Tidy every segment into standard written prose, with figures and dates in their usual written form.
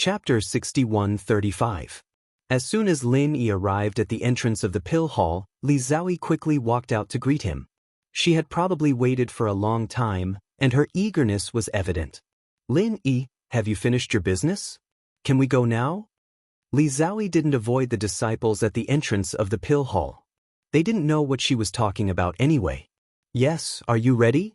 Chapter 61:35. As soon as Lin Yi arrived at the entrance of the pill hall, Li Xiaoyi quickly walked out to greet him. She had probably waited for a long time, and her eagerness was evident. "Lin Yi, have you finished your business? Can we go now?" Li Xiaoyi didn't avoid the disciples at the entrance of the pill hall. They didn't know what she was talking about anyway. "Yes, are you ready?"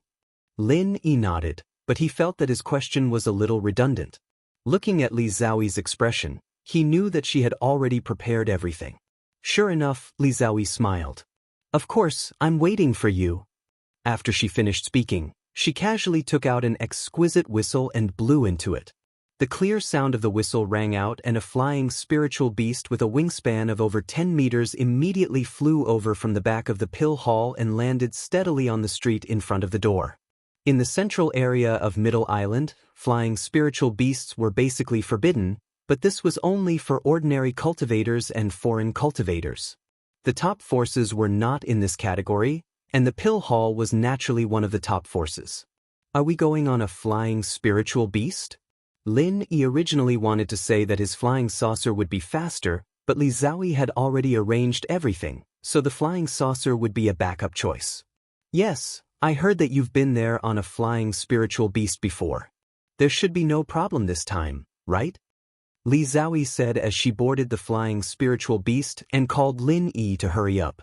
Lin Yi nodded, but he felt that his question was a little redundant. Looking at Li Xiaoyi's expression, he knew that she had already prepared everything. Sure enough, Li Xiaoyi smiled. "Of course, I'm waiting for you." After she finished speaking, she casually took out an exquisite whistle and blew into it. The clear sound of the whistle rang out, and a flying spiritual beast with a wingspan of over 10 meters immediately flew over from the back of the pill hall and landed steadily on the street in front of the door. In the central area of Middle Island, flying spiritual beasts were basically forbidden, but this was only for ordinary cultivators and foreign cultivators. The top forces were not in this category, and the pill hall was naturally one of the top forces. "Are we going on a flying spiritual beast?" Lin Yi originally wanted to say that his flying saucer would be faster, but Li Xiaoyi had already arranged everything, so the flying saucer would be a backup choice. "Yes, I heard that you've been there on a flying spiritual beast before. There should be no problem this time, right?" Li Xiaoyi said as she boarded the flying spiritual beast and called Lin Yi to hurry up.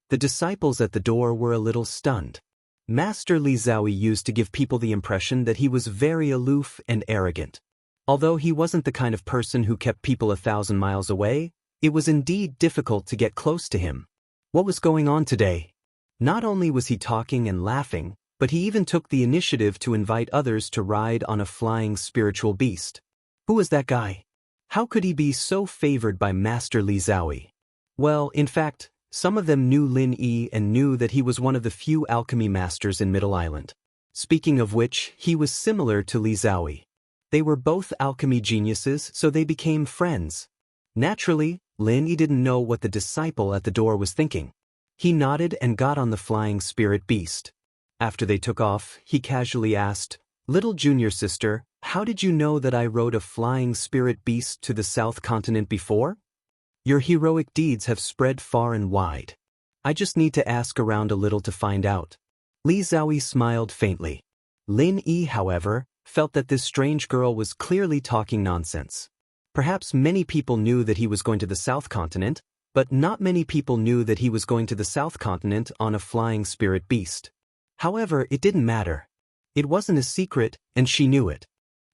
The disciples at the door were a little stunned. Master Li Xiaoyi used to give people the impression that he was very aloof and arrogant. Although he wasn't the kind of person who kept people 1,000 miles away, it was indeed difficult to get close to him. What was going on today? Not only was he talking and laughing, but he even took the initiative to invite others to ride on a flying spiritual beast. Who was that guy? How could he be so favored by Master Li Xiaoyi? Well, in fact, some of them knew Lin Yi and knew that he was one of the few alchemy masters in Middle Island. Speaking of which, he was similar to Li Xiaoyi. They were both alchemy geniuses, so they became friends. Naturally, Lin Yi didn't know what the disciple at the door was thinking. He nodded and got on the flying spirit beast. After they took off, he casually asked, "Little junior sister, how did you know that I rode a flying spirit beast to the South Continent before? Your heroic deeds have spread far and wide. I just need to ask around a little to find out." Li Xiaoyi smiled faintly. Lin Yi, however, felt that this strange girl was clearly talking nonsense. Perhaps many people knew that he was going to the South Continent, but not many people knew that he was going to the South Continent on a flying spirit beast. However, it didn't matter. It wasn't a secret, and she knew it.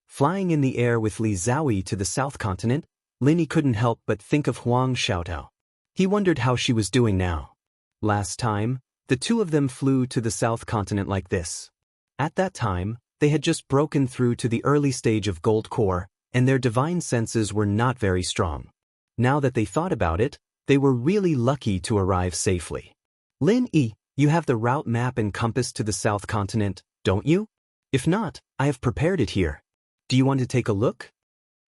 Flying in the air with Li Xiaoyi to the South Continent, Lin Yi couldn't help but think of Huang Xiaotao. He wondered how she was doing now. Last time, the two of them flew to the South Continent like this. At that time, they had just broken through to the early stage of Gold Core, and their divine senses were not very strong. Now that they thought about it, they were really lucky to arrive safely. "Lin Yi, you have the route map and compass to the South Continent, don't you? If not, I have prepared it here. Do you want to take a look?"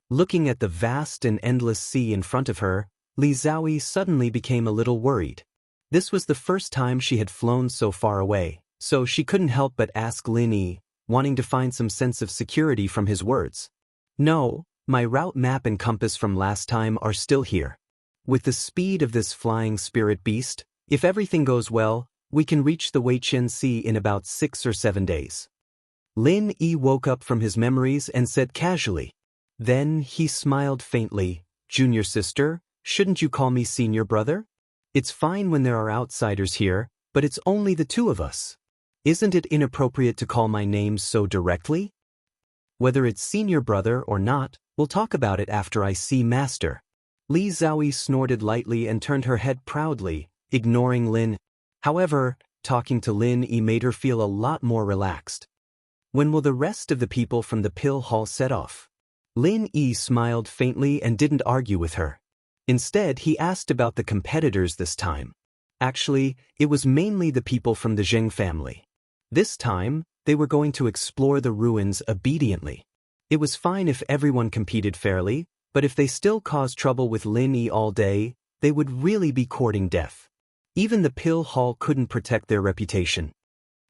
Looking at the vast and endless sea in front of her, Li Xiaoyi suddenly became a little worried. This was the first time she had flown so far away, so she couldn't help but ask Lin Yi, wanting to find some sense of security from his words. "No, my route map and compass from last time are still here. With the speed of this flying spirit beast, if everything goes well, we can reach the Weiqian Sea in about 6 or 7 days." Lin Yi woke up from his memories and said casually. Then he smiled faintly. "Junior sister, shouldn't you call me senior brother? It's fine when there are outsiders here, but it's only the two of us. Isn't it inappropriate to call my name so directly? Whether it's senior brother or not, we'll talk about it after I see Master." Li Xiaoyi snorted lightly and turned her head proudly, ignoring Lin. However, talking to Lin Yi made her feel a lot more relaxed. "When will the rest of the people from the pill hall set off?" Lin Yi smiled faintly and didn't argue with her. Instead, he asked about the competitors this time. Actually, it was mainly the people from the Zheng family. This time, they were going to explore the ruins obediently. It was fine if everyone competed fairly, but if they still caused trouble with Lin Yi all day, they would really be courting death. Even the pill hall couldn't protect their reputation.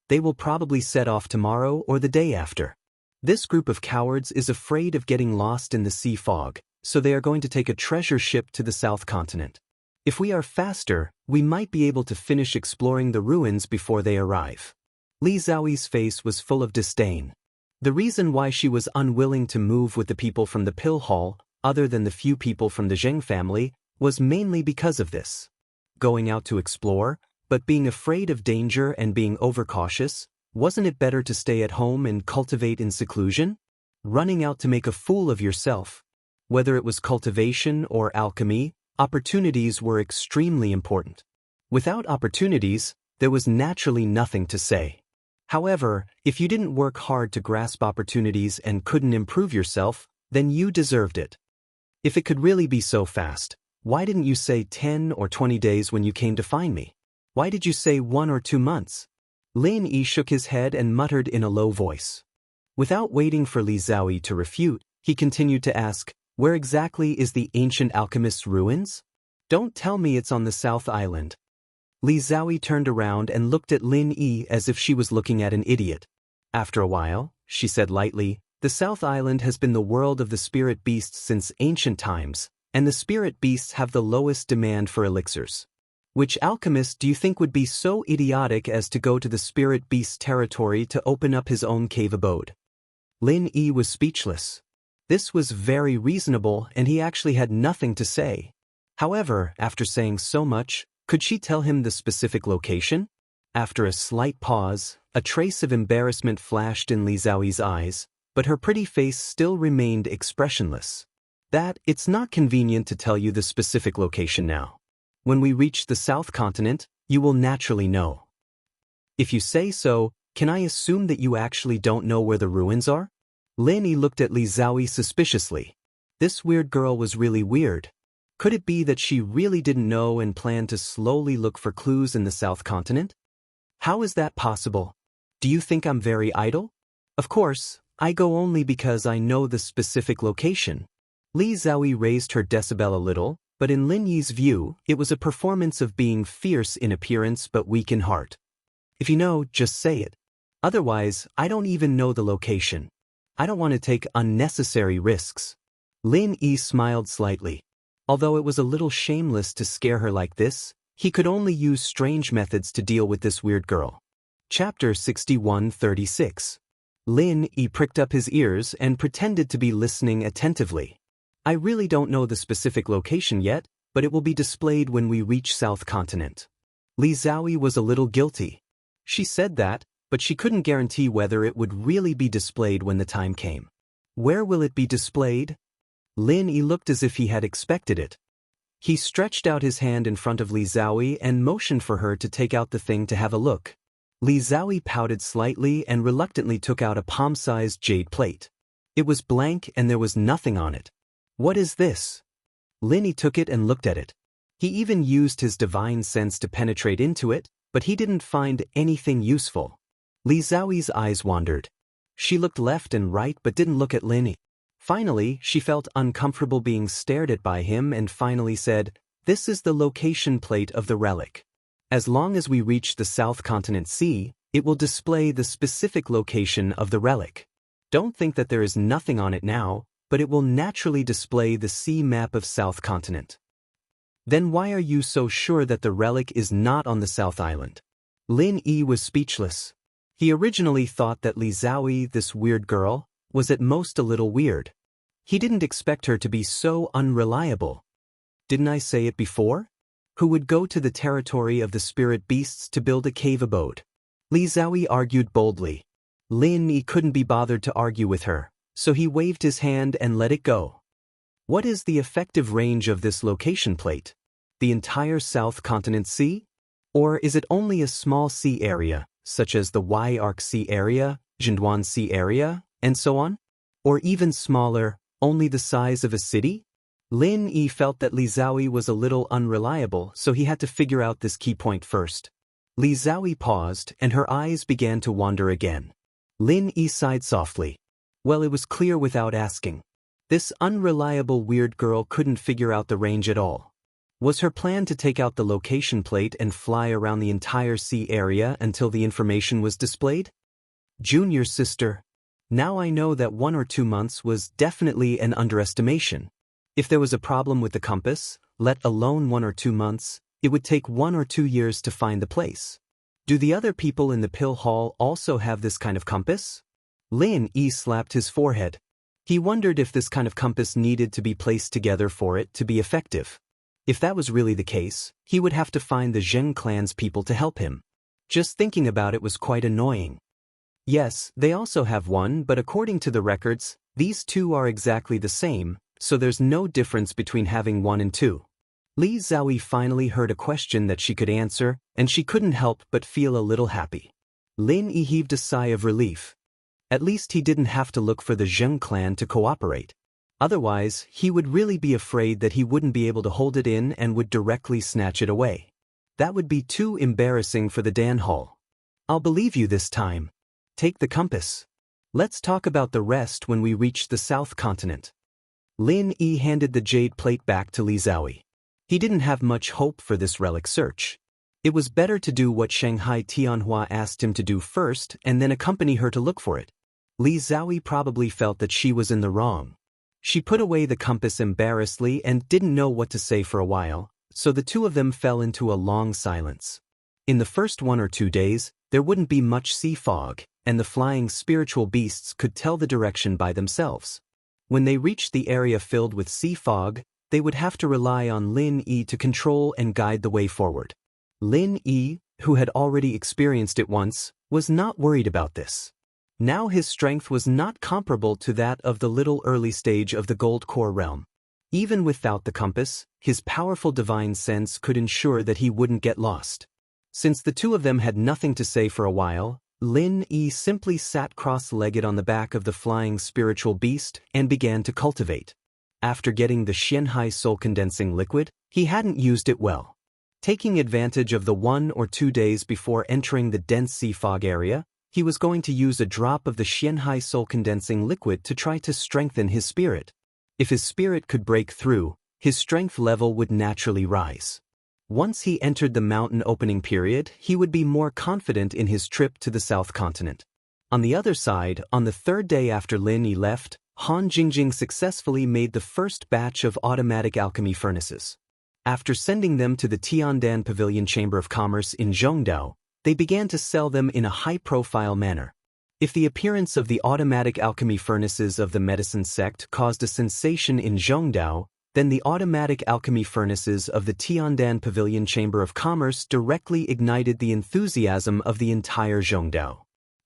They will probably set off tomorrow or the day after. This group of cowards is afraid of getting lost in the sea fog, so they are going to take a treasure ship to the South Continent. If we are faster, we might be able to finish exploring the ruins before they arrive. Li Xiaoyi's face was full of disdain. The reason why she was unwilling to move with the people from the pill hall, other than the few people from the Zheng family, was mainly because of this. Going out to explore, but being afraid of danger and being overcautious, wasn't it better to stay at home and cultivate in seclusion? Running out to make a fool of yourself. Whether it was cultivation or alchemy, opportunities were extremely important. Without opportunities, there was naturally nothing to say. However, if you didn't work hard to grasp opportunities and couldn't improve yourself, then you deserved it. If it could really be so fast, why didn't you say 10 or 20 days when you came to find me? Why did you say 1 or 2 months? Lin Yi shook his head and muttered in a low voice. Without waiting for Li Xiaoyi to refute, he continued to ask, where exactly is the ancient alchemist's ruins? Don't tell me it's on the South Island. Li Xiaoyi turned around and looked at Lin Yi as if she was looking at an idiot. After a while, she said lightly, the South Island has been the world of the spirit beasts since ancient times, and the spirit beasts have the lowest demand for elixirs. Which alchemist do you think would be so idiotic as to go to the spirit beast territory to open up his own cave abode? Lin Yi was speechless. This was very reasonable and he actually had nothing to say. However, after saying so much, could she tell him the specific location? After a slight pause, a trace of embarrassment flashed in Li Xiaoyi's eyes, but her pretty face still remained expressionless. It's not convenient to tell you the specific location now. When we reach the South Continent, you will naturally know. If you say so, can I assume that you actually don't know where the ruins are? Lin Yi looked at Li Xiaoyi suspiciously. This weird girl was really weird. Could it be that she really didn't know and planned to slowly look for clues in the South Continent? How is that possible? Do you think I'm very idle? Of course, I go only because I know the specific location. Li Xiaoyi raised her decibel a little, but in Lin Yi's view, it was a performance of being fierce in appearance but weak in heart. If you know, just say it. Otherwise, I don't even know the location. I don't want to take unnecessary risks. Lin Yi smiled slightly. Although it was a little shameless to scare her like this, he could only use strange methods to deal with this weird girl. Chapter 61:36. Lin Yi pricked up his ears and pretended to be listening attentively. I really don't know the specific location yet, but it will be displayed when we reach South Continent. Li Xiaoyi was a little guilty. She said that, but she couldn't guarantee whether it would really be displayed when the time came. Where will it be displayed? Lin Yi looked as if he had expected it. He stretched out his hand in front of Li Xiaoyi and motioned for her to take out the thing to have a look. Li Xiaoyi pouted slightly and reluctantly took out a palm-sized jade plate. It was blank and there was nothing on it. What is this? Lin Yi took it and looked at it. He even used his divine sense to penetrate into it, but he didn't find anything useful. Li Xiaoyi's eyes wandered. She looked left and right but didn't look at Lin Yi. Finally, she felt uncomfortable being stared at by him and finally said, "This is the location plate of the relic. As long as we reach the South Continent Sea, it will display the specific location of the relic. Don't think that there is nothing on it now, but it will naturally display the sea map of South Continent." Then why are you so sure that the relic is not on the South Island? Lin Yi was speechless. He originally thought that Li Xiaoyi, this weird girl, was at most a little weird. He didn't expect her to be so unreliable. Didn't I say it before? Who would go to the territory of the spirit beasts to build a cave abode? Li Xiaoyi argued boldly. Lin Yi couldn't be bothered to argue with her, so he waved his hand and let it go. What is the effective range of this location plate? The entire South Continent Sea? Or is it only a small sea area, such as the Y-Arc Sea area, Jinduan Sea area, and so on? Or even smaller, only the size of a city? Lin Yi felt that Li Xiaoyi was a little unreliable, so he had to figure out this key point first. Li Xiaoyi paused, and her eyes began to wander again. Lin Yi sighed softly. Well, it was clear without asking. This unreliable weird girl couldn't figure out the range at all. Was her plan to take out the location plate and fly around the entire sea area until the information was displayed? Junior sister. Now I know that 1 or 2 months was definitely an underestimation. If there was a problem with the compass, let alone 1 or 2 months, it would take 1 or 2 years to find the place. Do the other people in the pill hall also have this kind of compass? Lin Yi slapped his forehead. He wondered if this kind of compass needed to be placed together for it to be effective. If that was really the case, he would have to find the Zheng clan's people to help him. Just thinking about it was quite annoying. Yes, they also have one, but according to the records, these two are exactly the same, so there's no difference between having 1 and 2. Li Xiaoyi finally heard a question that she could answer, and she couldn't help but feel a little happy. Lin Yi heaved a sigh of relief. At least he didn't have to look for the Zheng clan to cooperate. Otherwise, he would really be afraid that he wouldn't be able to hold it in and would directly snatch it away. That would be too embarrassing for the Dan Hall. I'll believe you this time. Take the compass. Let's talk about the rest when we reach the South Continent. Lin Yi handed the jade plate back to Li Xiaoyi. He didn't have much hope for this relic search. It was better to do what Shanghai Tianhua asked him to do first and then accompany her to look for it. Li Xiaoyi probably felt that she was in the wrong. She put away the compass embarrassedly and didn't know what to say for a while, so the two of them fell into a long silence. In the first 1 or 2 days, there wouldn't be much sea fog, and the flying spiritual beasts could tell the direction by themselves. When they reached the area filled with sea fog, they would have to rely on Lin Yi to control and guide the way forward. Lin Yi, who had already experienced it once, was not worried about this. Now his strength was not comparable to that of the little early stage of the Gold Core realm. Even without the compass, his powerful divine sense could ensure that he wouldn't get lost. Since the two of them had nothing to say for a while, Lin Yi simply sat cross-legged on the back of the flying spiritual beast and began to cultivate. After getting the Xianhai soul-condensing liquid, he hadn't used it well. Taking advantage of the 1 or 2 days before entering the dense sea fog area, he was going to use a drop of the Xianhai soul-condensing liquid to try to strengthen his spirit. If his spirit could break through, his strength level would naturally rise. Once he entered the mountain opening period, he would be more confident in his trip to the South Continent. On the other side, on the 3rd day after Lin Yi left, Han Jingjing successfully made the first batch of automatic alchemy furnaces. After sending them to the Tiandan Pavilion Chamber of Commerce in Zhongdao, they began to sell them in a high-profile manner. If the appearance of the automatic alchemy furnaces of the medicine sect caused a sensation in Zhongdao, then the automatic alchemy furnaces of the Tiandan Pavilion Chamber of Commerce directly ignited the enthusiasm of the entire Zhongdao.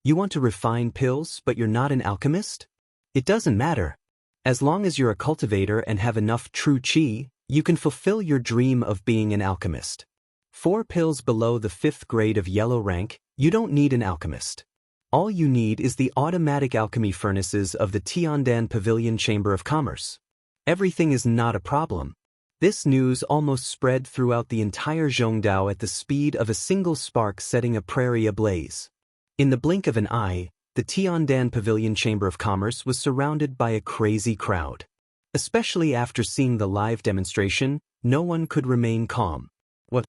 You want to refine pills, but you're not an alchemist? It doesn't matter. As long as you're a cultivator and have enough true qi, you can fulfill your dream of being an alchemist. 4 pills below the 5th grade of yellow rank, you don't need an alchemist. All you need is the automatic alchemy furnaces of the Tiandan Pavilion Chamber of Commerce. Everything is not a problem. This news almost spread throughout the entire Zhongdao at the speed of a single spark setting a prairie ablaze. In the blink of an eye, the Tiandan Pavilion Chamber of Commerce was surrounded by a crazy crowd. Especially after seeing the live demonstration, no one could remain calm. What?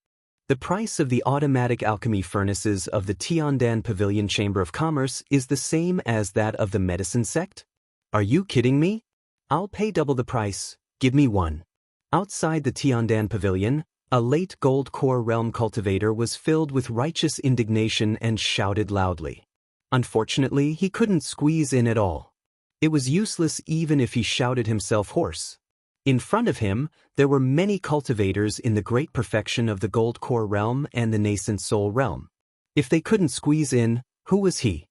The price of the automatic alchemy furnaces of the Tiandan Pavilion Chamber of Commerce is the same as that of the medicine sect? Are you kidding me? I'll pay double the price, give me one. Outside the Tiandan Pavilion, a late Gold Core realm cultivator was filled with righteous indignation and shouted loudly. Unfortunately, he couldn't squeeze in at all. It was useless even if he shouted himself hoarse. In front of him, there were many cultivators in the great perfection of the Gold Core realm and the nascent soul realm. If they couldn't squeeze in, who was he?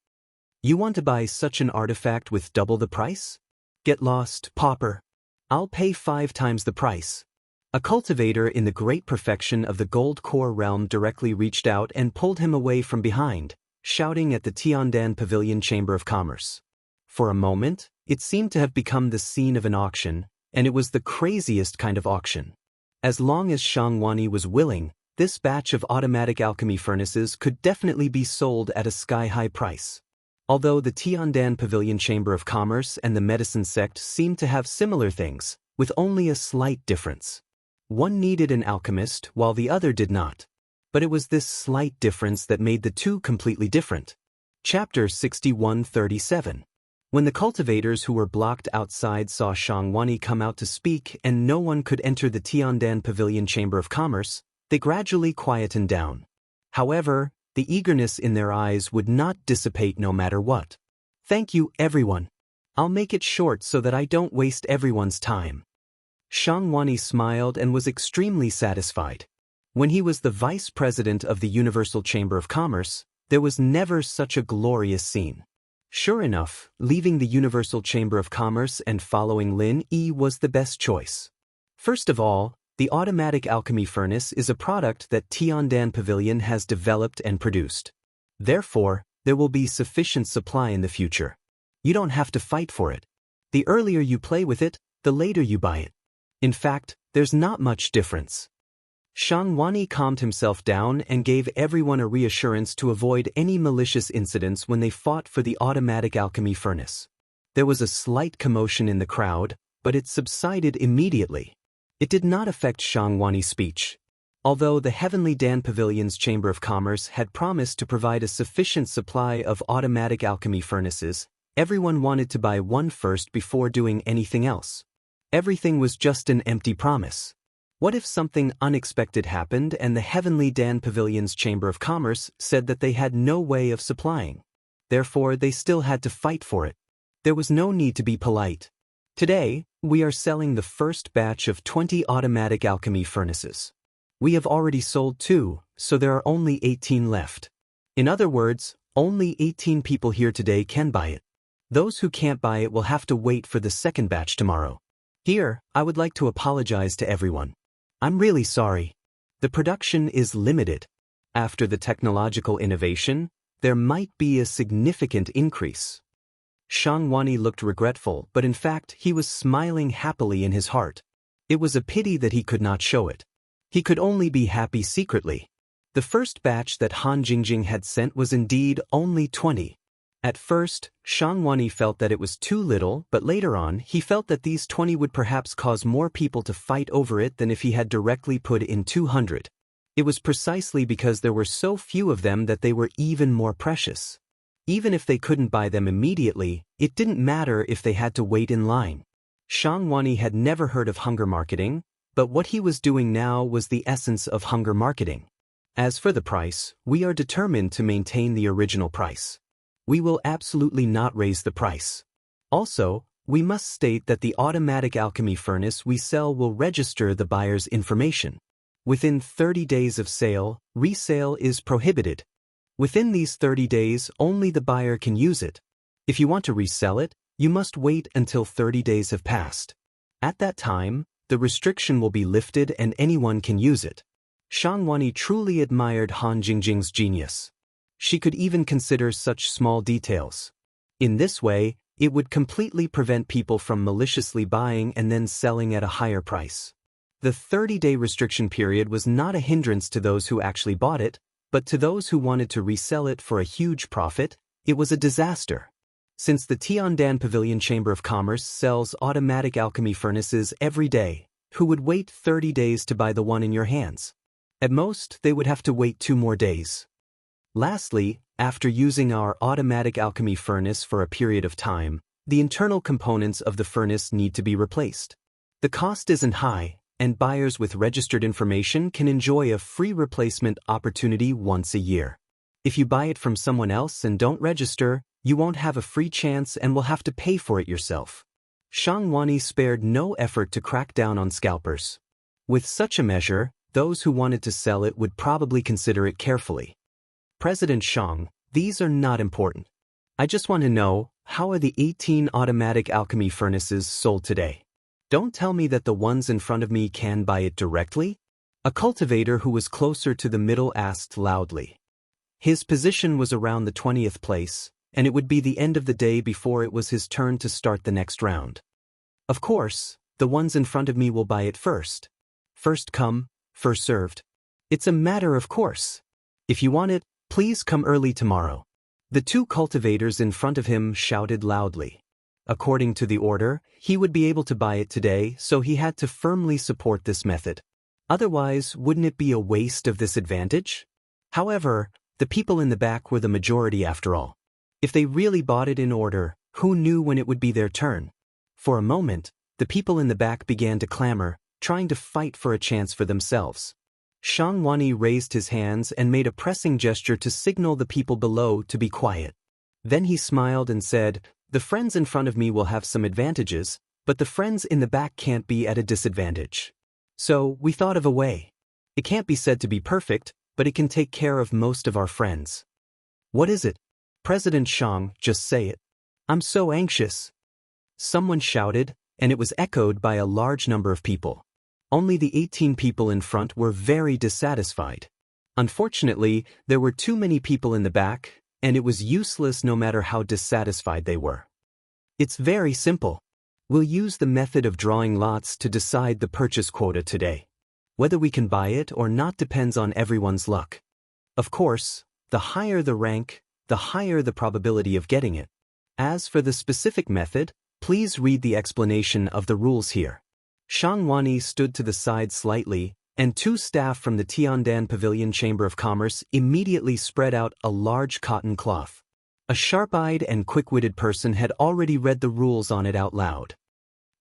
You want to buy such an artifact with double the price? Get lost, pauper. I'll pay 5 times the price. A cultivator in the great perfection of the Gold Core realm directly reached out and pulled him away from behind, shouting at the Tiandan Pavilion Chamber of Commerce. For a moment, it seemed to have become the scene of an auction, and it was the craziest kind of auction. As long as Shangwani was willing, this batch of automatic alchemy furnaces could definitely be sold at a sky-high price. Although the Tiandan Pavilion Chamber of Commerce and the medicine sect seemed to have similar things, with only a slight difference. One needed an alchemist while the other did not. But it was this slight difference that made the two completely different. Chapter 6137. When the cultivators who were blocked outside saw Shangwani come out to speak and no one could enter the Tiandan Pavilion Chamber of Commerce, they gradually quietened down. However, the eagerness in their eyes would not dissipate no matter what. "Thank you, everyone. I'll make it short so that I don't waste everyone's time." Shangwani smiled and was extremely satisfied. When he was the vice president of the Universal Chamber of Commerce, there was never such a glorious scene. Sure enough, leaving the Universal Chamber of Commerce and following Lin Yi was the best choice. First of all, the automatic alchemy furnace is a product that Tiandan Pavilion has developed and produced. Therefore, there will be sufficient supply in the future. You don't have to fight for it. The earlier you play with it, the later you buy it. In fact, there's not much difference. Shangwani calmed himself down and gave everyone a reassurance to avoid any malicious incidents when they fought for the automatic alchemy furnace. There was a slight commotion in the crowd, but it subsided immediately. It did not affect Shangwani's speech. Although the Heavenly Dan Pavilion's Chamber of Commerce had promised to provide a sufficient supply of automatic alchemy furnaces, everyone wanted to buy one first before doing anything else. Everything was just an empty promise. What if something unexpected happened and the Heavenly Dan Pavilion's Chamber of Commerce said that they had no way of supplying? Therefore, they still had to fight for it. There was no need to be polite. Today, we are selling the first batch of 20 automatic alchemy furnaces. We have already sold 2, so there are only 18 left. In other words, only 18 people here today can buy it. Those who can't buy it will have to wait for the second batch tomorrow. Here, I would like to apologize to everyone. I'm really sorry. The production is limited. After the technological innovation, there might be a significant increase. Shangwani looked regretful, but in fact he was smiling happily in his heart. It was a pity that he could not show it. He could only be happy secretly. The first batch that Han Jingjing had sent was indeed only 20. At first, Shangwani felt that it was too little, but later on he felt that these 20 would perhaps cause more people to fight over it than if he had directly put in 200. It was precisely because there were so few of them that they were even more precious. Even if they couldn't buy them immediately, it didn't matter if they had to wait in line. Shangwani had never heard of hunger marketing, but what he was doing now was the essence of hunger marketing. As for the price, we are determined to maintain the original price. We will absolutely not raise the price. Also, we must state that the automatic alchemy furnace we sell will register the buyer's information. Within 30 days of sale, resale is prohibited. Within these 30 days, only the buyer can use it. If you want to resell it, you must wait until 30 days have passed. At that time, the restriction will be lifted and anyone can use it. Shangwani truly admired Han Jingjing's genius. She could even consider such small details. In this way, it would completely prevent people from maliciously buying and then selling at a higher price. The 30-day restriction period was not a hindrance to those who actually bought it, but to those who wanted to resell it for a huge profit, it was a disaster. Since the Tiandan Pavilion Chamber of Commerce sells automatic alchemy furnaces every day, who would wait 30 days to buy the one in your hands? At most, they would have to wait 2 more days. Lastly, after using our automatic alchemy furnace for a period of time, the internal components of the furnace need to be replaced. The cost isn't high, and buyers with registered information can enjoy a free replacement opportunity once a year. If you buy it from someone else and don't register, you won't have a free chance and will have to pay for it yourself. Shangwani spared no effort to crack down on scalpers. With such a measure, those who wanted to sell it would probably consider it carefully. President Shang, these are not important. I just want to know, how are the 18 automatic alchemy furnaces sold today? Don't tell me that the ones in front of me can buy it directly? A cultivator who was closer to the middle asked loudly. His position was around the 20th place, and it would be the end of the day before it was his turn to start the next round. Of course, the ones in front of me will buy it first. First come, first served. It's a matter of course. If you want it, please come early tomorrow. The 2 cultivators in front of him shouted loudly. According to the order, he would be able to buy it today, so he had to firmly support this method. Otherwise, wouldn't it be a waste of this advantage? However, the people in the back were the majority after all. If they really bought it in order, Who knew when it would be their turn? For a moment, the people in the back began to clamor, trying to fight for a chance for themselves. Shang Wani raised his hands and made a pressing gesture to signal the people below to be quiet. Then he smiled and said, "The friends in front of me will have some advantages, but the friends in the back can't be at a disadvantage. So, we thought of a way. It can't be said to be perfect, but it can take care of most of our friends." "What is it?" "President Shang, just say it." "I'm so anxious." Someone shouted, and it was echoed by a large number of people. Only the 18 people in front were very dissatisfied. Unfortunately, there were too many people in the back, and it was useless no matter how dissatisfied they were. "It's very simple. We'll use the method of drawing lots to decide the purchase quota today. Whether we can buy it or not depends on everyone's luck. Of course, the higher the rank, the higher the probability of getting it. As for the specific method, please read the explanation of the rules here." Shang Wani stood to the side slightly, and two staff from the Tiandan Pavilion Chamber of Commerce immediately spread out a large cotton cloth. A sharp-eyed and quick-witted person had already read the rules on it out loud.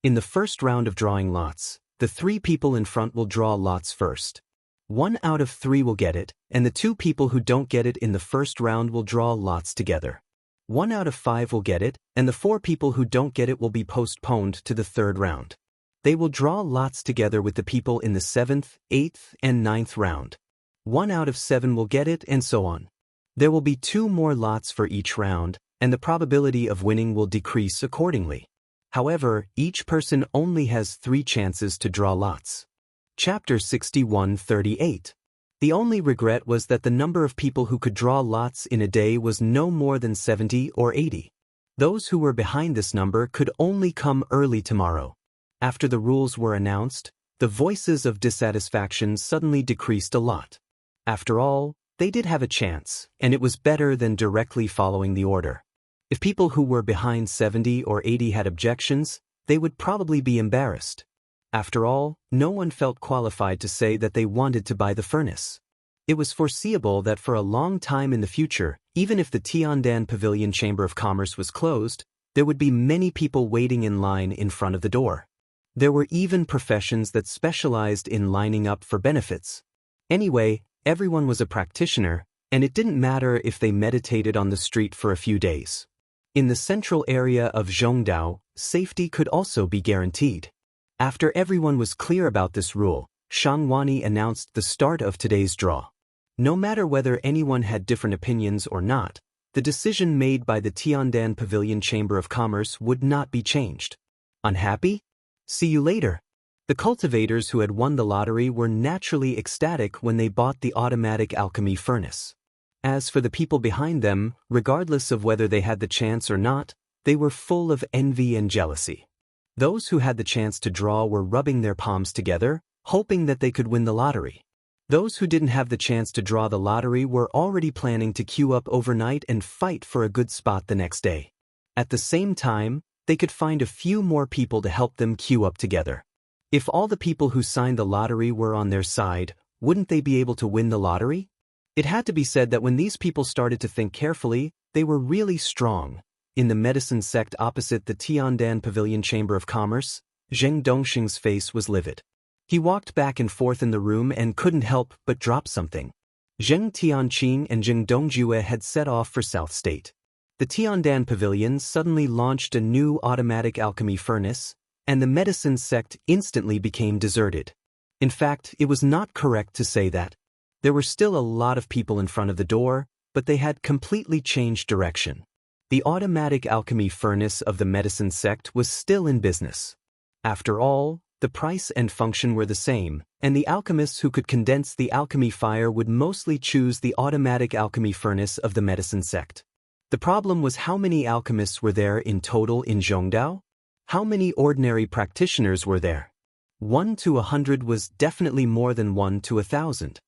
In the first round of drawing lots, the 3 people in front will draw lots first. 1 out of 3 will get it, and the 2 people who don't get it in the first round will draw lots together. 1 out of 5 will get it, and the 4 people who don't get it will be postponed to the 3rd round. They will draw lots together with the people in the 7th, 8th, and 9th round. 1 out of 7 will get it, and so on. There will be 2 more lots for each round, and the probability of winning will decrease accordingly. However, each person only has 3 chances to draw lots. Chapter 61:38. The only regret was that the number of people who could draw lots in a day was no more than 70 or 80. Those who were behind this number could only come early tomorrow. After the rules were announced, the voices of dissatisfaction suddenly decreased a lot. After all, they did have a chance, and it was better than directly following the order. If people who were behind 70 or 80 had objections, they would probably be embarrassed. After all, no one felt qualified to say that they wanted to buy the furnace. It was foreseeable that for a long time in the future, even if the Tiandan Pavilion Chamber of Commerce was closed, there would be many people waiting in line in front of the door. There were even professions that specialized in lining up for benefits. Anyway, everyone was a practitioner, and it didn't matter if they meditated on the street for a few days. In the central area of Zhongdao, safety could also be guaranteed. After everyone was clear about this rule, Shang Wani announced the start of today's draw. No matter whether anyone had different opinions or not, the decision made by the Tiandan Pavilion Chamber of Commerce would not be changed. Unhappy? See you later. The cultivators who had won the lottery were naturally ecstatic when they bought the automatic alchemy furnace. As for the people behind them, regardless of whether they had the chance or not, they were full of envy and jealousy. Those who had the chance to draw were rubbing their palms together, hoping that they could win the lottery. Those who didn't have the chance to draw the lottery were already planning to queue up overnight and fight for a good spot the next day. At the same time, they could find a few more people to help them queue up together. If all the people who signed the lottery were on their side, wouldn't they be able to win the lottery? It had to be said that when these people started to think carefully, they were really strong. In the medicine sect opposite the Tiandan Pavilion Chamber of Commerce, Zheng Dongxing's face was livid. He walked back and forth in the room and couldn't help but drop something. Zheng Tianqing and Zheng Dongjue had set off for South State. The Tiandan Pavilion suddenly launched a new automatic alchemy furnace, and the medicine sect instantly became deserted. In fact, it was not correct to say that. There were still a lot of people in front of the door, but they had completely changed direction. The automatic alchemy furnace of the medicine sect was still in business. After all, the price and function were the same, and the alchemists who could condense the alchemy fire would mostly choose the automatic alchemy furnace of the medicine sect. The problem was how many alchemists were there in total in Zhongdao? How many ordinary practitioners were there? 1 to 100 was definitely more than 1 to 1,000.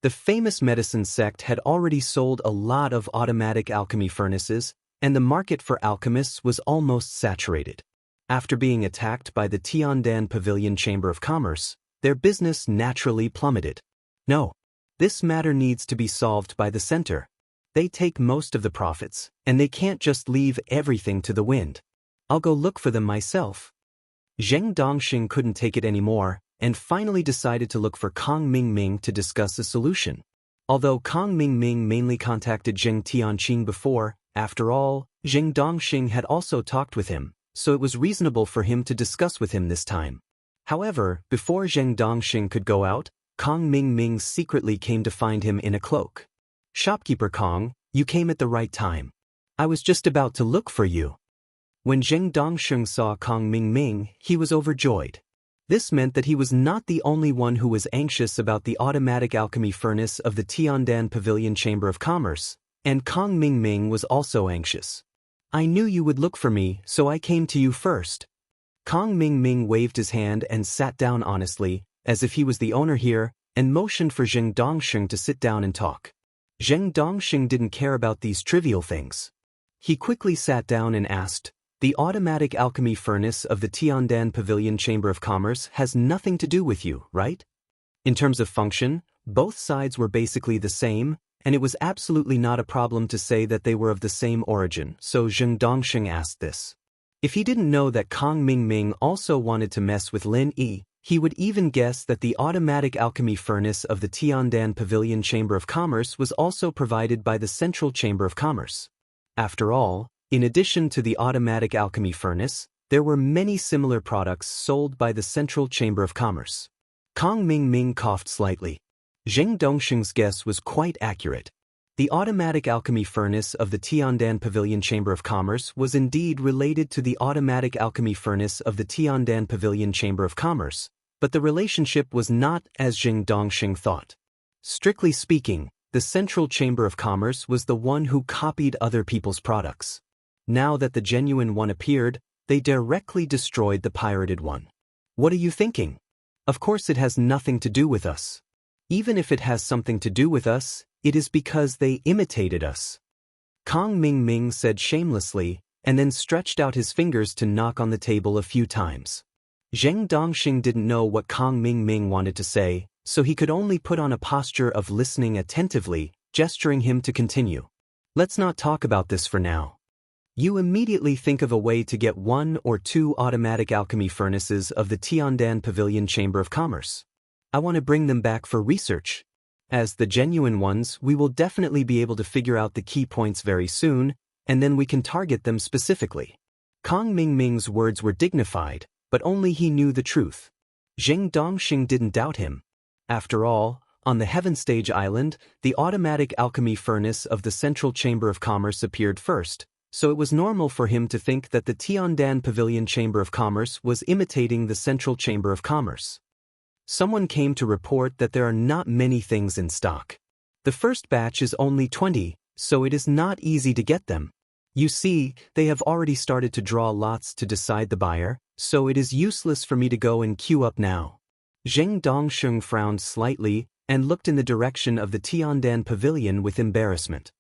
The famous medicine sect had already sold a lot of automatic alchemy furnaces, and the market for alchemists was almost saturated. After being attacked by the Tiandan Pavilion Chamber of Commerce, their business naturally plummeted. No, this matter needs to be solved by the center. They take most of the profits, and they can't just leave everything to the wind. I'll go look for them myself. Zheng Dongxing couldn't take it anymore, and finally decided to look for Kang Mingming to discuss a solution. Although Kang Mingming mainly contacted Zheng Tianqing before, after all, Zheng Dongxing had also talked with him, so it was reasonable for him to discuss with him this time. However, before Zheng Dongxing could go out, Kang Mingming secretly came to find him in a cloak. "Shopkeeper Kang, you came at the right time. I was just about to look for you." When Zheng Dongxing saw Kang Mingming, he was overjoyed. This meant that he was not the only one who was anxious about the automatic alchemy furnace of the Tiandan Pavilion Chamber of Commerce, and Kang Mingming was also anxious. "I knew you would look for me, so I came to you first." Kang Mingming waved his hand and sat down honestly, as if he was the owner here, and motioned for Zheng Dongxing to sit down and talk. Zheng Dongxing didn't care about these trivial things. He quickly sat down and asked, "The automatic alchemy furnace of the Tiandan Pavilion Chamber of Commerce has nothing to do with you, right?" In terms of function, both sides were basically the same, and it was absolutely not a problem to say that they were of the same origin, so Zheng Dongxing asked this. If he didn't know that Kang Mingming also wanted to mess with Lin Yi, he would even guess that the automatic alchemy furnace of the Tiandan Pavilion Chamber of Commerce was also provided by the Central Chamber of Commerce. After all, in addition to the automatic alchemy furnace, there were many similar products sold by the Central Chamber of Commerce. Kang Mingming coughed slightly. Zheng Dongxing's guess was quite accurate. The automatic alchemy furnace of the Tiandan Pavilion Chamber of Commerce was indeed related to the automatic alchemy furnace of the Tiandan Pavilion Chamber of Commerce, but the relationship was not as Zheng Dongxing thought. Strictly speaking, the Central Chamber of Commerce was the one who copied other people's products. Now that the genuine one appeared, they directly destroyed the pirated one. What are you thinking? Of course it has nothing to do with us. Even if it has something to do with us, it is because they imitated us. Kang Mingming said shamelessly, and then stretched out his fingers to knock on the table a few times. Zheng Dongxing didn't know what Kang Mingming wanted to say, so he could only put on a posture of listening attentively, gesturing him to continue. "Let's not talk about this for now. You immediately think of a way to get 1 or 2 automatic alchemy furnaces of the Tiandan Pavilion Chamber of Commerce. I want to bring them back for research. As the genuine ones, we will definitely be able to figure out the key points very soon, and then we can target them specifically." Kang Mingming's words were dignified, but only he knew the truth. Zheng Dongxing didn't doubt him. After all, on the Heaven Stage Island, the automatic alchemy furnace of the Central Chamber of Commerce appeared first, so it was normal for him to think that the Tiandan Pavilion Chamber of Commerce was imitating the Central Chamber of Commerce. Someone came to report that there are not many things in stock. The first batch is only 20, so it is not easy to get them. You see, they have already started to draw lots to decide the buyer, so it is useless for me to go and queue up now. Zheng Dongxing frowned slightly and looked in the direction of the Tiandan Pavilion with embarrassment.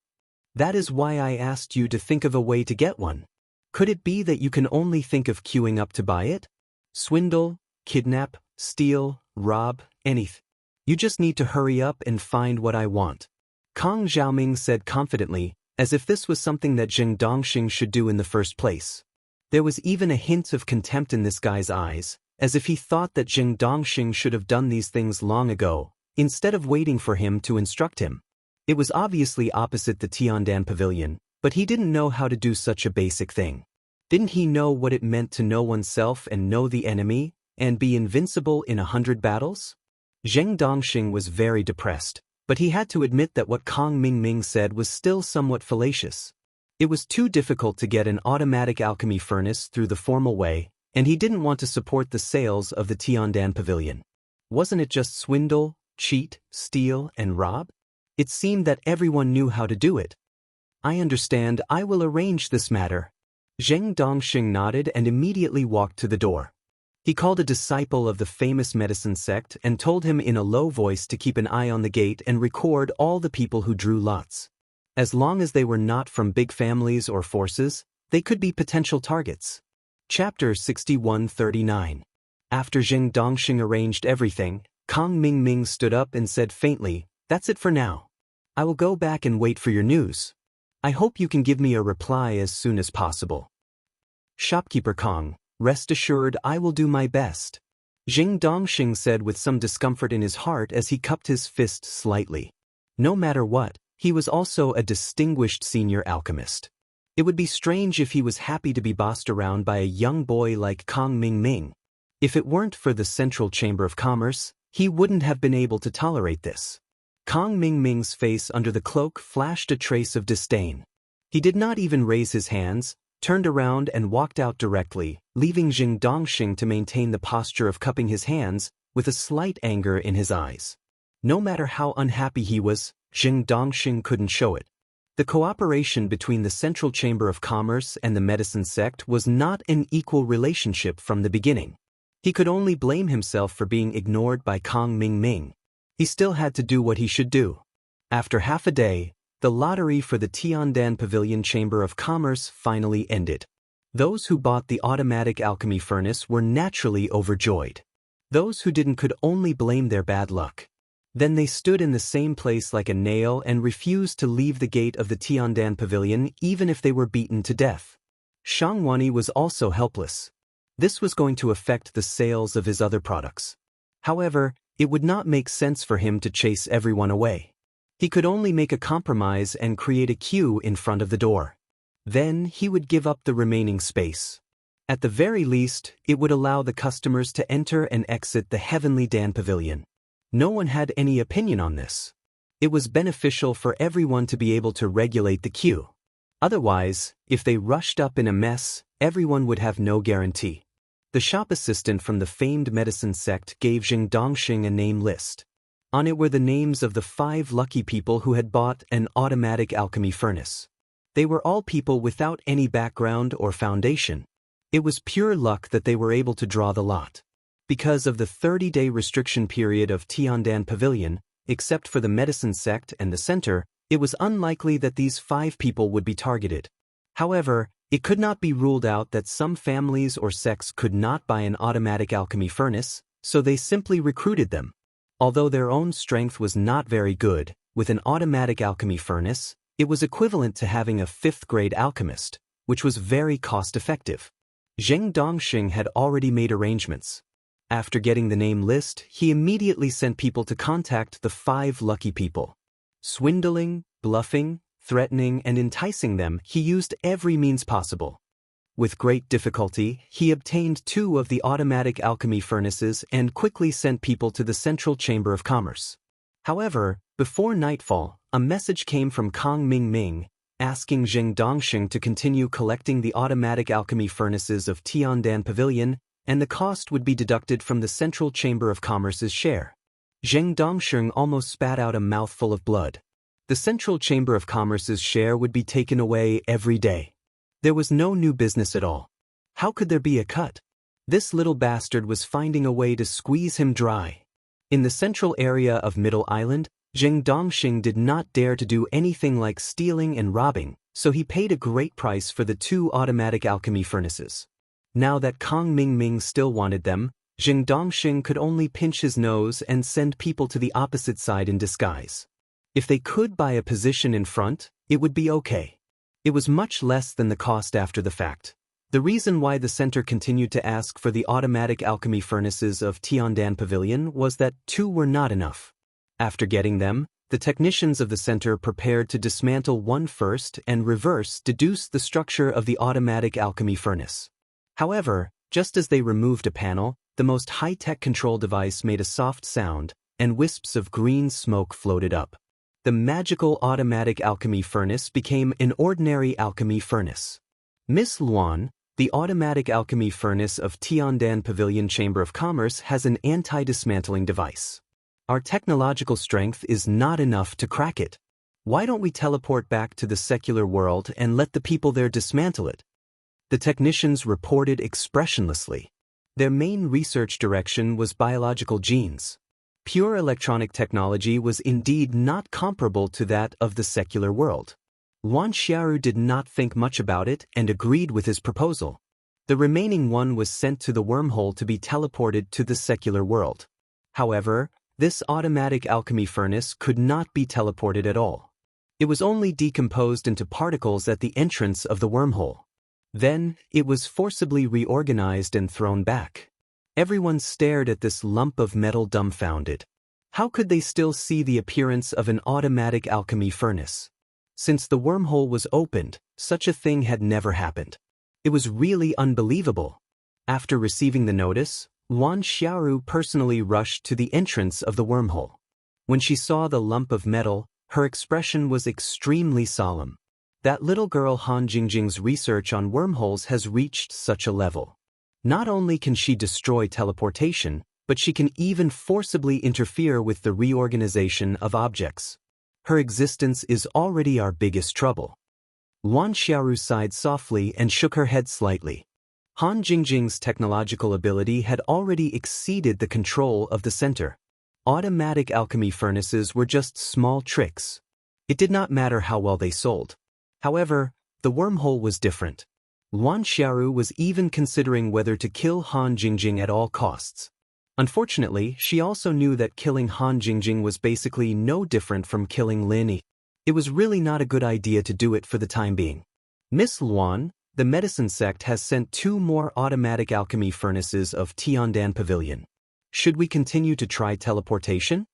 "That is why I asked you to think of a way to get one. Could it be that you can only think of queuing up to buy it? Swindle, kidnap, steal, rob, anything. You just need to hurry up and find what I want." Kang Xiaoming said confidently, as if this was something that Zheng Dongxing should do in the first place. There was even a hint of contempt in this guy's eyes, as if he thought that Zheng Dongxing should have done these things long ago, instead of waiting for him to instruct him. It was obviously opposite the Tiandan Pavilion, but he didn't know how to do such a basic thing. Didn't he know what it meant to know oneself and know the enemy, and be invincible in 100 battles? Zheng Dongxing was very depressed, but he had to admit that what Kang Mingming said was still somewhat fallacious. It was too difficult to get an automatic alchemy furnace through the formal way, and he didn't want to support the sales of the Tiandan Pavilion. Wasn't it just swindle, cheat, steal, and rob? It seemed that everyone knew how to do it. "I understand. I will arrange this matter." Zheng Dongxing nodded and immediately walked to the door. He called a disciple of the famous medicine sect and told him in a low voice to keep an eye on the gate and record all the people who drew lots. As long as they were not from big families or forces, they could be potential targets. Chapter 6139. After Zheng Dongxing arranged everything, Kang Mingming stood up and said faintly, "That's it for now. I will go back and wait for your news. I hope you can give me a reply as soon as possible. Shopkeeper Kong, rest assured I will do my best. Jing Dongxing said with some discomfort in his heart as he cupped his fist slightly. No matter what, he was also a distinguished senior alchemist. It would be strange if he was happy to be bossed around by a young boy like Kong Mingming. If it weren't for the Central Chamber of Commerce, he wouldn't have been able to tolerate this. Kong Mingming's face under the cloak flashed a trace of disdain. He did not even raise his hands, turned around and walked out directly, leaving Jing Dongxing to maintain the posture of cupping his hands, with a slight anger in his eyes. No matter how unhappy he was, Jing Dongxing couldn't show it. The cooperation between the Central Chamber of Commerce and the medicine sect was not an equal relationship from the beginning. He could only blame himself for being ignored by Kong Mingming. He still had to do what he should do. After half a day, the lottery for the Tiandan Pavilion Chamber of Commerce finally ended. Those who bought the automatic alchemy furnace were naturally overjoyed. Those who didn't could only blame their bad luck. Then they stood in the same place like a nail and refused to leave the gate of the Tiandan Pavilion even if they were beaten to death. Shang Wani was also helpless. This was going to affect the sales of his other products. However, it would not make sense for him to chase everyone away. He could only make a compromise and create a queue in front of the door. Then he would give up the remaining space. At the very least, it would allow the customers to enter and exit the Heavenly Dan Pavilion. No one had any opinion on this. It was beneficial for everyone to be able to regulate the queue. Otherwise, if they rushed up in a mess, everyone would have no guarantee. The shop assistant from the famed medicine sect gave Jing Dongxing a name list. On it were the names of the 5 lucky people who had bought an automatic alchemy furnace. They were all people without any background or foundation. It was pure luck that they were able to draw the lot. Because of the 30-day restriction period of Tiandan Pavilion, except for the medicine sect and the center, it was unlikely that these 5 people would be targeted. However, it could not be ruled out that some families or sects could not buy an automatic alchemy furnace, so they simply recruited them. Although their own strength was not very good, with an automatic alchemy furnace, it was equivalent to having a 5th-grade alchemist, which was very cost-effective. Jing Dongxing had already made arrangements. After getting the name list, he immediately sent people to contact the 5 lucky people. Swindling, bluffing, threatening, and enticing them, he used every means possible. With great difficulty, he obtained 2 of the automatic alchemy furnaces and quickly sent people to the Central Chamber of Commerce. However, before nightfall, a message came from Kong Mingming, asking Jing Dongxing to continue collecting the automatic alchemy furnaces of Tiandan Pavilion, and the cost would be deducted from the Central Chamber of Commerce's share. Jing Dongxing almost spat out a mouthful of blood. The Central Chamber of Commerce's share would be taken away every day. There was no new business at all. How could there be a cut? This little bastard was finding a way to squeeze him dry. In the central area of Middle Island, Jing Dongxing did not dare to do anything like stealing and robbing, so he paid a great price for the 2 automatic alchemy furnaces. Now that Kong Mingming still wanted them, Jing Dongxing could only pinch his nose and send people to the opposite side in disguise. If they could buy a position in front, it would be okay. It was much less than the cost after the fact. The reason why the center continued to ask for the automatic alchemy furnaces of Tiandan Pavilion was that 2 were not enough. After getting them, the technicians of the center prepared to dismantle one first and reverse deduce the structure of the automatic alchemy furnace. However, just as they removed a panel, the most high-tech control device made a soft sound, and wisps of green smoke floated up. The magical automatic alchemy furnace became an ordinary alchemy furnace. Miss Luan, the automatic alchemy furnace of Tiandan Pavilion Chamber of Commerce has an anti-dismantling device. Our technological strength is not enough to crack it. Why don't we teleport back to the secular world and let the people there dismantle it? The technicians reported expressionlessly. Their main research direction was biological genes. Pure electronic technology was indeed not comparable to that of the secular world. Wan Xiaoru did not think much about it and agreed with his proposal. The remaining one was sent to the wormhole to be teleported to the secular world. However, This automatic alchemy furnace could not be teleported at all. It was only decomposed into particles at the entrance of the wormhole. Then, it was forcibly reorganized and thrown back. Everyone stared at this lump of metal dumbfounded. How could they still see the appearance of an automatic alchemy furnace? Since the wormhole was opened, such a thing had never happened. It was really unbelievable. After receiving the notice, Wan Xiaoru personally rushed to the entrance of the wormhole. When she saw the lump of metal, her expression was extremely solemn. That little girl Han Jingjing's research on wormholes has reached such a level. Not only can she destroy teleportation, but she can even forcibly interfere with the reorganization of objects. Her existence is already our biggest trouble. Wan Xiaoru sighed softly and shook her head slightly. Han Jingjing's technological ability had already exceeded the control of the center. Automatic alchemy furnaces were just small tricks. It did not matter how well they sold. However, the wormhole was different. Wan Xiaoru was even considering whether to kill Han Jingjing at all costs. Unfortunately, she also knew that killing Han Jingjing was basically no different from killing Lin Yi. It was really not a good idea to do it for the time being. Miss Luan, the medicine sect has sent 2 more automatic alchemy furnaces of Tiandan Pavilion. Should we continue to try teleportation?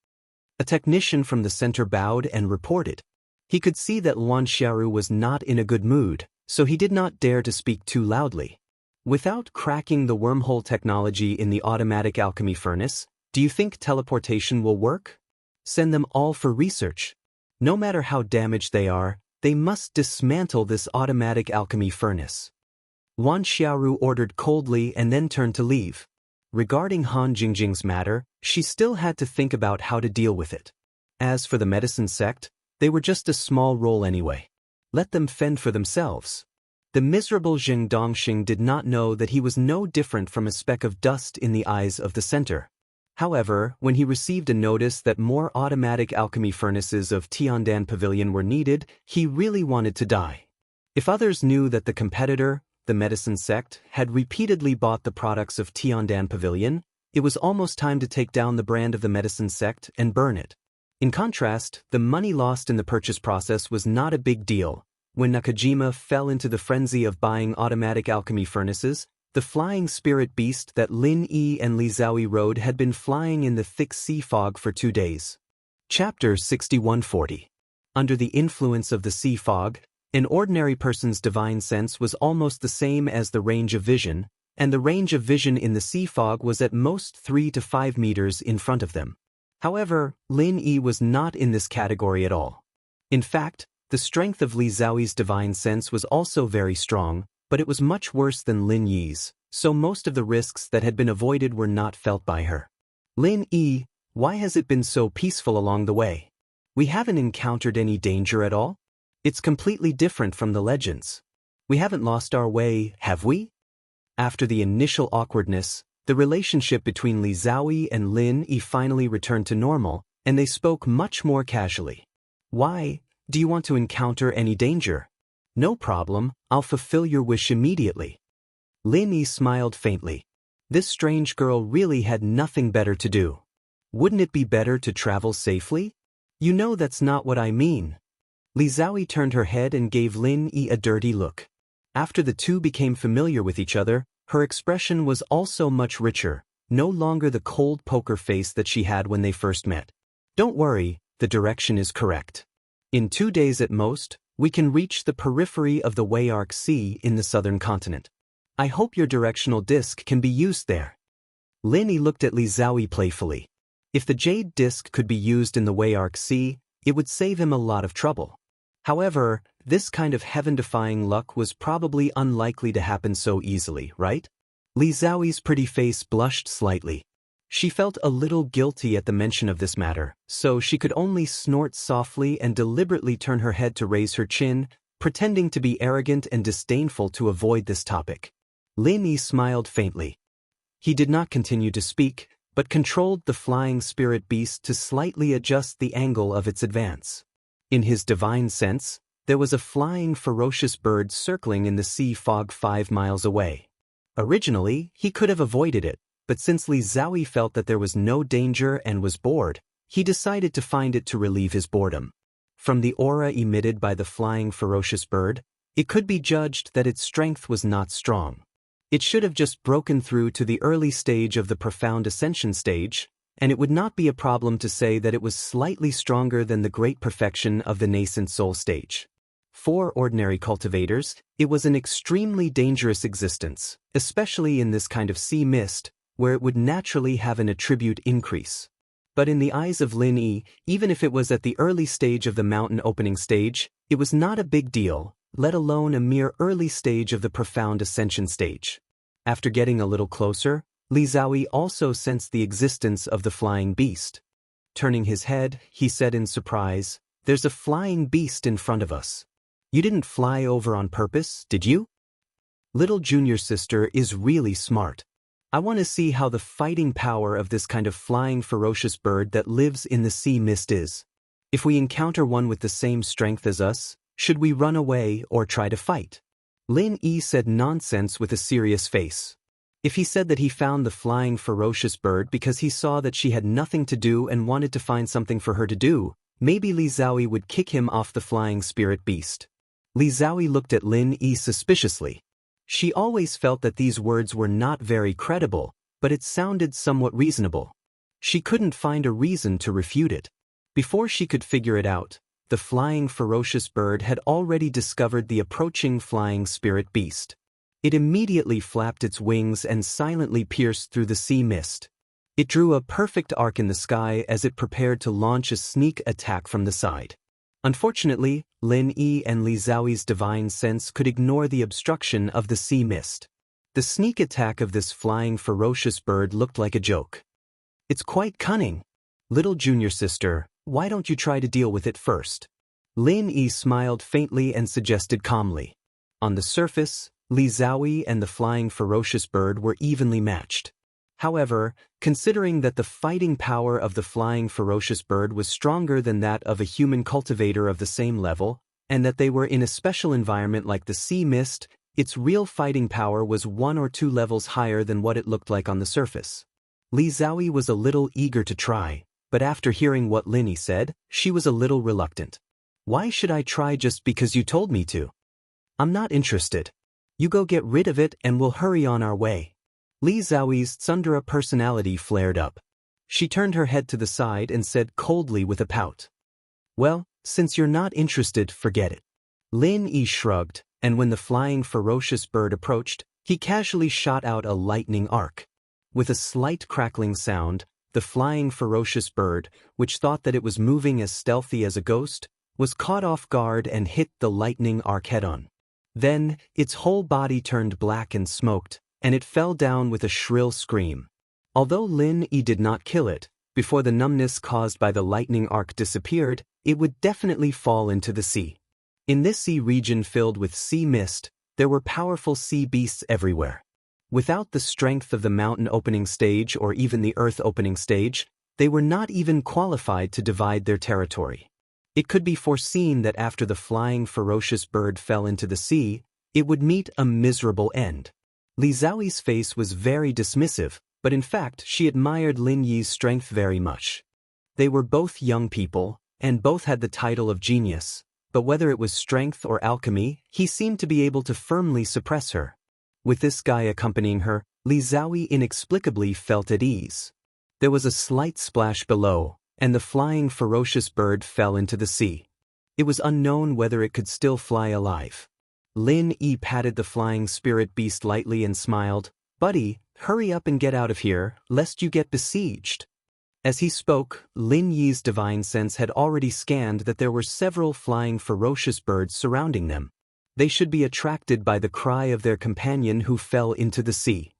A technician from the center bowed and reported. He could see that Wan Xiaoru was not in a good mood, so he did not dare to speak too loudly. Without cracking the wormhole technology in the automatic alchemy furnace, do you think teleportation will work? Send them all for research. No matter how damaged they must dismantle this automatic alchemy furnace. Wan Xiaoru ordered coldly and then turned to leave. Regarding Han Jingjing's matter, she still had to think about how to deal with it. As for the medicine sect, they were just a small role anyway. Let them fend for themselves. The miserable Zheng Dongxing did not know that he was no different from a speck of dust in the eyes of the center. However, when he received a notice that more automatic alchemy furnaces of Tiandan Pavilion were needed, he really wanted to die. If others knew that the competitor, the medicine sect, had repeatedly bought the products of Tiandan Pavilion, it was almost time to take down the brand of the medicine sect and burn it. In contrast, the money lost in the purchase process was not a big deal. When Nakajima fell into the frenzy of buying automatic alchemy furnaces, the flying spirit beast that Lin Yi and Li Zhaoyi rode had been flying in the thick sea fog for 2 days. Chapter 6140. Under the influence of the sea fog, an ordinary person's divine sense was almost the same as the range of vision, and the range of vision in the sea fog was at most 3 to 5 meters in front of them. However, Lin Yi was not in this category at all. In fact, the strength of Li Zhaoyi's divine sense was also very strong, but it was much worse than Lin Yi's, so most of the risks that had been avoided were not felt by her. Lin Yi, why has it been so peaceful along the way? We haven't encountered any danger at all? It's completely different from the legends. We haven't lost our way, have we? After the initial awkwardness, the relationship between Li Zhaoyi and Lin Yi finally returned to normal, and they spoke much more casually. Why? Do you want to encounter any danger? No problem, I'll fulfill your wish immediately. Lin Yi smiled faintly. This strange girl really had nothing better to do. Wouldn't it be better to travel safely? You know that's not what I mean. Li Zhaoyi turned her head and gave Lin Yi a dirty look. After the two became familiar with each other, her expression was also much richer, no longer the cold poker face that she had when they first met. Don't worry, the direction is correct. In 2 days at most, we can reach the periphery of the Weyark Sea in the southern continent. I hope your directional disc can be used there. Lin Yi looked at Li Zhaoyi playfully. If the jade disc could be used in the Weyark Sea, it would save him a lot of trouble. However, this kind of heaven-defying luck was probably unlikely to happen so easily, right? Li Zhaoyi's pretty face blushed slightly. She felt a little guilty at the mention of this matter, so she could only snort softly and deliberately turn her head to raise her chin, pretending to be arrogant and disdainful to avoid this topic. Lin Yi smiled faintly. He did not continue to speak, but controlled the flying spirit beast to slightly adjust the angle of its advance. In his divine sense, there was a flying ferocious bird circling in the sea fog 5 miles away. Originally, he could have avoided it, but since Li Zaoi felt that there was no danger and was bored, he decided to find it to relieve his boredom. From the aura emitted by the flying ferocious bird, it could be judged that its strength was not strong. It should have just broken through to the early stage of the profound ascension stage, and it would not be a problem to say that it was slightly stronger than the great perfection of the nascent soul stage. For ordinary cultivators, it was an extremely dangerous existence, especially in this kind of sea mist, where it would naturally have an attribute increase. But in the eyes of Lin Yi, even if it was at the early stage of the mountain opening stage, it was not a big deal, let alone a mere early stage of the profound ascension stage. After getting a little closer, Li Zaoi also sensed the existence of the flying beast. Turning his head, he said in surprise, "There's a flying beast in front of us. You didn't fly over on purpose, did you? Little junior sister is really smart. I want to see how the fighting power of this kind of flying ferocious bird that lives in the sea mist is. If we encounter one with the same strength as us, should we run away or try to fight?" Lin Yi said nonsense with a serious face. If he said that he found the flying ferocious bird because he saw that she had nothing to do and wanted to find something for her to do, maybe Li Zaoi would kick him off the flying spirit beast. Li Zaoi looked at Lin Yi suspiciously. She always felt that these words were not very credible, but it sounded somewhat reasonable. She couldn't find a reason to refute it. Before she could figure it out, the flying ferocious bird had already discovered the approaching flying spirit beast. It immediately flapped its wings and silently pierced through the sea mist. It drew a perfect arc in the sky as it prepared to launch a sneak attack from the side. Unfortunately, Lin Yi and Li Zaoi's divine sense could ignore the obstruction of the sea mist. The sneak attack of this flying ferocious bird looked like a joke. "It's quite cunning. Little junior sister, why don't you try to deal with it first?" Lin Yi smiled faintly and suggested calmly. On the surface, Li Zaoi and the flying ferocious bird were evenly matched. However, considering that the fighting power of the flying ferocious bird was stronger than that of a human cultivator of the same level, and that they were in a special environment like the sea mist, its real fighting power was 1 or 2 levels higher than what it looked like on the surface. Li Zaoi was a little eager to try, but after hearing what Lin Yi said, she was a little reluctant. "Why should I try just because you told me to? I'm not interested. You go get rid of it and we'll hurry on our way." Li Zaoi's tsundere personality flared up. She turned her head to the side and said coldly with a pout, "Well, since you're not interested, forget it." Lin Yi shrugged, and when the flying ferocious bird approached, he casually shot out a lightning arc. With a slight crackling sound, the flying ferocious bird, which thought that it was moving as stealthy as a ghost, was caught off guard and hit the lightning arc head-on. Then, its whole body turned black and smoked, and it fell down with a shrill scream. Although Lin Yi did not kill it, before the numbness caused by the lightning arc disappeared, it would definitely fall into the sea. In this sea region filled with sea mist, there were powerful sea beasts everywhere. Without the strength of the mountain opening stage or even the earth opening stage, they were not even qualified to divide their territory. It could be foreseen that after the flying ferocious bird fell into the sea, it would meet a miserable end. Li Zaoi's face was very dismissive, but in fact she admired Lin Yi's strength very much. They were both young people, and both had the title of genius, but whether it was strength or alchemy, he seemed to be able to firmly suppress her. With this guy accompanying her, Li Zaoi inexplicably felt at ease. There was a slight splash below, and the flying ferocious bird fell into the sea. It was unknown whether it could still fly alive. Lin Yi patted the flying spirit beast lightly and smiled, "Buddy, hurry up and get out of here, lest you get besieged." As he spoke, Lin Yi's divine sense had already scanned that there were several flying ferocious birds surrounding them. They should be attracted by the cry of their companion who fell into the sea.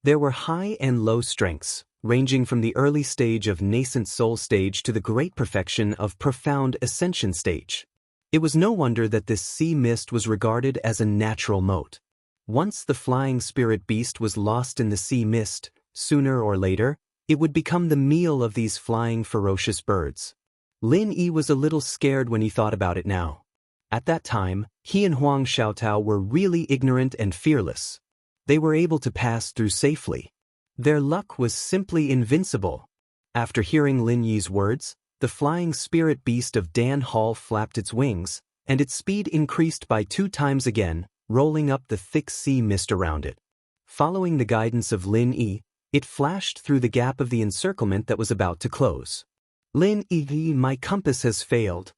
There were high and low strengths, ranging from the early stage of nascent soul stage to the great perfection of profound ascension stage. It was no wonder that this sea mist was regarded as a natural moat. Once the flying spirit beast was lost in the sea mist, sooner or later, it would become the meal of these flying ferocious birds. Lin Yi was a little scared when he thought about it now. At that time, he and Huang Xiaotao were really ignorant and fearless. They were able to pass through safely. Their luck was simply invincible. After hearing Lin Yi's words, the flying spirit beast of Dan Hall flapped its wings, and its speed increased by 2 times again, rolling up the thick sea mist around it. Following the guidance of Lin Yi, it flashed through the gap of the encirclement that was about to close. Lin Yi, my compass has failed.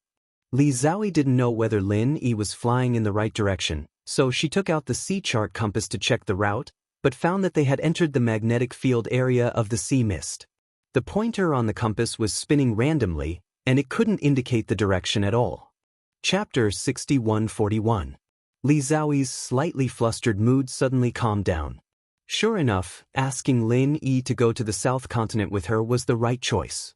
Li Zhaoyi didn't know whether Lin Yi was flying in the right direction, so she took out the sea chart compass to check the route, but found that they had entered the magnetic field area of the sea mist. The pointer on the compass was spinning randomly, and it couldn't indicate the direction at all. Chapter 6141. Li Zhaoyi's slightly flustered mood suddenly calmed down. Sure enough, asking Lin Yi to go to the South Continent with her was the right choice.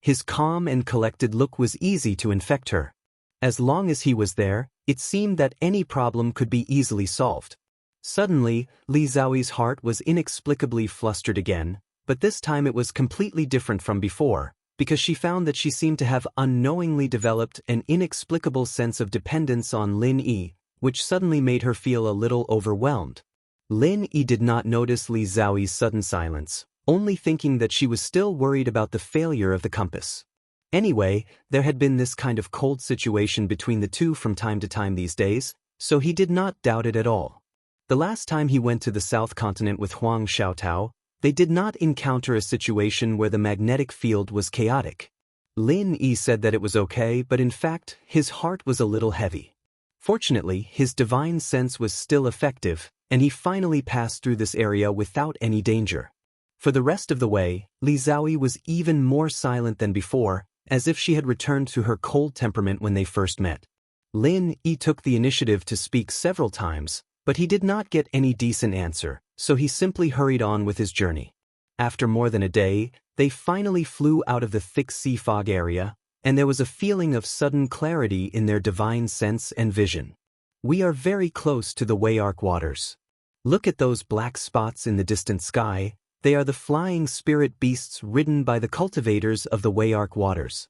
His calm and collected look was easy to infect her. As long as he was there, it seemed that any problem could be easily solved. Suddenly, Li Zhaoyi's heart was inexplicably flustered again, but this time it was completely different from before, because she found that she seemed to have unknowingly developed an inexplicable sense of dependence on Lin Yi, which suddenly made her feel a little overwhelmed. Lin Yi did not notice Li Zhaoyi's sudden silence, only thinking that she was still worried about the failure of the compass. Anyway, there had been this kind of cold situation between the two from time to time these days, so he did not doubt it at all. The last time he went to the South Continent with Huang Xiaotao, they did not encounter a situation where the magnetic field was chaotic. Lin Yi said that it was okay, but in fact, his heart was a little heavy. Fortunately, his divine sense was still effective, and he finally passed through this area without any danger. For the rest of the way, Li Zhaoyi was even more silent than before, as if she had returned to her cold temperament when they first met. Lin Yi took the initiative to speak several times, but he did not get any decent answer, so he simply hurried on with his journey. After more than a day, they finally flew out of the thick sea fog area, and there was a feeling of sudden clarity in their divine sense and vision. We are very close to the Wayark waters. Look at those black spots in the distant sky. They are the flying spirit beasts ridden by the cultivators of the Wayark waters.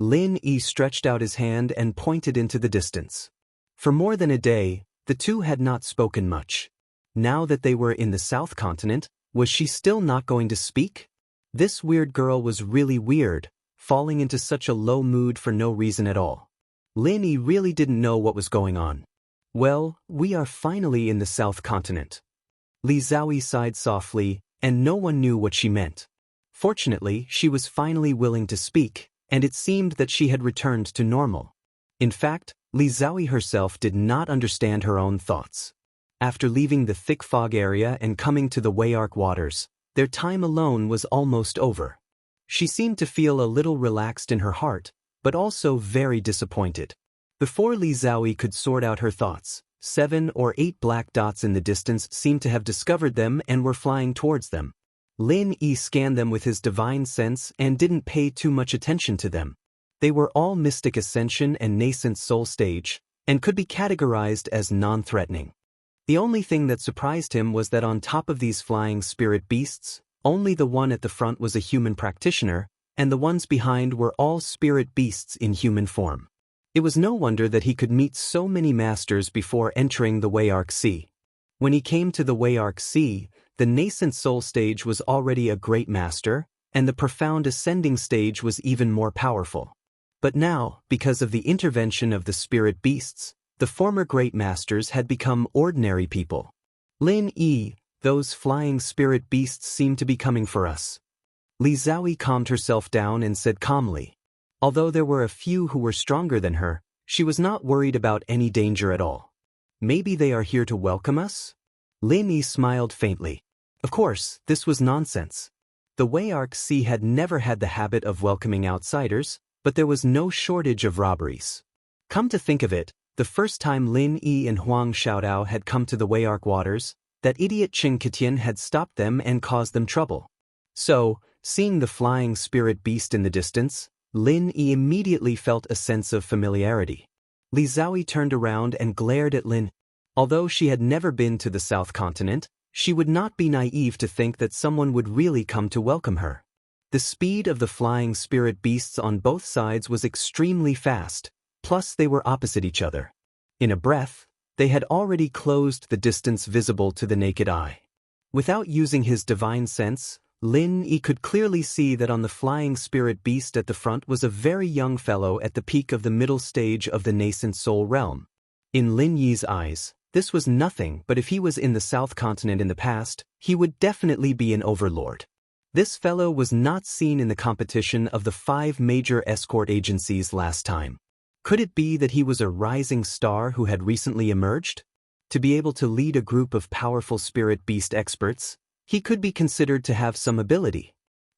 Lin Yi stretched out his hand and pointed into the distance. For more than a day, the two had not spoken much. Now that they were in the South Continent, was she still not going to speak? This weird girl was really weird, falling into such a low mood for no reason at all. Lin Yi really didn't know what was going on. Well, we are finally in the South Continent. Li Zhaoyi sighed softly, and no one knew what she meant. Fortunately, she was finally willing to speak, and it seemed that she had returned to normal. In fact, Li Zhaoyi herself did not understand her own thoughts. After leaving the thick fog area and coming to the Wayark waters, their time alone was almost over. She seemed to feel a little relaxed in her heart, but also very disappointed. Before Li Zhaoyi could sort out her thoughts, 7 or 8 black dots in the distance seemed to have discovered them and were flying towards them. Lin Yi scanned them with his divine sense and didn't pay too much attention to them. They were all Mystic Ascension and Nascent Soul Stage, and could be categorized as non-threatening. The only thing that surprised him was that on top of these flying spirit beasts, only the one at the front was a human practitioner, and the ones behind were all spirit beasts in human form. It was no wonder that he could meet so many masters before entering the Wayark Sea. When he came to the Wayark Sea, the Nascent Soul Stage was already a great master, and the Profound Ascending Stage was even more powerful. But now, because of the intervention of the spirit beasts, the former great masters had become ordinary people. Lin Yi, those flying spirit beasts seem to be coming for us. Li Zhaoyi calmed herself down and said calmly. Although there were a few who were stronger than her, she was not worried about any danger at all. Maybe they are here to welcome us? Lin Yi smiled faintly. Of course, this was nonsense. The Wayark Sea had never had the habit of welcoming outsiders, but there was no shortage of robberies. Come to think of it, the first time Lin Yi and Huang Xiaotao had come to the Wayark waters, that idiot Qing Ketian had stopped them and caused them trouble. So, seeing the flying spirit beast in the distance, Lin Yi immediately felt a sense of familiarity. Li Zhaoyi turned around and glared at Lin. Although she had never been to the South Continent, she would not be naive to think that someone would really come to welcome her. The speed of the flying spirit beasts on both sides was extremely fast, plus they were opposite each other. In a breath, they had already closed the distance visible to the naked eye. Without using his divine sense, Lin Yi could clearly see that on the flying spirit beast at the front was a very young fellow at the peak of the middle stage of the nascent soul realm. In Lin Yi's eyes, this was nothing, but if he was in the South Continent in the past, he would definitely be an overlord. This fellow was not seen in the competition of the 5 major escort agencies last time. Could it be that he was a rising star who had recently emerged? To be able to lead a group of powerful spirit beast experts, he could be considered to have some ability.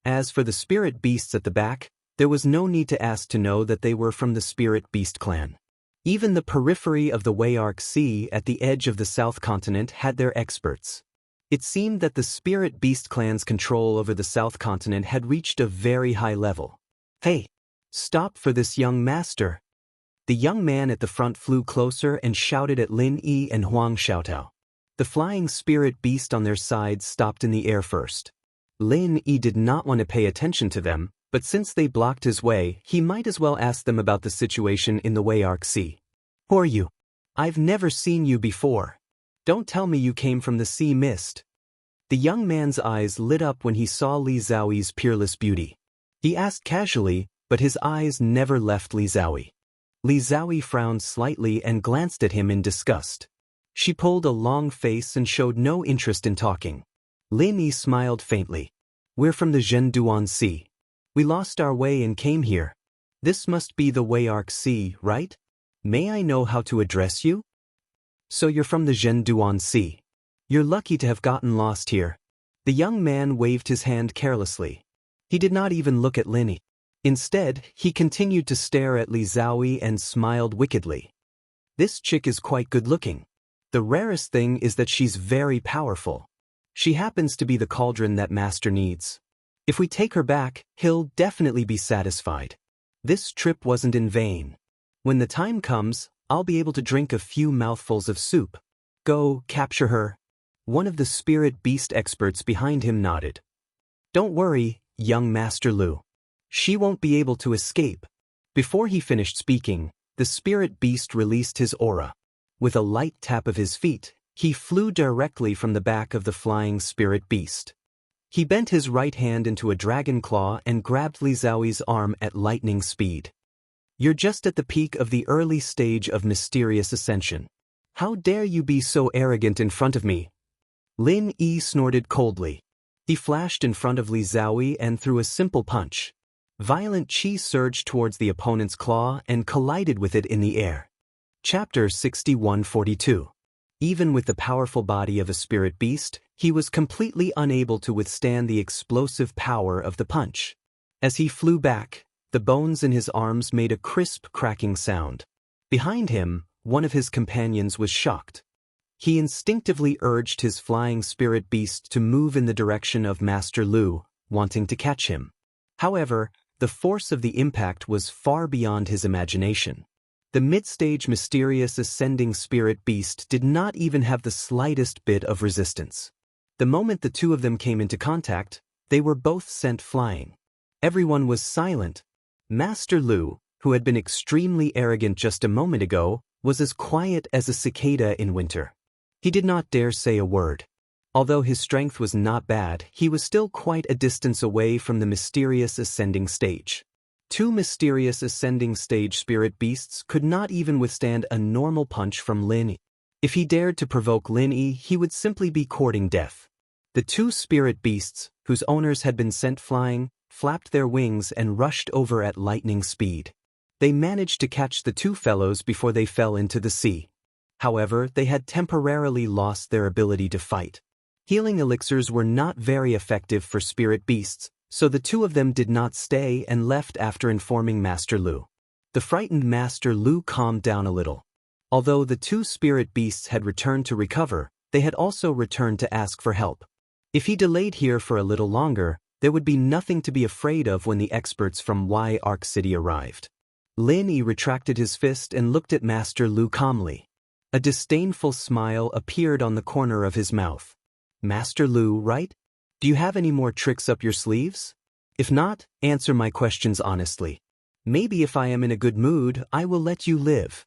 As for the spirit beasts at the back, there was no need to ask to know that they were from the spirit beast clan. Even the periphery of the Wayark Sea at the edge of the South Continent had their experts. It seemed that the spirit beast clan's control over the South Continent had reached a very high level. Hey! Stop for this young master! The young man at the front flew closer and shouted at Lin Yi and Huang Xiaotao. The flying spirit beast on their side stopped in the air first. Lin Yi did not want to pay attention to them, but since they blocked his way, he might as well ask them about the situation in the Wayark Sea. Who are you? I've never seen you before. Don't tell me you came from the sea mist. The young man's eyes lit up when he saw Li Zhaoyi's peerless beauty. He asked casually, but his eyes never left Li Zhaoyi. Li Zhaoyi frowned slightly and glanced at him in disgust. She pulled a long face and showed no interest in talking. Lin Yi smiled faintly. We're from the Zhenduan Sea. We lost our way and came here. This must be the Wayark Sea, right? May I know how to address you? So you're from the Zhenduan Sea. You're lucky to have gotten lost here. The young man waved his hand carelessly. He did not even look at Lin Yi. Instead, he continued to stare at Li Zhaoyi and smiled wickedly. This chick is quite good-looking. The rarest thing is that she's very powerful. She happens to be the cauldron that Master needs. If we take her back, he'll definitely be satisfied. This trip wasn't in vain. When the time comes, I'll be able to drink a few mouthfuls of soup. Go, capture her. One of the spirit beast experts behind him nodded. Don't worry, young Master Lu. She won't be able to escape. Before he finished speaking, the spirit beast released his aura. With a light tap of his feet, he flew directly from the back of the flying spirit beast. He bent his right hand into a dragon claw and grabbed Li Zhaoyi's arm at lightning speed. You're just at the peak of the early stage of mysterious ascension. How dare you be so arrogant in front of me? Lin Yi snorted coldly. He flashed in front of Li Zhaoyi and threw a simple punch. Violent chi surged towards the opponent's claw and collided with it in the air. Chapter 6142. Even with the powerful body of a spirit beast, he was completely unable to withstand the explosive power of the punch. As he flew back, the bones in his arms made a crisp cracking sound. Behind him, one of his companions was shocked. He instinctively urged his flying spirit beast to move in the direction of Master Lu, wanting to catch him. However, the force of the impact was far beyond his imagination. The mid-stage mysterious ascending spirit beast did not even have the slightest bit of resistance. The moment the two of them came into contact, they were both sent flying. Everyone was silent. Master Lu, who had been extremely arrogant just a moment ago, was as quiet as a cicada in winter. He did not dare say a word. Although his strength was not bad, he was still quite a distance away from the mysterious ascending stage. Two mysterious ascending stage spirit beasts could not even withstand a normal punch from Lin Yi. If he dared to provoke Lin Yi, he would simply be courting death. The two spirit beasts, whose owners had been sent flying, flapped their wings and rushed over at lightning speed. They managed to catch the two fellows before they fell into the sea. However, they had temporarily lost their ability to fight. Healing elixirs were not very effective for spirit beasts, so the two of them did not stay and left after informing Master Lu. The frightened Master Lu calmed down a little. Although the two spirit beasts had returned to recover, they had also returned to ask for help. If he delayed here for a little longer, there would be nothing to be afraid of when the experts from Wayark City arrived. Lin Yi retracted his fist and looked at Master Lu calmly. A disdainful smile appeared on the corner of his mouth. Master Lu, right? Do you have any more tricks up your sleeves? If not, answer my questions honestly. Maybe if I am in a good mood, I will let you live.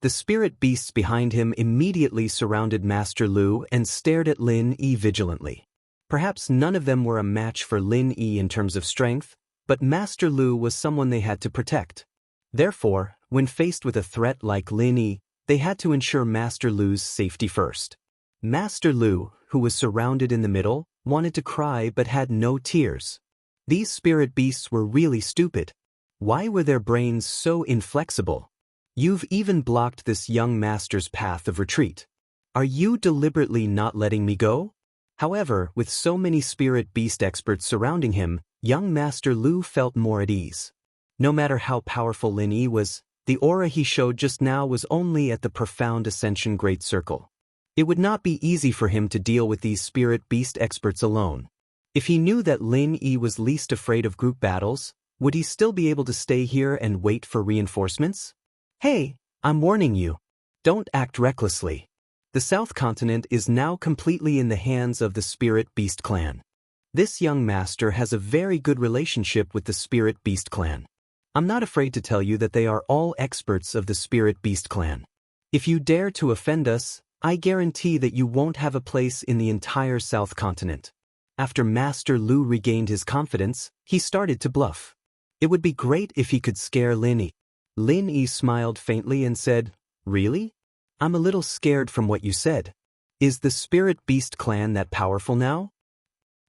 The spirit beasts behind him immediately surrounded Master Lu and stared at Lin Yi vigilantly. Perhaps none of them were a match for Lin Yi in terms of strength, but Master Lu was someone they had to protect. Therefore, when faced with a threat like Lin Yi, they had to ensure Master Lu's safety first. Master Lu, who was surrounded in the middle, wanted to cry but had no tears. These spirit beasts were really stupid. Why were their brains so inflexible? You've even blocked this young master's path of retreat. Are you deliberately not letting me go? However, with so many spirit beast experts surrounding him, young Master Lu felt more at ease. No matter how powerful Lin Yi was, the aura he showed just now was only at the profound ascension great circle. It would not be easy for him to deal with these spirit beast experts alone. If he knew that Lin Yi was least afraid of group battles, would he still be able to stay here and wait for reinforcements? Hey, I'm warning you. Don't act recklessly. The South Continent is now completely in the hands of the Spirit Beast clan. This young master has a very good relationship with the Spirit Beast clan. I'm not afraid to tell you that they are all experts of the Spirit Beast clan. If you dare to offend us, I guarantee that you won't have a place in the entire South Continent. After Master Lu regained his confidence, he started to bluff. It would be great if he could scare Lin Yi. Lin Yi smiled faintly and said, "Really? I'm a little scared from what you said. Is the Spirit Beast clan that powerful now?"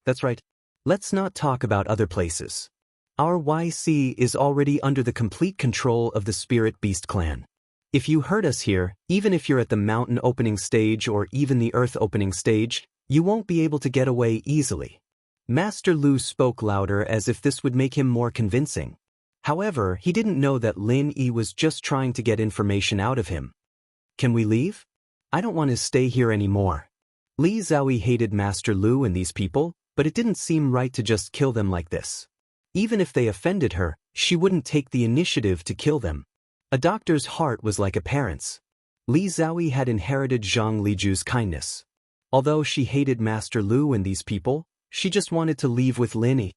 "That's right. Let's not talk about other places. Our YC is already under the complete control of the Spirit Beast clan. If you hurt us here, even if you're at the mountain opening stage or even the earth opening stage, you won't be able to get away easily." Master Lu spoke louder as if this would make him more convincing. However, he didn't know that Lin Yi was just trying to get information out of him. "Can we leave? I don't want to stay here anymore." Li Zhaoyi hated Master Lu and these people, but it didn't seem right to just kill them like this. Even if they offended her, she wouldn't take the initiative to kill them. A doctor's heart was like a parent's. Li Zhaoyi had inherited Zhang Liju's kindness. Although she hated Master Lu and these people, she just wanted to leave with Lin Yi.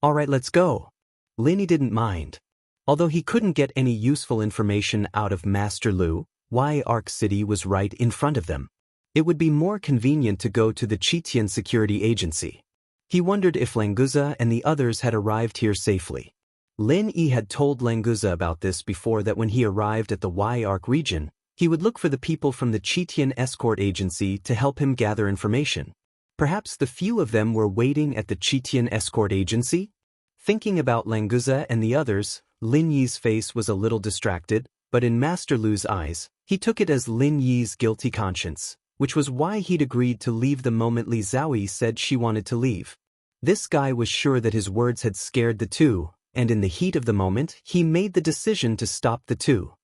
"All right, let's go." Lin Yi didn't mind. Although he couldn't get any useful information out of Master Lu, Arc City was right in front of them. It would be more convenient to go to the Qitian Security Agency. He wondered if Languza and the others had arrived here safely. Lin Yi had told Languza about this before, that when he arrived at the Arc region, he would look for the people from the Qitian Escort Agency to help him gather information. Perhaps the few of them were waiting at the Qitian Escort Agency? Thinking about Languza and the others, Lin Yi's face was a little distracted, but in Master Lu's eyes, he took it as Lin Yi's guilty conscience, which was why he'd agreed to leave the moment Li Zhaoyi said she wanted to leave. This guy was sure that his words had scared the two, and in the heat of the moment, he made the decision to stop the two.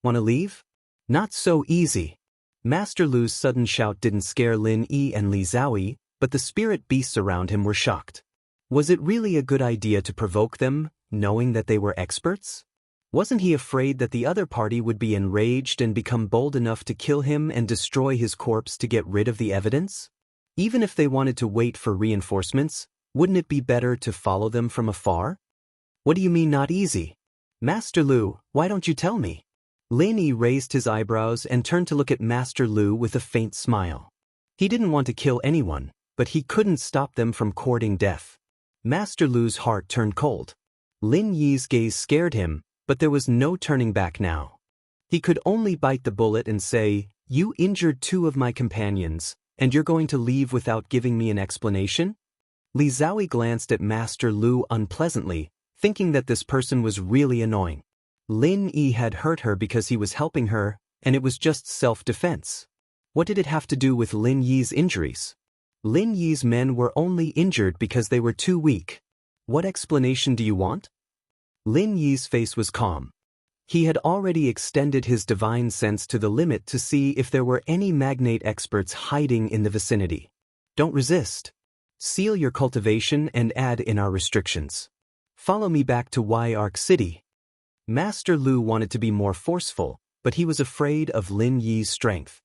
"Want to leave? Not so easy." Master Lu's sudden shout didn't scare Lin Yi and Li Zhaoyi, but the spirit beasts around him were shocked. Was it really a good idea to provoke them, knowing that they were experts? Wasn't he afraid that the other party would be enraged and become bold enough to kill him and destroy his corpse to get rid of the evidence? Even if they wanted to wait for reinforcements, wouldn't it be better to follow them from afar? "What do you mean not easy? Master Lu, why don't you tell me?" Lin Yi raised his eyebrows and turned to look at Master Lu with a faint smile. He didn't want to kill anyone, but he couldn't stop them from courting death. Master Lu's heart turned cold. Lin Yi's gaze scared him, but there was no turning back now. He could only bite the bullet and say, "You injured two of my companions, and you're going to leave without giving me an explanation?" Li Zhaoyi glanced at Master Lu unpleasantly, thinking that this person was really annoying. Lin Yi had hurt her because he was helping her, and it was just self-defense. What did it have to do with Lin Yi's injuries? Lin Yi's men were only injured because they were too weak. What explanation do you want? Lin Yi's face was calm. He had already extended his divine sense to the limit to see if there were any magnate experts hiding in the vicinity. Don't resist. Seal your cultivation and add in our restrictions. Follow me back to Arc City. Master Lu wanted to be more forceful, but he was afraid of Lin Yi's strength.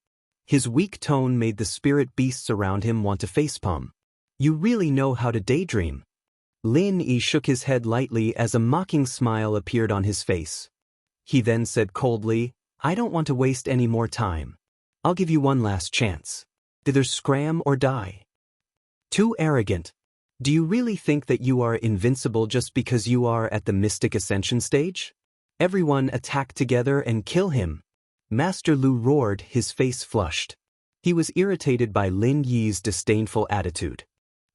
His weak tone made the spirit beasts around him want to facepalm. "You really know how to daydream." Lin Yi shook his head lightly as a mocking smile appeared on his face. He then said coldly, I don't want to waste any more time. I'll give you one last chance. Either scram or die. Too arrogant. Do you really think that you are invincible just because you are at the Mystic Ascension stage? Everyone attack together and kill him. Master Lu roared, his face flushed. He was irritated by Lin Yi's disdainful attitude.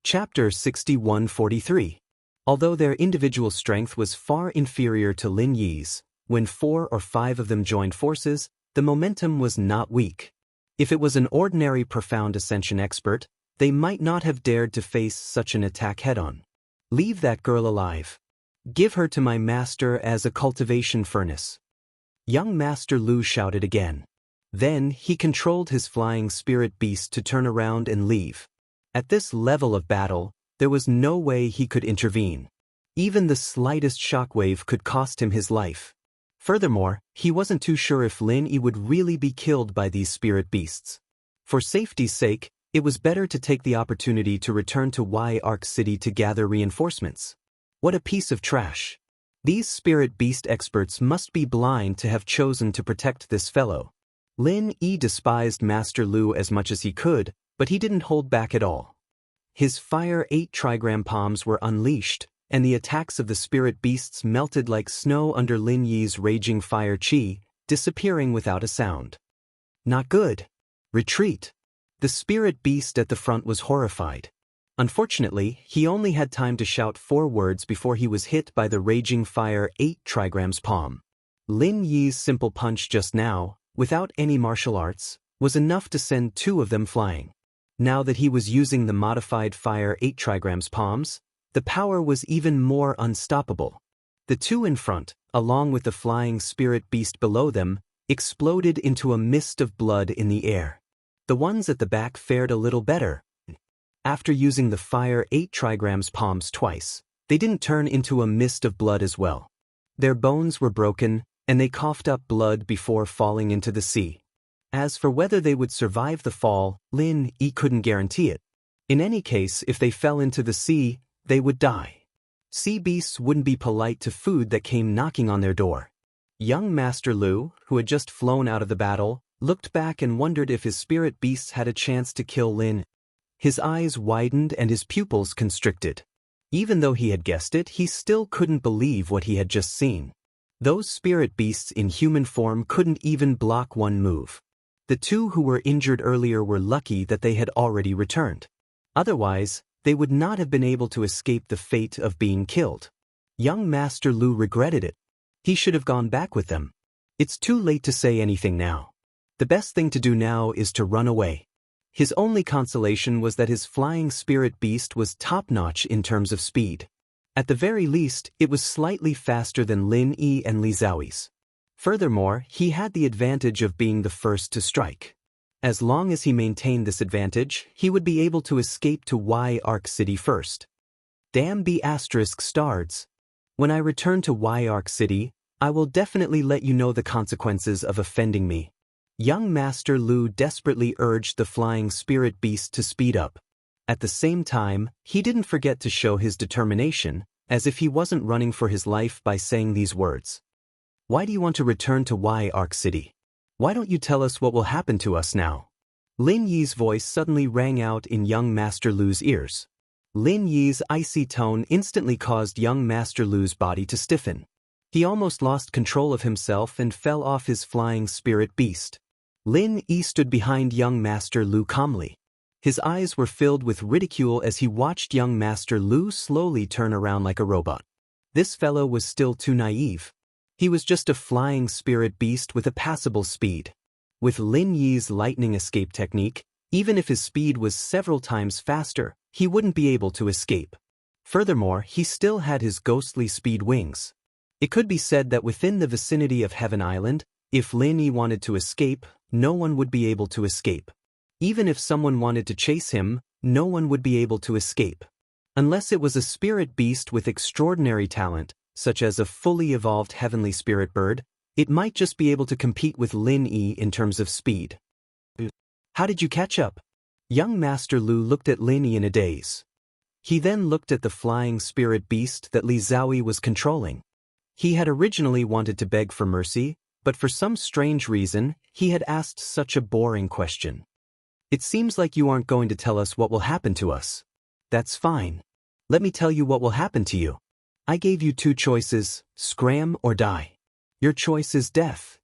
Chapter 6143. Although their individual strength was far inferior to Lin Yi's, when 4 or 5 of them joined forces, the momentum was not weak. If it was an ordinary profound ascension expert, they might not have dared to face such an attack head-on. Leave that girl alive. Give her to my master as a cultivation furnace. Young Master Lu shouted again. Then he controlled his flying spirit beast to turn around and leave. At this level of battle, there was no way he could intervene. Even the slightest shockwave could cost him his life. Furthermore, he wasn't too sure if Lin Yi would really be killed by these spirit beasts. For safety's sake, it was better to take the opportunity to return to Arc City to gather reinforcements. What a piece of trash. These spirit beast experts must be blind to have chosen to protect this fellow. Lin Yi despised Master Lu as much as he could, but he didn't hold back at all. His Fire 8 trigram palms were unleashed, and the attacks of the spirit beasts melted like snow under Lin Yi's raging fire chi, disappearing without a sound. Not good. Retreat. The spirit beast at the front was horrified. Unfortunately, he only had time to shout 4 words before he was hit by the raging Fire 8 trigrams palm. Lin Yi's simple punch just now, without any martial arts, was enough to send 2 of them flying. Now that he was using the modified Fire 8 trigrams palms, the power was even more unstoppable. The 2 in front, along with the flying spirit beast below them, exploded into a mist of blood in the air. The ones at the back fared a little better. After using the Fire 8 trigrams palms twice, they didn't turn into a mist of blood as well. Their bones were broken, and they coughed up blood before falling into the sea. As for whether they would survive the fall, Lin Yi couldn't guarantee it. In any case, if they fell into the sea, they would die. Sea beasts wouldn't be polite to food that came knocking on their door. Young Master Lu, who had just flown out of the battle, looked back and wondered if his spirit beasts had a chance to kill Lin. His eyes widened and his pupils constricted. Even though he had guessed it, he still couldn't believe what he had just seen. Those spirit beasts in human form couldn't even block one move. The 2 who were injured earlier were lucky that they had already returned. Otherwise, they would not have been able to escape the fate of being killed. Young Master Lu regretted it. He should have gone back with them. It's too late to say anything now. The best thing to do now is to run away. His only consolation was that his flying spirit beast was top-notch in terms of speed. At the very least, it was slightly faster than Lin Yi and Li Zhaoyi's. Furthermore, he had the advantage of being the first to strike. As long as he maintained this advantage, he would be able to escape to Arc City first. Damn be *****. When I return to Arc City, I will definitely let you know the consequences of offending me. Young Master Lu desperately urged the flying spirit beast to speed up. At the same time, he didn't forget to show his determination, as if he wasn't running for his life by saying these words. Why do you want to return to Arc City? Why don't you tell us what will happen to us now? Lin Yi's voice suddenly rang out in young Master Lu's ears. Lin Yi's icy tone instantly caused young Master Lu's body to stiffen. He almost lost control of himself and fell off his flying spirit beast. Lin Yi stood behind young Master Lu calmly. His eyes were filled with ridicule as he watched young Master Lu slowly turn around like a robot. This fellow was still too naive. He was just a flying spirit beast with a passable speed. With Lin Yi's lightning escape technique, even if his speed was several times faster, he wouldn't be able to escape. Furthermore, he still had his ghostly speed wings. It could be said that within the vicinity of Heaven Island, if Lin Yi wanted to escape, no one would be able to escape. Even if someone wanted to chase him, no one would be able to escape. Unless it was a spirit beast with extraordinary talent, such as a fully evolved heavenly spirit bird, it might just be able to compete with Lin Yi in terms of speed. How did you catch up? Young Master Lu looked at Lin Yi in a daze. He then looked at the flying spirit beast that Li Zhaoyi was controlling. He had originally wanted to beg for mercy, but for some strange reason, he had asked such a boring question. It seems like you aren't going to tell us what will happen to us. That's fine. Let me tell you what will happen to you. I gave you two choices, scram or die. Your choice is death.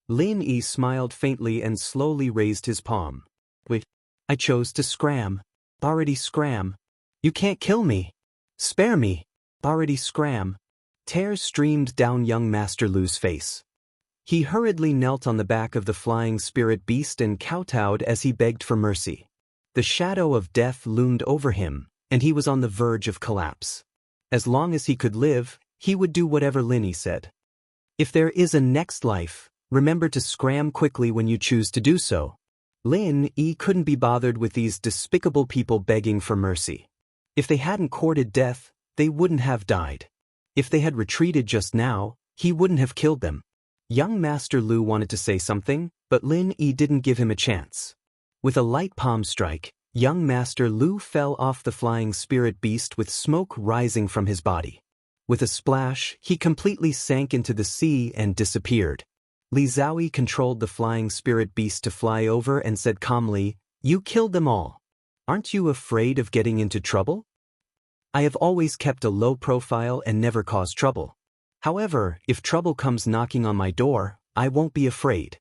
Lin Yi smiled faintly and slowly raised his palm. Wait, I chose to scram. Already scram. You can't kill me. Spare me. Already scram. Tears streamed down young Master Lu's face. He hurriedly knelt on the back of the flying spirit beast and kowtowed as he begged for mercy. The shadow of death loomed over him, and he was on the verge of collapse. As long as he could live, he would do whatever Lin Yi said. If there is a next life, remember to scram quickly when you choose to do so. Lin Yi couldn't be bothered with these despicable people begging for mercy. If they hadn't courted death, they wouldn't have died. If they had retreated just now, he wouldn't have killed them. Young Master Lu wanted to say something, but Lin Yi didn't give him a chance. With a light palm strike, young Master Lu fell off the flying spirit beast with smoke rising from his body. With a splash, he completely sank into the sea and disappeared. Li Zhaoyi controlled the flying spirit beast to fly over and said calmly, "You killed them all. Aren't you afraid of getting into trouble?" "I have always kept a low profile and never caused trouble. However, if trouble comes knocking on my door, I won't be afraid."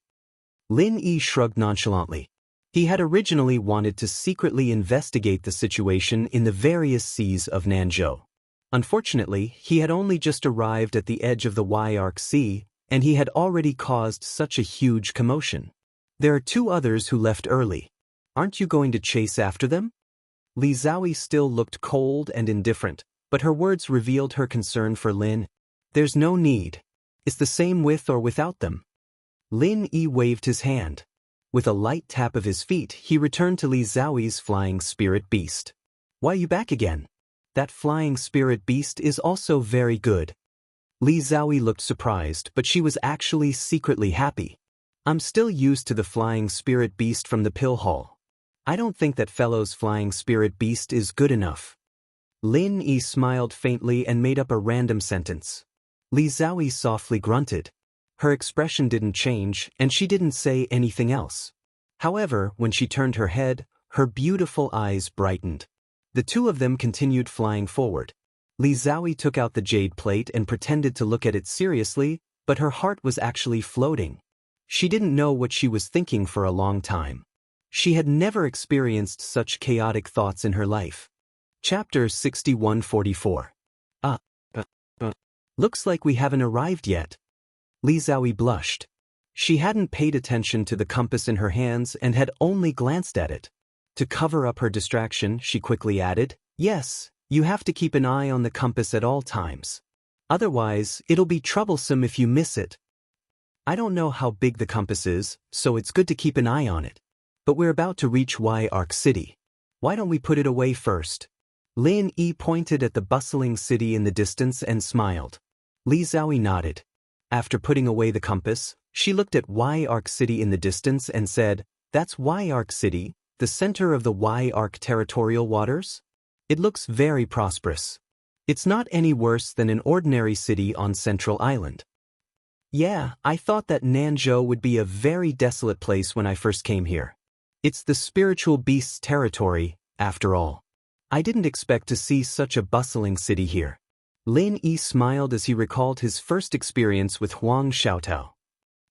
Lin Yi shrugged nonchalantly. He had originally wanted to secretly investigate the situation in the various seas of Nanzhou. Unfortunately, he had only just arrived at the edge of the Arc Sea, and he had already caused such a huge commotion. There are two others who left early. Aren't you going to chase after them? Li Zhaoyi still looked cold and indifferent, but her words revealed her concern for Lin. "There's no need. It's the same with or without them." Lin Yi waved his hand. With a light tap of his feet, he returned to Li Zhaoyi's flying spirit beast. "Why are you back again? That flying spirit beast is also very good." Li Zhaoyi looked surprised, but she was actually secretly happy. "I'm still used to the flying spirit beast from the pill hall. I don't think that fellow's flying spirit beast is good enough." Lin Yi smiled faintly and made up a random sentence. Li Zhaoyi softly grunted. Her expression didn't change, and she didn't say anything else. However, when she turned her head, her beautiful eyes brightened. The two of them continued flying forward. Li Zhaoyi took out the jade plate and pretended to look at it seriously, but her heart was actually floating. She didn't know what she was thinking for a long time. She had never experienced such chaotic thoughts in her life. Chapter 6144. Looks like we haven't arrived yet. Li Zhaoyi blushed. She hadn't paid attention to the compass in her hands and had only glanced at it. To cover up her distraction, she quickly added, "Yes, you have to keep an eye on the compass at all times. Otherwise, it'll be troublesome if you miss it. I don't know how big the compass is, so it's good to keep an eye on it. But we're about to reach Arc City. Why don't we put it away first?" Lin Yi pointed at the bustling city in the distance and smiled. Li Zhaoyi nodded. After putting away the compass, she looked at Arc City in the distance and said, "That's Arc City, the center of the Arc territorial waters? It looks very prosperous. It's not any worse than an ordinary city on Central Island." "Yeah, I thought that Nanzhou would be a very desolate place when I first came here. It's the spiritual beast's territory, after all. I didn't expect to see such a bustling city here." Lin Yi smiled as he recalled his first experience with Huang Xiaotao.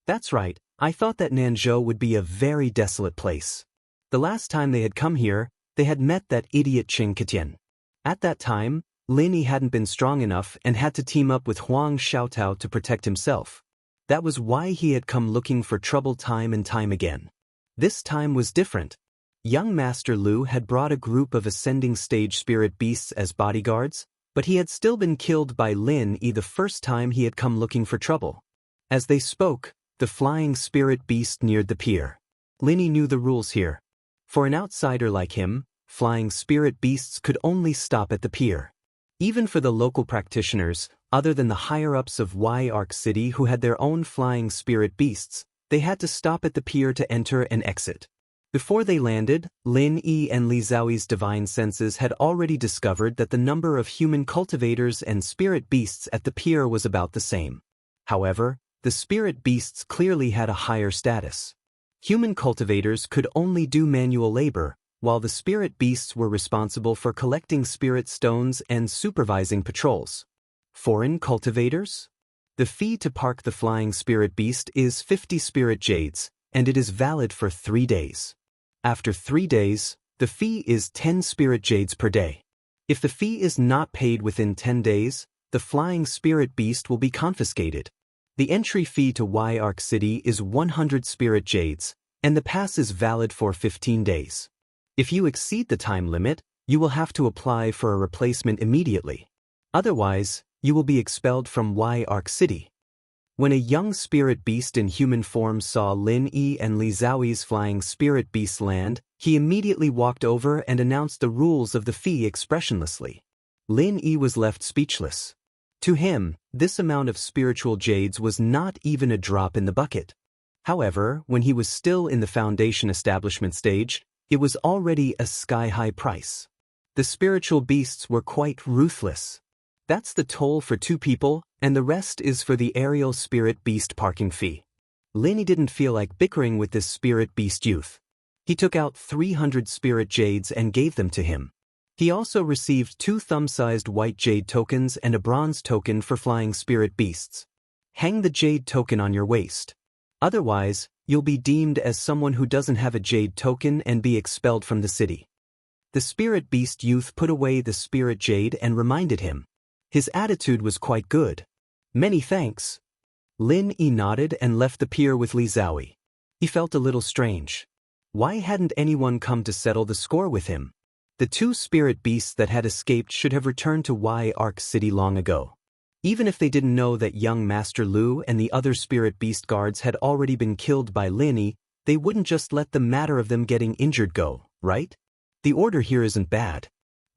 "That's right, I thought that Nanzhou would be a very desolate place. The last time they had come here, they had met that idiot Qing Ketian. At that time, Lin Yi hadn't been strong enough and had to team up with Huang Xiaotao to protect himself. That was why he had come looking for trouble time and time again. This time was different. Young Master Lu had brought a group of ascending stage spirit beasts as bodyguards, but he had still been killed by Lin Yi the first time he had come looking for trouble. As they spoke, the flying spirit beast neared the pier. Lin Yi knew the rules here. For an outsider like him, flying spirit beasts could only stop at the pier. Even for the local practitioners, other than the higher-ups of Arc City who had their own flying spirit beasts, they had to stop at the pier to enter and exit. Before they landed, Lin Yi and Li Zhaoyi's divine senses had already discovered that the number of human cultivators and spirit beasts at the pier was about the same. However, the spirit beasts clearly had a higher status. Human cultivators could only do manual labor, while the spirit beasts were responsible for collecting spirit stones and supervising patrols. Foreign cultivators? The fee to park the flying spirit beast is 50 spirit jades, and it is valid for 3 days. After 3 days, the fee is 10 spirit jades per day. If the fee is not paid within 10 days, the flying spirit beast will be confiscated. The entry fee to Ark City is 100 spirit jades, and the pass is valid for 15 days. If you exceed the time limit, you will have to apply for a replacement immediately. Otherwise, you will be expelled from Ark City. When a young spirit beast in human form saw Lin Yi and Li Zhaoyi's flying spirit beasts land, he immediately walked over and announced the rules of the fee expressionlessly. Lin Yi was left speechless. To him, this amount of spiritual jades was not even a drop in the bucket. However, when he was still in the foundation establishment stage, it was already a sky-high price. The spiritual beasts were quite ruthless. That's the toll for 2 people, and the rest is for the aerial spirit beast parking fee. Lin Yi didn't feel like bickering with this spirit beast youth. He took out 300 spirit jades and gave them to him. He also received 2 thumb-sized white jade tokens and a bronze token for flying spirit beasts. Hang the jade token on your waist. Otherwise, you'll be deemed as someone who doesn't have a jade token and be expelled from the city. The spirit beast youth put away the spirit jade and reminded him. His attitude was quite good. Many thanks. Lin Yi nodded and left the pier with Li Zhaoyi. He felt a little strange. Why hadn't anyone come to settle the score with him? The 2 spirit beasts that had escaped should have returned to Ark City long ago. Even if they didn't know that young Master Lu and the other spirit beast guards had already been killed by Lin Yi, they wouldn't just let the matter of them getting injured go, right? The order here isn't bad.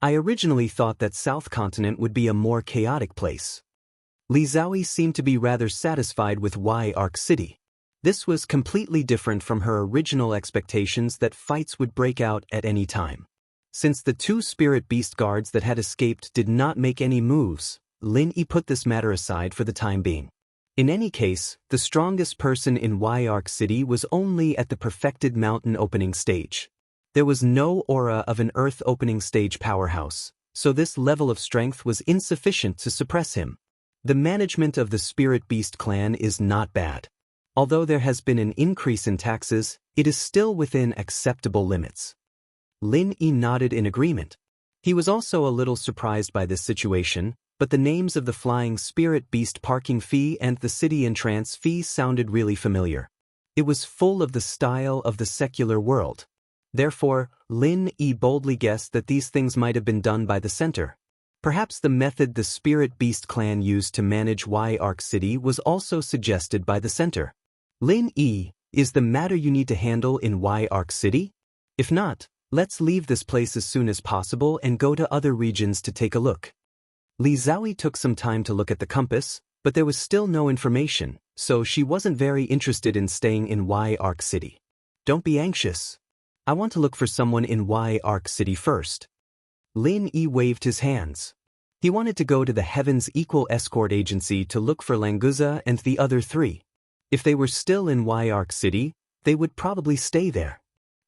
I originally thought that South Continent would be a more chaotic place. Li Zhaoyi seemed to be rather satisfied with Ark City. This was completely different from her original expectations that fights would break out at any time. Since the 2 spirit beast guards that had escaped did not make any moves, Lin Yi put this matter aside for the time being. In any case, the strongest person in Ark City was only at the perfected mountain opening stage. There was no aura of an earth opening stage powerhouse, so this level of strength was insufficient to suppress him. The management of the spirit beast clan is not bad. Although there has been an increase in taxes, it is still within acceptable limits. Lin Yi nodded in agreement. He was also a little surprised by this situation, but the names of the flying spirit beast parking fee and the city entrance fee sounded really familiar. It was full of the style of the secular world. Therefore, Lin Yi boldly guessed that these things might have been done by the center. Perhaps the method the spirit beast clan used to manage Ark City was also suggested by the center. Lin Yi, is the matter you need to handle in Ark City? If not, let's leave this place as soon as possible and go to other regions to take a look. Li Zhaoyi took some time to look at the compass, but there was still no information, so she wasn't very interested in staying in Ark City. Don't be anxious. I want to look for someone in Ark City first. Lin Yi waved his hands. He wanted to go to the Heaven's Equal Escort Agency to look for Languza and the other 3. If they were still in Ark City, they would probably stay there.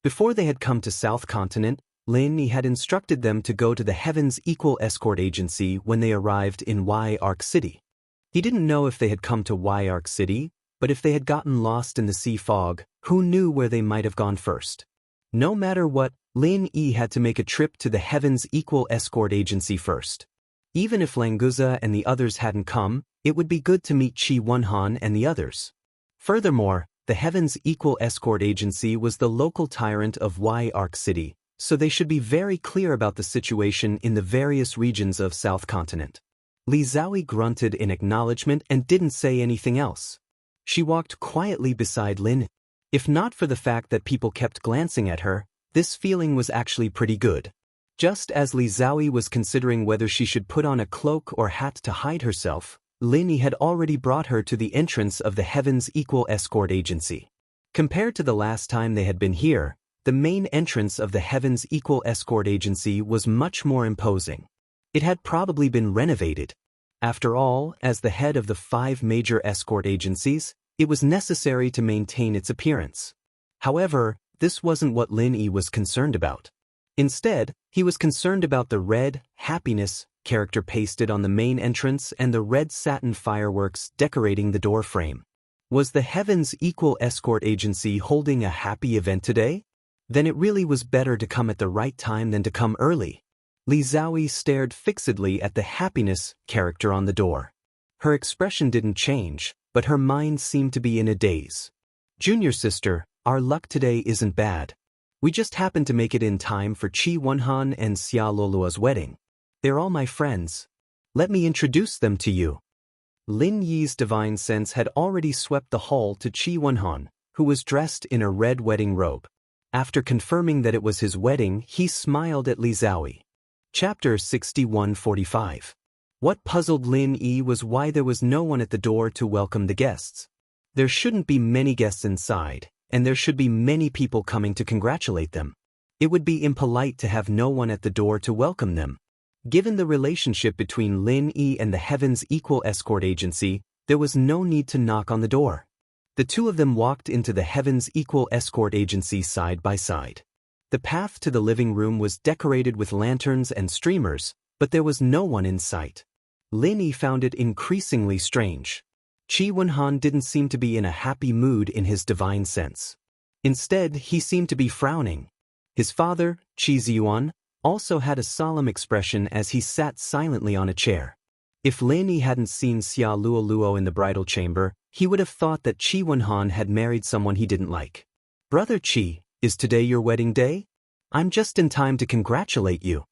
Before they had come to South Continent, Lin Yi had instructed them to go to the Heaven's Equal Escort Agency when they arrived in Ark City. He didn't know if they had come to Ark City, but if they had gotten lost in the sea fog, who knew where they might have gone first? No matter what, Lin Yi had to make a trip to the Heaven's Equal Escort Agency first. Even if Languza and the others hadn't come, it would be good to meet Qi Wenhan and the others. Furthermore, the Heaven's Equal Escort Agency was the local tyrant of Ark City, so they should be very clear about the situation in the various regions of South Continent. Li Zhaoyi grunted in acknowledgement and didn't say anything else. She walked quietly beside Lin. If not for the fact that people kept glancing at her, this feeling was actually pretty good. Just as Li Zhaoyi was considering whether she should put on a cloak or hat to hide herself, Lin Yi had already brought her to the entrance of the Heaven's Equal Escort Agency. Compared to the last time they had been here, the main entrance of the Heaven's Equal Escort Agency was much more imposing. It had probably been renovated. After all, as the head of the 5 major escort agencies, it was necessary to maintain its appearance. However, this wasn't what Lin Yi was concerned about. Instead, he was concerned about the red happiness character pasted on the main entrance and the red satin fireworks decorating the door frame. Was the Heaven's Equal Escort Agency holding a happy event today? Then it really was better to come at the right time than to come early. Li Zhaoyi stared fixedly at the happiness character on the door. Her expression didn't change, but her mind seemed to be in a daze. Junior sister, our luck today isn't bad. We just happened to make it in time for Qi Wenhan and Xia Luoluo's wedding. They're all my friends. Let me introduce them to you. Lin Yi's divine sense had already swept the hall to Qi Wenhan, who was dressed in a red wedding robe. After confirming that it was his wedding, he smiled at Li Zhaoyi. Chapter 6145. What puzzled Lin Yi was why there was no one at the door to welcome the guests. There shouldn't be many guests inside, and there should be many people coming to congratulate them. It would be impolite to have no one at the door to welcome them. Given the relationship between Lin Yi and the Heaven's Equal Escort Agency, there was no need to knock on the door. The two of them walked into the Heaven's Equal Escort Agency side by side. The path to the living room was decorated with lanterns and streamers, but there was no one in sight. Lin Yi found it increasingly strange. Qi Wenhan didn't seem to be in a happy mood in his divine sense. Instead, he seemed to be frowning. His father, Qi Ziyuan, also had a solemn expression as he sat silently on a chair. If Lin Yi hadn't seen Xia Luoluo in the bridal chamber, he would have thought that Qi Wenhan had married someone he didn't like. Brother Qi, is today your wedding day? I'm just in time to congratulate you.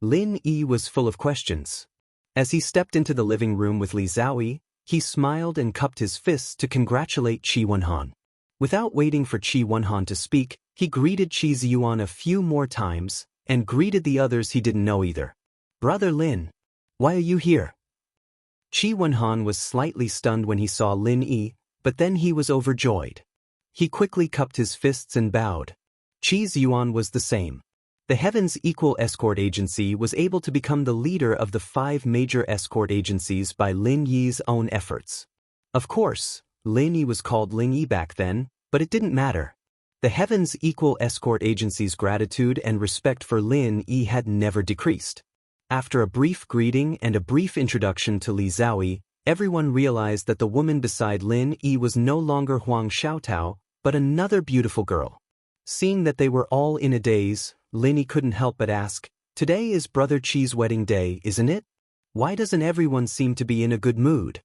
Lin Yi was full of questions. As he stepped into the living room with Li Zhaoyi, he smiled and cupped his fists to congratulate Qi Wenhan. Without waiting for Qi Wenhan to speak, he greeted Qi Ziyuan a few more times, and greeted the others he didn't know either. Brother Lin, why are you here? Qi Wenhan was slightly stunned when he saw Lin Yi, but then he was overjoyed. He quickly cupped his fists and bowed. Qi Ziyuan was the same. The Heaven's Equal Escort Agency was able to become the leader of the 5 major escort agencies by Lin Yi's own efforts. Of course, Lin Yi was called Lin Yi back then, but it didn't matter. The Heaven's Equal Escort Agency's gratitude and respect for Lin Yi had never decreased. After a brief greeting and a brief introduction to Li Zhaoyi, everyone realized that the woman beside Lin Yi was no longer Huang Xiaotao, but another beautiful girl. Seeing that they were all in a daze, Lin Yi couldn't help but ask, "Today is Brother Qi's wedding day, isn't it? Why doesn't everyone seem to be in a good mood?"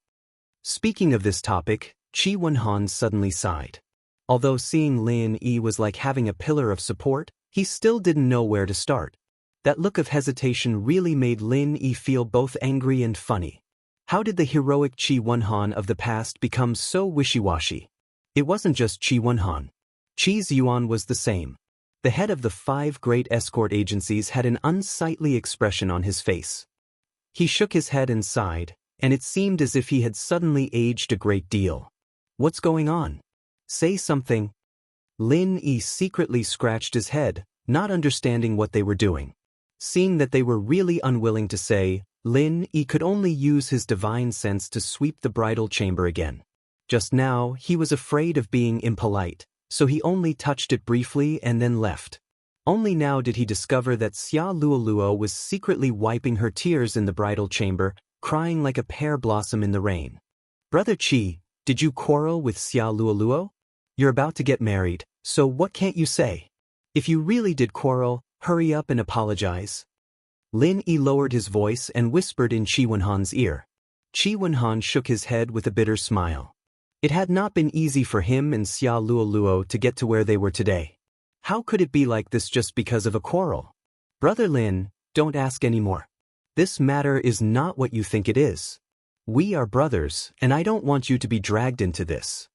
Speaking of this topic, Qi Wenhan suddenly sighed. Although seeing Lin Yi was like having a pillar of support, he still didn't know where to start. That look of hesitation really made Lin Yi feel both angry and funny. How did the heroic Qi Wenhan of the past become so wishy-washy? It wasn't just Qi Wenhan. Qi Ziyuan was the same. The head of the 5 great escort agencies had an unsightly expression on his face. He shook his head and sighed, and it seemed as if he had suddenly aged a great deal. What's going on? Say something. Lin Yi secretly scratched his head, not understanding what they were doing. Seeing that they were really unwilling to say, Lin Yi could only use his divine sense to sweep the bridal chamber again. Just now, he was afraid of being impolite, so he only touched it briefly and then left. Only now did he discover that Xia Luoluo was secretly wiping her tears in the bridal chamber, crying like a pear blossom in the rain. Brother Qi, did you quarrel with Xia Luoluo? You're about to get married, so what can't you say? If you really did quarrel, hurry up and apologize. Lin Yi lowered his voice and whispered in Qi Wenhan's ear. Qi Wenhan shook his head with a bitter smile. It had not been easy for him and Xia Luoluo to get to where they were today. How could it be like this just because of a quarrel? Brother Lin, don't ask any more. This matter is not what you think it is. We are brothers, and I don't want you to be dragged into this.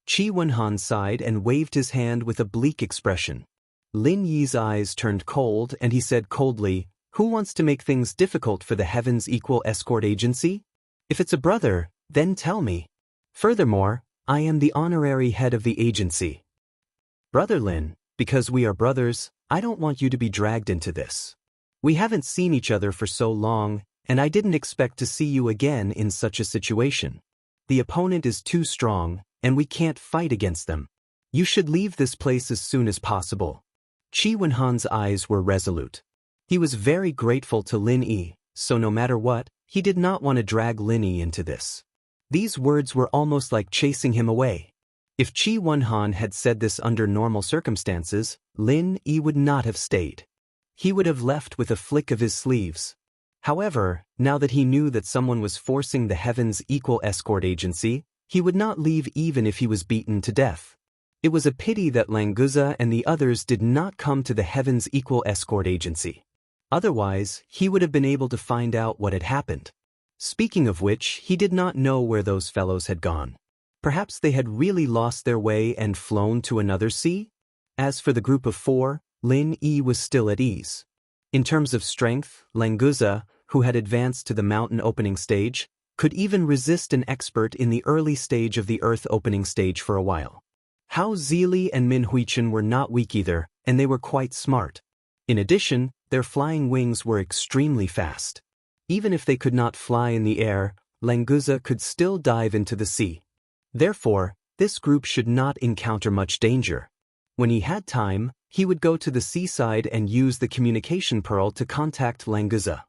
Qi Wenhan sighed and waved his hand with a bleak expression. Lin Yi's eyes turned cold and he said coldly, "Who wants to make things difficult for the Heaven's Equal Escort Agency? If it's a brother, then tell me. Furthermore, I am the honorary head of the agency. Brother Lin, because we are brothers, I don't want you to be dragged into this. We haven't seen each other for so long, and I didn't expect to see you again in such a situation. The opponent is too strong, and we can't fight against them. You should leave this place as soon as possible. Qi Wenhan's eyes were resolute. He was very grateful to Lin Yi, so no matter what, he did not want to drag Lin Yi into this. These words were almost like chasing him away. If Qi Wenhan had said this under normal circumstances, Lin Yi would not have stayed. He would have left with a flick of his sleeves. However, now that he knew that someone was forcing the Heaven's Equal Escort Agency, he would not leave even if he was beaten to death. It was a pity that Languza and the others did not come to the Heaven's Equal Escort Agency. Otherwise, he would have been able to find out what had happened. Speaking of which, he did not know where those fellows had gone. Perhaps they had really lost their way and flown to another sea? As for the group of 4, Lin Yi was still at ease. In terms of strength, Languza, who had advanced to the mountain opening stage, could even resist an expert in the early stage of the earth opening stage for a while. Hao Zili and Min Huichen were not weak either, and they were quite smart. In addition, their flying wings were extremely fast. Even if they could not fly in the air, Languza could still dive into the sea. Therefore, this group should not encounter much danger. When he had time, he would go to the seaside and use the communication pearl to contact Languza.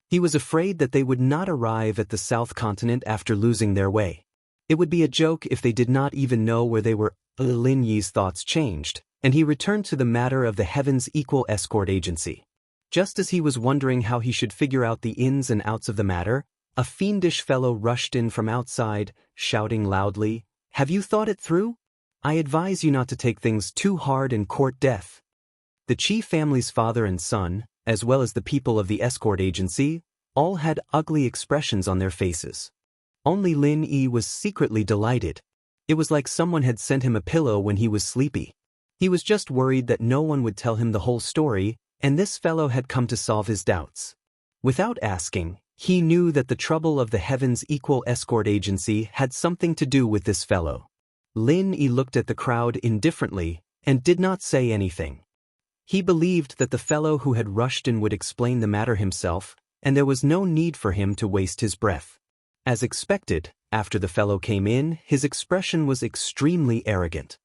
He was afraid that they would not arrive at the South Continent after losing their way. It would be a joke if they did not even know where they were. Lin Yi's thoughts changed, and he returned to the matter of the Heaven's Equal Escort Agency. Just as he was wondering how he should figure out the ins and outs of the matter, a fiendish fellow rushed in from outside, shouting loudly, "Have you thought it through? I advise you not to take things too hard and court death." The Qi family's father and son, as well as the people of the escort agency, all had ugly expressions on their faces. Only Lin Yi was secretly delighted. It was like someone had sent him a pillow when he was sleepy. He was just worried that no one would tell him the whole story, and this fellow had come to solve his doubts. Without asking, he knew that the trouble of the Heaven's Equal Escort Agency had something to do with this fellow. Lin Yi looked at the crowd indifferently and did not say anything. He believed that the fellow who had rushed in would explain the matter himself, and there was no need for him to waste his breath. As expected, after the fellow came in, his expression was extremely arrogant.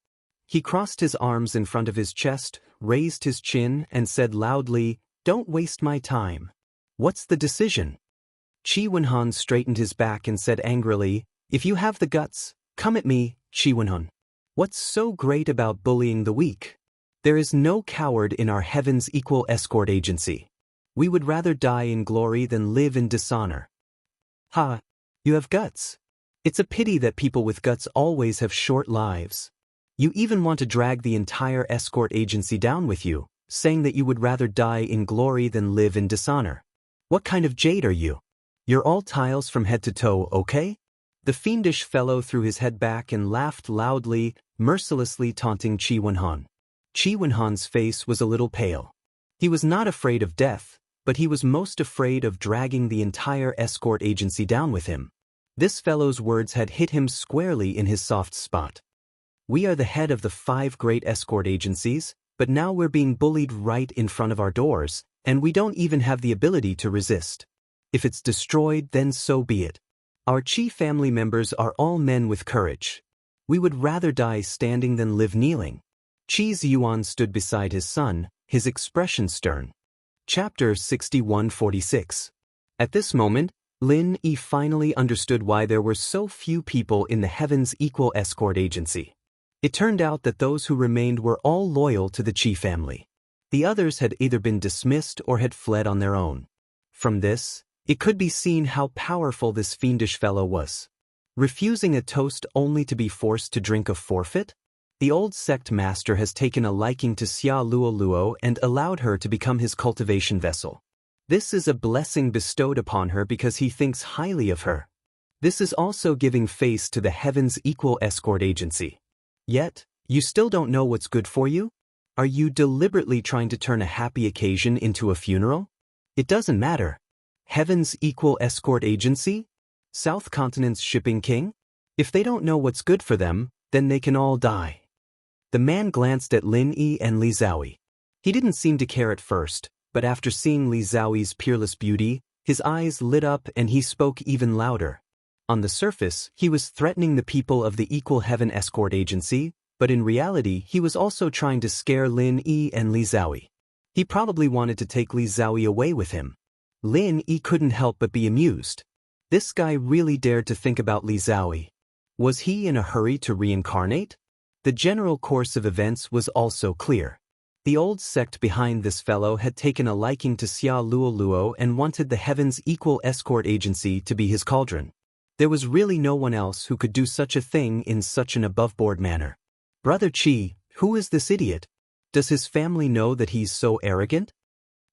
He crossed his arms in front of his chest, raised his chin, and said loudly, "Don't waste my time. What's the decision?" Qi Wenhan straightened his back and said angrily, "If you have the guts, come at me, Qi Wenhan. What's so great about bullying the weak? There is no coward in our Heaven's Equal Escort Agency. We would rather die in glory than live in dishonor." "Ha! You have guts. It's a pity that people with guts always have short lives. You even want to drag the entire escort agency down with you, saying that you would rather die in glory than live in dishonor. What kind of jade are you? You're all tiles from head to toe, okay?" The fiendish fellow threw his head back and laughed loudly, mercilessly taunting Qi Wenhan. Qi Wenhan's face was a little pale. He was not afraid of death, but he was most afraid of dragging the entire escort agency down with him. This fellow's words had hit him squarely in his soft spot. We are the head of the 5 great escort agencies, but now we're being bullied right in front of our doors, and we don't even have the ability to resist. If it's destroyed, then so be it. Our Qi family members are all men with courage. We would rather die standing than live kneeling. Qi Ziyuan stood beside his son, his expression stern. Chapter 6146. At this moment, Lin Yi finally understood why there were so few people in the Heaven's Equal Escort Agency. It turned out that those who remained were all loyal to the Qi family. The others had either been dismissed or had fled on their own. From this, it could be seen how powerful this fiendish fellow was. Refusing a toast only to be forced to drink a forfeit? The old sect master has taken a liking to Xia Luoluo and allowed her to become his cultivation vessel. This is a blessing bestowed upon her because he thinks highly of her. This is also giving face to the Heaven's Equal Escort Agency. Yet, you still don't know what's good for you? Are you deliberately trying to turn a happy occasion into a funeral? It doesn't matter. Heaven's Equal Escort Agency? South Continent's shipping king? If they don't know what's good for them, then they can all die. The man glanced at Lin Yi and Li Zhaoyi. He didn't seem to care at first, but after seeing Li Zhaoyi's peerless beauty, His eyes lit up and he spoke even louder. On the surface, he was threatening the people of the Equal Heaven Escort Agency, but in reality he was also trying to scare Lin Yi and Li Zhaoyi. He probably wanted to take Li Zhaoyi away with him. Lin Yi couldn't help but be amused. This guy really dared to think about Li Zhaoyi. Was he in a hurry to reincarnate? The general course of events was also clear. The old sect behind this fellow had taken a liking to Xia Luoluo and wanted the Heaven's Equal Escort Agency to be his cauldron. There was really no one else who could do such a thing in such an above-board manner. Brother Qi, who is this idiot? Does his family know that he's so arrogant?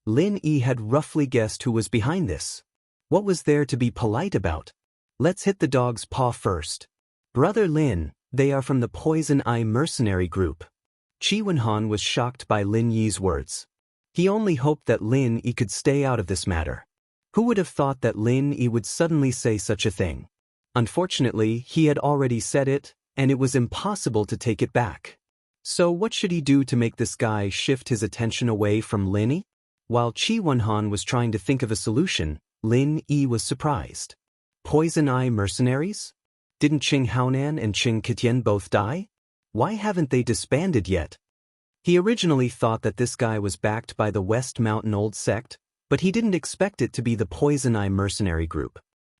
Lin Yi had roughly guessed who was behind this. What was there to be polite about? Let's hit the dog's paw first. Brother Lin, they are from the Poison Eye mercenary group. Qi Wenhan was shocked by Lin Yi's words. He only hoped that Lin Yi could stay out of this matter. Who would have thought that Lin Yi would suddenly say such a thing? Unfortunately, he had already said it, and it was impossible to take it back. So what should he do to make this guy shift his attention away from Lin Yi? While Qi Wenhan was trying to think of a solution, Lin Yi was surprised. Poison Eye mercenaries? Didn't Qing Haonan and Qing Qitian both die? Why haven't they disbanded yet? He originally thought that this guy was backed by the West Mountain Old Sect, but he didn't expect it to be the Poison Eye mercenary group.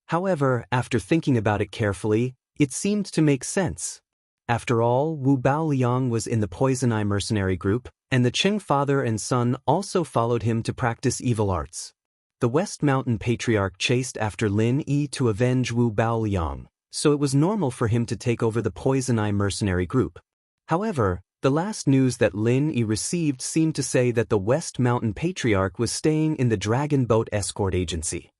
However, after thinking about it carefully, it seemed to make sense. After all, Wu Baoliang was in the Poison Eye mercenary group, and the Qing father and son also followed him to practice evil arts. The West Mountain Patriarch chased after Lin Yi to avenge Wu Baoliang, so it was normal for him to take over the Poison Eye mercenary group. However, the last news that Lin Yi received seemed to say that the West Mountain Patriarch was staying in the Dragon Boat Escort Agency.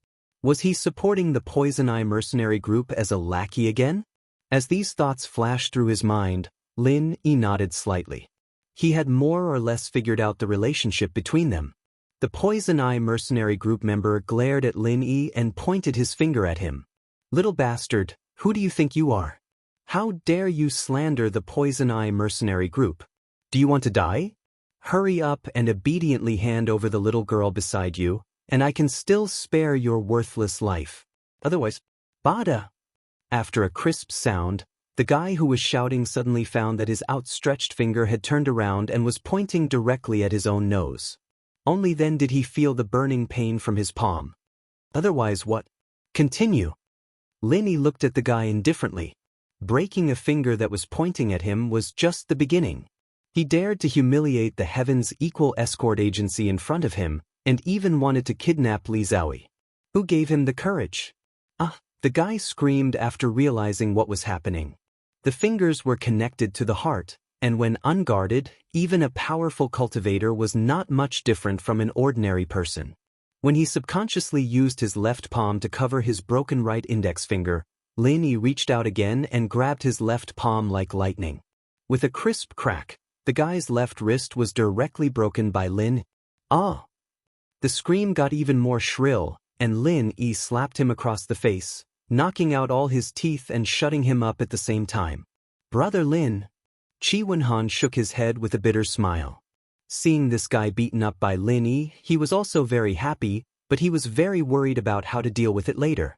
Was he supporting the Poison Eye mercenary group as a lackey again? As these thoughts flashed through his mind, Lin Yi nodded slightly. He had more or less figured out the relationship between them. The Poison Eye mercenary group member glared at Lin Yi and pointed his finger at him. Little bastard, who do you think you are? How dare you slander the Poison Eye mercenary group? Do you want to die? Hurry up and obediently hand over the little girl beside you, and I can still spare your worthless life. Otherwise, Bada. After a crisp sound, the guy who was shouting suddenly found that his outstretched finger had turned around and was pointing directly at his own nose. Only then did he feel the burning pain from his palm. Otherwise what? Continue. Lin Yi looked at the guy indifferently. Breaking a finger that was pointing at him was just the beginning. He dared to humiliate the Heaven's Equal Escort Agency in front of him, and even wanted to kidnap Li Zhaoyi. Who gave him the courage? The guy screamed after realizing what was happening. The fingers were connected to the heart, and when unguarded, even a powerful cultivator was not much different from an ordinary person. When he subconsciously used his left palm to cover his broken right index finger, Lin Yi reached out again and grabbed his left palm like lightning. With a crisp crack, the guy's left wrist was directly broken by Lin. Ah! The scream got even more shrill, and Lin Yi slapped him across the face, knocking out all his teeth and shutting him up at the same time. Brother Lin. Qi Wenhan shook his head with a bitter smile. Seeing this guy beaten up by Lin Yi, he was also very happy, but he was very worried about how to deal with it later.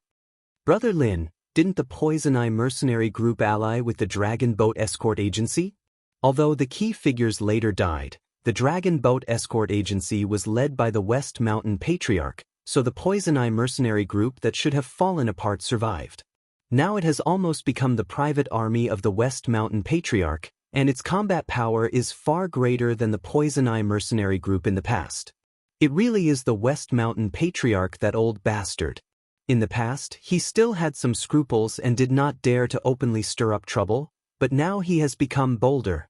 Brother Lin, didn't the Poison Eye mercenary group ally with the Dragon Boat Escort Agency? Although the key figures later died, the Dragon Boat Escort Agency was led by the West Mountain Patriarch, so the Poison Eye mercenary group that should have fallen apart survived. Now it has almost become the private army of the West Mountain Patriarch, and its combat power is far greater than the Poison Eye mercenary group in the past. It really is the West Mountain Patriarch, that old bastard. In the past, he still had some scruples and did not dare to openly stir up trouble, but now he has become bolder.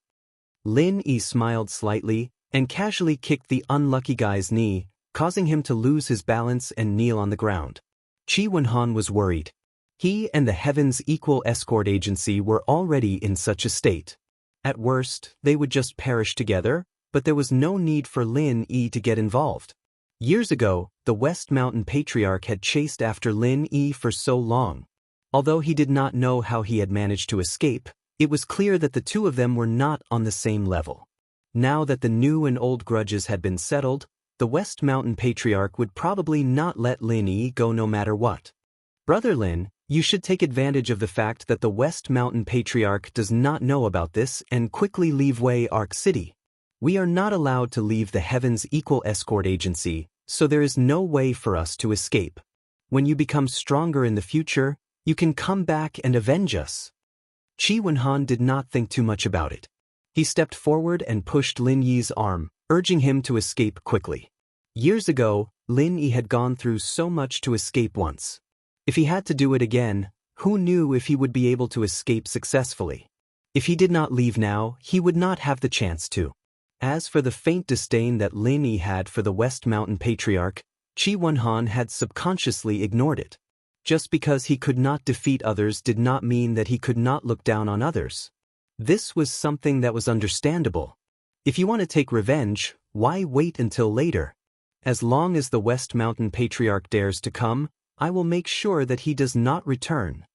Lin Yi smiled slightly and casually kicked the unlucky guy's knee, causing him to lose his balance and kneel on the ground. Qi Wenhan was worried. He and the Heaven's Equal Escort Agency were already in such a state. At worst, they would just perish together, but there was no need for Lin Yi to get involved. Years ago, the West Mountain Patriarch had chased after Lin Yi for so long. Although he did not know how he had managed to escape, it was clear that the two of them were not on the same level. Now that the new and old grudges had been settled, the West Mountain Patriarch would probably not let Lin Yi go no matter what. Brother Lin, you should take advantage of the fact that the West Mountain Patriarch does not know about this and quickly leave Wei Arc City. We are not allowed to leave the Heaven's Equal Escort Agency, so there is no way for us to escape. When you become stronger in the future, you can come back and avenge us. Qi Wenhan did not think too much about it. He stepped forward and pushed Lin Yi's arm, urging him to escape quickly. Years ago, Lin Yi had gone through so much to escape once. If he had to do it again, who knew if he would be able to escape successfully? If he did not leave now, he would not have the chance to. As for the faint disdain that Lin Yi had for the West Mountain Patriarch, Qi Wenhan had subconsciously ignored it. Just because he could not defeat others did not mean that he could not look down on others. This was something that was understandable. If you want to take revenge, why wait until later? As long as the West Mountain Patriarch dares to come, I will make sure that he does not return.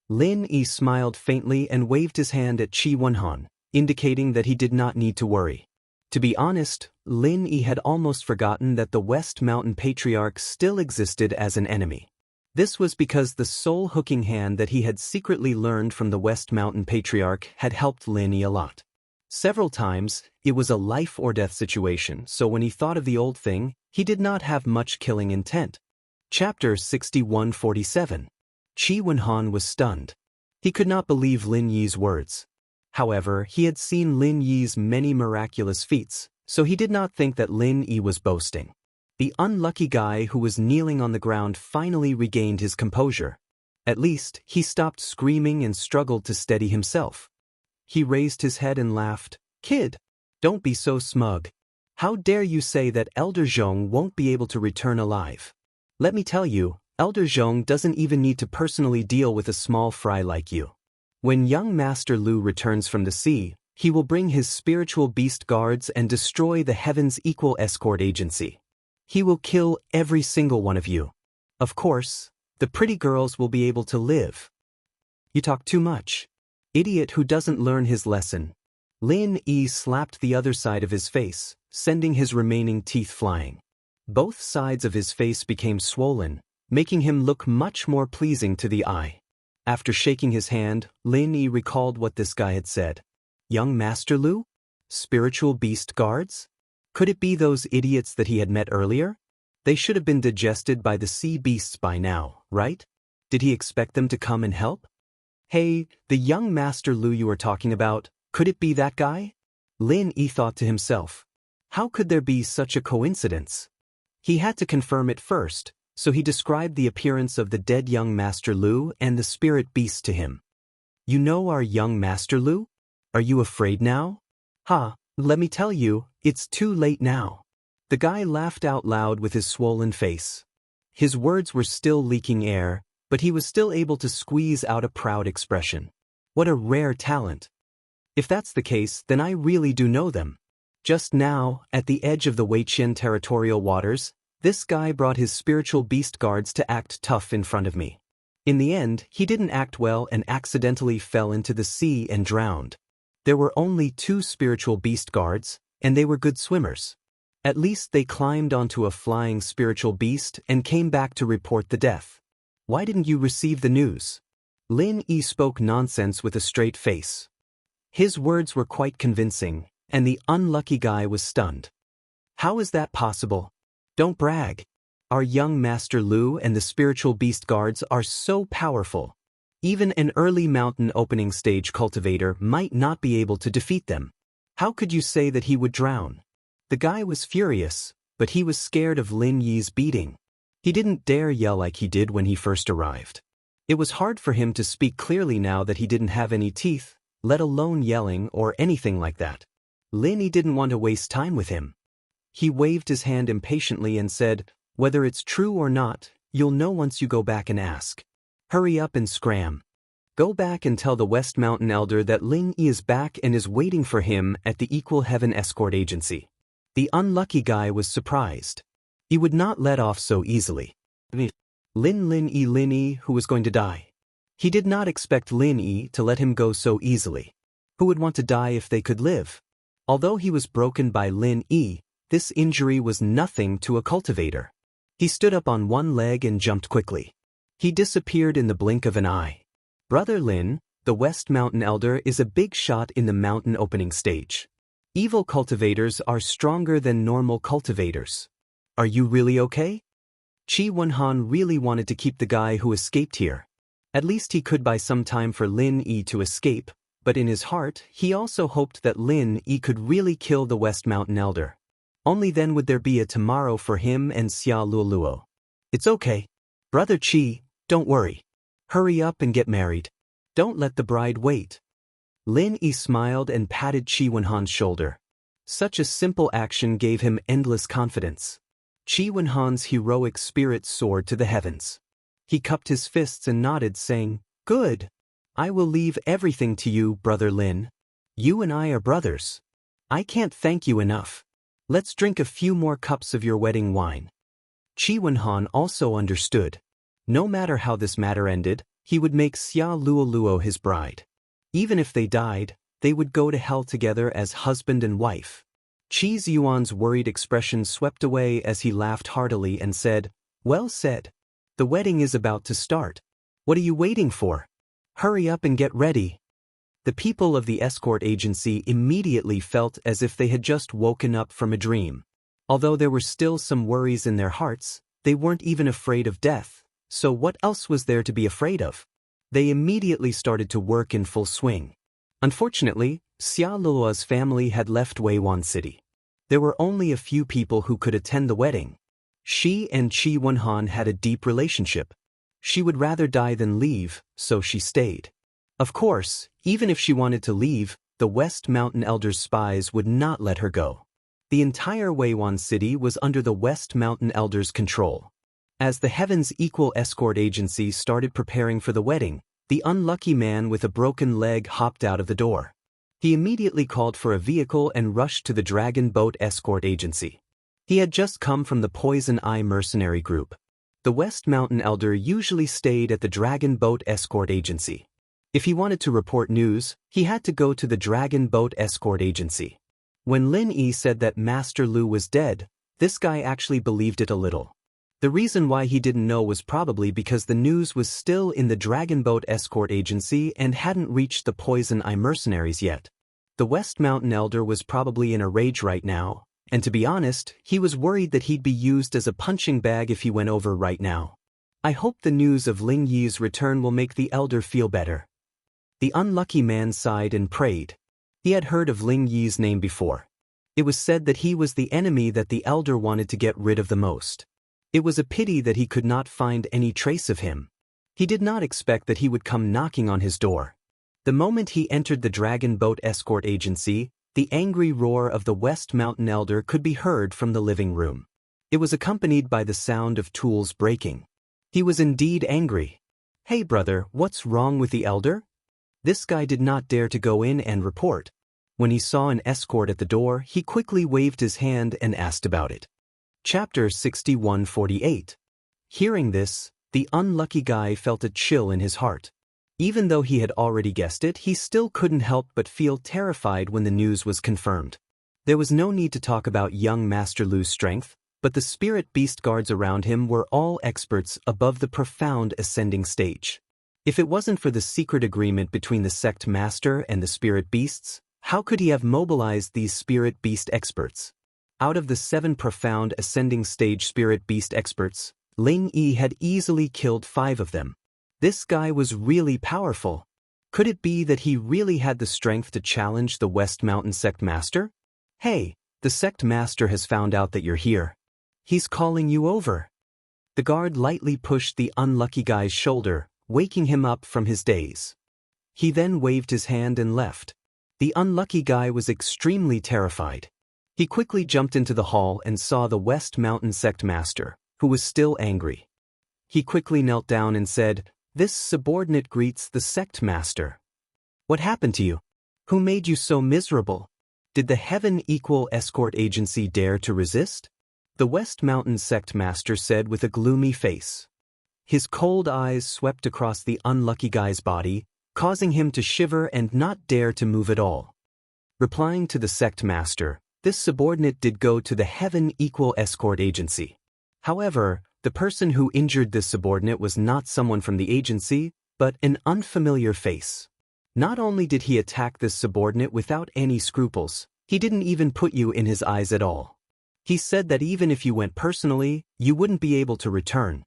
Lin Yi smiled faintly and waved his hand at Qi Wenhan, indicating that he did not need to worry. To be honest, Lin Yi had almost forgotten that the West Mountain Patriarch still existed as an enemy. This was because the soul hooking hand that he had secretly learned from the West Mountain Patriarch had helped Lin Yi a lot. Several times, it was a life or death situation, so when he thought of the old thing, he did not have much killing intent. Chapter 6147. Qi Wenhan was stunned. He could not believe Lin Yi's words. However, he had seen Lin Yi's many miraculous feats, so he did not think that Lin Yi was boasting. The unlucky guy who was kneeling on the ground finally regained his composure. At least, he stopped screaming and struggled to steady himself. He raised his head and laughed. "Kid, don't be so smug. How dare you say that Elder Zhong won't be able to return alive? Let me tell you, Elder Zhong doesn't even need to personally deal with a small fry like you. When young Master Lu returns from the sea, he will bring his spiritual beast guards and destroy the Heaven's Equal Escort Agency. He will kill every single one of you. Of course, the pretty girls will be able to live." "You talk too much. Idiot who doesn't learn his lesson." Lin Yi slapped the other side of his face, sending his remaining teeth flying. Both sides of his face became swollen, making him look much more pleasing to the eye. After shaking his hand, Lin Yi recalled what this guy had said. Young Master Lu? Spiritual beast guards? Could it be those idiots that he had met earlier? They should have been digested by the sea beasts by now, right? Did he expect them to come and help? Hey, the young Master Lu you were talking about, could it be that guy? Lin Yi thought to himself. How could there be such a coincidence? He had to confirm it first, so he described the appearance of the dead young Master Lu and the spirit beast to him. You know our young Master Lu? Are you afraid now? Ha, let me tell you, it's too late now. The guy laughed out loud with his swollen face. His words were still leaking air, but he was still able to squeeze out a proud expression. What a rare talent. If that's the case, then I really do know them. Just now, at the edge of the Weiqian territorial waters, this guy brought his spiritual beast guards to act tough in front of me. In the end, he didn't act well and accidentally fell into the sea and drowned. There were only 2 spiritual beast guards, and they were good swimmers. At least they climbed onto a flying spiritual beast and came back to report the death. Why didn't you receive the news? Lin Yi spoke nonsense with a straight face. His words were quite convincing, and the unlucky guy was stunned. How is that possible? Don't brag. Our young Master Lu and the spiritual beast guards are so powerful. Even an early mountain opening stage cultivator might not be able to defeat them. How could you say that he would drown? The guy was furious, but he was scared of Lin Yi's beating. He didn't dare yell like he did when he first arrived. It was hard for him to speak clearly now that he didn't have any teeth, let alone yelling or anything like that. Lin Yi didn't want to waste time with him. He waved his hand impatiently and said, whether it's true or not, you'll know once you go back and ask. Hurry up and scram. Go back and tell the West Mountain Elder that Lin Yi is back and is waiting for him at the Equal Heaven Escort Agency. The unlucky guy was surprised. He would not let off so easily. Lin Yi, who was going to die. He did not expect Lin Yi to let him go so easily. Who would want to die if they could live? Although he was broken by Lin Yi, this injury was nothing to a cultivator. He stood up on one leg and jumped quickly. He disappeared in the blink of an eye. Brother Lin, the West Mountain Elder, is a big shot in the mountain opening stage. Evil cultivators are stronger than normal cultivators. Are you really okay? Qi Wenhan really wanted to keep the guy who escaped here. At least he could buy some time for Lin Yi to escape, but in his heart, he also hoped that Lin Yi could really kill the West Mountain Elder. Only then would there be a tomorrow for him and Xia Luoluo. It's okay. Brother Qi, don't worry. Hurry up and get married. Don't let the bride wait. Lin Yi smiled and patted Qi Wenhan's shoulder. Such a simple action gave him endless confidence. Qi Wenhan's heroic spirit soared to the heavens. He cupped his fists and nodded, saying, "Good. I will leave everything to you, Brother Lin. You and I are brothers. I can't thank you enough. Let's drink a few more cups of your wedding wine." Qi Wenhan also understood. No matter how this matter ended, he would make Xia Luoluo his bride. Even if they died, they would go to hell together as husband and wife. Qi Ziyuan's worried expression swept away as he laughed heartily and said, "Well said. The wedding is about to start. What are you waiting for? Hurry up and get ready." The people of the escort agency immediately felt as if they had just woken up from a dream. Although there were still some worries in their hearts, they weren't even afraid of death, so what else was there to be afraid of? They immediately started to work in full swing. Unfortunately, Xia Luoluo's family had left Weiwan City. There were only a few people who could attend the wedding. She and Qi Wenhan had a deep relationship. She would rather die than leave, so she stayed. Of course, even if she wanted to leave, the West Mountain Elder's spies would not let her go. The entire Weiwan City was under the West Mountain Elder's control. As the Heaven's Equal Escort Agency started preparing for the wedding, the unlucky man with a broken leg hopped out of the door. He immediately called for a vehicle and rushed to the Dragon Boat Escort Agency. He had just come from the Poison Eye mercenary group. The West Mountain Elder usually stayed at the Dragon Boat Escort Agency. If he wanted to report news, he had to go to the Dragon Boat Escort Agency. When Lin Yi said that Master Lu was dead, this guy actually believed it a little. The reason why he didn't know was probably because the news was still in the Dragon Boat Escort Agency and hadn't reached the Poison Eye mercenaries yet. The West Mountain Elder was probably in a rage right now, and to be honest, he was worried that he'd be used as a punching bag if he went over right now. I hope the news of Ling Yi's return will make the Elder feel better. The unlucky man sighed and prayed. He had heard of Ling Yi's name before. It was said that he was the enemy that the Elder wanted to get rid of the most. It was a pity that he could not find any trace of him. He did not expect that he would come knocking on his door. The moment he entered the Dragon Boat Escort Agency, the angry roar of the West Mountain Elder could be heard from the living room. It was accompanied by the sound of tools breaking. He was indeed angry. "Hey brother, what's wrong with the Elder?" This guy did not dare to go in and report. When he saw an escort at the door, he quickly waved his hand and asked about it. Chapter 6148. Hearing this, the unlucky guy felt a chill in his heart. Even though he had already guessed it, he still couldn't help but feel terrified when the news was confirmed. There was no need to talk about young Master Lu's strength, but the spirit beast guards around him were all experts above the profound ascending stage. If it wasn't for the secret agreement between the sect master and the spirit beasts, how could he have mobilized these spirit beast experts? Out of the 7 profound ascending stage spirit beast experts, Ling Yi had easily killed 5 of them. This guy was really powerful. Could it be that he really had the strength to challenge the West Mountain Sect Master? "Hey, the Sect Master has found out that you're here. He's calling you over." The guard lightly pushed the unlucky guy's shoulder, waking him up from his daze. He then waved his hand and left. The unlucky guy was extremely terrified. He quickly jumped into the hall and saw the West Mountain Sect Master, who was still angry. He quickly knelt down and said, "This subordinate greets the Sect Master. What happened to you? Who made you so miserable? Did the Heaven Equal Escort Agency dare to resist?" The West Mountain Sect Master said with a gloomy face. His cold eyes swept across the unlucky guy's body, causing him to shiver and not dare to move at all. Replying to the Sect Master, this subordinate did go to the Heaven Equal Escort Agency. However, the person who injured this subordinate was not someone from the agency, but an unfamiliar face. Not only did he attack this subordinate without any scruples, he didn't even put you in his eyes at all. He said that even if you went personally, you wouldn't be able to return.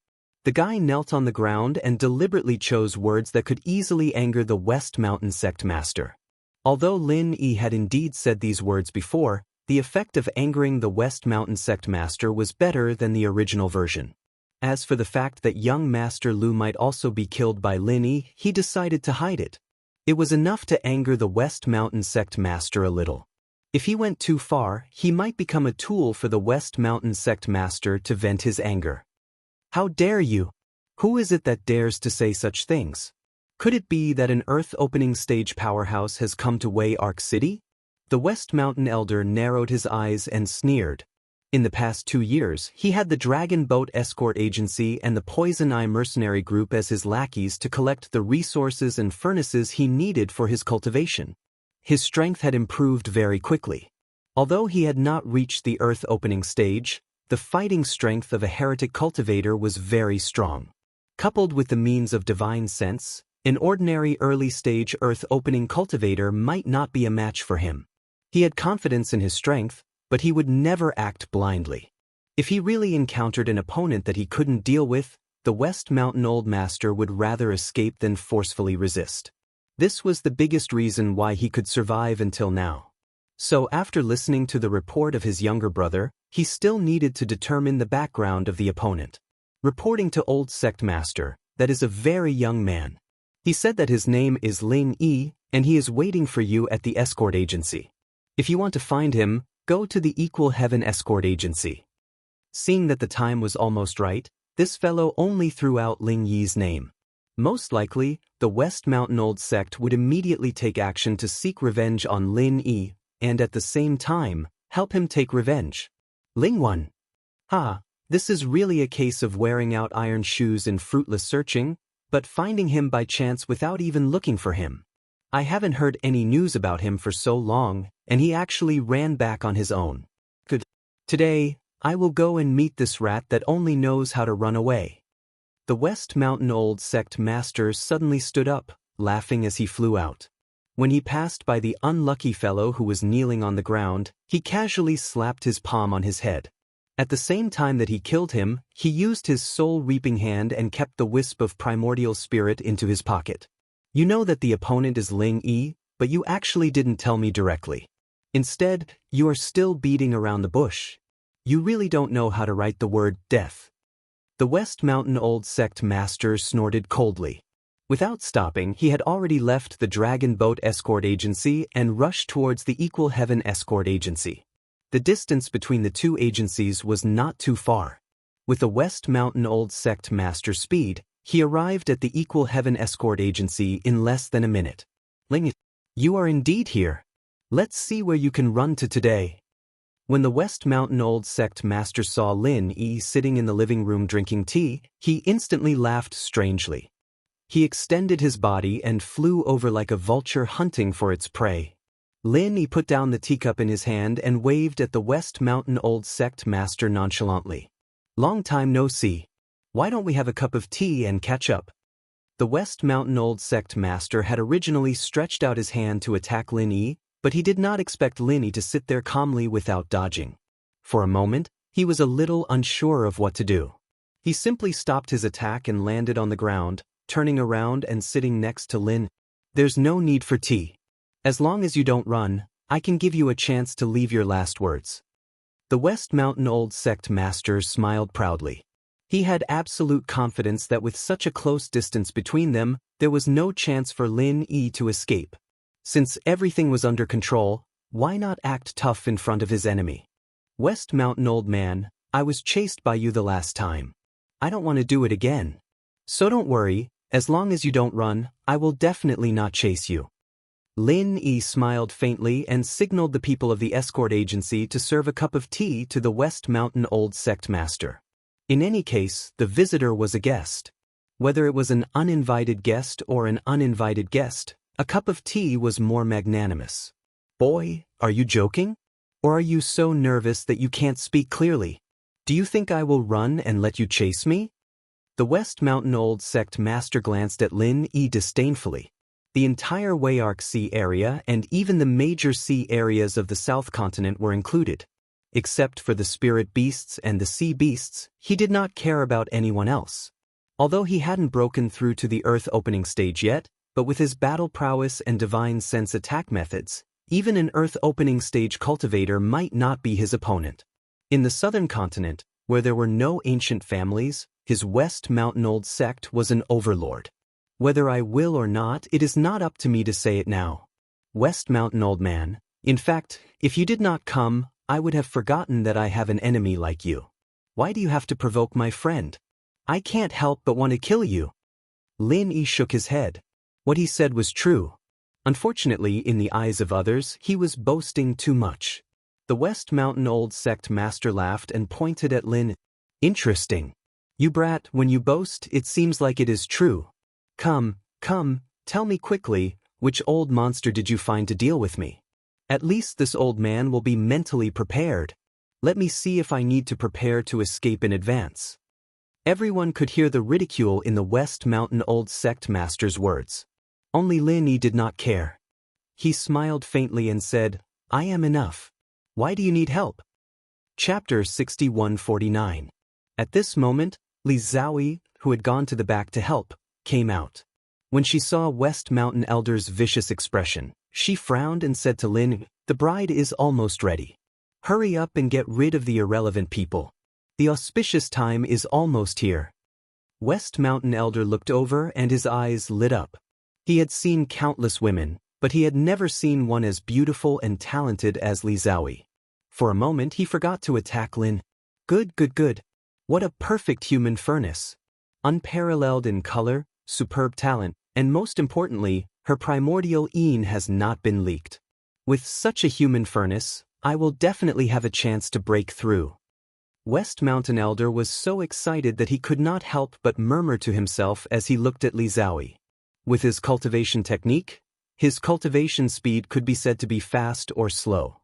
The guy knelt on the ground and deliberately chose words that could easily anger the West Mountain Sect Master. Although Lin Yi had indeed said these words before, the effect of angering the West Mountain Sect Master was better than the original version. As for the fact that young Master Lu might also be killed by Lin Yi, he decided to hide it. It was enough to anger the West Mountain Sect Master a little. If he went too far, he might become a tool for the West Mountain Sect Master to vent his anger. How dare you? Who is it that dares to say such things? Could it be that an Earth-opening stage powerhouse has come to Wei Arc City? The West Mountain Elder narrowed his eyes and sneered. In the past 2 years, he had the Dragon Boat Escort Agency and the Poison Eye Mercenary Group as his lackeys to collect the resources and furnaces he needed for his cultivation. His strength had improved very quickly. Although he had not reached the Earth-opening stage, the fighting strength of a heretic cultivator was very strong. Coupled with the means of divine sense, an ordinary early-stage Earth-opening cultivator might not be a match for him. He had confidence in his strength, but he would never act blindly. If he really encountered an opponent that he couldn't deal with, the West Mountain Old Master would rather escape than forcefully resist. This was the biggest reason why he could survive until now. So after listening to the report of his younger brother, he still needed to determine the background of the opponent. Reporting to Old Sect Master, that is a very young man. He said that his name is Lin Yi, and he is waiting for you at the escort agency. If you want to find him, go to the Equal Heaven Escort Agency. Seeing that the time was almost right, this fellow only threw out Lin Yi's name. Most likely, the West Mountain Old Sect would immediately take action to seek revenge on Lin Yi, and at the same time, help him take revenge. Ling Wan. This is really a case of wearing out iron shoes in fruitless searching, but finding him by chance without even looking for him. I haven't heard any news about him for so long, and he actually ran back on his own. Good. Today, I will go and meet this rat that only knows how to run away. The West Mountain Old Sect Master suddenly stood up, laughing as he flew out. When he passed by the unlucky fellow who was kneeling on the ground, he casually slapped his palm on his head. At the same time that he killed him, he used his soul-reaping hand and kept the wisp of primordial spirit into his pocket. You know that the opponent is Ling Yi, but you actually didn't tell me directly. Instead, you are still beating around the bush. You really don't know how to write the word death. The West Mountain Old Sect Master snorted coldly. Without stopping, he had already left the Dragon Boat Escort Agency and rushed towards the Equal Heaven Escort Agency. The distance between the two agencies was not too far. With the West Mountain Old Sect Master speed, he arrived at the Equal Heaven Escort Agency in less than a minute. Ling, you are indeed here. Let's see where you can run to today. When the West Mountain Old Sect Master saw Lin Yi sitting in the living room drinking tea, he instantly laughed strangely. He extended his body and flew over like a vulture hunting for its prey. Lin Yi put down the teacup in his hand and waved at the West Mountain Old Sect Master nonchalantly. Long time no see. Why don't we have a cup of tea and catch up? The West Mountain Old Sect Master had originally stretched out his hand to attack Lin Yi, but he did not expect Lin Yi to sit there calmly without dodging. For a moment, he was a little unsure of what to do. He simply stopped his attack and landed on the ground, turning around and sitting next to Lin. There's no need for tea. As long as you don't run, I can give you a chance to leave your last words. The West Mountain Old Sect Master smiled proudly. He had absolute confidence that with such a close distance between them, there was no chance for Lin Yi to escape. Since everything was under control, why not act tough in front of his enemy? West Mountain Old Man, I was chased by you the last time. I don't want to do it again. So don't worry, as long as you don't run, I will definitely not chase you. Lin Yi smiled faintly and signaled the people of the escort agency to serve a cup of tea to the West Mountain Old Sect Master. In any case, the visitor was a guest. Whether it was an uninvited guest or an uninvited guest, a cup of tea was more magnanimous. Boy, are you joking? Or are you so nervous that you can't speak clearly? Do you think I will run and let you chase me? The West Mountain Old Sect master glanced at Lin Yi disdainfully. The entire Wayark Sea area and even the major sea areas of the South Continent were included. Except for the spirit beasts and the sea beasts, he did not care about anyone else. Although he hadn't broken through to the Earth opening stage yet, but with his battle prowess and divine sense attack methods, even an Earth opening stage cultivator might not be his opponent. In the Southern Continent, where there were no ancient families, his West Mountain Old Sect was an overlord. Whether I will or not, it is not up to me to say it now. West Mountain Old Man, in fact, if you did not come, I would have forgotten that I have an enemy like you. Why do you have to provoke my friend? I can't help but want to kill you. Lin Yi shook his head. What he said was true. Unfortunately, in the eyes of others, he was boasting too much. The West Mountain Old Sect master laughed and pointed at Lin. Interesting. You brat, when you boast, it seems like it is true. Come, tell me quickly, which old monster did you find to deal with me? At least this old man will be mentally prepared. Let me see if I need to prepare to escape in advance. Everyone could hear the ridicule in the West Mountain Old Sect master's words. Only Lin Yi did not care. He smiled faintly and said, I am enough. Why do you need help? Chapter 6149. At this moment, Li Zhaoyi, who had gone to the back to help, came out. When she saw West Mountain Elder's vicious expression, she frowned and said to Lin, the bride is almost ready. Hurry up and get rid of the irrelevant people. The auspicious time is almost here. West Mountain Elder looked over and his eyes lit up. He had seen countless women, but he had never seen one as beautiful and talented as Li Zhaoyi. For a moment he forgot to attack Lin. Good. What a perfect human furnace. Unparalleled in color, superb talent, and most importantly, her primordial Yin has not been leaked. With such a human furnace, I will definitely have a chance to break through. West Mountain Elder was so excited that he could not help but murmur to himself as he looked at Li Zhaoyi. With his cultivation technique, his cultivation speed could be said to be fast or slow.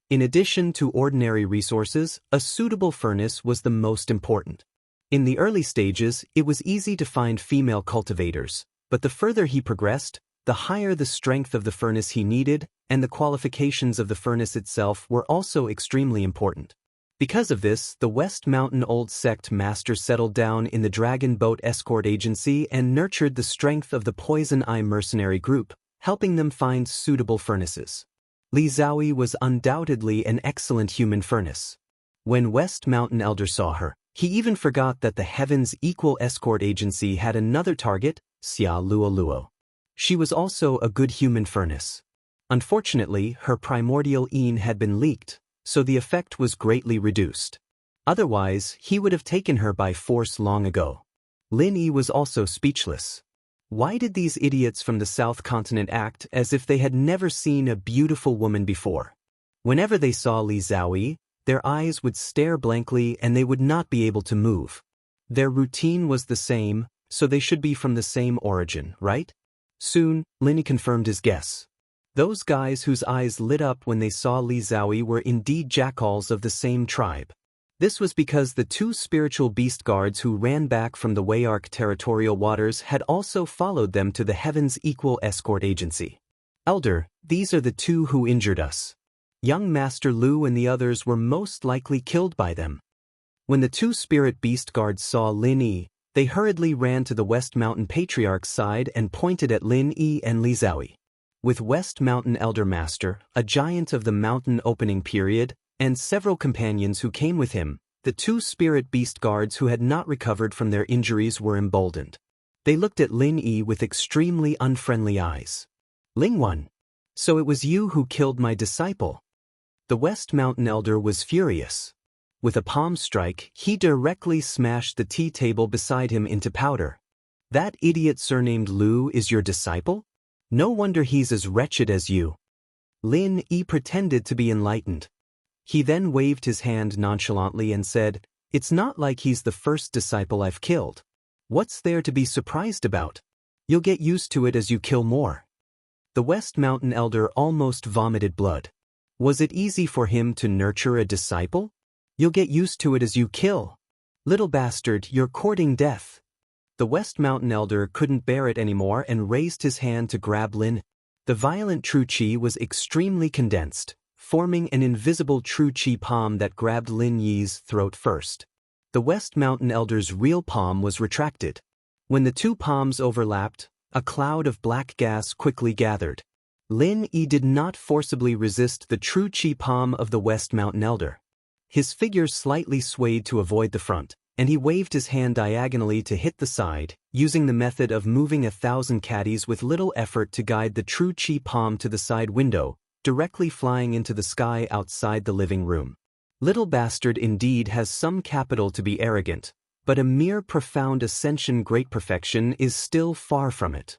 In addition to ordinary resources, a suitable furnace was the most important. In the early stages, it was easy to find female cultivators, but the further he progressed, the higher the strength of the furnace he needed, and the qualifications of the furnace itself were also extremely important. Because of this, the West Mountain Old Sect master settled down in the Dragon Boat Escort Agency and nurtured the strength of the Poison Eye mercenary group, helping them find suitable furnaces. Li Zhaoyi was undoubtedly an excellent human furnace. When West Mountain Elder saw her, he even forgot that the Heaven's Equal Escort Agency had another target, Xia Luoluo. She was also a good human furnace. Unfortunately, her primordial Yin had been leaked, so the effect was greatly reduced. Otherwise, he would have taken her by force long ago. Lin Yi was also speechless. Why did these idiots from the South Continent act as if they had never seen a beautiful woman before? Whenever they saw Li Zhaoyi, their eyes would stare blankly and they would not be able to move. Their routine was the same, so they should be from the same origin, right? Soon, Lin Yi confirmed his guess. Those guys whose eyes lit up when they saw Li Zhaoyi were indeed jackals of the same tribe. This was because the two spiritual beast guards who ran back from the Wayark territorial waters had also followed them to the Heaven's Equal Escort Agency. Elder, these are the two who injured us. Young Master Lu and the others were most likely killed by them. When the two spirit beast guards saw Lin Yi, they hurriedly ran to the West Mountain Patriarch's side and pointed at Lin Yi and Li Zhaoyi. With West Mountain Elder Master, a giant of the mountain opening period, and several companions who came with him, the two spirit beast guards who had not recovered from their injuries were emboldened. They looked at Lin Yi with extremely unfriendly eyes. Lingwan, so it was you who killed my disciple. The West Mountain Elder was furious. With a palm strike, he directly smashed the tea table beside him into powder. That idiot surnamed Lu is your disciple? No wonder he's as wretched as you. Lin Yi pretended to be enlightened. He then waved his hand nonchalantly and said, It's not like he's the first disciple I've killed. What's there to be surprised about? You'll get used to it as you kill more. The West Mountain Elder almost vomited blood. Was it easy for him to nurture a disciple? You'll get used to it as you kill. Little bastard, you're courting death. The West Mountain Elder couldn't bear it anymore and raised his hand to grab Lin. The violent true chi was extremely condensed, forming an invisible true chi palm that grabbed Lin Yi's throat first. The West Mountain Elder's real palm was retracted. When the two palms overlapped, a cloud of black gas quickly gathered. Lin Yi did not forcibly resist the true chi palm of the West Mountain Elder. His figure slightly swayed to avoid the front, and he waved his hand diagonally to hit the side, using the method of moving 1,000 caddies with little effort to guide the true chi palm to the side window, directly flying into the sky outside the living room. Little bastard indeed has some capital to be arrogant, but a mere profound ascension great perfection is still far from it.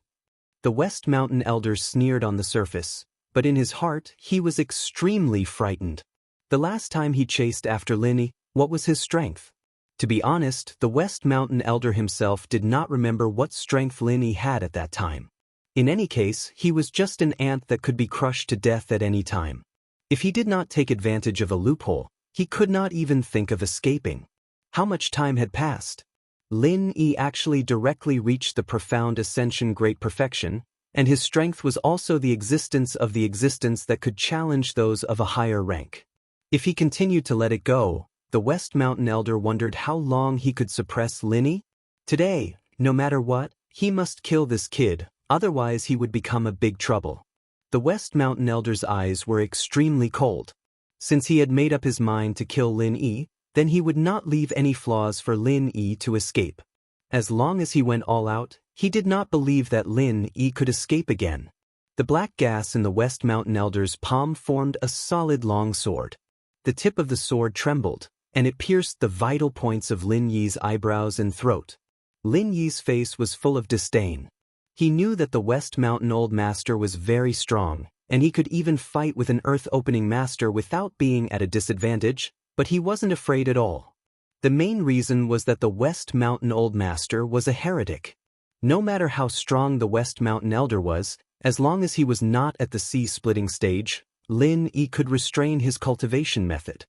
The West Mountain Elder sneered on the surface, but in his heart he was extremely frightened. The last time he chased after Lin Yi, what was his strength? To be honest, the West Mountain Elder himself did not remember what strength Lin Yi had at that time. In any case, he was just an ant that could be crushed to death at any time. If he did not take advantage of a loophole, he could not even think of escaping. How much time had passed? Lin Yi actually directly reached the profound ascension great perfection, and his strength was also the existence of the existence that could challenge those of a higher rank. If he continued to let it go, the West Mountain Elder wondered how long he could suppress Lin Yi. Today, no matter what, he must kill this kid, otherwise he would become a big trouble. The West Mountain Elder's eyes were extremely cold. Since he had made up his mind to kill Lin Yi, then he would not leave any flaws for Lin Yi to escape. As long as he went all out, he did not believe that Lin Yi could escape again. The black gas in the West Mountain Elder's palm formed a solid long sword. The tip of the sword trembled, and it pierced the vital points of Lin Yi's eyebrows and throat. Lin Yi's face was full of disdain. He knew that the West Mountain Old Master was very strong, and he could even fight with an earth-opening master without being at a disadvantage, but he wasn't afraid at all. The main reason was that the West Mountain Old Master was a heretic. No matter how strong the West Mountain Elder was, as long as he was not at the sea-splitting stage, Lin Yi could restrain his cultivation method.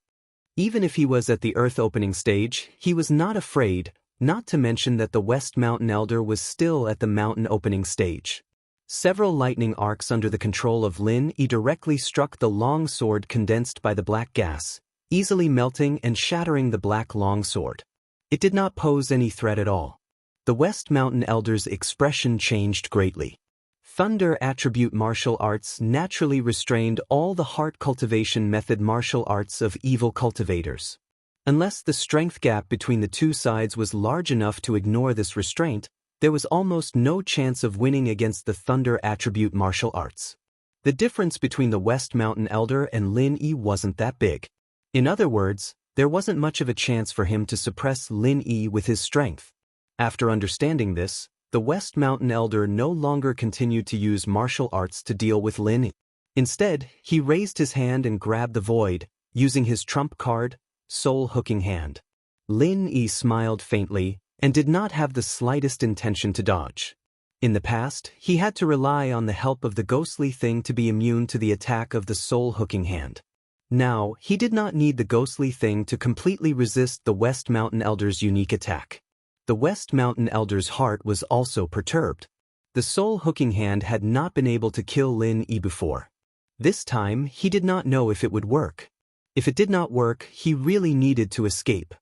Even if he was at the earth-opening stage, he was not afraid, not to mention that the West Mountain Elder was still at the mountain-opening stage. Several lightning arcs under the control of Lin Yi directly struck the long sword condensed by the black gas, easily melting and shattering the black long sword. It did not pose any threat at all. The West Mountain Elder's expression changed greatly. Thunder attribute martial arts naturally restrained all the heart cultivation method martial arts of evil cultivators. Unless the strength gap between the two sides was large enough to ignore this restraint, there was almost no chance of winning against the thunder attribute martial arts. The difference between the West Mountain Elder and Lin Yi wasn't that big. In other words, there wasn't much of a chance for him to suppress Lin Yi with his strength. After understanding this, the West Mountain Elder no longer continued to use martial arts to deal with Lin Yi. Instead, he raised his hand and grabbed the void, using his trump card, Soul Hooking Hand. Lin Yi smiled faintly and did not have the slightest intention to dodge. In the past, he had to rely on the help of the ghostly thing to be immune to the attack of the Soul Hooking Hand. Now, he did not need the ghostly thing to completely resist the West Mountain Elder's unique attack. The West Mountain Elder's heart was also perturbed. The Soul Hooking Hand had not been able to kill Lin Yi before. This time, he did not know if it would work. If it did not work, he really needed to escape.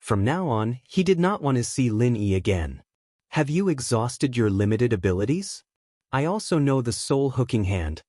From now on, he did not want to see Lin Yi again. Have you exhausted your limited abilities? I also know the Soul Hooking Hand.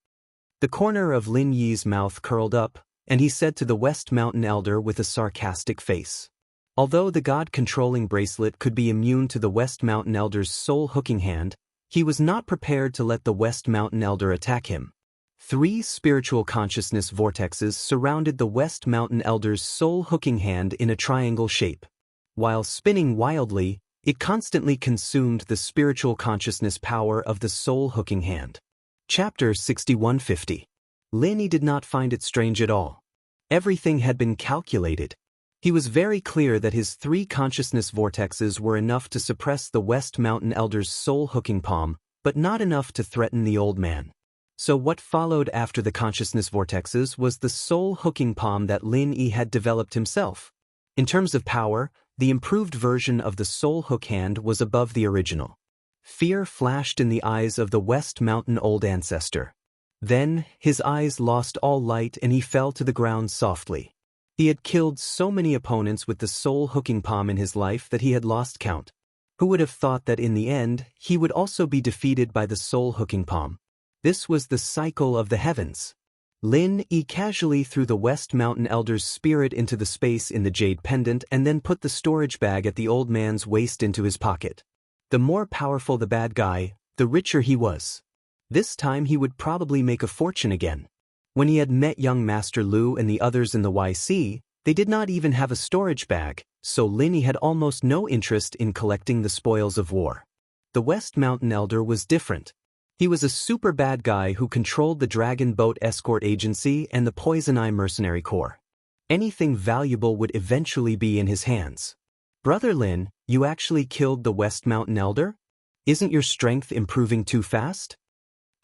The corner of Lin Yi's mouth curled up, and he said to the West Mountain Elder with a sarcastic face. Although the God-controlling bracelet could be immune to the West Mountain Elder's Soul Hooking Hand, he was not prepared to let the West Mountain Elder attack him. 3 spiritual consciousness vortexes surrounded the West Mountain Elder's Soul Hooking Hand in a triangle shape. While spinning wildly, it constantly consumed the spiritual consciousness power of the Soul Hooking Hand. Chapter 6150. Lin Yi did not find it strange at all. Everything had been calculated. He was very clear that his 3 consciousness vortexes were enough to suppress the West Mountain Elder's soul hooking palm, but not enough to threaten the old man. So what followed after the consciousness vortexes was the soul hooking palm that Lin Yi had developed himself. In terms of power, the improved version of the soul hook hand was above the original. Fear flashed in the eyes of the West Mountain Old Ancestor. Then, his eyes lost all light and he fell to the ground softly. He had killed so many opponents with the soul hooking palm in his life that he had lost count. Who would have thought that in the end, he would also be defeated by the soul hooking palm? This was the cycle of the heavens. Lin Yi casually threw the West Mountain Elder's spirit into the space in the jade pendant and then put the storage bag at the old man's waist into his pocket. The more powerful the bad guy, the richer he was. This time he would probably make a fortune again. When he had met young Master Lu and the others in the YC, they did not even have a storage bag, so Lin Yi had almost no interest in collecting the spoils of war. The West Mountain Elder was different. He was a super bad guy who controlled the Dragon Boat Escort Agency and the Poison Eye Mercenary Corps. Anything valuable would eventually be in his hands. Brother Lin, you actually killed the West Mountain Elder? Isn't your strength improving too fast?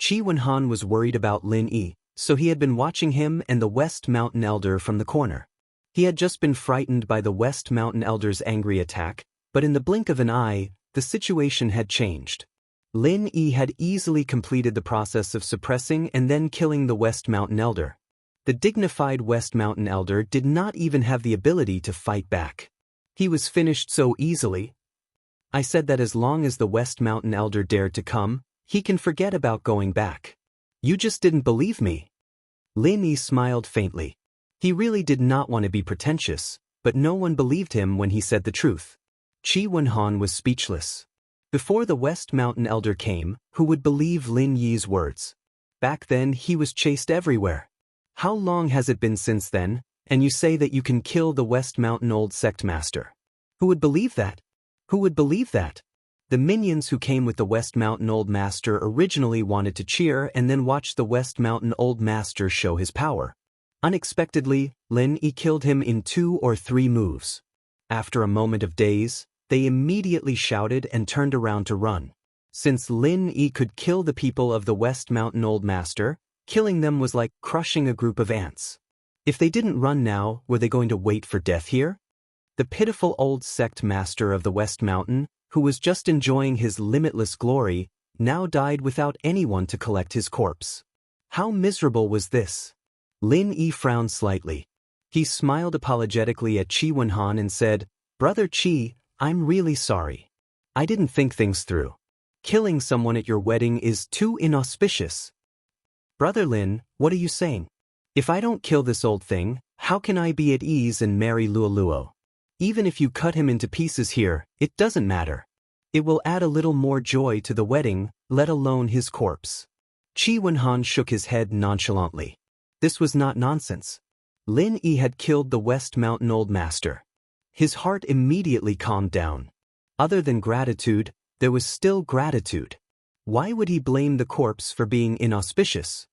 Qi Wenhan was worried about Lin Yi, so he had been watching him and the West Mountain Elder from the corner. He had just been frightened by the West Mountain Elder's angry attack, but in the blink of an eye, the situation had changed. Lin Yi had easily completed the process of suppressing and then killing the West Mountain Elder. The dignified West Mountain Elder did not even have the ability to fight back. He was finished so easily. I said that as long as the West Mountain Elder dared to come, he can forget about going back. You just didn't believe me. Lin Yi smiled faintly. He really did not want to be pretentious, but no one believed him when he said the truth. Qi Wenhan was speechless. Before the West Mountain Elder came, who would believe Lin Yi's words? Back then he was chased everywhere. How long has it been since then, and you say that you can kill the West Mountain Old Sect Master? Who would believe that? Who would believe that? The minions who came with the West Mountain Old Master originally wanted to cheer and then watch the West Mountain Old Master show his power. Unexpectedly, Lin Yi killed him in 2 or 3 moves. After a moment of daze, they immediately shouted and turned around to run. Since Lin Yi could kill the people of the West Mountain Old Master, killing them was like crushing a group of ants. If they didn't run now, were they going to wait for death here? The pitiful old sect master of the West Mountain, who was just enjoying his limitless glory, now died without anyone to collect his corpse. How miserable was this? Lin Yi frowned slightly. He smiled apologetically at Qi Wenhan and said, "Brother Qi, I'm really sorry. I didn't think things through. Killing someone at your wedding is too inauspicious." Brother Lin, what are you saying? If I don't kill this old thing, how can I be at ease and marry Luoluo? Even if you cut him into pieces here, it doesn't matter. It will add a little more joy to the wedding, let alone his corpse. Qi Wenhan shook his head nonchalantly. This was not nonsense. Lin Yi had killed the West Mountain Old Master. His heart immediately calmed down. Other than gratitude, there was still gratitude. Why would he blame the corpse for being inauspicious?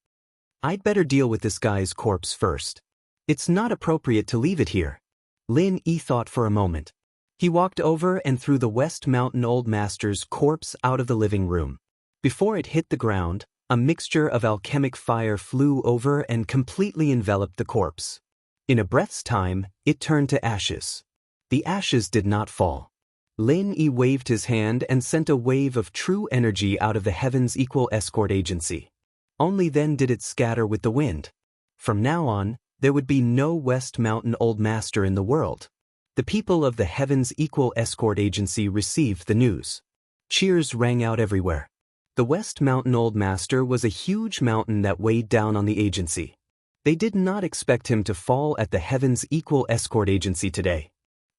I'd better deal with this guy's corpse first. It's not appropriate to leave it here. Lin Yi thought for a moment. He walked over and threw the West Mountain Old Master's corpse out of the living room. Before it hit the ground, a mixture of alchemic fire flew over and completely enveloped the corpse. In a breath's time, it turned to ashes. The ashes did not fall. Lin Yi waved his hand and sent a wave of true energy out of the Heaven's Equal Escort Agency. Only then did it scatter with the wind. From now on, there would be no West Mountain Old Master in the world. The people of the Heaven's Equal Escort Agency received the news. Cheers rang out everywhere. The West Mountain Old Master was a huge mountain that weighed down on the agency. They did not expect him to fall at the Heaven's Equal Escort Agency today.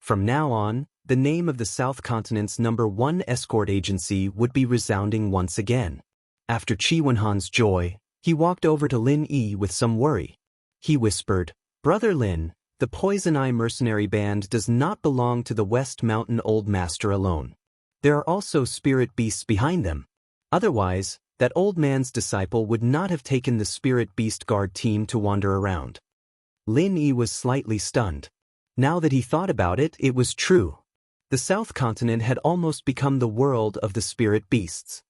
From now on, the name of the South Continent's #1 escort agency would be resounding once again. After Qi Wenhan's joy, he walked over to Lin Yi with some worry. He whispered, "Brother Lin, the Poison Eye Mercenary Band does not belong to the West Mountain Old Master alone. There are also spirit beasts behind them. Otherwise, that old man's disciple would not have taken the Spirit Beast Guard team to wander around." Lin Yi was slightly stunned. Now that he thought about it, it was true. The South Continent had almost become the world of the spirit beasts.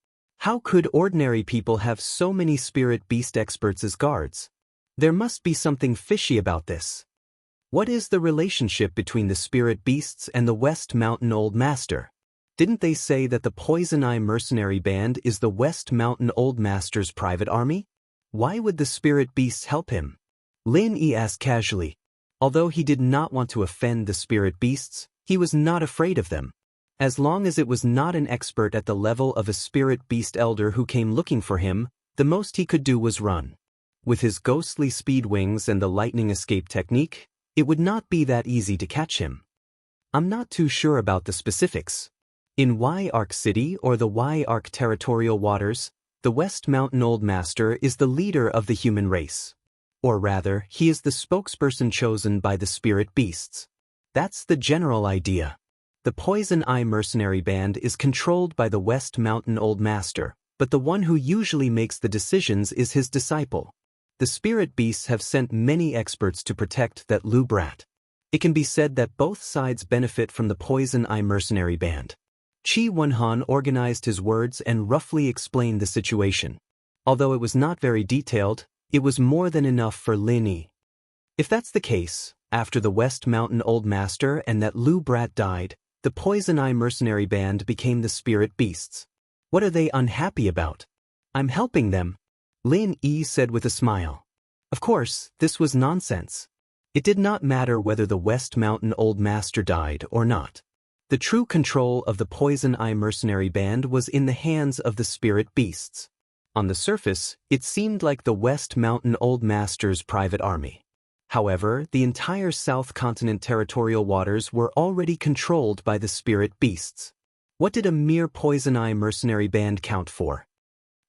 How could ordinary people have so many spirit beast experts as guards? There must be something fishy about this. What is the relationship between the spirit beasts and the West Mountain Old Master? Didn't they say that the Poison Eye mercenary band is the West Mountain Old Master's private army? Why would the spirit beasts help him? Lin Yi asked casually. Although he did not want to offend the spirit beasts, he was not afraid of them. As long as it was not an expert at the level of a spirit beast elder who came looking for him, the most he could do was run. With his ghostly speed wings and the lightning escape technique, it would not be that easy to catch him. I'm not too sure about the specifics. In Y-Arc City or the Y-Arc Territorial Waters, the West Mountain Old Master is the leader of the human race. Or rather, he is the spokesperson chosen by the spirit beasts. That's the general idea. The Poison Eye mercenary band is controlled by the West Mountain Old Master, but the one who usually makes the decisions is his disciple. The spirit beasts have sent many experts to protect that Lu brat. It can be said that both sides benefit from the Poison Eye mercenary band. Qi Wenhan organized his words and roughly explained the situation. Although it was not very detailed, it was more than enough for Lin Yi. If that's the case, after the West Mountain Old Master and that Lu brat died, the Poison Eye mercenary band became the spirit beasts. What are they unhappy about? I'm helping them, Lin Yi said with a smile. Of course, this was nonsense. It did not matter whether the West Mountain Old Master died or not. The true control of the Poison Eye mercenary band was in the hands of the spirit beasts. On the surface, it seemed like the West Mountain Old Master's private army. However, the entire South Continent territorial waters were already controlled by the spirit beasts. What did a mere Poison Eye mercenary band count for?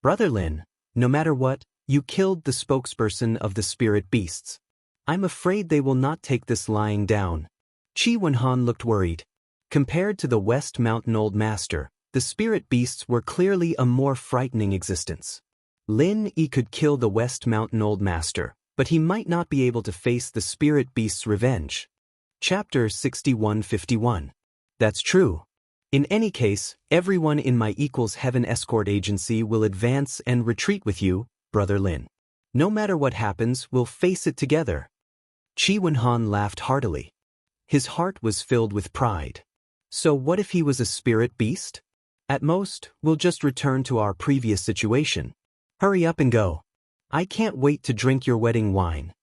Brother Lin, no matter what, you killed the spokesperson of the spirit beasts. I'm afraid they will not take this lying down. Qi Wenhan looked worried. Compared to the West Mountain Old Master, the spirit beasts were clearly a more frightening existence. Lin Yi could kill the West Mountain Old Master, but he might not be able to face the spirit beast's revenge. Chapter 6151. That's true. In any case, everyone in my equals Heaven Escort Agency will advance and retreat with you, Brother Lin. No matter what happens, we'll face it together. Qi Wenhan laughed heartily. His heart was filled with pride. So what if he was a spirit beast? At most, we'll just return to our previous situation. Hurry up and go. I can't wait to drink your wedding wine.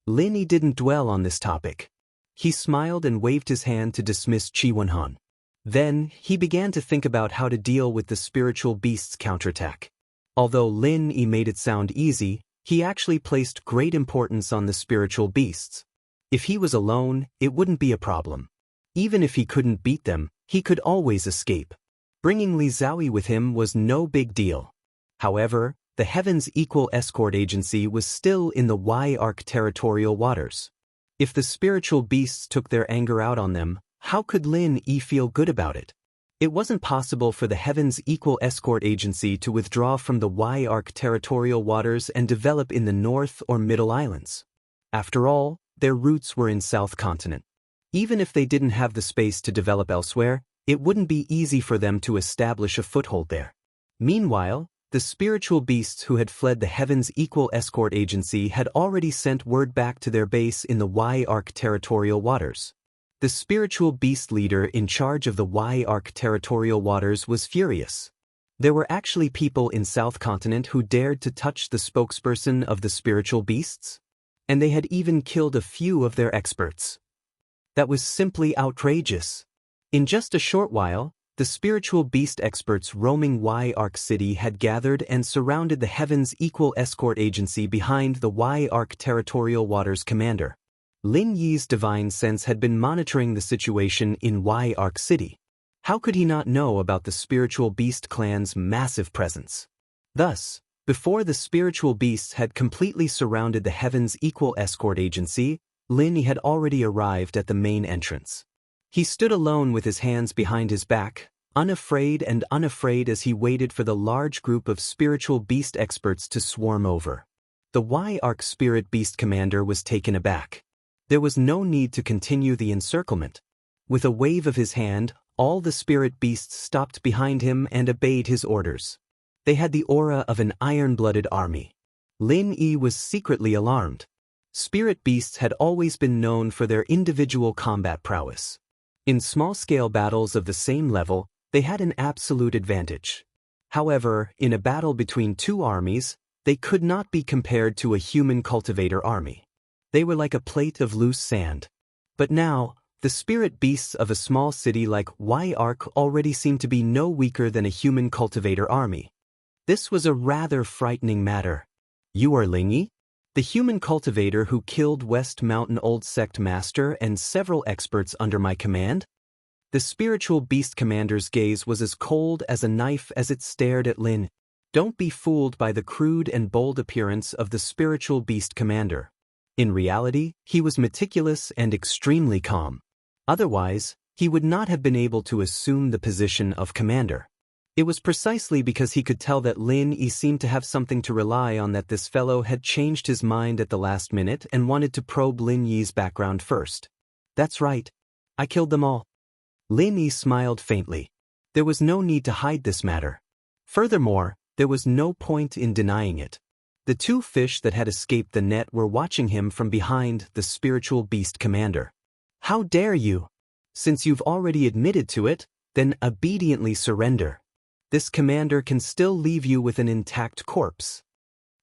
Lin Yi didn't dwell on this topic. He smiled and waved his hand to dismiss Qi Wenhan. Then, he began to think about how to deal with the spiritual beast's counterattack. Although Lin Yi made it sound easy, he actually placed great importance on the spiritual beasts. If he was alone, it wouldn't be a problem. Even if he couldn't beat them, he could always escape. Bringing Li Zhaoyi with him was no big deal. However, the Heaven's Equal Escort Agency was still in the Y-Arc territorial waters. If the spiritual beasts took their anger out on them, how could Lin Yi feel good about it? It wasn't possible for the Heaven's Equal Escort Agency to withdraw from the Y-Arc territorial waters and develop in the North or Middle Islands. After all, their roots were in South Continent. Even if they didn't have the space to develop elsewhere, it wouldn't be easy for them to establish a foothold there. Meanwhile, the spiritual beasts who had fled the Heaven's Equal Escort Agency had already sent word back to their base in the Y-Arc territorial waters. The spiritual beast leader in charge of the Y-Arc territorial waters was furious. There were actually people in South Continent who dared to touch the spokesperson of the spiritual beasts, and they had even killed a few of their experts. That was simply outrageous. In just a short while, the spiritual beast experts roaming Y-Arc City had gathered and surrounded the Heaven's Equal Escort Agency behind the Y-Arc territorial waters commander. Lin Yi's divine sense had been monitoring the situation in Y-Arc City. How could he not know about the spiritual beast clan's massive presence? Thus, before the spiritual beasts had completely surrounded the Heaven's Equal Escort Agency, Lin Yi had already arrived at the main entrance. He stood alone with his hands behind his back, unafraid as he waited for the large group of spiritual beast experts to swarm over. The Y-Arc Spirit Beast Commander was taken aback. There was no need to continue the encirclement. With a wave of his hand, all the spirit beasts stopped behind him and obeyed his orders. They had the aura of an iron-blooded army. Lin Yi was secretly alarmed. Spirit beasts had always been known for their individual combat prowess. In small-scale battles of the same level, they had an absolute advantage. However, in a battle between two armies, they could not be compared to a human cultivator army. They were like a plate of loose sand. But now, the spirit beasts of a small city like Ark already seemed to be no weaker than a human cultivator army. This was a rather frightening matter. You are Ling Yi? The human cultivator who killed West Mountain Old Sect Master and several experts under my command? The spiritual beast commander's gaze was as cold as a knife as it stared at Lin. Don't be fooled by the crude and bold appearance of the spiritual beast commander. In reality, he was meticulous and extremely calm. Otherwise, he would not have been able to assume the position of commander. It was precisely because he could tell that Lin Yi seemed to have something to rely on that this fellow had changed his mind at the last minute and wanted to probe Lin Yi's background first. That's right. I killed them all. Lin Yi smiled faintly. There was no need to hide this matter. Furthermore, there was no point in denying it. The two fish that had escaped the net were watching him from behind the spiritual beast commander. How dare you? Since you've already admitted to it, then obediently surrender. This commander can still leave you with an intact corpse.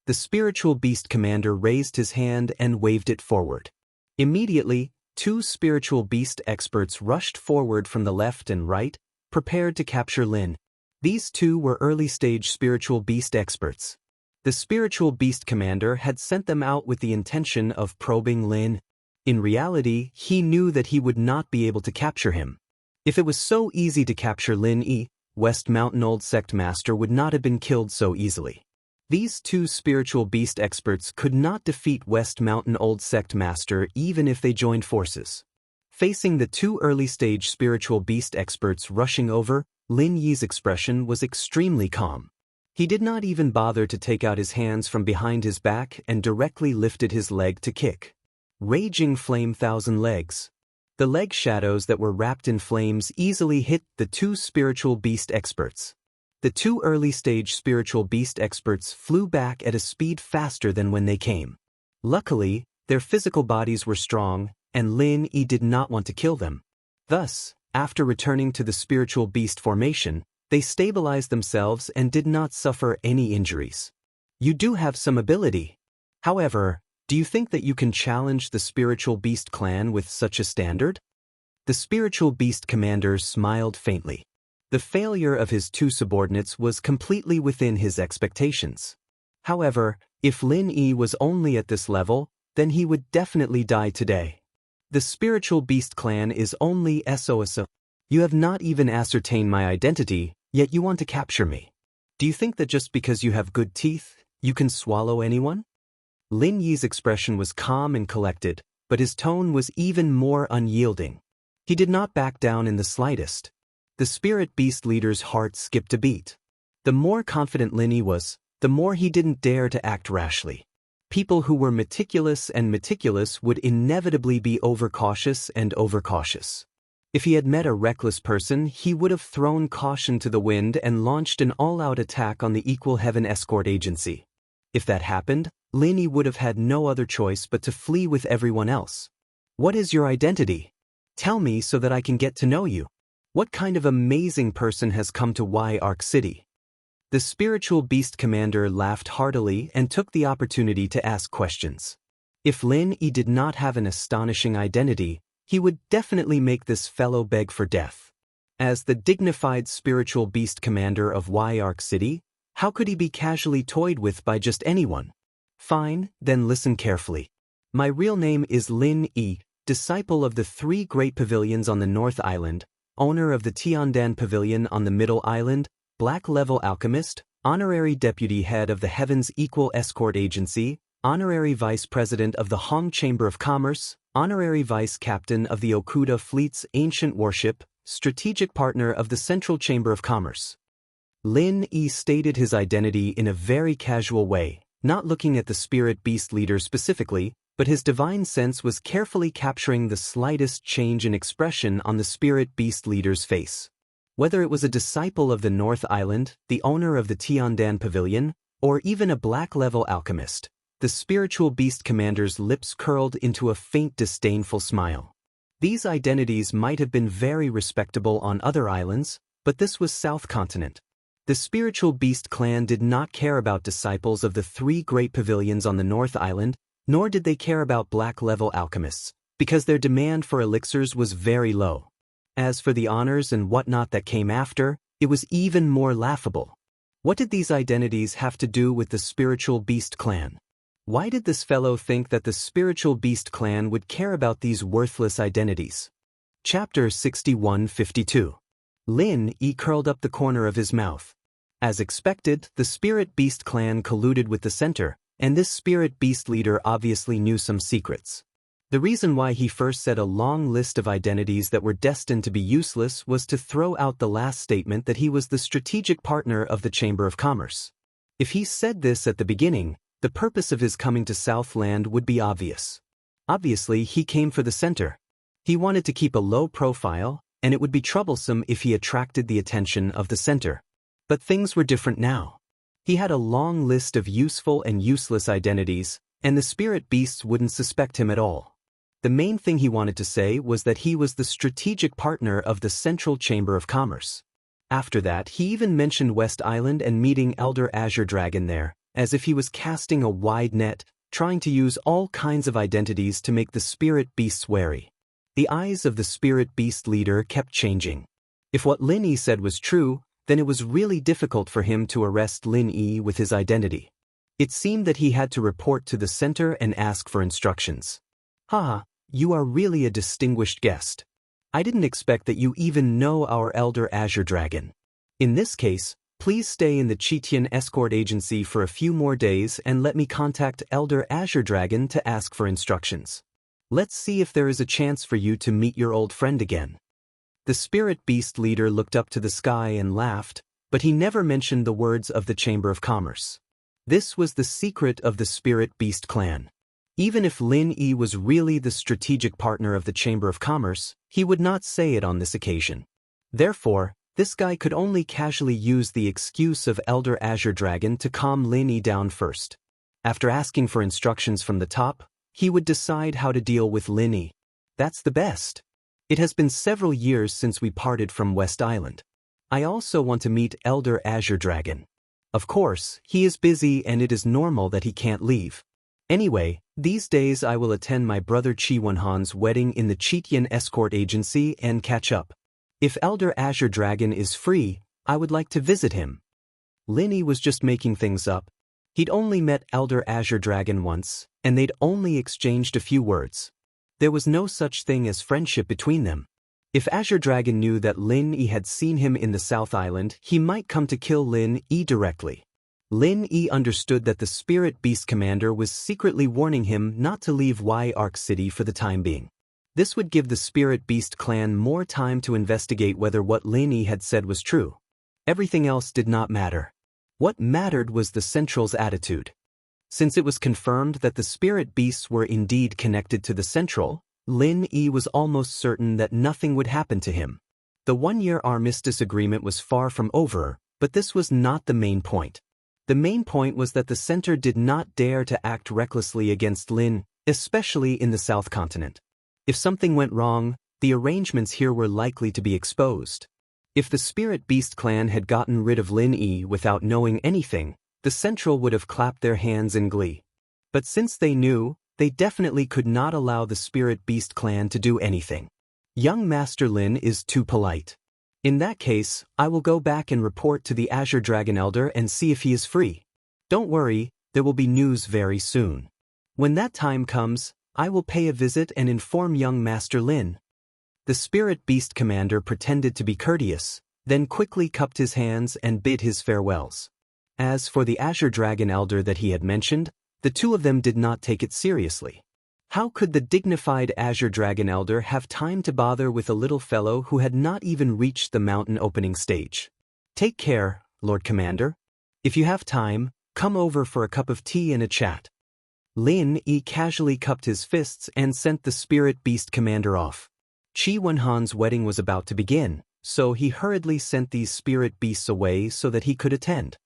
The spiritual beast commander raised his hand and waved it forward. Immediately, two spiritual beast experts rushed forward from the left and right, prepared to capture Lin. These two were early-stage spiritual beast experts. The spiritual beast commander had sent them out with the intention of probing Lin. In reality, he knew that he would not be able to capture him. If it was so easy to capture Lin Yi, West Mountain Old Sect Master would not have been killed so easily. These two spiritual beast experts could not defeat West Mountain Old Sect Master even if they joined forces. Facing the two early-stage spiritual beast experts rushing over, Lin Yi's expression was extremely calm. He did not even bother to take out his hands from behind his back and directly lifted his leg to kick. Raging flame thousand legs. The leg shadows that were wrapped in flames easily hit the two spiritual beast experts. The two early-stage spiritual beast experts flew back at a speed faster than when they came. Luckily, their physical bodies were strong, and Lin Yi did not want to kill them. Thus, after returning to the spiritual beast formation, they stabilized themselves and did not suffer any injuries. You do have some ability. However, do you think that you can challenge the spiritual beast clan with such a standard? The spiritual beast commander smiled faintly. The failure of his two subordinates was completely within his expectations. However, if Lin Yi was only at this level, then he would definitely die today. The spiritual beast clan is only SOS. You have not even ascertained my identity, yet you want to capture me. Do you think that just because you have good teeth, you can swallow anyone? Lin Yi's expression was calm and collected, but his tone was even more unyielding. He did not back down in the slightest. The spirit beast leader's heart skipped a beat. The more confident Lin Yi was, the more he didn't dare to act rashly. People who were meticulous would inevitably be overcautious and overcautious. If he had met a reckless person, he would have thrown caution to the wind and launched an all-out attack on the Equal Heaven Escort Agency. If that happened, Lin Yi would have had no other choice but to flee with everyone else. What is your identity? Tell me so that I can get to know you. What kind of amazing person has come to Ark City? The spiritual beast commander laughed heartily and took the opportunity to ask questions. If Lin Yi did not have an astonishing identity, he would definitely make this fellow beg for death. As the dignified spiritual beast commander of Ark City, how could he be casually toyed with by just anyone? Fine, then listen carefully. My real name is Lin Yi, disciple of the 3 great pavilions on the North Island, owner of the Tiandan Pavilion on the Middle Island, Black-level alchemist, honorary deputy head of the Heavens Equal Escort Agency, honorary vice president of the Hong Chamber of Commerce, honorary vice captain of the Okuda Fleet's Ancient Warship, strategic partner of the Central Chamber of Commerce. Lin Yi stated his identity in a very casual way, not looking at the spirit beast leader specifically, but his divine sense was carefully capturing the slightest change in expression on the spirit beast leader's face. Whether it was a disciple of the North Island, the owner of the Tiandan Pavilion, or even a black-level alchemist, the spiritual beast commander's lips curled into a faint disdainful smile. These identities might have been very respectable on other islands, but this was South Continent. The spiritual beast clan did not care about disciples of the three great pavilions on the North Island, nor did they care about black-level alchemists, because their demand for elixirs was very low. As for the honors and whatnot that came after, it was even more laughable. What did these identities have to do with the spiritual beast clan? Why did this fellow think that the spiritual beast clan would care about these worthless identities? Chapter 61-52. Lin Yi curled up the corner of his mouth. As expected, the spirit beast clan colluded with the center, and this spirit beast leader obviously knew some secrets. The reason why he first said a long list of identities that were destined to be useless was to throw out the last statement that he was the strategic partner of the Chamber of Commerce. If he said this at the beginning, the purpose of his coming to Southland would be obvious. Obviously, he came for the center. He wanted to keep a low profile, and it would be troublesome if he attracted the attention of the center. But things were different now. He had a long list of useful and useless identities, and the spirit beasts wouldn't suspect him at all. The main thing he wanted to say was that he was the strategic partner of the Central Chamber of Commerce. After that, he even mentioned West Island and meeting Elder Azure Dragon there, as if he was casting a wide net, trying to use all kinds of identities to make the spirit beasts wary. The eyes of the spirit beast leader kept changing. If what Lin Yi said was true, then it was really difficult for him to arrest Lin Yi with his identity. It seemed that he had to report to the center and ask for instructions. "Haha, you are really a distinguished guest. I didn't expect that you even know our Elder Azure Dragon. In this case, please stay in the Chitian Escort Agency for a few more days and let me contact Elder Azure Dragon to ask for instructions. Let's see if there is a chance for you to meet your old friend again." The spirit beast leader looked up to the sky and laughed, but he never mentioned the words of the Chamber of Commerce. This was the secret of the spirit beast clan. Even if Lin Yi was really the strategic partner of the Chamber of Commerce, he would not say it on this occasion. Therefore, this guy could only casually use the excuse of Elder Azure Dragon to calm Lin Yi down first. After asking for instructions from the top, he would decide how to deal with Lin Yi. That's the best. It has been several years since we parted from West Island. I also want to meet Elder Azure Dragon. Of course, he is busy and it is normal that he can't leave. Anyway, these days I will attend my brother Chi Wenhan's wedding in the Chitian Escort Agency and catch up. If Elder Azure Dragon is free, I would like to visit him. Lin Yi was just making things up. He'd only met Elder Azure Dragon once, and they'd only exchanged a few words. There was no such thing as friendship between them. If Azure Dragon knew that Lin Yi had seen him in the South Island, he might come to kill Lin Yi directly. Lin Yi understood that the Spirit Beast Commander was secretly warning him not to leave Y-Arc City for the time being. This would give the Spirit Beast clan more time to investigate whether what Lin Yi had said was true. Everything else did not matter. What mattered was the Central's attitude. Since it was confirmed that the Spirit Beasts were indeed connected to the Central, Lin Yi was almost certain that nothing would happen to him. The one-year armistice agreement was far from over, but this was not the main point. The main point was that the center did not dare to act recklessly against Lin, especially in the South Continent. If something went wrong, the arrangements here were likely to be exposed. If the Spirit Beast clan had gotten rid of Lin Yi without knowing anything, the Central would have clapped their hands in glee. But since they knew, they definitely could not allow the Spirit Beast clan to do anything. Young Master Lin is too polite. In that case, I will go back and report to the Azure Dragon Elder and see if he is free. Don't worry, there will be news very soon. When that time comes, I will pay a visit and inform young Master Lin. The Spirit Beast Commander pretended to be courteous, then quickly cupped his hands and bid his farewells. As for the Azure Dragon Elder that he had mentioned, the two of them did not take it seriously. How could the dignified Azure Dragon Elder have time to bother with a little fellow who had not even reached the mountain opening stage? Take care, Lord Commander. If you have time, come over for a cup of tea and a chat. Lin Yi casually cupped his fists and sent the Spirit Beast Commander off. Chi Wenhan's wedding was about to begin, so he hurriedly sent these spirit beasts away so that he could attend.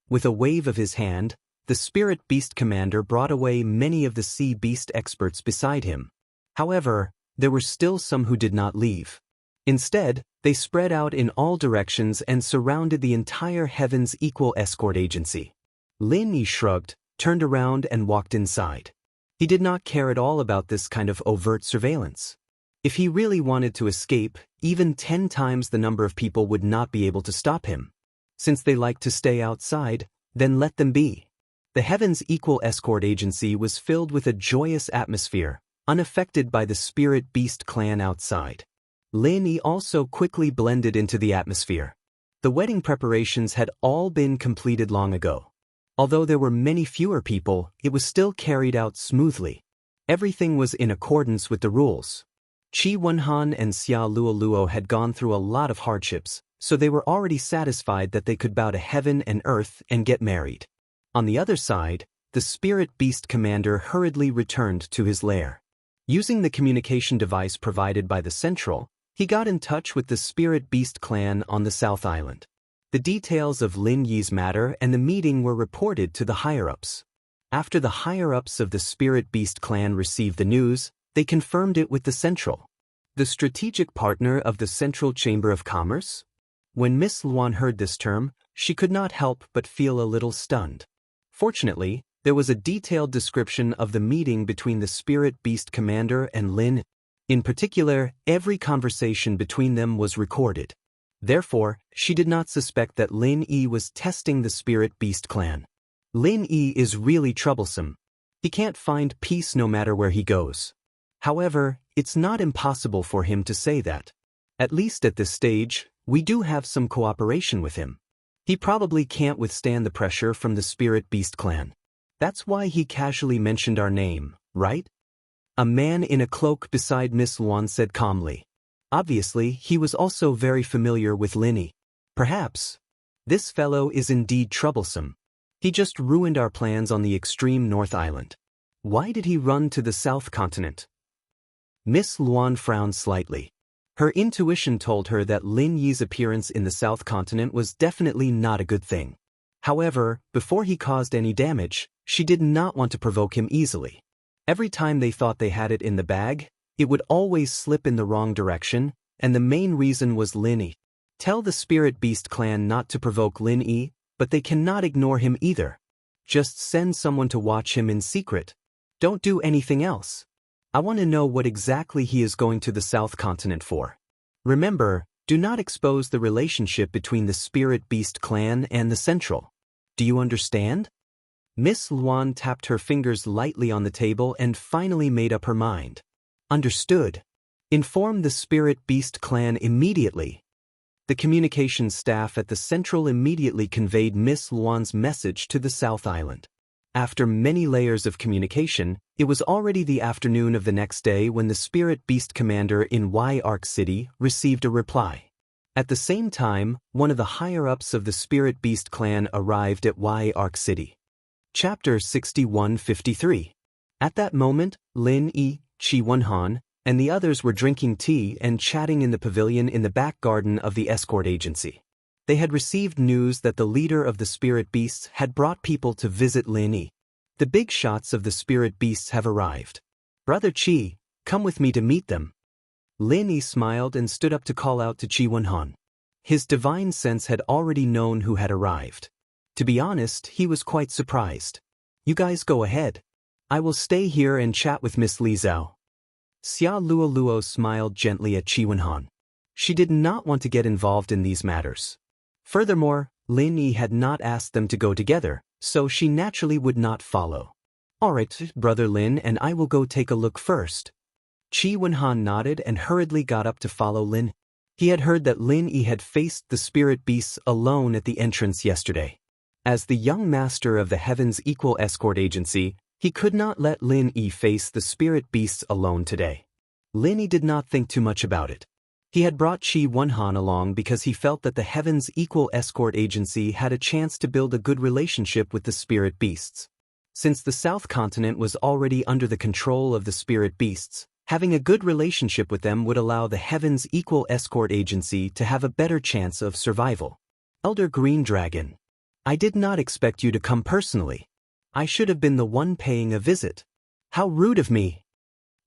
With a wave of his hand, the spirit beast commander brought away many of the sea beast experts beside him. However, there were still some who did not leave. Instead, they spread out in all directions and surrounded the entire Heaven's Equal Escort Agency. Lin Yi shrugged, turned around and walked inside. He did not care at all about this kind of overt surveillance. If he really wanted to escape, even 10 times the number of people would not be able to stop him. Since they like to stay outside, then let them be. The Heaven's Equal Escort Agency was filled with a joyous atmosphere, unaffected by the spirit beast clan outside. Lin Yi also quickly blended into the atmosphere. The wedding preparations had all been completed long ago. Although there were many fewer people, it was still carried out smoothly. Everything was in accordance with the rules. Qi Wenhan and Xia Luoluo had gone through a lot of hardships, so they were already satisfied that they could bow to heaven and earth and get married. On the other side, the spirit beast commander hurriedly returned to his lair. Using the communication device provided by the Central, he got in touch with the spirit beast clan on the South Island. The details of Lin Yi's matter and the meeting were reported to the higher-ups. After the higher-ups of the spirit beast clan received the news, they confirmed it with the Central. The strategic partner of the Central Chamber of Commerce? When Miss Luan heard this term, she could not help but feel a little stunned. Fortunately, there was a detailed description of the meeting between the spirit beast commander and Lin. In particular, every conversation between them was recorded. Therefore, she did not suspect that Lin Yi was testing the spirit beast clan. Lin Yi is really troublesome. He can't find peace no matter where he goes. However, it's not impossible for him to say that. At least at this stage, we do have some cooperation with him. He probably can't withstand the pressure from the spirit beast clan. That's why he casually mentioned our name, right? A man in a cloak beside Miss Luan said calmly. Obviously, he was also very familiar with Lin Yi. Perhaps. This fellow is indeed troublesome. He just ruined our plans on the extreme North Island. Why did he run to the South Continent? Miss Luan frowned slightly. Her intuition told her that Lin Yi's appearance in the South Continent was definitely not a good thing. However, before he caused any damage, she did not want to provoke him easily. Every time they thought they had it in the bag, it would always slip in the wrong direction, and the main reason was Lin Yi. Tell the Spirit Beast clan not to provoke Lin Yi, but they cannot ignore him either. Just send someone to watch him in secret. Don't do anything else. I want to know what exactly he is going to the South Continent for. Remember, do not expose the relationship between the Spirit Beast clan and the Central. Do you understand? Miss Luan tapped her fingers lightly on the table and finally made up her mind. Understood. Inform the Spirit Beast clan immediately. The communications staff at the Central immediately conveyed Miss Luan's message to the South Island. After many layers of communication, it was already the afternoon of the next day when the Spirit Beast commander in Y-Arc City received a reply. At the same time, one of the higher-ups of the Spirit Beast clan arrived at Y-Arc City. Chapter 6153. At that moment, Lin Yi, Qi Wenhan, and the others were drinking tea and chatting in the pavilion in the back garden of the escort agency. They had received news that the leader of the Spirit Beasts had brought people to visit Lin Yi. The big shots of the Spirit Beasts have arrived. Brother Qi, come with me to meet them. Lin Yi smiled and stood up to call out to Qi Wenhan. His divine sense had already known who had arrived. To be honest, he was quite surprised. You guys go ahead. I will stay here and chat with Miss Li Zhao. Xia Luoluo smiled gently at Qi Wenhan. She did not want to get involved in these matters. Furthermore, Lin Yi had not asked them to go together, so she naturally would not follow. Alright, Brother Lin and I will go take a look first. Qi Wenhan nodded and hurriedly got up to follow Lin. He had heard that Lin Yi had faced the Spirit Beasts alone at the entrance yesterday. As the young master of the Heaven's Equal Escort Agency, he could not let Lin Yi face the Spirit Beasts alone today. Lin Yi did not think too much about it. He had brought Qi Wenhan along because he felt that the Heaven's Equal Escort Agency had a chance to build a good relationship with the Spirit Beasts. Since the South Continent was already under the control of the Spirit Beasts, Having a good relationship with them would allow the Heaven's Equal Escort Agency to have a better chance of survival. Elder Green Dragon. I did not expect you to come personally. I should have been the one paying a visit. How rude of me.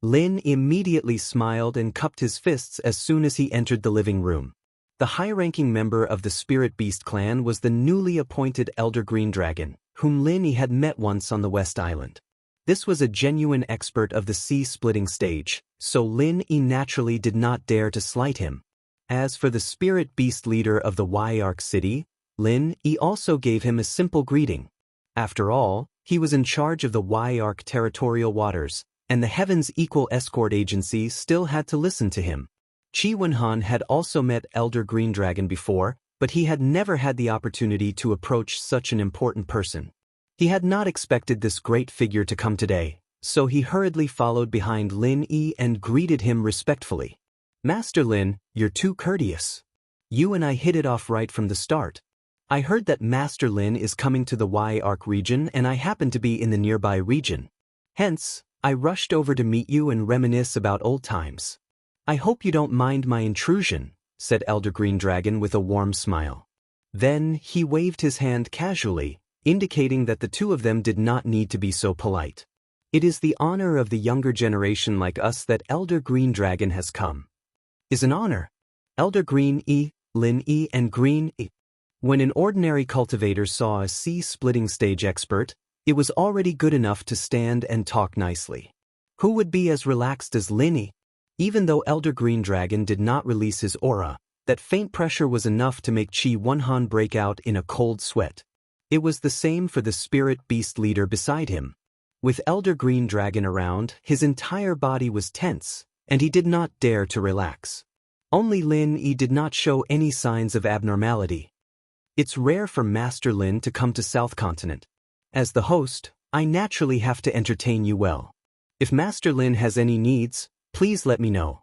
Lin immediately smiled and cupped his fists as soon as he entered the living room. The high-ranking member of the Spirit Beast clan was the newly appointed Elder Green Dragon, whom Lin had met once on the West Island. This was a genuine expert of the sea-splitting stage, so Lin naturally did not dare to slight him. As for the Spirit Beast leader of the Y-Arc City, Lin also gave him a simple greeting. After all, he was in charge of the Y-Arc territorial waters, and the Heaven's Equal Escort Agency still had to listen to him. Qi Wenhan had also met Elder Green Dragon before, but he had never had the opportunity to approach such an important person. He had not expected this great figure to come today, so he hurriedly followed behind Lin and greeted him respectfully. Master Lin, you're too courteous. You and I hit it off right from the start. I heard that Master Lin is coming to the Y-Arc region and I happen to be in the nearby region. Hence, I rushed over to meet you and reminisce about old times. I hope you don't mind my intrusion, said Elder Green Dragon with a warm smile. Then he waved his hand casually, indicating that the two of them did not need to be so polite. It is the honor of the younger generation like us that Elder Green Dragon has come. Is an honor. Elder Green Lin and Green When an ordinary cultivator saw a sea-splitting stage expert, it was already good enough to stand and talk nicely. Who would be as relaxed as Lin? Even though Elder Green Dragon did not release his aura, that faint pressure was enough to make Qi Wenhan break out in a cold sweat. It was the same for the Spirit Beast leader beside him. With Elder Green Dragon around, his entire body was tense, and he did not dare to relax. Only Lin did not show any signs of abnormality. It's rare for Master Lin to come to South Continent. As the host, I naturally have to entertain you well. If Master Lin has any needs, please let me know.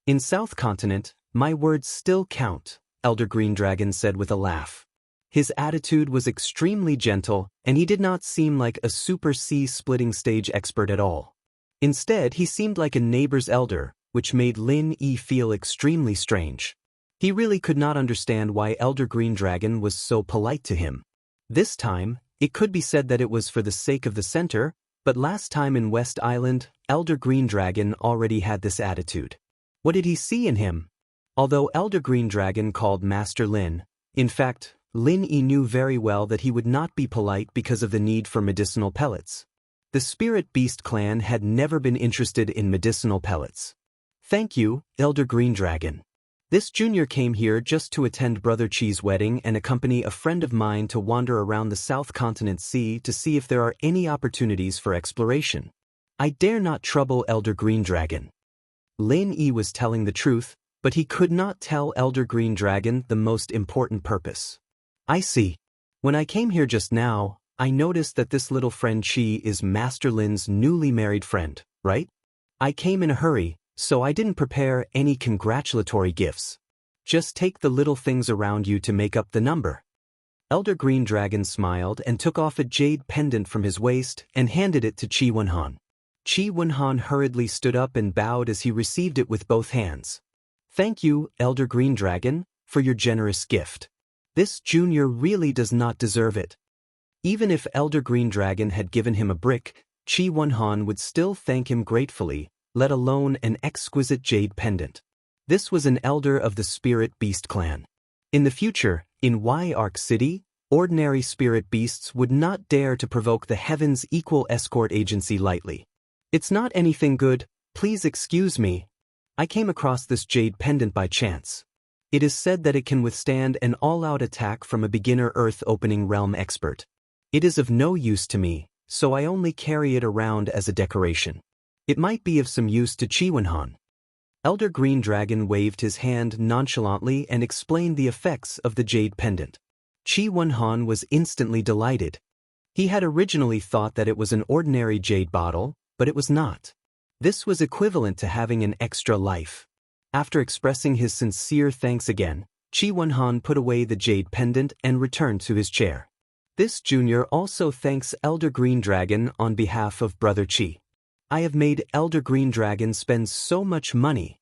In South Continent, my words still count, Elder Green Dragon said with a laugh. His attitude was extremely gentle, and he did not seem like a super sea-splitting stage expert at all. Instead, he seemed like a neighbor's elder, which made Lin feel extremely strange. He really could not understand why Elder Green Dragon was so polite to him. This time, it could be said that it was for the sake of the center, but last time in West Island, Elder Green Dragon already had this attitude. What did he see in him? Although Elder Green Dragon called Master Lin, in fact, Lin knew very well that he would not be polite because of the need for medicinal pellets. The Spirit Beast clan had never been interested in medicinal pellets. Thank you, Elder Green Dragon. This junior came here just to attend Brother Chi's wedding and accompany a friend of mine to wander around the South Continent Sea to see if there are any opportunities for exploration. I dare not trouble Elder Green Dragon. Lin was telling the truth, but he could not tell Elder Green Dragon the most important purpose. I see. When I came here just now, I noticed that this little friend Chi is Master Lin's newly married friend, right? I came in a hurry, so I didn't prepare any congratulatory gifts. Just take the little things around you to make up the number. Elder Green Dragon smiled and took off a jade pendant from his waist and handed it to Qi Wenhan. Qi Wenhan hurriedly stood up and bowed as he received it with both hands. Thank you, Elder Green Dragon, for your generous gift. This junior really does not deserve it. Even if Elder Green Dragon had given him a brick, Qi Wenhan would still thank him gratefully, let alone an exquisite jade pendant. This was an elder of the Spirit Beast clan. In the future, in Y-Arc City, ordinary spirit beasts would not dare to provoke the Heaven's Equal Escort Agency lightly. It's not anything good, please excuse me. I came across this jade pendant by chance. It is said that it can withstand an all-out attack from a beginner Earth-opening realm expert. It is of no use to me, so I only carry it around as a decoration. It might be of some use to Qi Wenhan. Elder Green Dragon waved his hand nonchalantly and explained the effects of the jade pendant. Qi Wenhan was instantly delighted. He had originally thought that it was an ordinary jade bottle, but it was not. This was equivalent to having an extra life. After expressing his sincere thanks again, Qi Wenhan put away the jade pendant and returned to his chair. This junior also thanks Elder Green Dragon on behalf of Brother Qi. I have made Elder Green Dragon spend so much money.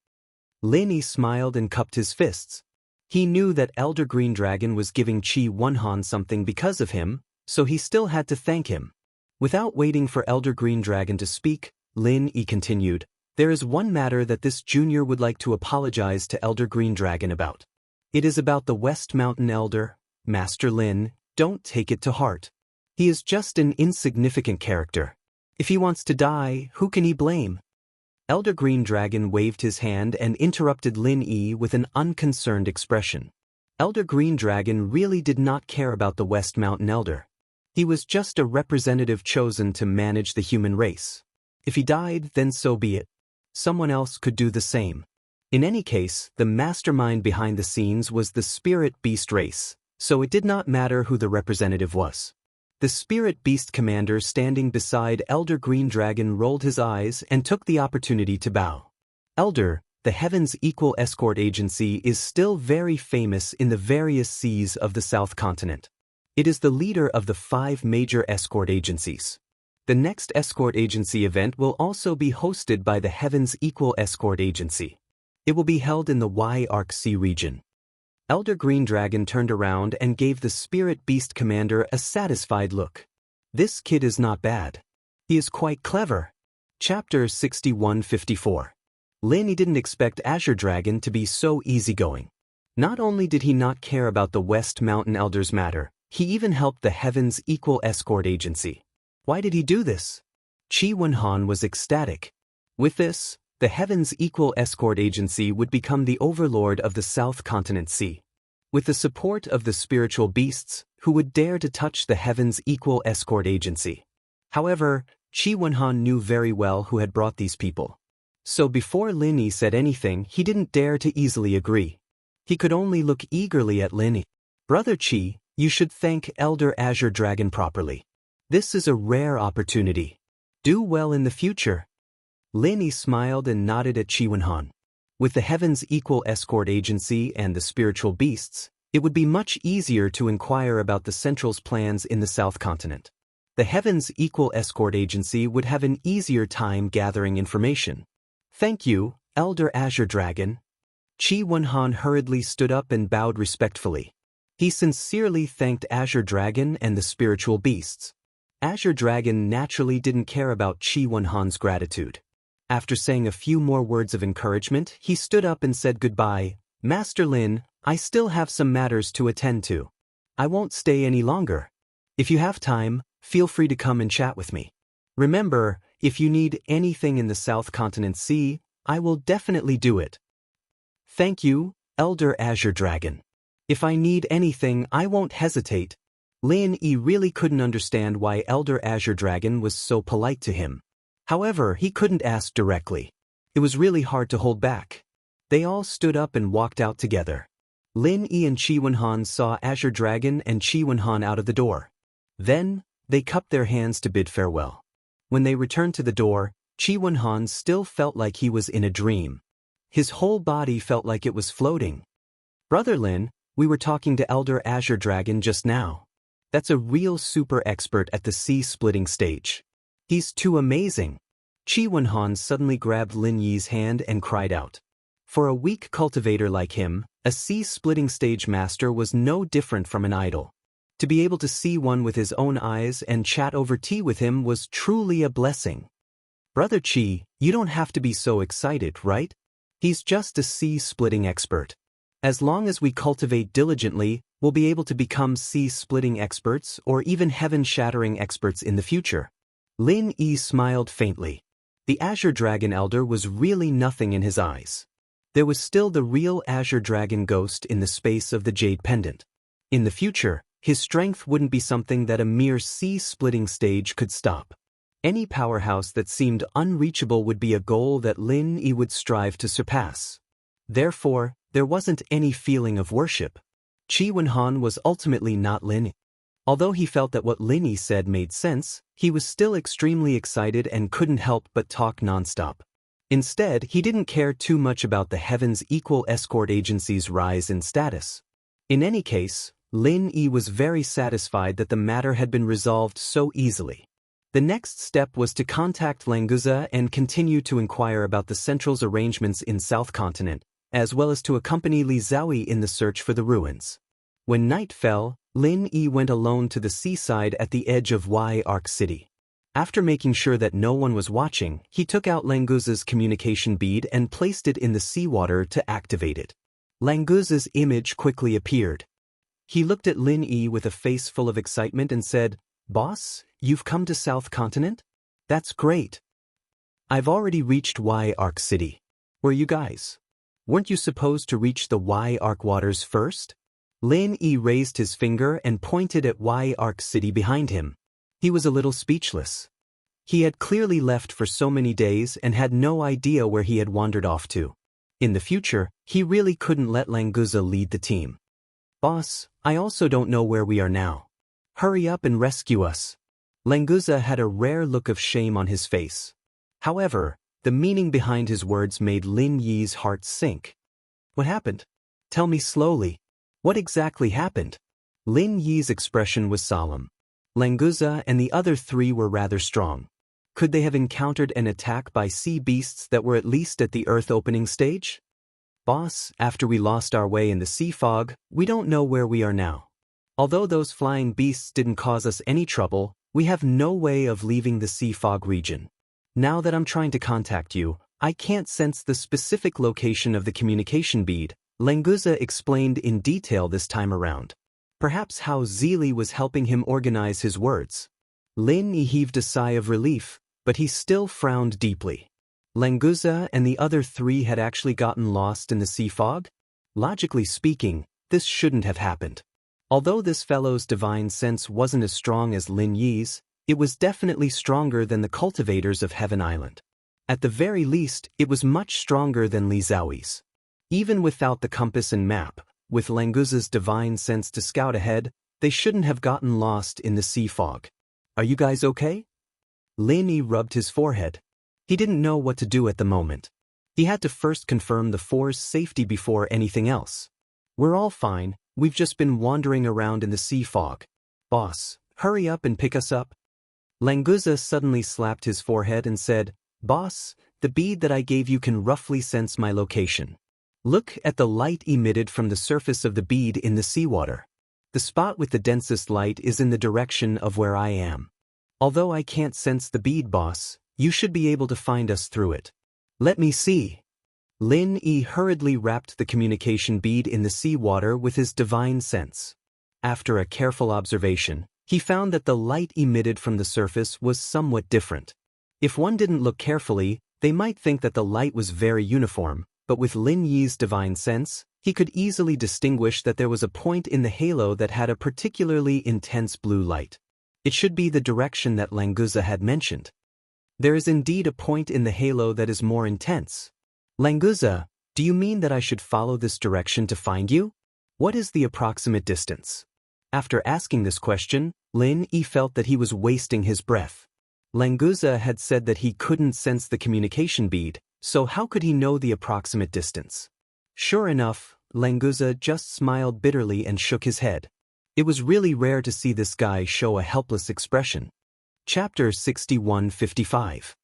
Lin Yi smiled and cupped his fists. He knew that Elder Green Dragon was giving Qi Wenhan something because of him, so he still had to thank him. Without waiting for Elder Green Dragon to speak, Lin Yi continued, "There is one matter that this junior would like to apologize to Elder Green Dragon about. It is about the West Mountain Elder. Master Lin, don't take it to heart. He is just an insignificant character. If he wants to die, who can he blame?" Elder Green Dragon waved his hand and interrupted Lin Yi with an unconcerned expression. Elder Green Dragon really did not care about the West Mountain Elder. He was just a representative chosen to manage the human race. If he died, then so be it. Someone else could do the same. In any case, the mastermind behind the scenes was the Spirit Beast race, so it did not matter who the representative was. The Spirit Beast commander standing beside Elder Green Dragon rolled his eyes and took the opportunity to bow. "Elder, the Heaven's Equal Escort Agency is still very famous in the various seas of the South Continent. It is the leader of the 5 major escort agencies. The next escort agency event will also be hosted by the Heaven's Equal Escort Agency. It will be held in the Y-Arc Sea region." Elder Green Dragon turned around and gave the Spirit Beast commander a satisfied look. "This kid is not bad. He is quite clever." Chapter 6154. Lin Yi didn't expect Azure Dragon to be so easygoing. Not only did he not care about the West Mountain Elder's matter, he even helped the Heaven's Equal Escort Agency. Why did he do this? Qi Wenhan was ecstatic. With this, the Heaven's Equal Escort Agency would become the overlord of the South Continent Sea. With the support of the spiritual beasts, who would dare to touch the Heaven's Equal Escort Agency? However, Qi Wenhan knew very well who had brought these people. So before Lin Yi said anything, he didn't dare to easily agree. He could only look eagerly at Lin Yi. "Brother Qi, you should thank Elder Azure Dragon properly. This is a rare opportunity. Do well in the future." Lin Yi smiled and nodded at Qi Wenhan. With the Heaven's Equal Escort Agency and the spiritual beasts, it would be much easier to inquire about the Central's plans in the South Continent. The Heaven's Equal Escort Agency would have an easier time gathering information. "Thank you, Elder Azure Dragon." Qi Wenhan hurriedly stood up and bowed respectfully. He sincerely thanked Azure Dragon and the spiritual beasts. Azure Dragon naturally didn't care about Qi Wenhan's gratitude. After saying a few more words of encouragement, he stood up and said goodbye. "Master Lin, I still have some matters to attend to. I won't stay any longer. If you have time, feel free to come and chat with me. Remember, if you need anything in the South Continent Sea, I will definitely do it." "Thank you, Elder Azure Dragon. If I need anything, I won't hesitate." Lin Yi really couldn't understand why Elder Azure Dragon was so polite to him. However, he couldn't ask directly. It was really hard to hold back. They all stood up and walked out together. Lin Yi and Qi Wenhan saw Azure Dragon and Qi Wenhan out of the door. Then, they cupped their hands to bid farewell. When they returned to the door, Qi Wenhan still felt like he was in a dream. His whole body felt like it was floating. "Brother Lin, we were talking to Elder Azure Dragon just now. That's a real super expert at the sea-splitting stage. He's too amazing." Qi Wenhan suddenly grabbed Lin Yi's hand and cried out. For a weak cultivator like him, a sea-splitting stage master was no different from an idol. To be able to see one with his own eyes and chat over tea with him was truly a blessing. "Brother Qi, you don't have to be so excited, right? He's just a sea-splitting expert. As long as we cultivate diligently, we'll be able to become sea-splitting experts or even heaven-shattering experts in the future." Lin Yi smiled faintly. The Azure Dragon Elder was really nothing in his eyes. There was still the real Azure Dragon ghost in the space of the Jade Pendant. In the future, his strength wouldn't be something that a mere sea-splitting stage could stop. Any powerhouse that seemed unreachable would be a goal that Lin Yi would strive to surpass. Therefore, there wasn't any feeling of worship. Qi Wenhan was ultimately not Lin Yi. Although he felt that what Lin Yi said made sense, he was still extremely excited and couldn't help but talk nonstop. Instead, he didn't care too much about the Heaven's Equal Escort Agency's rise in status. In any case, Lin Yi was very satisfied that the matter had been resolved so easily. The next step was to contact Languza and continue to inquire about the Central's arrangements in South Continent, as well as to accompany Li Zhaoyi in the search for the ruins. When night fell, Lin Yi went alone to the seaside at the edge of Arc City. After making sure that no one was watching, he took out Languza's communication bead and placed it in the seawater to activate it. Languza's image quickly appeared. He looked at Lin Yi with a face full of excitement and said, "Boss, you've come to South Continent? That's great. I've already reached Arc City. Were you guys? Weren't you supposed to reach the Arc waters first?" Lin Yi raised his finger and pointed at Arc City behind him. He was a little speechless. He had clearly left for so many days and had no idea where he had wandered off to. In the future, he really couldn't let Languza lead the team. "Boss, I also don't know where we are now. Hurry up and rescue us." Languza had a rare look of shame on his face. However, the meaning behind his words made Lin Yi's heart sink. "What happened? Tell me slowly. What exactly happened?" Lin Yi's expression was solemn. Languza and the other three were rather strong. Could they have encountered an attack by sea beasts that were at least at the Earth opening stage? "Boss, after we lost our way in the sea fog, we don't know where we are now. Although those flying beasts didn't cause us any trouble, we have no way of leaving the sea fog region. Now that I'm trying to contact you, I can't sense the specific location of the communication bead," Languza explained in detail this time around. Perhaps how Zili was helping him organize his words. Lin Yi heaved a sigh of relief, but he still frowned deeply. Languza and the other three had actually gotten lost in the sea fog? Logically speaking, this shouldn't have happened. Although this fellow's divine sense wasn't as strong as Lin Yi's, it was definitely stronger than the cultivators of Heaven Island. At the very least, it was much stronger than Li Zhaoyi's. Even without the compass and map, with Languza's divine sense to scout ahead, they shouldn't have gotten lost in the sea fog. "Are you guys okay?" Lin Yi rubbed his forehead. He didn't know what to do at the moment. He had to first confirm the four's safety before anything else. "We're all fine, we've just been wandering around in the sea fog. Boss, hurry up and pick us up." Languza suddenly slapped his forehead and said, "Boss, the bead that I gave you can roughly sense my location. Look at the light emitted from the surface of the bead in the seawater. The spot with the densest light is in the direction of where I am. Although I can't sense the bead, boss, you should be able to find us through it. Let me see." Lin Yi hurriedly wrapped the communication bead in the seawater with his divine sense. After a careful observation, he found that the light emitted from the surface was somewhat different. If one didn't look carefully, they might think that the light was very uniform, but with Lin Yi's divine sense, he could easily distinguish that there was a point in the halo that had a particularly intense blue light. It should be the direction that Languza had mentioned. There is indeed a point in the halo that is more intense. "Languza, do you mean that I should follow this direction to find you? What is the approximate distance?" After asking this question, Lin Yi felt that he was wasting his breath. Languza had said that he couldn't sense the communication bead, so how could he know the approximate distance? Sure enough, Languza just smiled bitterly and shook his head. It was really rare to see this guy show a helpless expression. Chapter 6155.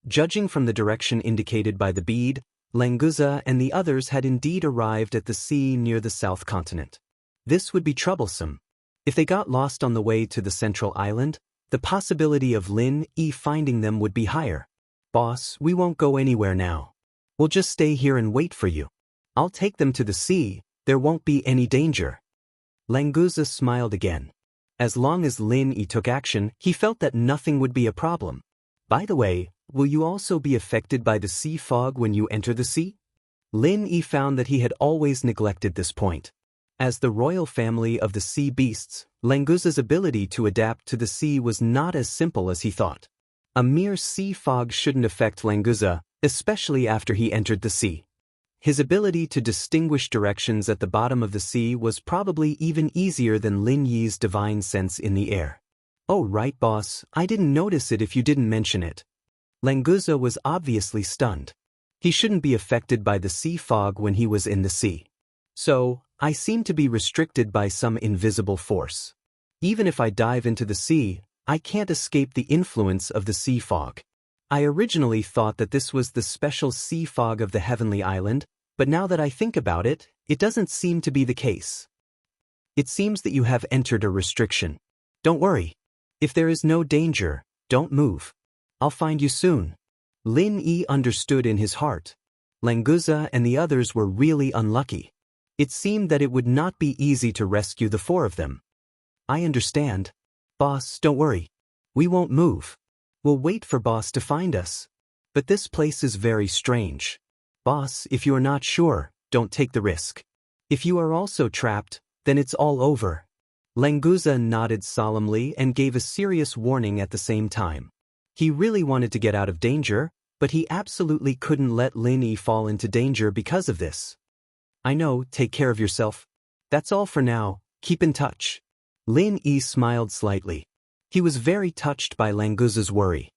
Judging from the direction indicated by the bead, Languza and the others had indeed arrived at the sea near the South Continent. This would be troublesome. If they got lost on the way to the central island, the possibility of Lin Yi finding them would be higher. "Boss, we won't go anywhere now. We'll just stay here and wait for you. I'll take them to the sea, there won't be any danger." Languza smiled again. As long as Lin Yi took action, he felt that nothing would be a problem. "By the way, will you also be affected by the sea fog when you enter the sea?" Lin Yi found that he had always neglected this point. As the royal family of the sea beasts, Languza's ability to adapt to the sea was not as simple as he thought. A mere sea fog shouldn't affect Languza, especially after he entered the sea. His ability to distinguish directions at the bottom of the sea was probably even easier than Lin Yi's divine sense in the air. "Oh right, boss, I didn't notice it if you didn't mention it." Languza was obviously stunned. He shouldn't be affected by the sea fog when he was in the sea. "So, I seem to be restricted by some invisible force. Even if I dive into the sea, I can't escape the influence of the sea fog. I originally thought that this was the special sea fog of the heavenly island, but now that I think about it, it doesn't seem to be the case. It seems that you have entered a restriction. Don't worry. If there is no danger, don't move. I'll find you soon. Lin Yi understood in his heart. Languza and the others were really unlucky. It seemed that it would not be easy to rescue the four of them. I understand. Boss, don't worry. We won't move. We'll wait for Boss to find us. But this place is very strange. Boss, if you are not sure, don't take the risk. If you are also trapped, then it's all over. Languza nodded solemnly and gave a serious warning at the same time. He really wanted to get out of danger, but he absolutely couldn't let Lin Yi fall into danger because of this. I know, take care of yourself. That's all for now, keep in touch. Lin Yi smiled slightly. He was very touched by Languza's worry.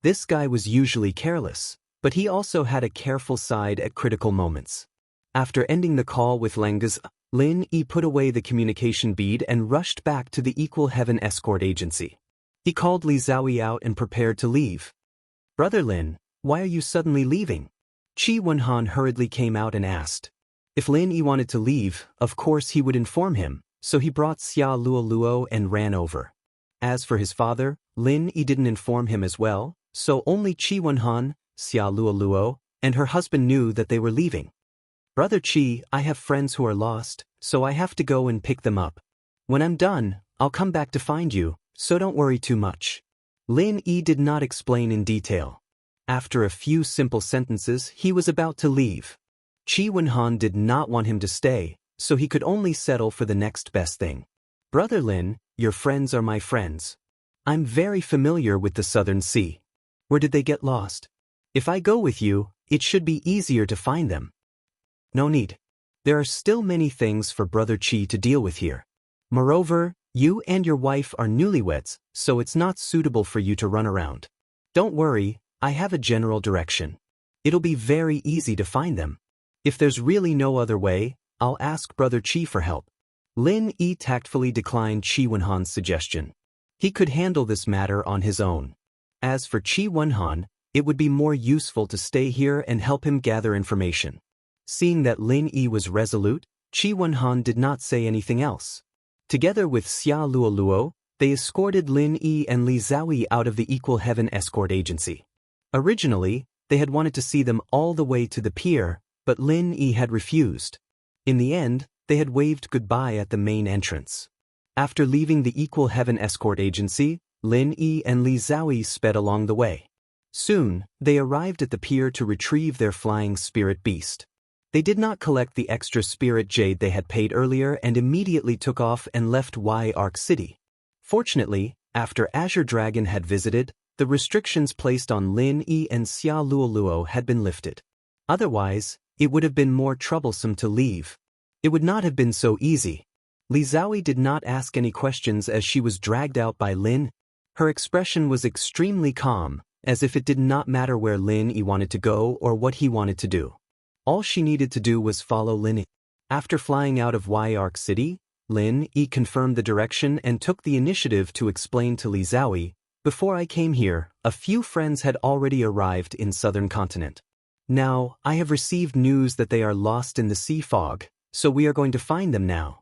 This guy was usually careless, but he also had a careful side at critical moments. After ending the call with Languza, Lin Yi put away the communication bead and rushed back to the Equal Heaven Escort Agency. He called Li Zhaoyi out and prepared to leave. Brother Lin, why are you suddenly leaving? Qi Wenhan hurriedly came out and asked. If Lin Yi wanted to leave, of course he would inform him, so he brought Xia Luoluo and ran over. As for his father, Lin Yi didn't inform him as well, so only Qi Wenhan, Xia Luoluo, and her husband knew that they were leaving. Brother Qi, I have friends who are lost, so I have to go and pick them up. When I'm done, I'll come back to find you, so don't worry too much. Lin Yi did not explain in detail. After a few simple sentences, he was about to leave. Qi Wenhan did not want him to stay, so he could only settle for the next best thing. Brother Lin, your friends are my friends. I'm very familiar with the Southern Sea. Where did they get lost? If I go with you, it should be easier to find them. No need. There are still many things for Brother Qi to deal with here. Moreover, you and your wife are newlyweds, so it's not suitable for you to run around. Don't worry, I have a general direction. It'll be very easy to find them. If there's really no other way, I'll ask Brother Qi for help. Lin Yi tactfully declined Qi Wenhan's suggestion. He could handle this matter on his own. As for Qi Wenhan, it would be more useful to stay here and help him gather information. Seeing that Lin Yi was resolute, Qi Wenhan did not say anything else. Together with Xia Luoluo, they escorted Lin Yi and Li Zhaoyi out of the Equal Heaven Escort Agency. Originally, they had wanted to see them all the way to the pier, but Lin Yi had refused. In the end, they had waved goodbye at the main entrance. After leaving the Equal Heaven Escort Agency, Lin Yi and Li Zhaoyi sped along the way. Soon, they arrived at the pier to retrieve their flying spirit beast. They did not collect the extra spirit jade they had paid earlier and immediately took off and left Arc City. Fortunately, after Azure Dragon had visited, the restrictions placed on Lin Yi and Xia Luoluo had been lifted. Otherwise, it would have been more troublesome to leave. It would not have been so easy. Li Zhaoyi did not ask any questions as she was dragged out by Lin. Her expression was extremely calm, as if it did not matter where Lin Yi wanted to go or what he wanted to do. All she needed to do was follow Lin Yi. After flying out of Arc City, Lin Yi confirmed the direction and took the initiative to explain to Li Zhaoyi, before I came here, a few friends had already arrived in southern continent. Now, I have received news that they are lost in the sea fog, so we are going to find them now.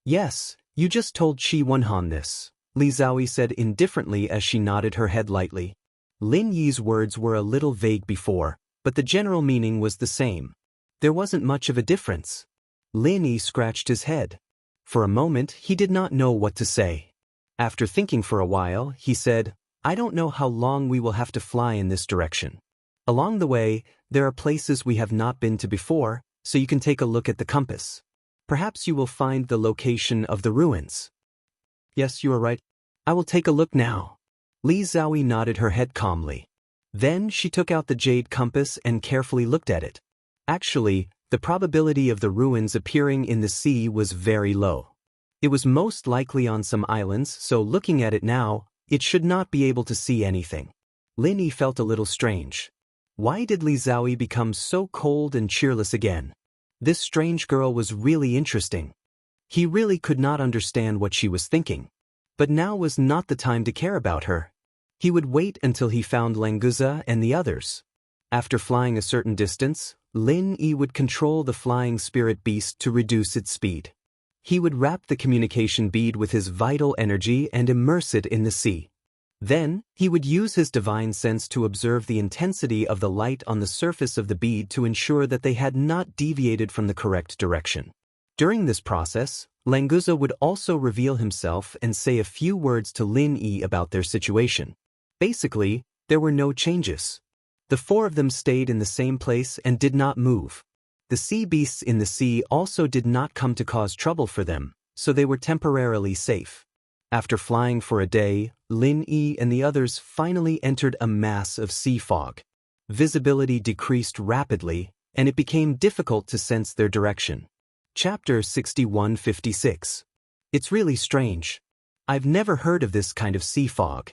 Yes, you just told Qi Wenhan this, Li Zhaoyi said indifferently as she nodded her head lightly. Lin Yi's words were a little vague before, but the general meaning was the same. There wasn't much of a difference. Lin Yi scratched his head. For a moment, he did not know what to say. After thinking for a while, he said, I don't know how long we will have to fly in this direction. Along the way, there are places we have not been to before, so you can take a look at the compass. Perhaps you will find the location of the ruins. Yes, you are right. I will take a look now. Li Zhaoyi nodded her head calmly. Then she took out the jade compass and carefully looked at it. Actually, the probability of the ruins appearing in the sea was very low. It was most likely on some islands, so looking at it now, it should not be able to see anything. Lin Yi felt a little strange. Why did Li Zhaoyi become so cold and cheerless again? This strange girl was really interesting. He really could not understand what she was thinking. But now was not the time to care about her. He would wait until he found Languza and the others. After flying a certain distance, Lin Yi would control the flying spirit beast to reduce its speed. He would wrap the communication bead with his vital energy and immerse it in the sea. Then, he would use his divine sense to observe the intensity of the light on the surface of the bead to ensure that they had not deviated from the correct direction. During this process, Languza would also reveal himself and say a few words to Lin Yi about their situation. Basically, there were no changes. The four of them stayed in the same place and did not move. The sea beasts in the sea also did not come to cause trouble for them, so they were temporarily safe. After flying for a day, Lin Yi and the others finally entered a mass of sea fog. Visibility decreased rapidly, and it became difficult to sense their direction. Chapter 6156. It's really strange. I've never heard of this kind of sea fog.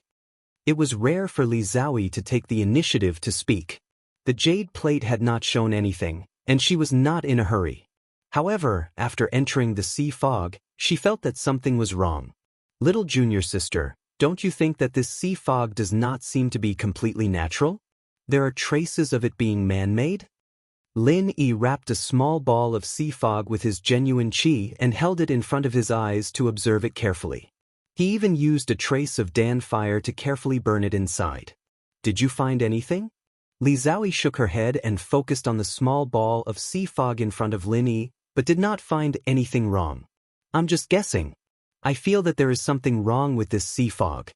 It was rare for Li Zaoi to take the initiative to speak. The jade plate had not shown anything, and she was not in a hurry. However, after entering the sea fog, she felt that something was wrong. Little junior sister, don't you think that this sea fog does not seem to be completely natural? There are traces of it being man-made? Lin Yi wrapped a small ball of sea fog with his genuine qi and held it in front of his eyes to observe it carefully. He even used a trace of Dan fire to carefully burn it inside. Did you find anything? Li Zaoi shook her head and focused on the small ball of sea fog in front of Lin Yi, but did not find anything wrong. I'm just guessing. I feel that there is something wrong with this sea fog.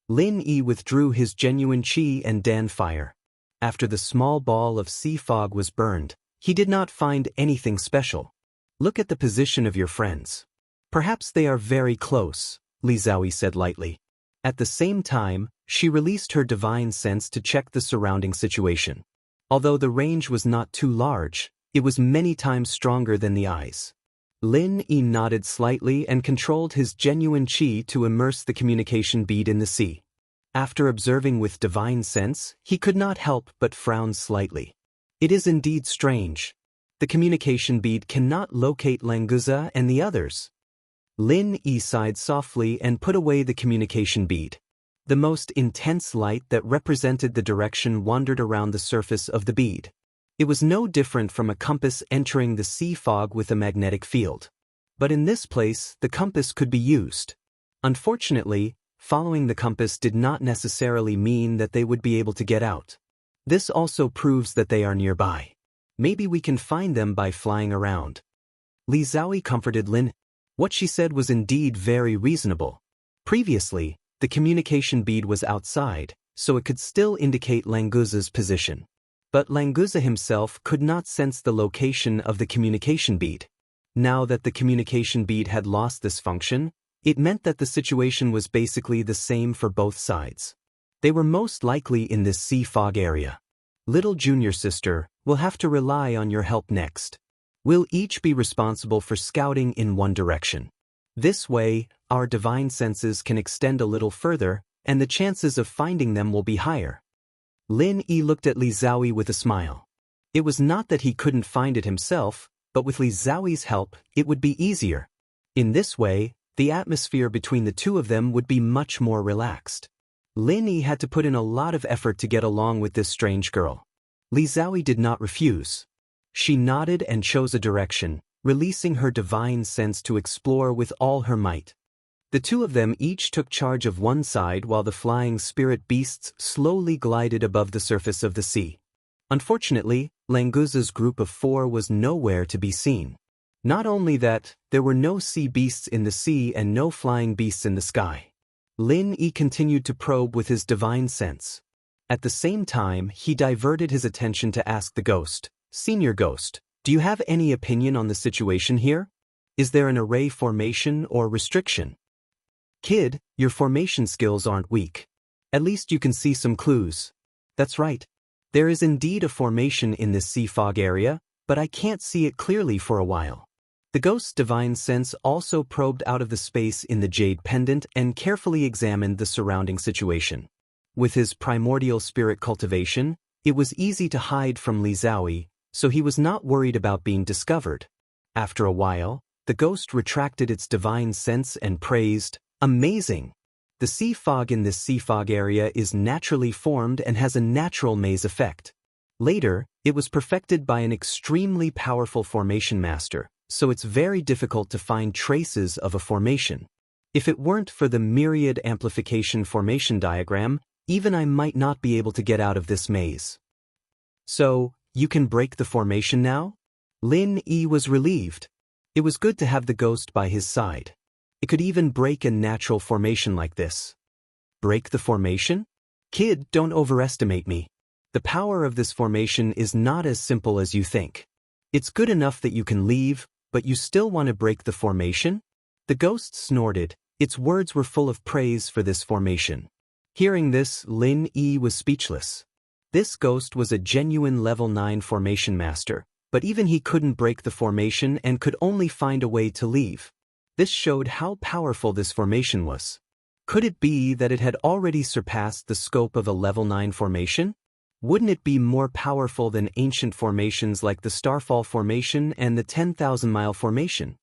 Lin Yi withdrew his genuine qi and Dan fire. After the small ball of sea fog was burned, he did not find anything special. Look at the position of your friends. Perhaps they are very close, Li Zaoi said lightly. At the same time, she released her divine sense to check the surrounding situation. Although the range was not too large, it was many times stronger than the eyes. Lin Yi nodded slightly and controlled his genuine qi to immerse the communication bead in the sea. After observing with divine sense, he could not help but frown slightly. It is indeed strange. The communication bead cannot locate Languza and the others. Lin Yi sighed softly and put away the communication bead. The most intense light that represented the direction wandered around the surface of the bead. It was no different from a compass entering the sea fog with a magnetic field. But in this place, the compass could be used. Unfortunately, following the compass did not necessarily mean that they would be able to get out. This also proves that they are nearby. Maybe we can find them by flying around. Li Zaoi comforted Lin. What she said was indeed very reasonable. Previously, the communication bead was outside, so it could still indicate Languza's position. But Languza himself could not sense the location of the communication bead. Now that the communication bead had lost this function, it meant that the situation was basically the same for both sides. They were most likely in this sea fog area. Little junior sister, we'll have to rely on your help next. We'll each be responsible for scouting in one direction. This way, our divine senses can extend a little further, and the chances of finding them will be higher. Lin Yi looked at Li Zaoi with a smile. It was not that he couldn't find it himself, but with Li Zaoi's help, it would be easier. In this way, the atmosphere between the two of them would be much more relaxed. Lin Yi had to put in a lot of effort to get along with this strange girl. Li Zaoi did not refuse. She nodded and chose a direction, releasing her divine sense to explore with all her might. The two of them each took charge of one side while the flying spirit beasts slowly glided above the surface of the sea. Unfortunately, Languza's group of four was nowhere to be seen. Not only that, there were no sea beasts in the sea and no flying beasts in the sky. Lin Yi continued to probe with his divine sense. At the same time, he diverted his attention to ask the ghost, "Senior Ghost, do you have any opinion on the situation here? Is there an array formation or restriction?" "Kid, your formation skills aren't weak. At least you can see some clues." "That's right. There is indeed a formation in this sea fog area, but I can't see it clearly for a while." The ghost's divine sense also probed out of the space in the jade pendant and carefully examined the surrounding situation. With his primordial spirit cultivation, it was easy to hide from Li Zaoi, so he was not worried about being discovered. After a while, the ghost retracted its divine sense and praised, Amazing! The sea fog in this sea fog area is naturally formed and has a natural maze effect. Later, it was perfected by an extremely powerful formation master, so it's very difficult to find traces of a formation. If it weren't for the myriad amplification formation diagram, even I might not be able to get out of this maze. So, you can break the formation now? Lin Yi was relieved. It was good to have the ghost by his side. It could even break a natural formation like this. Break the formation? Kid, don't overestimate me. The power of this formation is not as simple as you think. It's good enough that you can leave, but you still want to break the formation? The ghost snorted. Its words were full of praise for this formation. Hearing this, Lin Yi was speechless. This ghost was a genuine level 9 formation master, but even he couldn't break the formation and could only find a way to leave. This showed how powerful this formation was. Could it be that it had already surpassed the scope of a level 9 formation? Wouldn't it be more powerful than ancient formations like the Starfall Formation and the 10,000-mile formation?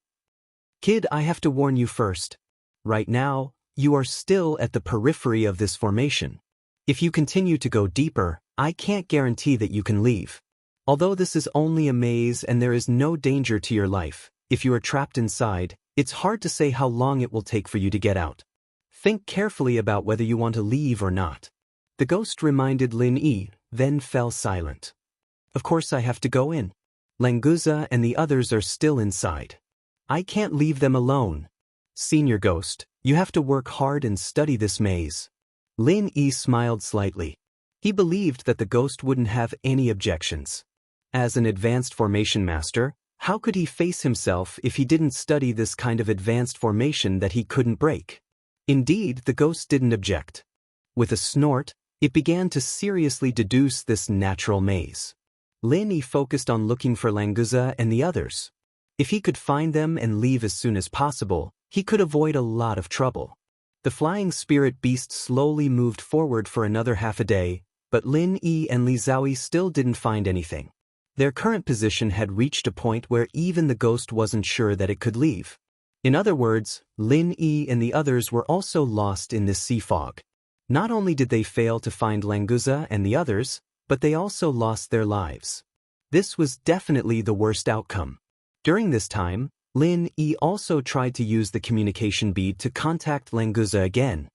Kid, I have to warn you first. Right now, you are still at the periphery of this formation. If you continue to go deeper, I can't guarantee that you can leave. Although this is only a maze and there is no danger to your life, if you are trapped inside, it's hard to say how long it will take for you to get out. Think carefully about whether you want to leave or not. The ghost reminded Lin Yi, then fell silent. Of course I have to go in. Languza and the others are still inside. I can't leave them alone. Senior Ghost, you have to work hard and study this maze. Lin Yi smiled slightly. He believed that the ghost wouldn't have any objections. As an advanced formation master, how could he face himself if he didn't study this kind of advanced formation that he couldn't break? Indeed, the ghost didn't object. With a snort, it began to seriously deduce this natural maze. Lin Yi focused on looking for Languza and the others. If he could find them and leave as soon as possible, he could avoid a lot of trouble. The flying spirit beast slowly moved forward for another half a day, but Lin Yi and Li Zhaoyi still didn't find anything. Their current position had reached a point where even the ghost wasn't sure that it could leave. In other words, Lin Yi and the others were also lost in this sea fog. Not only did they fail to find Languza and the others, but they also lost their lives. This was definitely the worst outcome. During this time, Lin Yi also tried to use the communication bead to contact Languza again.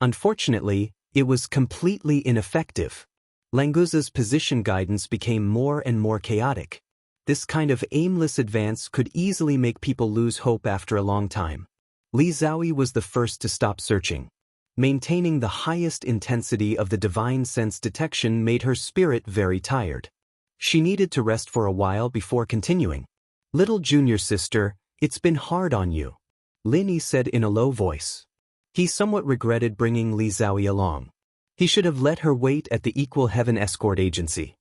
Unfortunately, it was completely ineffective. Languza's position guidance became more and more chaotic. This kind of aimless advance could easily make people lose hope after a long time. Li Zhaoyi was the first to stop searching. Maintaining the highest intensity of the divine sense detection made her spirit very tired. She needed to rest for a while before continuing. Little junior sister, it's been hard on you, Lin Yi said in a low voice. He somewhat regretted bringing Li Zhaoyi along. He should have let her wait at the Equal Heaven Escort Agency.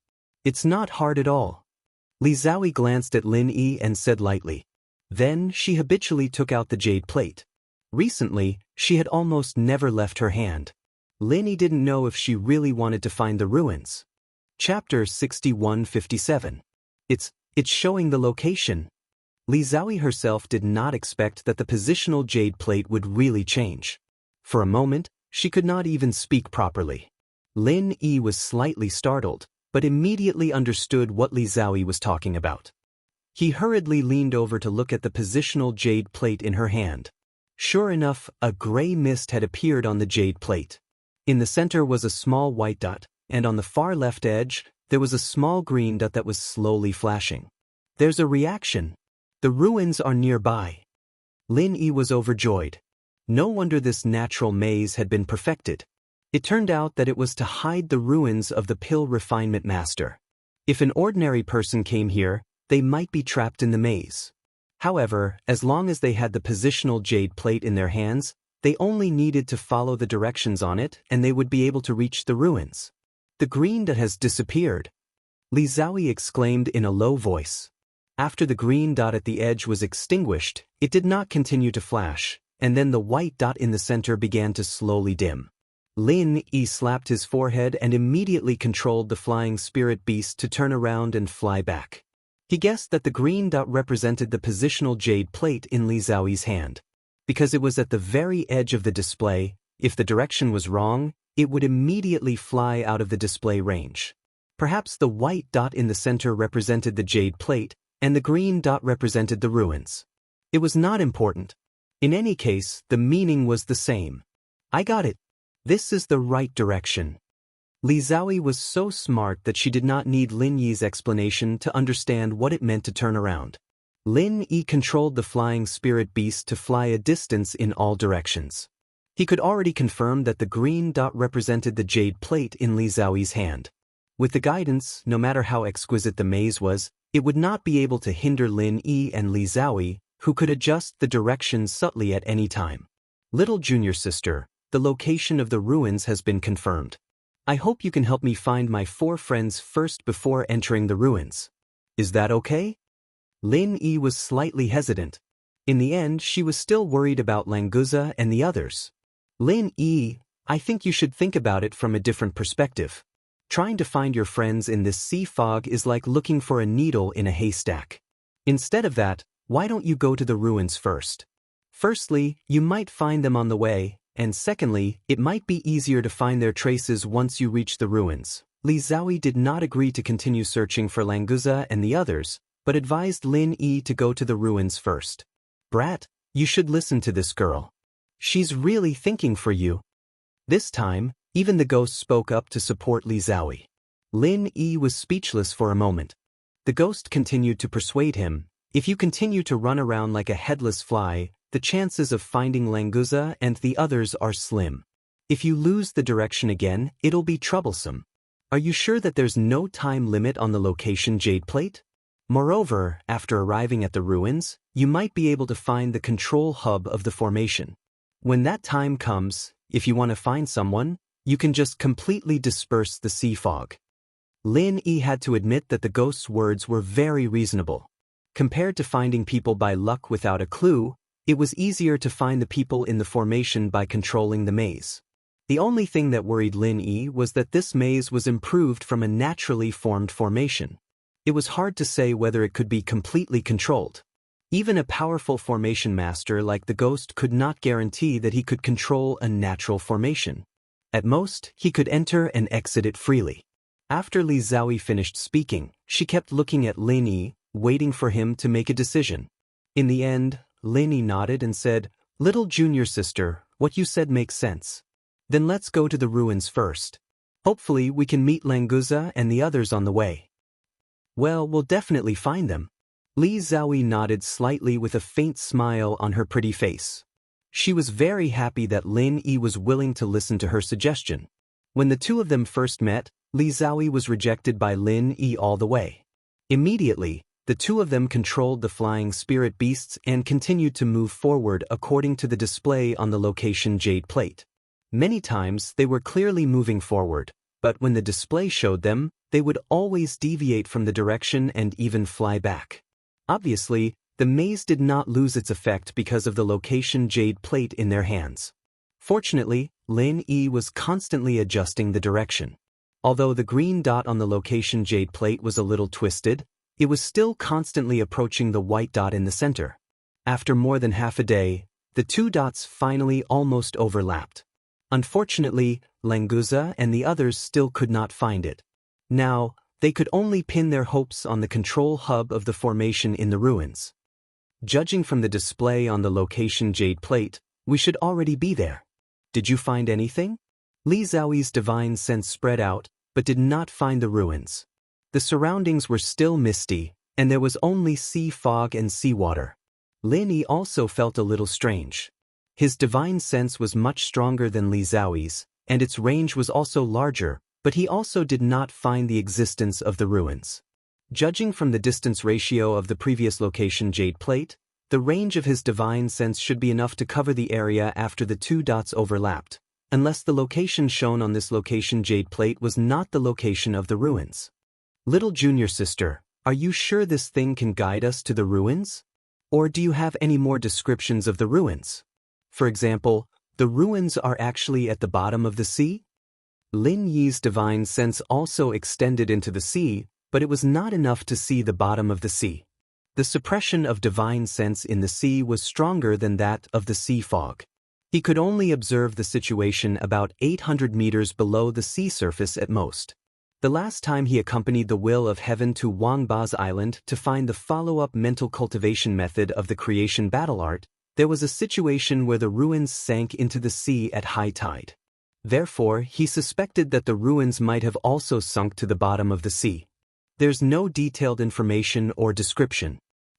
It's not hard at all. Li Zhaoyi glanced at Lin Yi and said lightly. Then she habitually took out the jade plate. Recently, she had almost never left her hand. Lin Yi didn't know if she really wanted to find the ruins. Chapter 6157. It's showing the location. Li Zhaoyi herself did not expect that the positional jade plate would really change. For a moment, she could not even speak properly. Lin Yi was slightly startled, but immediately understood what Li Zhaoyi was talking about. He hurriedly leaned over to look at the positional jade plate in her hand. Sure enough, a gray mist had appeared on the jade plate. In the center was a small white dot, and on the far left edge, there was a small green dot that was slowly flashing. There's a reaction. The ruins are nearby. Lin Yi was overjoyed. No wonder this natural maze had been perfected. It turned out that it was to hide the ruins of the Pill Refinement Master. If an ordinary person came here, they might be trapped in the maze. However, as long as they had the positional jade plate in their hands, they only needed to follow the directions on it and they would be able to reach the ruins. The green dot has disappeared, Li Zhaoyi exclaimed in a low voice. After the green dot at the edge was extinguished, it did not continue to flash, and then the white dot in the center began to slowly dim. Lin Yi slapped his forehead and immediately controlled the flying spirit beast to turn around and fly back. He guessed that the green dot represented the positional jade plate in Li Zhaoyi's hand. Because it was at the very edge of the display, if the direction was wrong, it would immediately fly out of the display range. Perhaps the white dot in the center represented the jade plate, and the green dot represented the ruins. It was not important. In any case, the meaning was the same. I got it. This is the right direction. Li Xiaoyi was so smart that she did not need Lin Yi's explanation to understand what it meant to turn around. Lin Yi controlled the flying spirit beast to fly a distance in all directions. He could already confirm that the green dot represented the jade plate in Li Xiaoyi's hand. With the guidance, no matter how exquisite the maze was, it would not be able to hinder Lin Yi and Li Xiaoyi, who could adjust the direction subtly at any time. Little junior sister, the location of the ruins has been confirmed. I hope you can help me find my 4 friends first before entering the ruins. Is that okay? Lin Yi was slightly hesitant. In the end, she was still worried about Languza and the others. Lin Yi, I think you should think about it from a different perspective. Trying to find your friends in this sea fog is like looking for a needle in a haystack. Instead of that, why don't you go to the ruins first? Firstly, you might find them on the way, and secondly, it might be easier to find their traces once you reach the ruins. Li Xiaoyi did not agree to continue searching for Languza and the others, but advised Lin Yi to go to the ruins first. Brat, you should listen to this girl. She's really thinking for you. This time, even the ghost spoke up to support Li Xiaoyi. Lin Yi was speechless for a moment. The ghost continued to persuade him, if you continue to run around like a headless fly, the chances of finding Languza and the others are slim. If you lose the direction again, it'll be troublesome. Are you sure that there's no time limit on the location jade plate? Moreover, after arriving at the ruins, you might be able to find the control hub of the formation. When that time comes, if you want to find someone, you can just completely disperse the sea fog. Lin Yi had to admit that the ghost's words were very reasonable. Compared to finding people by luck without a clue, it was easier to find the people in the formation by controlling the maze. The only thing that worried Lin Yi was that this maze was improved from a naturally formed formation. It was hard to say whether it could be completely controlled. Even a powerful formation master like the ghost could not guarantee that he could control a natural formation. At most, he could enter and exit it freely. After Li Xiaoyi finished speaking, she kept looking at Lin Yi, waiting for him to make a decision. In the end, Lin Yi nodded and said, "Little junior sister, what you said makes sense. Then let's go to the ruins first. Hopefully we can meet Languza and the others on the way." "Well, we'll definitely find them." Li Xiaoyi nodded slightly with a faint smile on her pretty face. She was very happy that Lin Yi was willing to listen to her suggestion. When the two of them first met, Li Xiaoyi was rejected by Lin Yi all the way. Immediately, the two of them controlled the flying spirit beasts and continued to move forward according to the display on the location jade plate. Many times they were clearly moving forward, but when the display showed them, they would always deviate from the direction and even fly back. Obviously, the maze did not lose its effect because of the location jade plate in their hands. Fortunately, Lin Yi was constantly adjusting the direction. Although the green dot on the location jade plate was a little twisted, it was still constantly approaching the white dot in the center. After more than half a day, the two dots finally almost overlapped. Unfortunately, Languza and the others still could not find it. Now, they could only pin their hopes on the control hub of the formation in the ruins. Judging from the display on the location jade plate, we should already be there. Did you find anything? Li Xiaoyi's divine sense spread out, but did not find the ruins. The surroundings were still misty, and there was only sea fog and seawater. Lin Yi also felt a little strange. His divine sense was much stronger than Li Xiaoyi's, and its range was also larger, but he also did not find the existence of the ruins. Judging from the distance ratio of the previous location jade plate, the range of his divine sense should be enough to cover the area after the two dots overlapped, unless the location shown on this location jade plate was not the location of the ruins. Little junior sister, are you sure this thing can guide us to the ruins? Or do you have any more descriptions of the ruins? For example, the ruins are actually at the bottom of the sea? Lin Yi's divine sense also extended into the sea, but it was not enough to see the bottom of the sea. The suppression of divine sense in the sea was stronger than that of the sea fog. He could only observe the situation about 800 meters below the sea surface at most. The last time he accompanied the will of heaven to Wangba's island to find the follow-up mental cultivation method of the creation battle art, there was a situation where the ruins sank into the sea at high tide. Therefore, he suspected that the ruins might have also sunk to the bottom of the sea. There's no detailed information or description.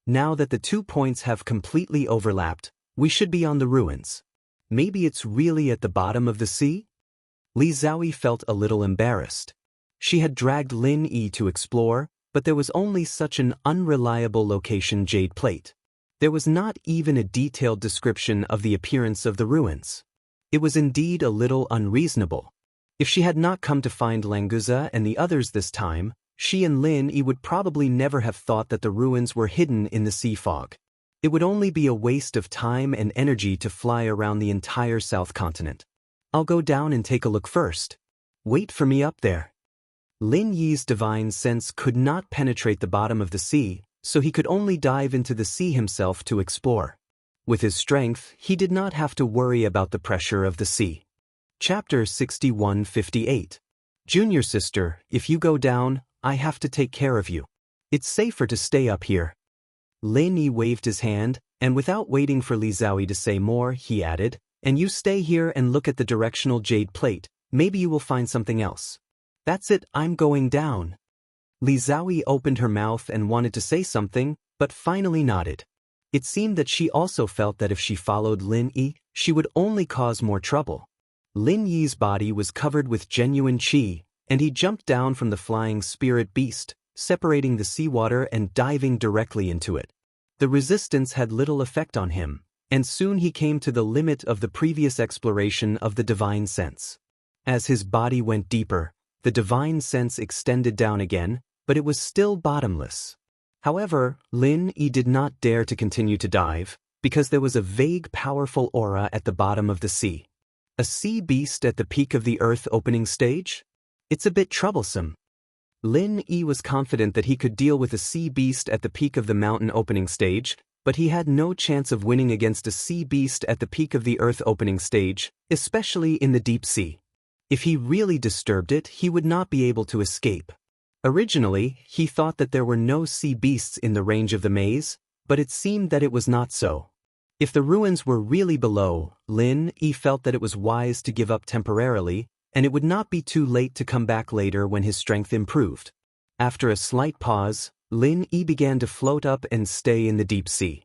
Now that the 2 points have completely overlapped, we should be on the ruins. Maybe it's really at the bottom of the sea? Li Xiaoyi felt a little embarrassed. She had dragged Lin Yi to explore, but there was only such an unreliable location jade plate. There was not even a detailed description of the appearance of the ruins. It was indeed a little unreasonable. If she had not come to find Languza and the others this time, she and Lin Yi would probably never have thought that the ruins were hidden in the sea fog. It would only be a waste of time and energy to fly around the entire South Continent. I'll go down and take a look first. Wait for me up there. Lin Yi's divine sense could not penetrate the bottom of the sea, so he could only dive into the sea himself to explore. With his strength, he did not have to worry about the pressure of the sea. Chapter 6158. Junior sister, if you go down, I have to take care of you. It's safer to stay up here. Lin Yi waved his hand, and without waiting for Li Xiaoyi to say more, he added, and you stay here and look at the directional jade plate, maybe you will find something else. That's it, I'm going down. Li Xiaoyi opened her mouth and wanted to say something, but finally nodded. It seemed that she also felt that if she followed Lin Yi, she would only cause more trouble. Lin Yi's body was covered with genuine qi, and he jumped down from the flying spirit beast, separating the seawater and diving directly into it. The resistance had little effect on him, and soon he came to the limit of the previous exploration of the divine sense. As his body went deeper, the divine sense extended down again, but it was still bottomless. However, Lin Yi did not dare to continue to dive, because there was a vague powerful aura at the bottom of the sea. A sea beast at the peak of the earth opening stage? It's a bit troublesome. Lin Yi was confident that he could deal with a sea beast at the peak of the mountain opening stage, but he had no chance of winning against a sea beast at the peak of the earth opening stage, especially in the deep sea. If he really disturbed it, he would not be able to escape. Originally, he thought that there were no sea beasts in the range of the maze, but it seemed that it was not so. If the ruins were really below, Lin Yi felt that it was wise to give up temporarily, and it would not be too late to come back later when his strength improved. After a slight pause, Lin Yi began to float up and stay in the deep sea.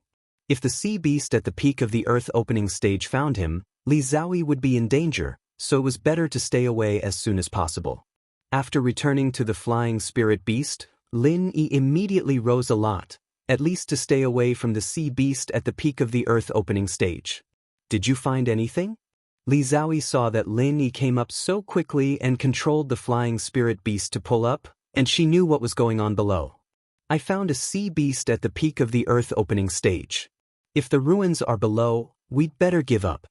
If the sea beast at the peak of the earth opening stage found him, Li Xiaoyi would be in danger, so it was better to stay away as soon as possible. After returning to the flying spirit beast, Lin Yi immediately rose a lot, at least to stay away from the sea beast at the peak of the earth opening stage. Did you find anything? Li Xiaoyi saw that Lin Yi came up so quickly and controlled the flying spirit beast to pull up, and she knew what was going on below. I found a sea beast at the peak of the earth opening stage. If the ruins are below, we'd better give up.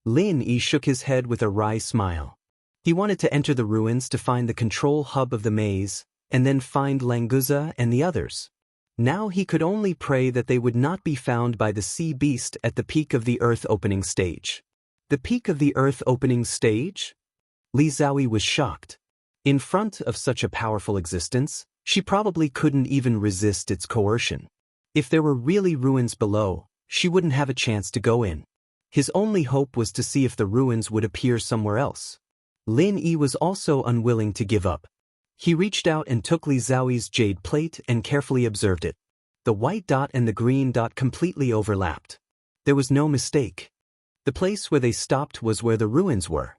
Lin Yi shook his head with a wry smile. He wanted to enter the ruins to find the control hub of the maze, and then find Languza and the others. Now he could only pray that they would not be found by the sea beast at the peak of the earth opening stage. The peak of the earth opening stage? Li Xiaoyi was shocked. In front of such a powerful existence, she probably couldn't even resist its coercion. If there were really ruins below, she wouldn't have a chance to go in. His only hope was to see if the ruins would appear somewhere else. Lin Yi was also unwilling to give up. He reached out and took Li Xiaoyi's jade plate and carefully observed it. The white dot and the green dot completely overlapped. There was no mistake. The place where they stopped was where the ruins were.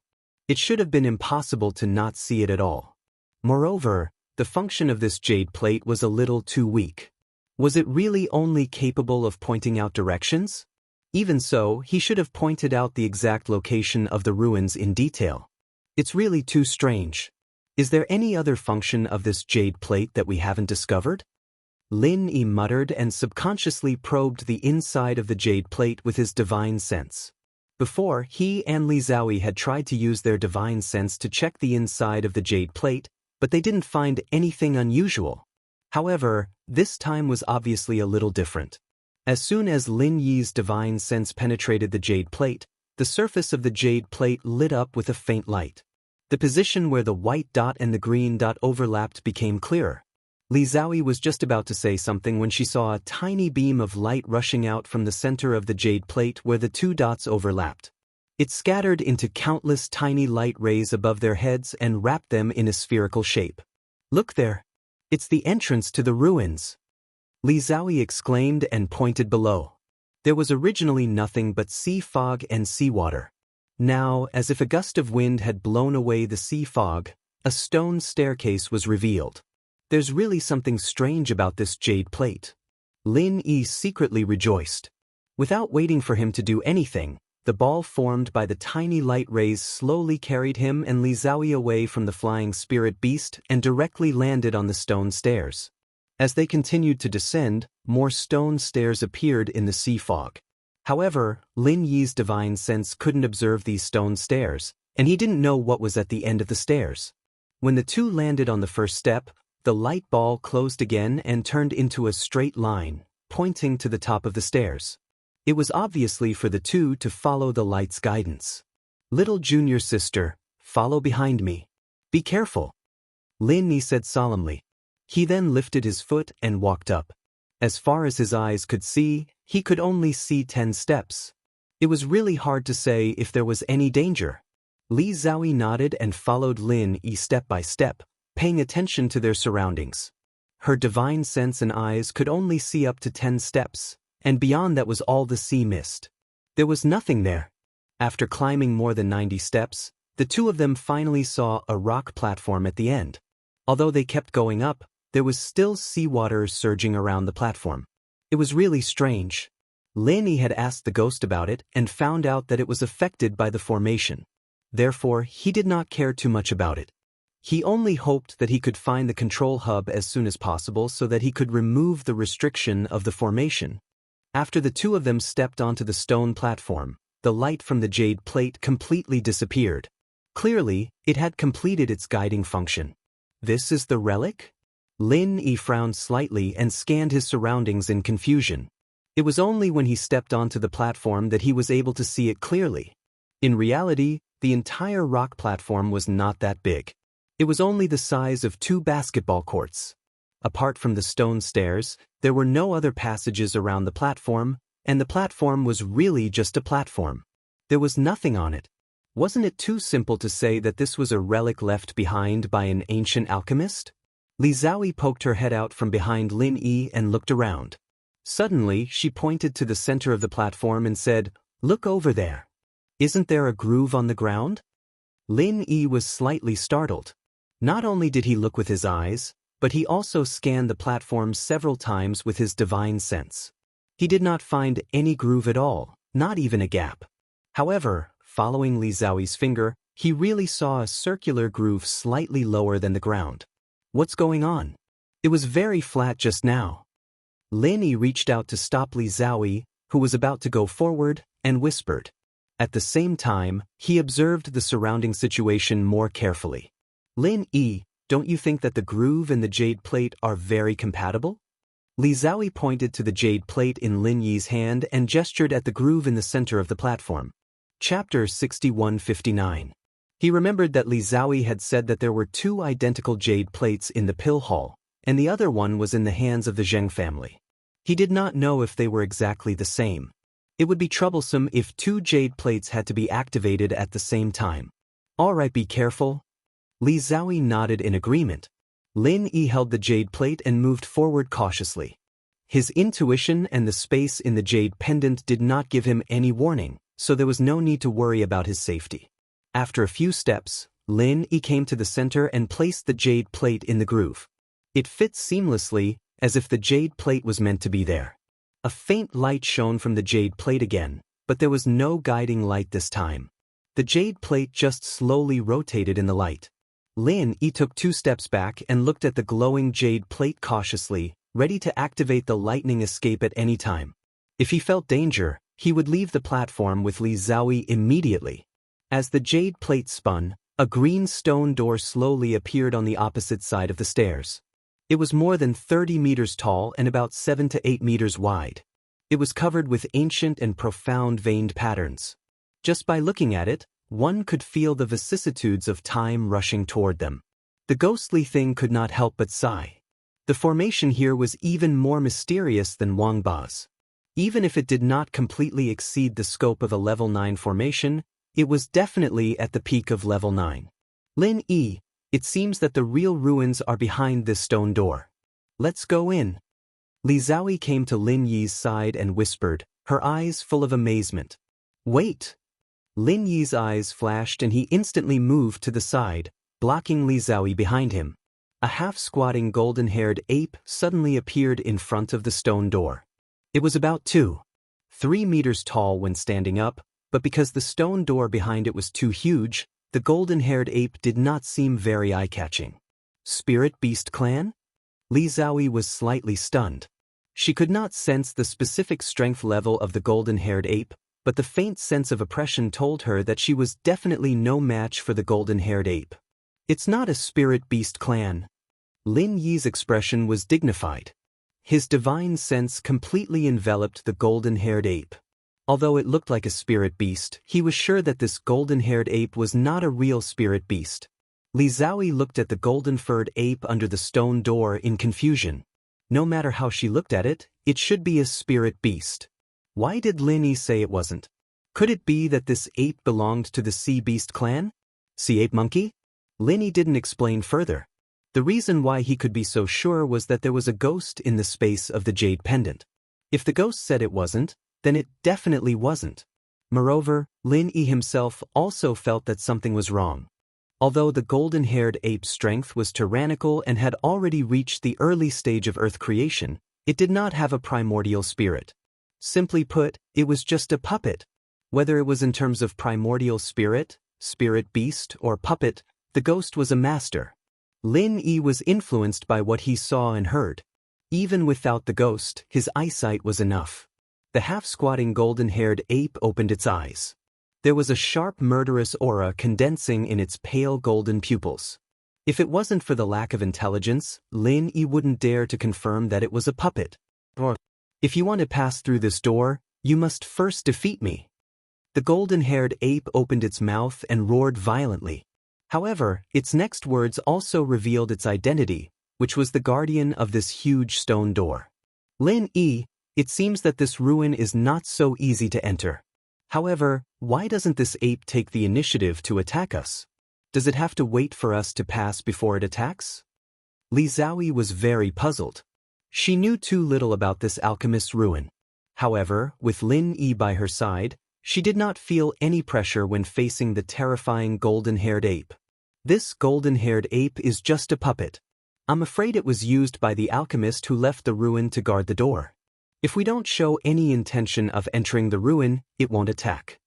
It should have been impossible to not see it at all. Moreover, the function of this jade plate was a little too weak. Was it really only capable of pointing out directions? Even so, he should have pointed out the exact location of the ruins in detail. It's really too strange. Is there any other function of this jade plate that we haven't discovered? Lin Yi muttered and subconsciously probed the inside of the jade plate with his divine sense. Before, he and Li Xiaoyi had tried to use their divine sense to check the inside of the jade plate, but they didn't find anything unusual. However, this time was obviously a little different. As soon as Lin Yi's divine sense penetrated the jade plate, the surface of the jade plate lit up with a faint light. The position where the white dot and the green dot overlapped became clearer. Li Zhaoyi was just about to say something when she saw a tiny beam of light rushing out from the center of the jade plate where the two dots overlapped. It scattered into countless tiny light rays above their heads and wrapped them in a spherical shape. "Look there! It's the entrance to the ruins!" Li Zhaoyi exclaimed and pointed below. There was originally nothing but sea fog and seawater. Now, as if a gust of wind had blown away the sea fog, a stone staircase was revealed. There's really something strange about this jade plate. Lin Yi secretly rejoiced. Without waiting for him to do anything, the ball formed by the tiny light rays slowly carried him and Li Zhaoyi away from the flying spirit beast and directly landed on the stone stairs. As they continued to descend, more stone stairs appeared in the sea fog. However, Lin Yi's divine sense couldn't observe these stone stairs, and he didn't know what was at the end of the stairs. When the two landed on the first step, the light ball closed again and turned into a straight line, pointing to the top of the stairs. It was obviously for the two to follow the light's guidance. "Little junior sister, follow behind me. Be careful," Lin Yi said solemnly. He then lifted his foot and walked up. As far as his eyes could see, he could only see 10 steps. It was really hard to say if there was any danger. Li Zhaoyi nodded and followed Lin Yi step by step, paying attention to their surroundings. Her divine sense and eyes could only see up to 10 steps, and beyond that was all the sea mist. There was nothing there. After climbing more than 90 steps, the two of them finally saw a rock platform at the end. Although they kept going up, there was still seawater surging around the platform. It was really strange. Lin Yi had asked the ghost about it and found out that it was affected by the formation. Therefore, he did not care too much about it. He only hoped that he could find the control hub as soon as possible so that he could remove the restriction of the formation. After the two of them stepped onto the stone platform, the light from the jade plate completely disappeared. Clearly, it had completed its guiding function. "This is the relic?" Lin Yi frowned slightly and scanned his surroundings in confusion. It was only when he stepped onto the platform that he was able to see it clearly. In reality, the entire rock platform was not that big. It was only the size of 2 basketball courts. Apart from the stone stairs, there were no other passages around the platform, and the platform was really just a platform. There was nothing on it. Wasn't it too simple to say that this was a relic left behind by an ancient alchemist? Li Zhaoyi poked her head out from behind Lin Yi and looked around. Suddenly, she pointed to the center of the platform and said, "Look over there. Isn't there a groove on the ground?" Lin Yi was slightly startled. Not only did he look with his eyes, but he also scanned the platform several times with his divine sense. He did not find any groove at all, not even a gap. However, following Li Zhaoyi's finger, he really saw a circular groove slightly lower than the ground. What's going on? It was very flat just now. Lin Yi reached out to stop Li Zhaoyi, who was about to go forward, and whispered. At the same time, he observed the surrounding situation more carefully. "Lin Yi, don't you think that the groove and the jade plate are very compatible?" Li Zhaoyi pointed to the jade plate in Lin Yi's hand and gestured at the groove in the center of the platform. Chapter 6159. He remembered that Li Zhaoyi had said that there were 2 identical jade plates in the pill hall, and the other one was in the hands of the Zheng family. He did not know if they were exactly the same. It would be troublesome if 2 jade plates had to be activated at the same time. "All right, be careful." Li Zhaoyi nodded in agreement. Lin Yi held the jade plate and moved forward cautiously. His intuition and the space in the jade pendant did not give him any warning, so there was no need to worry about his safety. After a few steps, Lin Yi came to the center and placed the jade plate in the groove. It fit seamlessly, as if the jade plate was meant to be there. A faint light shone from the jade plate again, but there was no guiding light this time. The jade plate just slowly rotated in the light. Lin Yi took 2 steps back and looked at the glowing jade plate cautiously, ready to activate the lightning escape at any time. If he felt danger, he would leave the platform with Li Zhaoyi immediately. As the jade plate spun, a green stone door slowly appeared on the opposite side of the stairs. It was more than 30 meters tall and about 7 to 8 meters wide. It was covered with ancient and profound veined patterns. Just by looking at it, one could feel the vicissitudes of time rushing toward them. The ghostly thing could not help but sigh. The formation here was even more mysterious than Wangba's. Even if it did not completely exceed the scope of a level 9 formation, it was definitely at the peak of level 9. Lin Yi, it seems that the real ruins are behind this stone door. Let's go in. Li Zhaoyi came to Lin Yi's side and whispered, her eyes full of amazement. Wait! Lin Yi's eyes flashed and he instantly moved to the side, blocking Li Zhaoyi behind him. A half-squatting golden-haired ape suddenly appeared in front of the stone door. It was about 2-3 meters tall when standing up, but because the stone door behind it was too huge, the golden-haired ape did not seem very eye-catching. Spirit Beast Clan? Li Zhaoyi was slightly stunned. She could not sense the specific strength level of the golden-haired ape, but the faint sense of oppression told her that she was definitely no match for the golden-haired ape. It's not a Spirit Beast Clan. Lin Yi's expression was dignified. His divine sense completely enveloped the golden-haired ape. Although it looked like a spirit beast, he was sure that this golden-haired ape was not a real spirit beast. Li Zhaoyi looked at the golden-furred ape under the stone door in confusion. No matter how she looked at it, it should be a spirit beast. Why did Lin Yi say it wasn't? Could it be that this ape belonged to the Sea Beast clan? Sea Ape Monkey? Lin Yi didn't explain further. The reason why he could be so sure was that there was a ghost in the space of the jade pendant. If the ghost said it wasn't, then it definitely wasn't. Moreover, Lin Yi himself also felt that something was wrong. Although the golden-haired ape's strength was tyrannical and had already reached the early stage of Earth creation, it did not have a primordial spirit. Simply put, it was just a puppet. Whether it was in terms of primordial spirit, spirit beast, or puppet, the ghost was a master. Lin Yi was influenced by what he saw and heard. Even without the ghost, his eyesight was enough. The half-squatting golden-haired ape opened its eyes. There was a sharp murderous aura condensing in its pale golden pupils. If it wasn't for the lack of intelligence, Lin Yi wouldn't dare to confirm that it was a puppet. If you want to pass through this door, you must first defeat me. The golden-haired ape opened its mouth and roared violently. However, its next words also revealed its identity, which was the guardian of this huge stone door. Lin Yi, it seems that this ruin is not so easy to enter. However, why doesn't this ape take the initiative to attack us? Does it have to wait for us to pass before it attacks? Li Zhaoyi was very puzzled. She knew too little about this alchemist's ruin. However, with Lin Yi by her side, she did not feel any pressure when facing the terrifying golden-haired ape. This golden-haired ape is just a puppet. I'm afraid it was used by the alchemist who left the ruin to guard the door. If we don't show any intention of entering the ruin, it won't attack.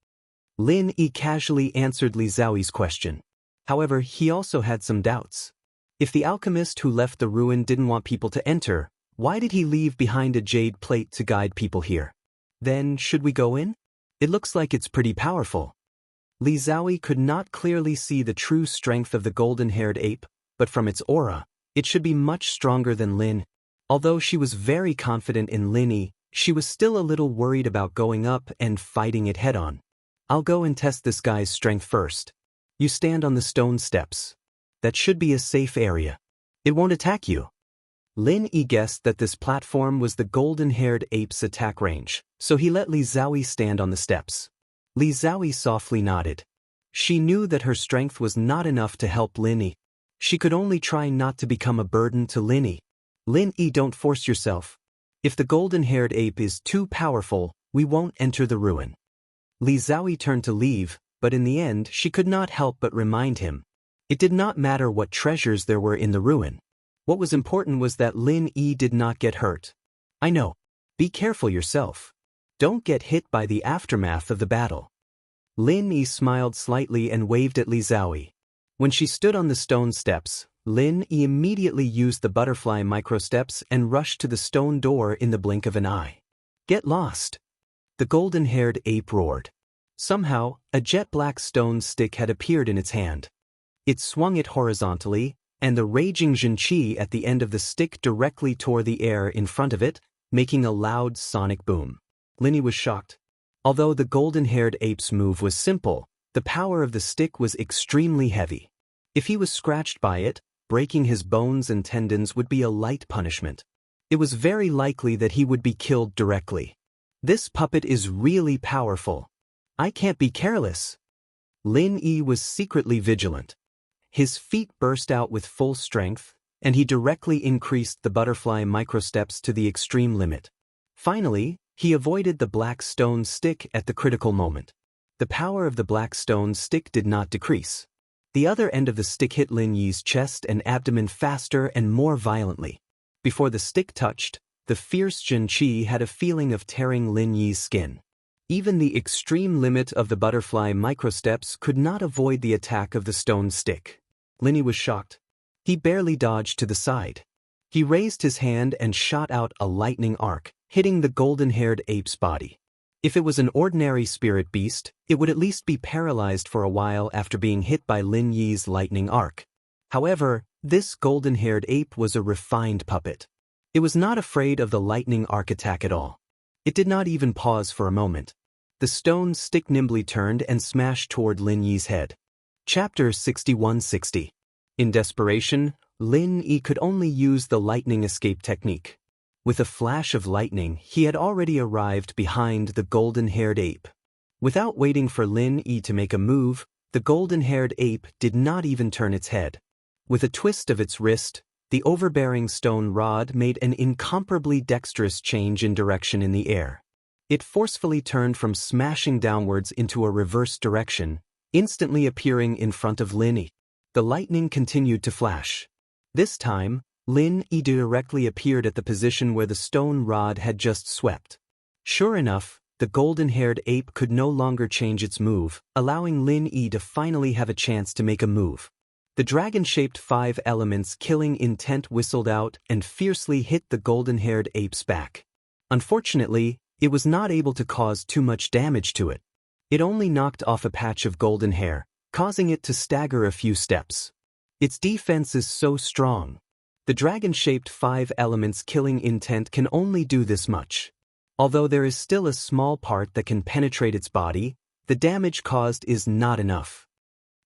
Lin Yi casually answered Li Zhaoyi's question. However, he also had some doubts. If the alchemist who left the ruin didn't want people to enter, why did he leave behind a jade plate to guide people here? Then, should we go in? It looks like it's pretty powerful. Li Zhaoyi could not clearly see the true strength of the golden-haired ape, but from its aura, it should be much stronger than Lin. Although she was very confident in Lin Yi, she was still a little worried about going up and fighting it head-on. I'll go and test this guy's strength first. You stand on the stone steps. That should be a safe area. It won't attack you. Lin Yi guessed that this platform was the golden-haired ape's attack range, so he let Li Zhaoyi stand on the steps. Li Zhaoyi softly nodded. She knew that her strength was not enough to help Lin Yi. She could only try not to become a burden to Lin Yi. Lin Yi, don't force yourself. If the golden-haired ape is too powerful, we won't enter the ruin. Li Zhaoyi turned to leave, but in the end she could not help but remind him. It did not matter what treasures there were in the ruin. What was important was that Lin Yi did not get hurt. I know. Be careful yourself. Don't get hit by the aftermath of the battle. Lin Yi smiled slightly and waved at Li Zhaoyi. When she stood on the stone steps, Lin Yi immediately used the butterfly microsteps and rushed to the stone door in the blink of an eye. Get lost! The golden-haired ape roared. Somehow, a jet-black stone stick had appeared in its hand. It swung it horizontally, and the raging Jinqi at the end of the stick directly tore the air in front of it, making a loud sonic boom. Linny was shocked. Although the golden-haired ape's move was simple, the power of the stick was extremely heavy. If he was scratched by it, breaking his bones and tendons would be a light punishment. It was very likely that he would be killed directly. This puppet is really powerful. I can't be careless. Lin Yi was secretly vigilant. His feet burst out with full strength, and he directly increased the butterfly microsteps to the extreme limit. Finally, he avoided the black stone stick at the critical moment. The power of the black stone stick did not decrease. The other end of the stick hit Lin Yi's chest and abdomen faster and more violently. Before the stick touched, the fierce Jinqi had a feeling of tearing Lin Yi's skin. Even the extreme limit of the butterfly microsteps could not avoid the attack of the stone stick. Lin Yi was shocked. He barely dodged to the side. He raised his hand and shot out a lightning arc, hitting the golden-haired ape's body. If it was an ordinary spirit beast, it would at least be paralyzed for a while after being hit by Lin Yi's lightning arc. However, this golden-haired ape was a refined puppet. It was not afraid of the lightning arc attack at all. It did not even pause for a moment. The stone stick nimbly turned and smashed toward Lin Yi's head. Chapter 6160. In desperation, Lin Yi could only use the lightning escape technique. With a flash of lightning, he had already arrived behind the golden-haired ape. Without waiting for Lin Yi to make a move, the golden-haired ape did not even turn its head. With a twist of its wrist, the overbearing stone rod made an incomparably dexterous change in direction in the air. It forcefully turned from smashing downwards into a reverse direction, instantly appearing in front of Lin Yi. The lightning continued to flash. This time, Lin Yi directly appeared at the position where the stone rod had just swept. Sure enough, the golden-haired ape could no longer change its move, allowing Lin Yi to finally have a chance to make a move. The dragon-shaped 5 elements killing intent whistled out and fiercely hit the golden-haired ape's back. Unfortunately, it was not able to cause too much damage to it. It only knocked off a patch of golden hair, causing it to stagger a few steps. Its defense is so strong. The dragon-shaped 5 elements killing intent can only do this much. Although there is still a small part that can penetrate its body, the damage caused is not enough.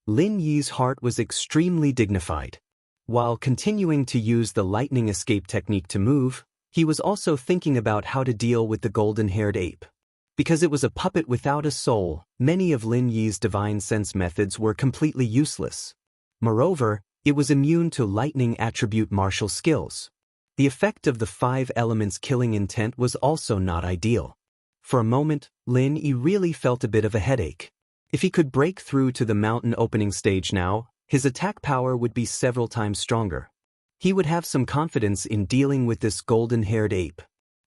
Lin Yi's heart was extremely dignified. While continuing to use the lightning escape technique to move, he was also thinking about how to deal with the golden-haired ape. Because it was a puppet without a soul, many of Lin Yi's divine sense methods were completely useless. Moreover, it was immune to lightning attribute martial skills. The effect of the 5 elements killing intent was also not ideal. For a moment, Lin Yi really felt a bit of a headache. If he could break through to the mountain opening stage now, his attack power would be several times stronger. He would have some confidence in dealing with this golden-haired ape.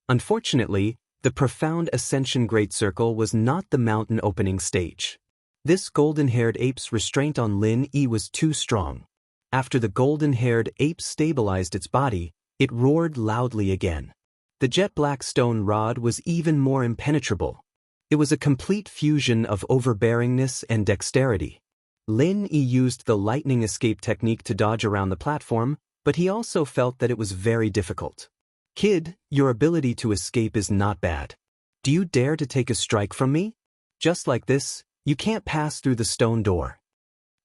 Unfortunately, the profound ascension great circle was not the mountain opening stage. This golden-haired ape's restraint on Lin Yi was too strong. After the golden-haired ape stabilized its body, it roared loudly again. The jet-black stone rod was even more impenetrable. It was a complete fusion of overbearingness and dexterity. Lin Yi used the lightning escape technique to dodge around the platform, but he also felt that it was very difficult. Kid, your ability to escape is not bad. Do you dare to take a strike from me? Just like this, you can't pass through the stone door.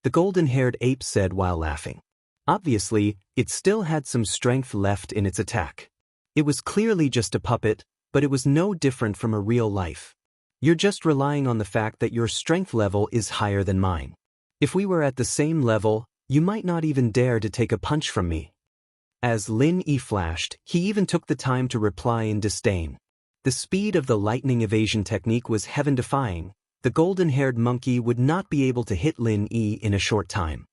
The golden-haired ape said while laughing. Obviously, it still had some strength left in its attack. It was clearly just a puppet, but it was no different from a real life. You're just relying on the fact that your strength level is higher than mine. If we were at the same level, you might not even dare to take a punch from me. As Lin Yi flashed, he even took the time to reply in disdain. The speed of the lightning evasion technique was heaven-defying. The golden-haired monkey would not be able to hit Lin Yi in a short time.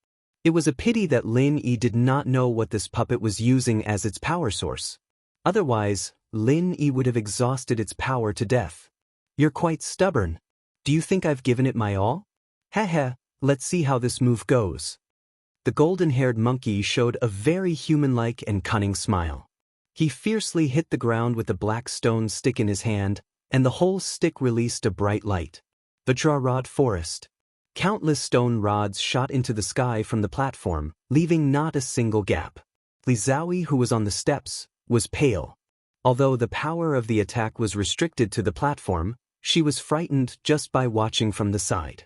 It was a pity that Lin Yi did not know what this puppet was using as its power source. Otherwise, Lin Yi would have exhausted its power to death. You're quite stubborn. Do you think I've given it my all? Haha, let's see how this move goes. The golden-haired monkey showed a very human-like and cunning smile. He fiercely hit the ground with the black stone stick in his hand, and the whole stick released a bright light. Vajrarod Forest. Countless stone rods shot into the sky from the platform, leaving not a single gap. Li Xiaoyi, who was on the steps, was pale. Although the power of the attack was restricted to the platform, she was frightened just by watching from the side.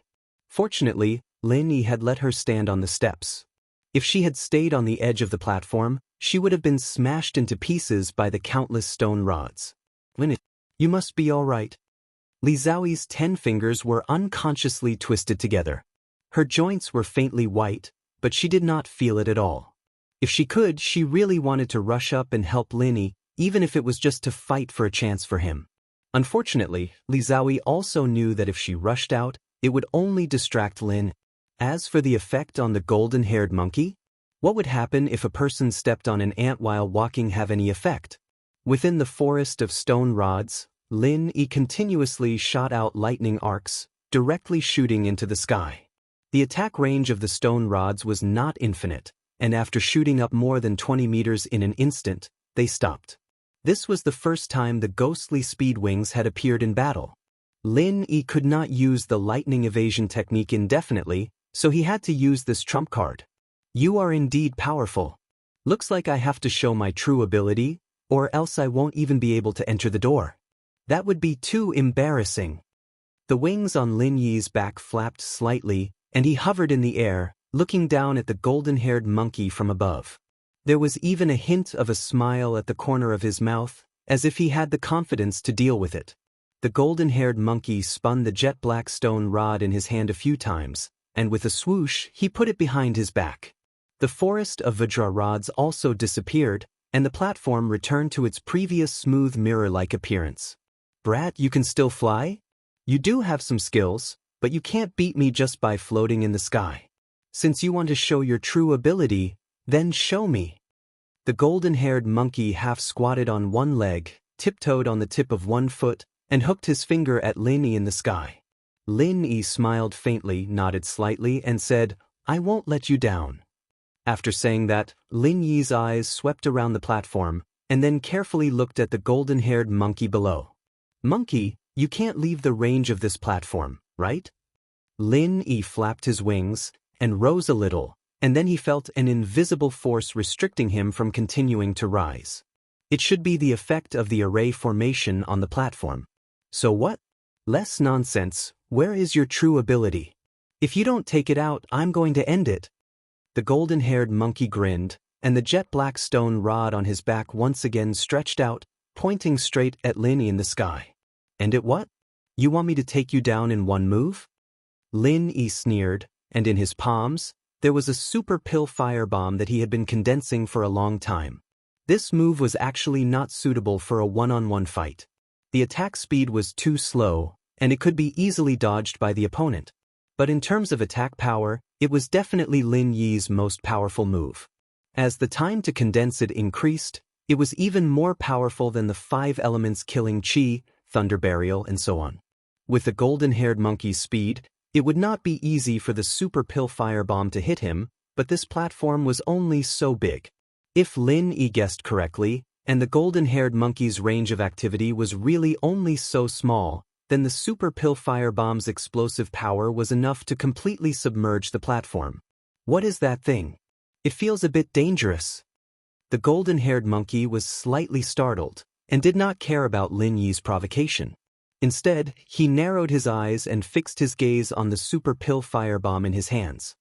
Fortunately, Lin Yi had let her stand on the steps. If she had stayed on the edge of the platform, she would have been smashed into pieces by the countless stone rods. Lin, you must be all right. Li Xiaoyi's 10 fingers were unconsciously twisted together. Her joints were faintly white, but she did not feel it at all. If she could, she really wanted to rush up and help Lin Yi, even if it was just to fight for a chance for him. Unfortunately, Li Xiaoyi also knew that if she rushed out, it would only distract Lin. As for the effect on the golden-haired monkey, what would happen if a person stepped on an ant while walking have any effect? Within the forest of stone rods, Lin Yi continuously shot out lightning arcs, directly shooting into the sky. The attack range of the stone rods was not infinite, and after shooting up more than 20 meters in an instant, they stopped. This was the first time the ghostly speed wings had appeared in battle. Lin Yi could not use the lightning evasion technique indefinitely, so he had to use this trump card. You are indeed powerful. Looks like I have to show my true ability, or else I won't even be able to enter the door. That would be too embarrassing. The wings on Lin Yi's back flapped slightly, and he hovered in the air, looking down at the golden-haired monkey from above. There was even a hint of a smile at the corner of his mouth, as if he had the confidence to deal with it. The golden-haired monkey spun the jet-black stone rod in his hand a few times, and with a swoosh, he put it behind his back. The forest of Vajra rods also disappeared, and the platform returned to its previous smooth mirror-like appearance. Brat, you can still fly? You do have some skills, but you can't beat me just by floating in the sky. Since you want to show your true ability, then show me. The golden-haired monkey half squatted on one leg, tiptoed on the tip of one foot, and hooked his finger at Lin Yi in the sky. Lin Yi smiled faintly, nodded slightly, and said, I won't let you down. After saying that, Lin Yi's eyes swept around the platform, and then carefully looked at the golden-haired monkey below. Monkey, you can't leave the range of this platform, right? Lin Yi flapped his wings, and rose a little, and then he felt an invisible force restricting him from continuing to rise. It should be the effect of the array formation on the platform. So what? Less nonsense, where is your true ability? If you don't take it out, I'm going to end it. The golden-haired monkey grinned, and the jet-black stone rod on his back once again stretched out, pointing straight at Lin Yi in the sky. End it what? You want me to take you down in one move? Lin Yi sneered, and in his palms, there was a super pill firebomb that he had been condensing for a long time. This move was actually not suitable for a one-on-one fight. The attack speed was too slow, and it could be easily dodged by the opponent. But in terms of attack power, it was definitely Lin Yi's most powerful move. As the time to condense it increased, it was even more powerful than the 5 elements killing Qi, Thunder Burial, and so on. With the golden-haired monkey's speed, it would not be easy for the super pill firebomb to hit him, but this platform was only so big. If Lin Yi guessed correctly, and the golden-haired monkey's range of activity was really only so small, then the super pill firebomb's explosive power was enough to completely submerge the platform. What is that thing? It feels a bit dangerous. The golden-haired monkey was slightly startled, and did not care about Lin Yi's provocation. Instead, he narrowed his eyes and fixed his gaze on the super pill firebomb in his hands.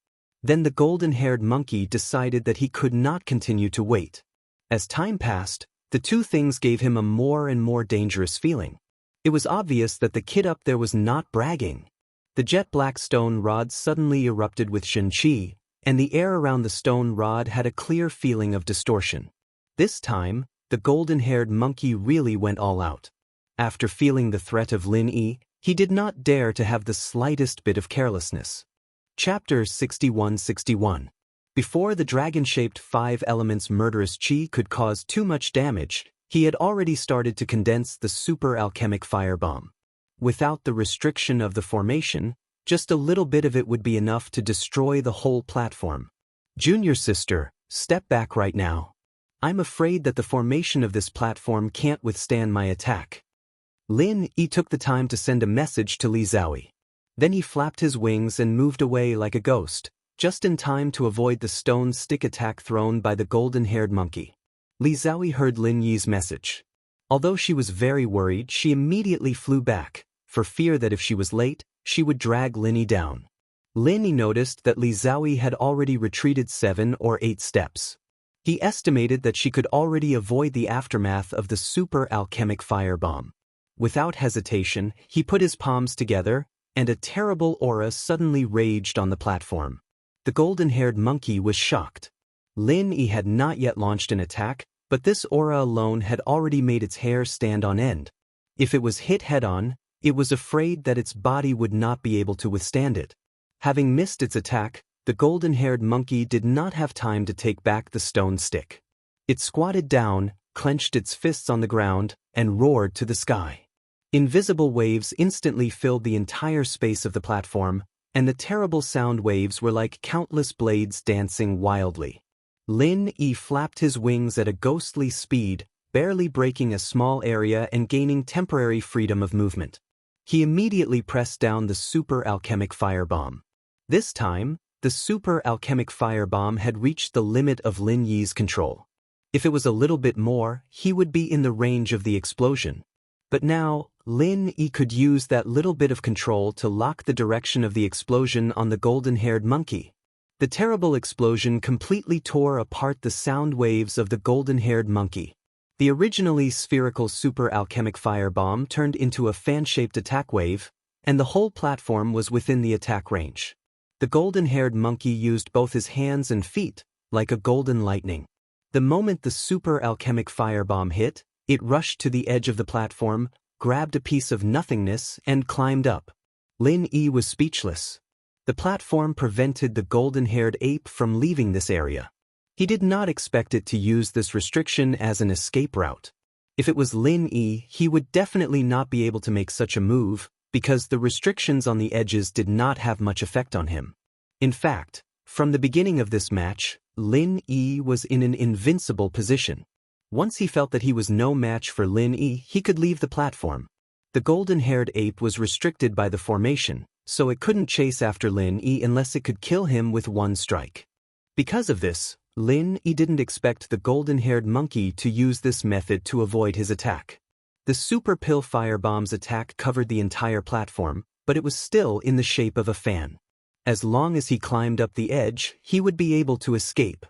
Then the golden-haired monkey decided that he could not continue to wait. As time passed, the two things gave him a more and more dangerous feeling. It was obvious that the kid up there was not bragging. The jet-black stone rod suddenly erupted with Shen Qi, and the air around the stone rod had a clear feeling of distortion. This time, the golden-haired monkey really went all out. After feeling the threat of Lin Yi, he did not dare to have the slightest bit of carelessness. Chapter 61-61. Before the dragon-shaped 5 elements murderous Qi could cause too much damage, he had already started to condense the super alchemic firebomb. Without the restriction of the formation, just a little bit of it would be enough to destroy the whole platform. Junior sister, step back right now. I'm afraid that the formation of this platform can't withstand my attack. Lin Yi took the time to send a message to Li Xiaoyi. Then he flapped his wings and moved away like a ghost, just in time to avoid the stone stick attack thrown by the golden-haired monkey. Li Xiaoyi heard Lin Yi's message. Although she was very worried, she immediately flew back, for fear that if she was late, she would drag Lin Yi down. Lin Yi noticed that Li Xiaoyi had already retreated 7 or 8 steps. He estimated that she could already avoid the aftermath of the super alchemic firebomb. Without hesitation, he put his palms together, and a terrible aura suddenly raged on the platform. The golden-haired monkey was shocked. Lin Yi had not yet launched an attack, but this aura alone had already made its hair stand on end. If it was hit head-on, it was afraid that its body would not be able to withstand it. Having missed its attack, the golden-haired monkey did not have time to take back the stone stick. It squatted down, clenched its fists on the ground, and roared to the sky. Invisible waves instantly filled the entire space of the platform, and the terrible sound waves were like countless blades dancing wildly. Lin Yi flapped his wings at a ghostly speed, barely breaking a small area and gaining temporary freedom of movement. He immediately pressed down the super alchemic firebomb. This time, the super alchemic firebomb had reached the limit of Lin Yi's control. If it was a little bit more, he would be in the range of the explosion. But now, Lin Yi could use that little bit of control to lock the direction of the explosion on the golden-haired monkey. The terrible explosion completely tore apart the sound waves of the golden-haired monkey. The originally spherical super alchemic firebomb turned into a fan-shaped attack wave, and the whole platform was within the attack range. The golden-haired monkey used both his hands and feet, like a golden lightning. The moment the super alchemic firebomb hit, it rushed to the edge of the platform, grabbed a piece of nothingness, and climbed up. Lin Yi was speechless. The platform prevented the golden-haired ape from leaving this area. He did not expect it to use this restriction as an escape route. If it was Lin Yi, he would definitely not be able to make such a move, because the restrictions on the edges did not have much effect on him. In fact, from the beginning of this match, Lin Yi was in an invincible position. Once he felt that he was no match for Lin Yi, he could leave the platform. The golden-haired ape was restricted by the formation, so it couldn't chase after Lin Yi unless it could kill him with one strike. Because of this, Lin Yi didn't expect the golden-haired monkey to use this method to avoid his attack. The super pill firebomb's attack covered the entire platform, but it was still in the shape of a fan. As long as he climbed up the edge, he would be able to escape.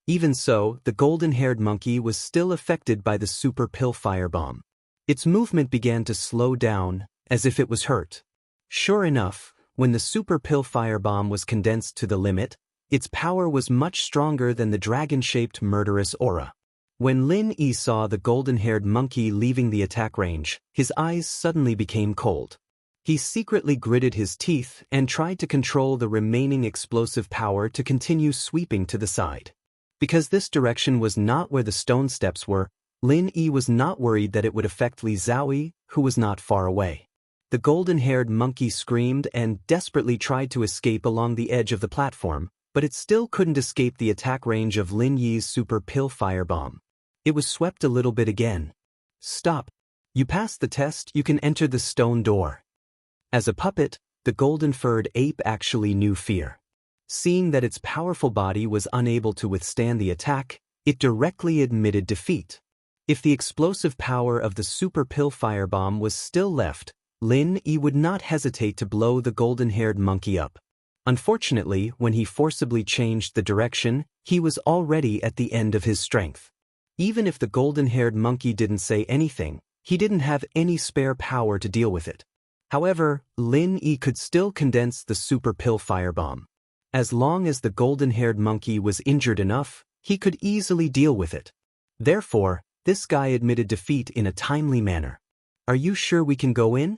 Even so, the golden-haired monkey was still affected by the super pill firebomb. Its movement began to slow down, as if it was hurt. Sure enough, when the super pill firebomb was condensed to the limit, its power was much stronger than the dragon-shaped murderous aura. When Lin Yi saw the golden-haired monkey leaving the attack range, his eyes suddenly became cold. He secretly gritted his teeth and tried to control the remaining explosive power to continue sweeping to the side. Because this direction was not where the stone steps were, Lin Yi was not worried that it would affect Li Xiaoyi, who was not far away. The golden-haired monkey screamed and desperately tried to escape along the edge of the platform, but it still couldn't escape the attack range of Lin Yi's super pill firebomb. It was swept a little bit again. Stop. You passed the test, you can enter the stone door. As a puppet, the golden-furred ape actually knew fear. Seeing that its powerful body was unable to withstand the attack, it directly admitted defeat. If the explosive power of the super pill firebomb was still left, Lin Yi would not hesitate to blow the golden-haired monkey up. Unfortunately, when he forcibly changed the direction, he was already at the end of his strength. Even if the golden-haired monkey didn't say anything, he didn't have any spare power to deal with it. However, Lin Yi could still condense the super pill firebomb. As long as the golden-haired monkey was injured enough, he could easily deal with it. Therefore, this guy admitted defeat in a timely manner. Are you sure we can go in?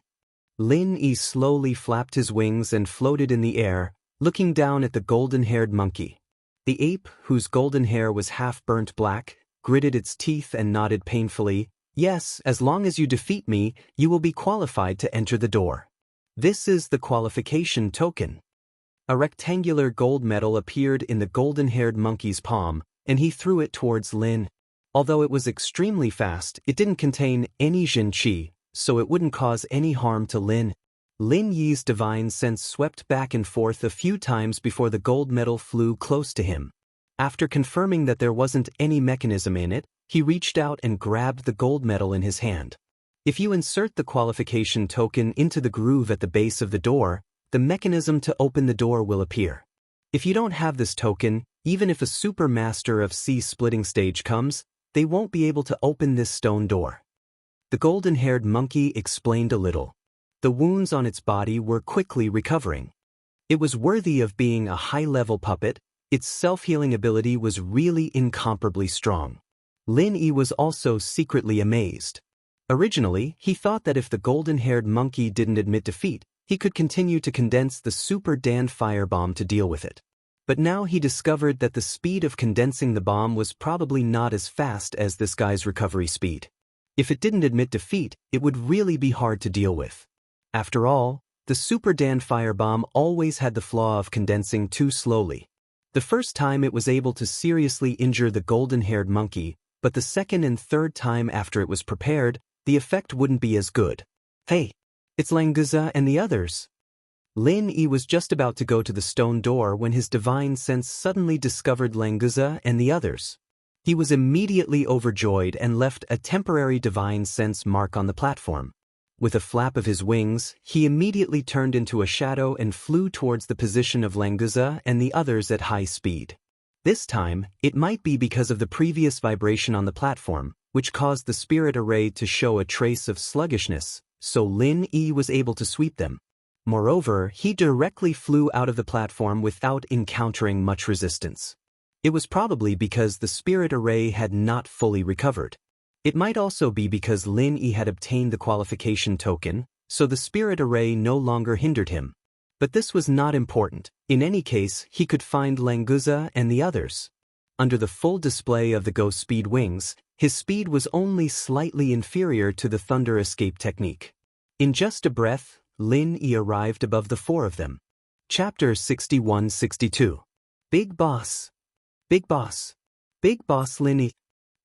Lin Yi slowly flapped his wings and floated in the air, looking down at the golden-haired monkey. The ape, whose golden hair was half burnt black, gritted its teeth and nodded painfully. Yes, as long as you defeat me, you will be qualified to enter the door. This is the qualification token. A rectangular gold medal appeared in the golden-haired monkey's palm, and he threw it towards Lin. Although it was extremely fast, it didn't contain any Jin Qi, so it wouldn't cause any harm to Lin. Lin Yi's divine sense swept back and forth a few times before the gold medal flew close to him. After confirming that there wasn't any mechanism in it, he reached out and grabbed the gold medal in his hand. If you insert the qualification token into the groove at the base of the door, the mechanism to open the door will appear. If you don't have this token, even if a super master of C splitting stage comes, they won't be able to open this stone door. The golden-haired monkey explained a little. The wounds on its body were quickly recovering. It was worthy of being a high-level puppet. Its self-healing ability was really incomparably strong. Lin Yi was also secretly amazed. Originally, he thought that if the golden-haired monkey didn't admit defeat, he could continue to condense the Super Dan firebomb to deal with it. But now he discovered that the speed of condensing the bomb was probably not as fast as this guy's recovery speed. If it didn't admit defeat, it would really be hard to deal with. After all, the Super Dan firebomb always had the flaw of condensing too slowly. The first time it was able to seriously injure the golden-haired monkey, but the second and third time after it was prepared, the effect wouldn't be as good. Hey, it's Languza and the others. Lin Yi was just about to go to the stone door when his divine sense suddenly discovered Languza and the others. He was immediately overjoyed and left a temporary divine sense mark on the platform. With a flap of his wings, he immediately turned into a shadow and flew towards the position of Languza and the others at high speed. This time, it might be because of the previous vibration on the platform, which caused the spirit array to show a trace of sluggishness, so Lin Yi was able to sweep them. Moreover, he directly flew out of the platform without encountering much resistance. It was probably because the spirit array had not fully recovered. It might also be because Lin Yi had obtained the qualification token, so the spirit array no longer hindered him. But this was not important. In any case, he could find Languza and the others. Under the full display of the ghost speed wings, his speed was only slightly inferior to the thunder escape technique. In just a breath, Lin Yi arrived above the four of them. Chapter 61-62. Big Boss. Big Boss. Big Boss Lin Yi.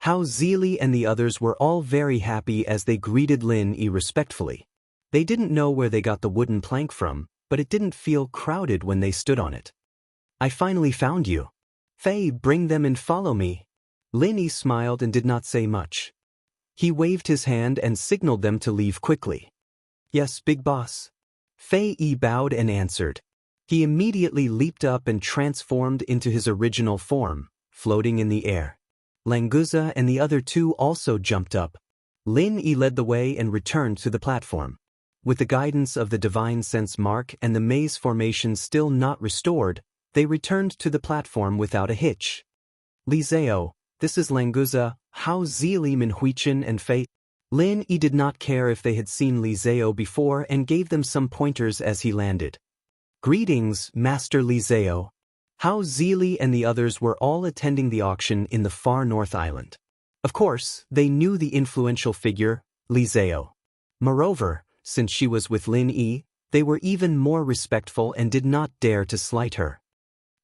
How Zili and the others were all very happy as they greeted Lin Yi respectfully. They didn't know where they got the wooden plank from, but it didn't feel crowded when they stood on it. I finally found you. Fei, bring them and follow me. Lin Yi smiled and did not say much. He waved his hand and signaled them to leave quickly. Yes, Big Boss. Fei Yi bowed and answered. He immediately leaped up and transformed into his original form, floating in the air. Languza and the other two also jumped up. Lin Yi led the way and returned to the platform. With the guidance of the divine sense mark and the maze formation still not restored, they returned to the platform without a hitch. Li Zhao, this is Languza, Hao Zili Minhuichin and Fei. Lin Yi did not care if they had seen Li Zhao before and gave them some pointers as he landed. Greetings, Master Li Zhao. Hao Zili and the others were all attending the auction in the far north island. Of course, they knew the influential figure, Li Zhao. Moreover, since she was with Lin Yi, they were even more respectful and did not dare to slight her.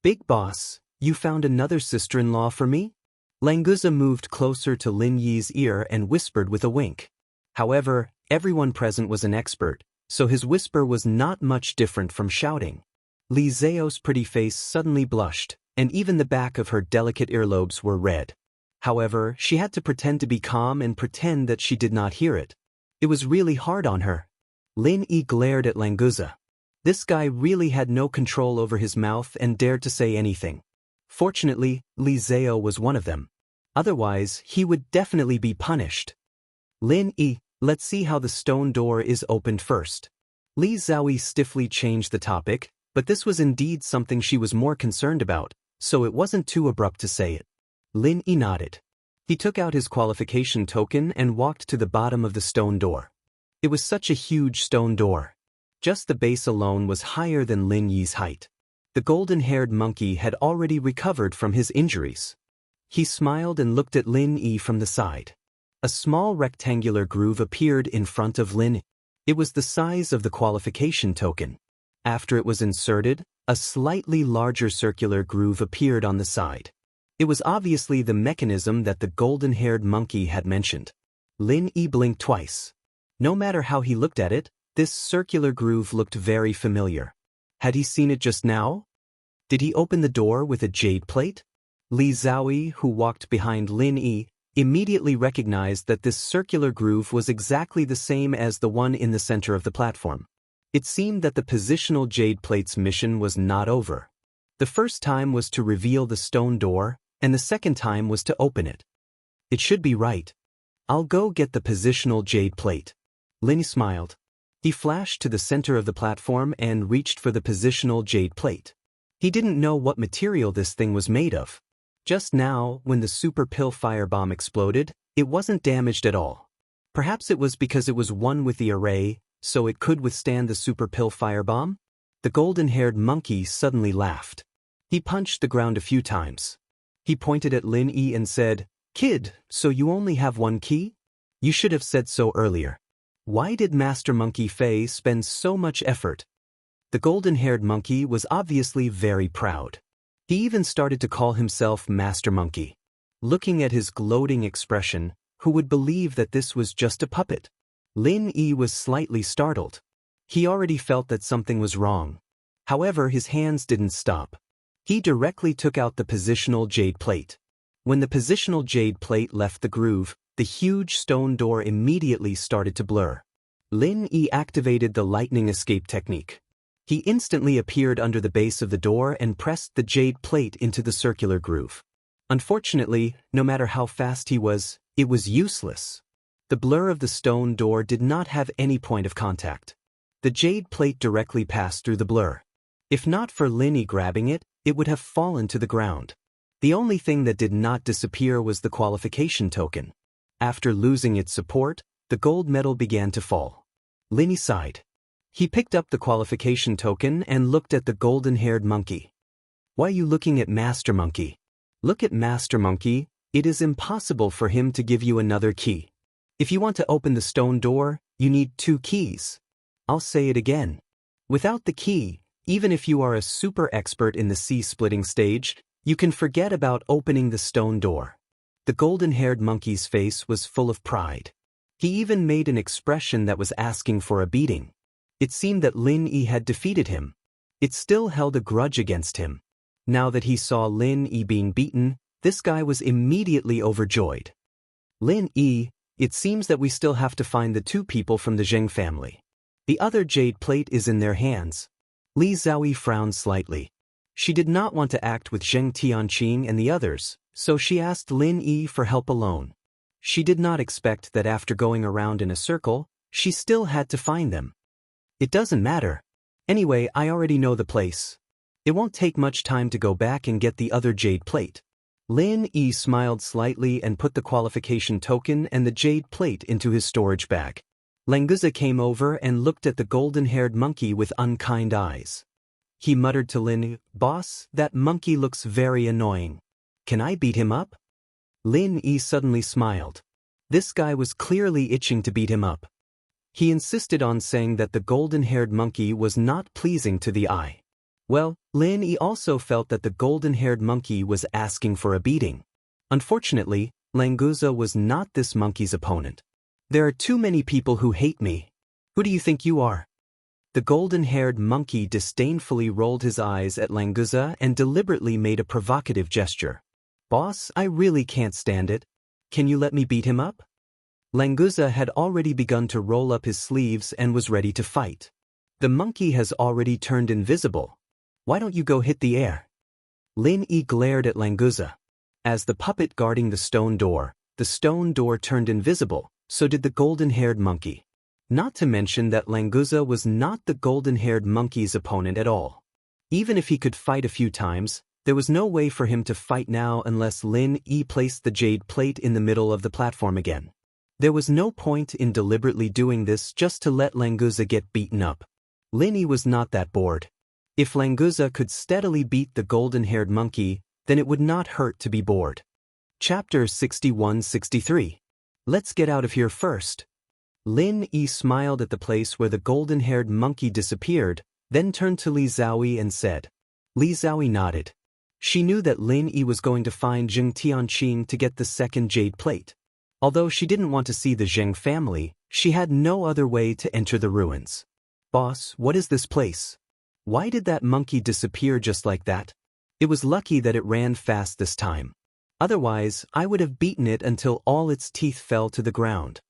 Big Boss, you found another sister-in-law for me? Languza moved closer to Lin Yi's ear and whispered with a wink. However, everyone present was an expert, so his whisper was not much different from shouting. Li Zhao's pretty face suddenly blushed, and even the back of her delicate earlobes were red. However, she had to pretend to be calm and pretend that she did not hear it. It was really hard on her. Lin Yi glared at Languza. This guy really had no control over his mouth and dared to say anything. Fortunately, Li Zhao was one of them. Otherwise, he would definitely be punished. Lin Yi, let's see how the stone door is opened first. Li Zhao stiffly changed the topic, but this was indeed something she was more concerned about, so it wasn't too abrupt to say it. Lin Yi nodded. He took out his qualification token and walked to the bottom of the stone door. It was such a huge stone door. Just the base alone was higher than Lin Yi's height. The golden-haired monkey had already recovered from his injuries. He smiled and looked at Lin Yi from the side. A small rectangular groove appeared in front of Lin Yi. It was the size of the qualification token. After it was inserted, a slightly larger circular groove appeared on the side. It was obviously the mechanism that the golden-haired monkey had mentioned. Lin Yi blinked twice. No matter how he looked at it, This circular groove looked very familiar. Had he seen it just now? Did he open the door with a jade plate? Li Xiaoyi, who walked behind Lin Yi, immediately recognized that this circular groove was exactly the same as the one in the center of the platform. It seemed that the positional jade plate's mission was not over. The first time was to reveal the stone door, and the second time was to open it. It should be right. I'll go get the positional jade plate. Lin smiled. He flashed to the center of the platform and reached for the positional jade plate. He didn't know what material this thing was made of. Just now, when the super pill firebomb exploded, it wasn't damaged at all. Perhaps it was because it was one with the array, so it could withstand the super pill firebomb? The golden-haired monkey suddenly laughed. He punched the ground a few times. He pointed at Lin Yi and said, "Kid, so you only have one key? You should have said so earlier. Why did Master Monkey Fei spend so much effort?" The golden-haired monkey was obviously very proud. He even started to call himself Master Monkey. Looking at his gloating expression, who would believe that this was just a puppet? Lin Yi was slightly startled. He already felt that something was wrong. However, his hands didn't stop. He directly took out the positional jade plate. When the positional jade plate left the groove, the huge stone door immediately started to blur. Lin Yi activated the lightning escape technique. He instantly appeared under the base of the door and pressed the jade plate into the circular groove. Unfortunately, no matter how fast he was, it was useless. The blur of the stone door did not have any point of contact. The jade plate directly passed through the blur. If not for Lin Yi grabbing it, it would have fallen to the ground. The only thing that did not disappear was the qualification token. After losing its support, the gold medal began to fall. Lin Yi sighed. He picked up the qualification token and looked at the golden-haired monkey. "Why are you looking at Master Monkey? Look at Master Monkey, it is impossible for him to give you another key. If you want to open the stone door, you need 2 keys. I'll say it again. Without the key, even if you are a super expert in the sea-splitting stage, you can forget about opening the stone door." The golden-haired monkey's face was full of pride. He even made an expression that was asking for a beating. It seemed that Lin Yi had defeated him. It still held a grudge against him. Now that he saw Lin Yi being beaten, this guy was immediately overjoyed. "Lin Yi, it seems that we still have to find the 2 people from the Zheng family. The other jade plate is in their hands." Li Xiaoyi frowned slightly. She did not want to act with Zheng Tianqing and the others, so she asked Lin Yi for help alone. She did not expect that after going around in a circle, she still had to find them. "It doesn't matter. Anyway, I already know the place. It won't take much time to go back and get the other jade plate." Lin Yi smiled slightly and put the qualification token and the jade plate into his storage bag. Languza came over and looked at the golden-haired monkey with unkind eyes. He muttered to Lin Yi, "Boss, that monkey looks very annoying. Can I beat him up?" Lin Yi suddenly smiled. This guy was clearly itching to beat him up. He insisted on saying that the golden-haired monkey was not pleasing to the eye. Well, Lin Yi also felt that the golden-haired monkey was asking for a beating. Unfortunately, Languza was not this monkey's opponent. "There are too many people who hate me. Who do you think you are?" The golden-haired monkey disdainfully rolled his eyes at Languza and deliberately made a provocative gesture. "Boss, I really can't stand it. Can you let me beat him up?" Languza had already begun to roll up his sleeves and was ready to fight. "The monkey has already turned invisible. Why don't you go hit the air?" Lin Yi glared at Languza. As the puppet guarding the stone door turned invisible, so did the golden-haired monkey. Not to mention that Languza was not the golden-haired monkey's opponent at all. Even if he could fight a few times, there was no way for him to fight now unless Lin Yi placed the jade plate in the middle of the platform again. There was no point in deliberately doing this just to let Languza get beaten up. Lin Yi was not that bored. If Languza could steadily beat the golden-haired monkey, then it would not hurt to be bored. Chapter 61-63. Let's get out of here first. Lin Yi smiled at the place where the golden-haired monkey disappeared, then turned to Li Xiaoyi and said. Li Xiaoyi nodded. She knew that Lin Yi was going to find Zheng Tianqing to get the second jade plate. Although she didn't want to see the Zheng family, She had no other way to enter the ruins. "Boss, what is this place? Why did that monkey disappear just like that? It was lucky that it ran fast this time. Otherwise, I would have beaten it until all its teeth fell to the ground,"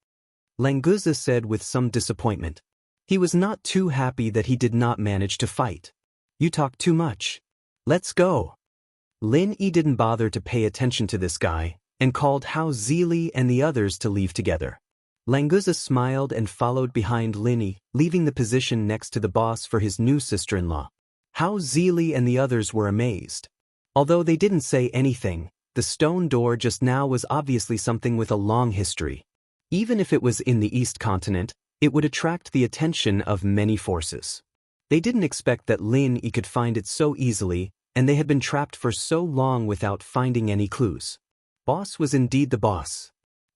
Languza said with some disappointment. He was not too happy that he did not manage to fight. "You talk too much. Let's go." Lin Yi didn't bother to pay attention to this guy, and called Hao Zili and the others to leave together. Languza smiled and followed behind Lin Yi, leaving the position next to the boss for his new sister-in-law. Hao Zili and the others were amazed. Although they didn't say anything, the stone door just now was obviously something with a long history. Even if it was in the East Continent, it would attract the attention of many forces. They didn't expect that Lin Yi could find it so easily, and they had been trapped for so long without finding any clues. Boss was indeed the boss.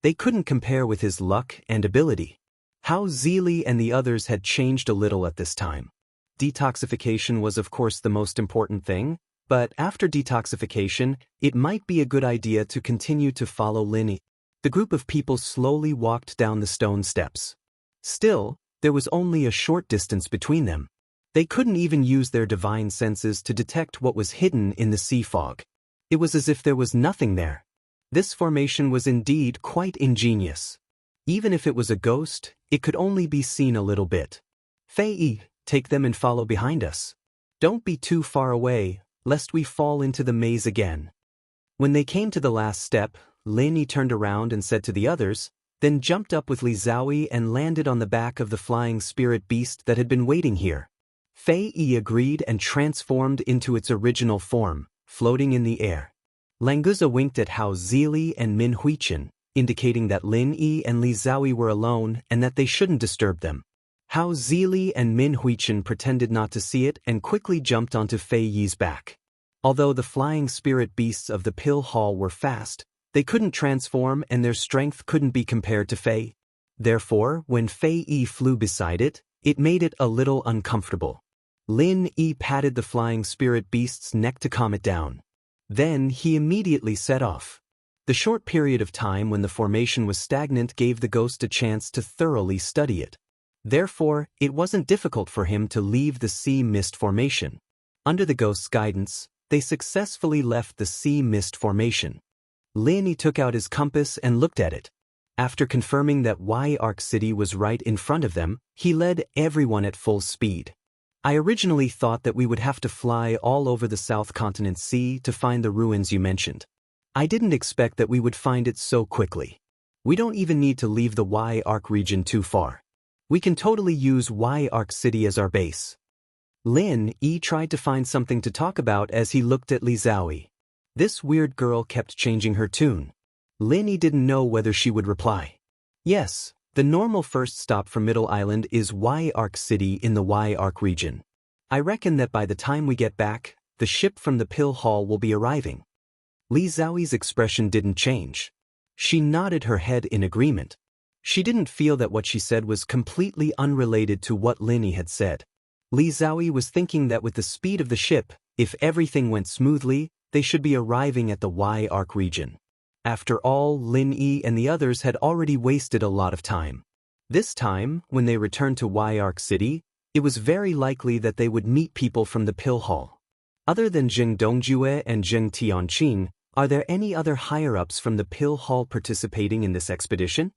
They couldn't compare with his luck and ability. Hao Zili and the others had changed a little at this time. Detoxification was of course the most important thing, but after detoxification, it might be a good idea to continue to follow Lin Yi. The group of people slowly walked down the stone steps. Still, there was only a short distance between them. They couldn't even use their divine senses to detect what was hidden in the sea fog. It was as if there was nothing there. This formation was indeed quite ingenious. Even if it was a ghost, it could only be seen a little bit. "Fei Yi, take them and follow behind us. Don't be too far away, lest we fall into the maze again." When they came to the last step, Lin Yi turned around and said to the others, then jumped up with Li Zhaoyi and landed on the back of the flying spirit beast that had been waiting here. Fei Yi agreed and transformed into its original form, floating in the air. Languza winked at Hao Zili and Min Huichen, indicating that Lin Yi and Li Zhaoyi were alone and that they shouldn't disturb them. Hao Zili and Min Huichen pretended not to see it and quickly jumped onto Fei Yi's back. Although the flying spirit beasts of the pill hall were fast, they couldn't transform and their strength couldn't be compared to Fei. Therefore, when Fei Yi flew beside it, it made it a little uncomfortable. Lin Yi patted the flying spirit beast's neck to calm it down. Then he immediately set off. The short period of time when the formation was stagnant gave the ghost a chance to thoroughly study it. Therefore, it wasn't difficult for him to leave the sea mist formation. Under the ghost's guidance, they successfully left the sea mist formation. Lin Yi took out his compass and looked at it. After confirming that Arc City was right in front of them, he led everyone at full speed. "I originally thought that we would have to fly all over the South Continent Sea to find the ruins you mentioned. I didn't expect that we would find it so quickly. We don't even need to leave the Arc region too far. We can totally use Arc City as our base." Lin Yi tried to find something to talk about as he looked at Li Zhaoyi. This weird girl kept changing her tune. Lin Yi didn't know whether she would reply. "Yes, the normal first stop for Middle Island is Arc City in the Arc region. I reckon that by the time we get back, the ship from the pill hall will be arriving." Li Zhaoyi's expression didn't change. She nodded her head in agreement. She didn't feel that what she said was completely unrelated to what Lin Yi had said. Li Zhaoyi was thinking that with the speed of the ship, if everything went smoothly, they should be arriving at the Arc region. After all, Lin Yi and the others had already wasted a lot of time. This time, when they returned to Arc City, it was very likely that they would meet people from the pill hall. Other than Zheng Dongjue and Zheng Tianqing, are there any other higher-ups from the pill hall participating in this expedition?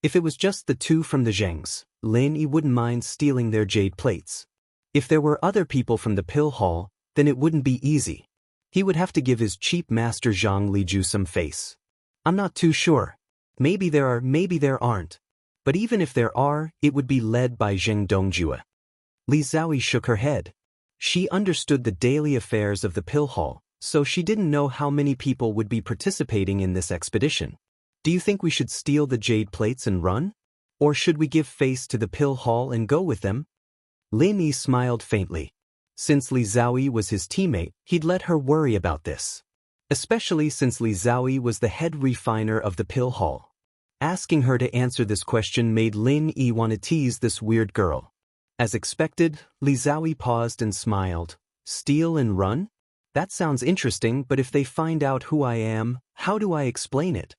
If it was just the two from the Zhengs, Lin Yi wouldn't mind stealing their jade plates. If there were other people from the pill hall, then it wouldn't be easy. He would have to give his cheap master Zhang Liju some face. "I'm not too sure. Maybe there are, maybe there aren't. But even if there are, it would be led by Zheng Dongjue." Li Zhaoyi shook her head. She understood the daily affairs of the pill hall, so she didn't know how many people would be participating in this expedition. "Do you think we should steal the jade plates and run? Or should we give face to the pill hall and go with them?" Lin Yi smiled faintly. Since Li Zhaoyi was his teammate, he'd let her worry about this. Especially since Li Zhaoyi was the head refiner of the pill hall. Asking her to answer this question made Lin Yi want to tease this weird girl. As expected, Li Zhaoyi paused and smiled. "Steal and run? That sounds interesting, but if they find out who I am, how do I explain it?"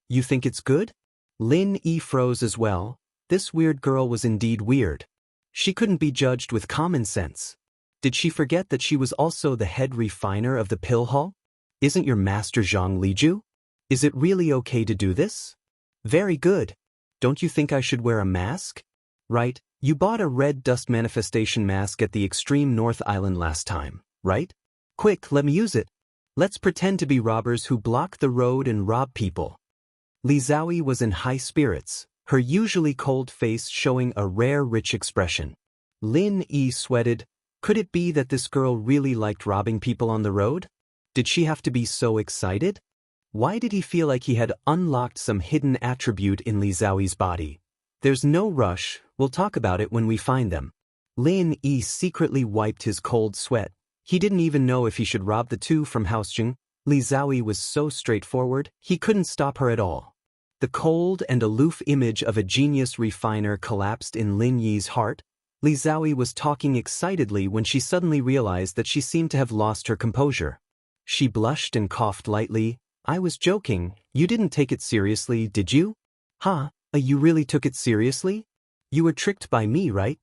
"You think it's good?" Lin Yi froze as well. This weird girl was indeed weird. She couldn't be judged with common sense. Did she forget that she was also the head refiner of the pill hall? Isn't your master Zhang Liju? Is it really okay to do this? Very good. Don't you think I should wear a mask? Right, you bought a red dust manifestation mask at the extreme North Island last time, right? Quick, let me use it. Let's pretend to be robbers who block the road and rob people. Li Zhaoyi was in high spirits, her usually cold face showing a rare rich expression. Lin Yi sweated. Could it be that this girl really liked robbing people on the road? Did she have to be so excited? Why did he feel like he had unlocked some hidden attribute in Li Zhaoyi's body? There's no rush, we'll talk about it when we find them. Lin Yi secretly wiped his cold sweat. He didn't even know if he should rob the two from Haoxing. Li Zhaoyi was so straightforward, he couldn't stop her at all. The cold and aloof image of a genius refiner collapsed in Lin Yi's heart. Li Zhaoyi was talking excitedly when she suddenly realized that she seemed to have lost her composure. She blushed and coughed lightly. I was joking, you didn't take it seriously, did you? Huh, you really took it seriously? You were tricked by me, right?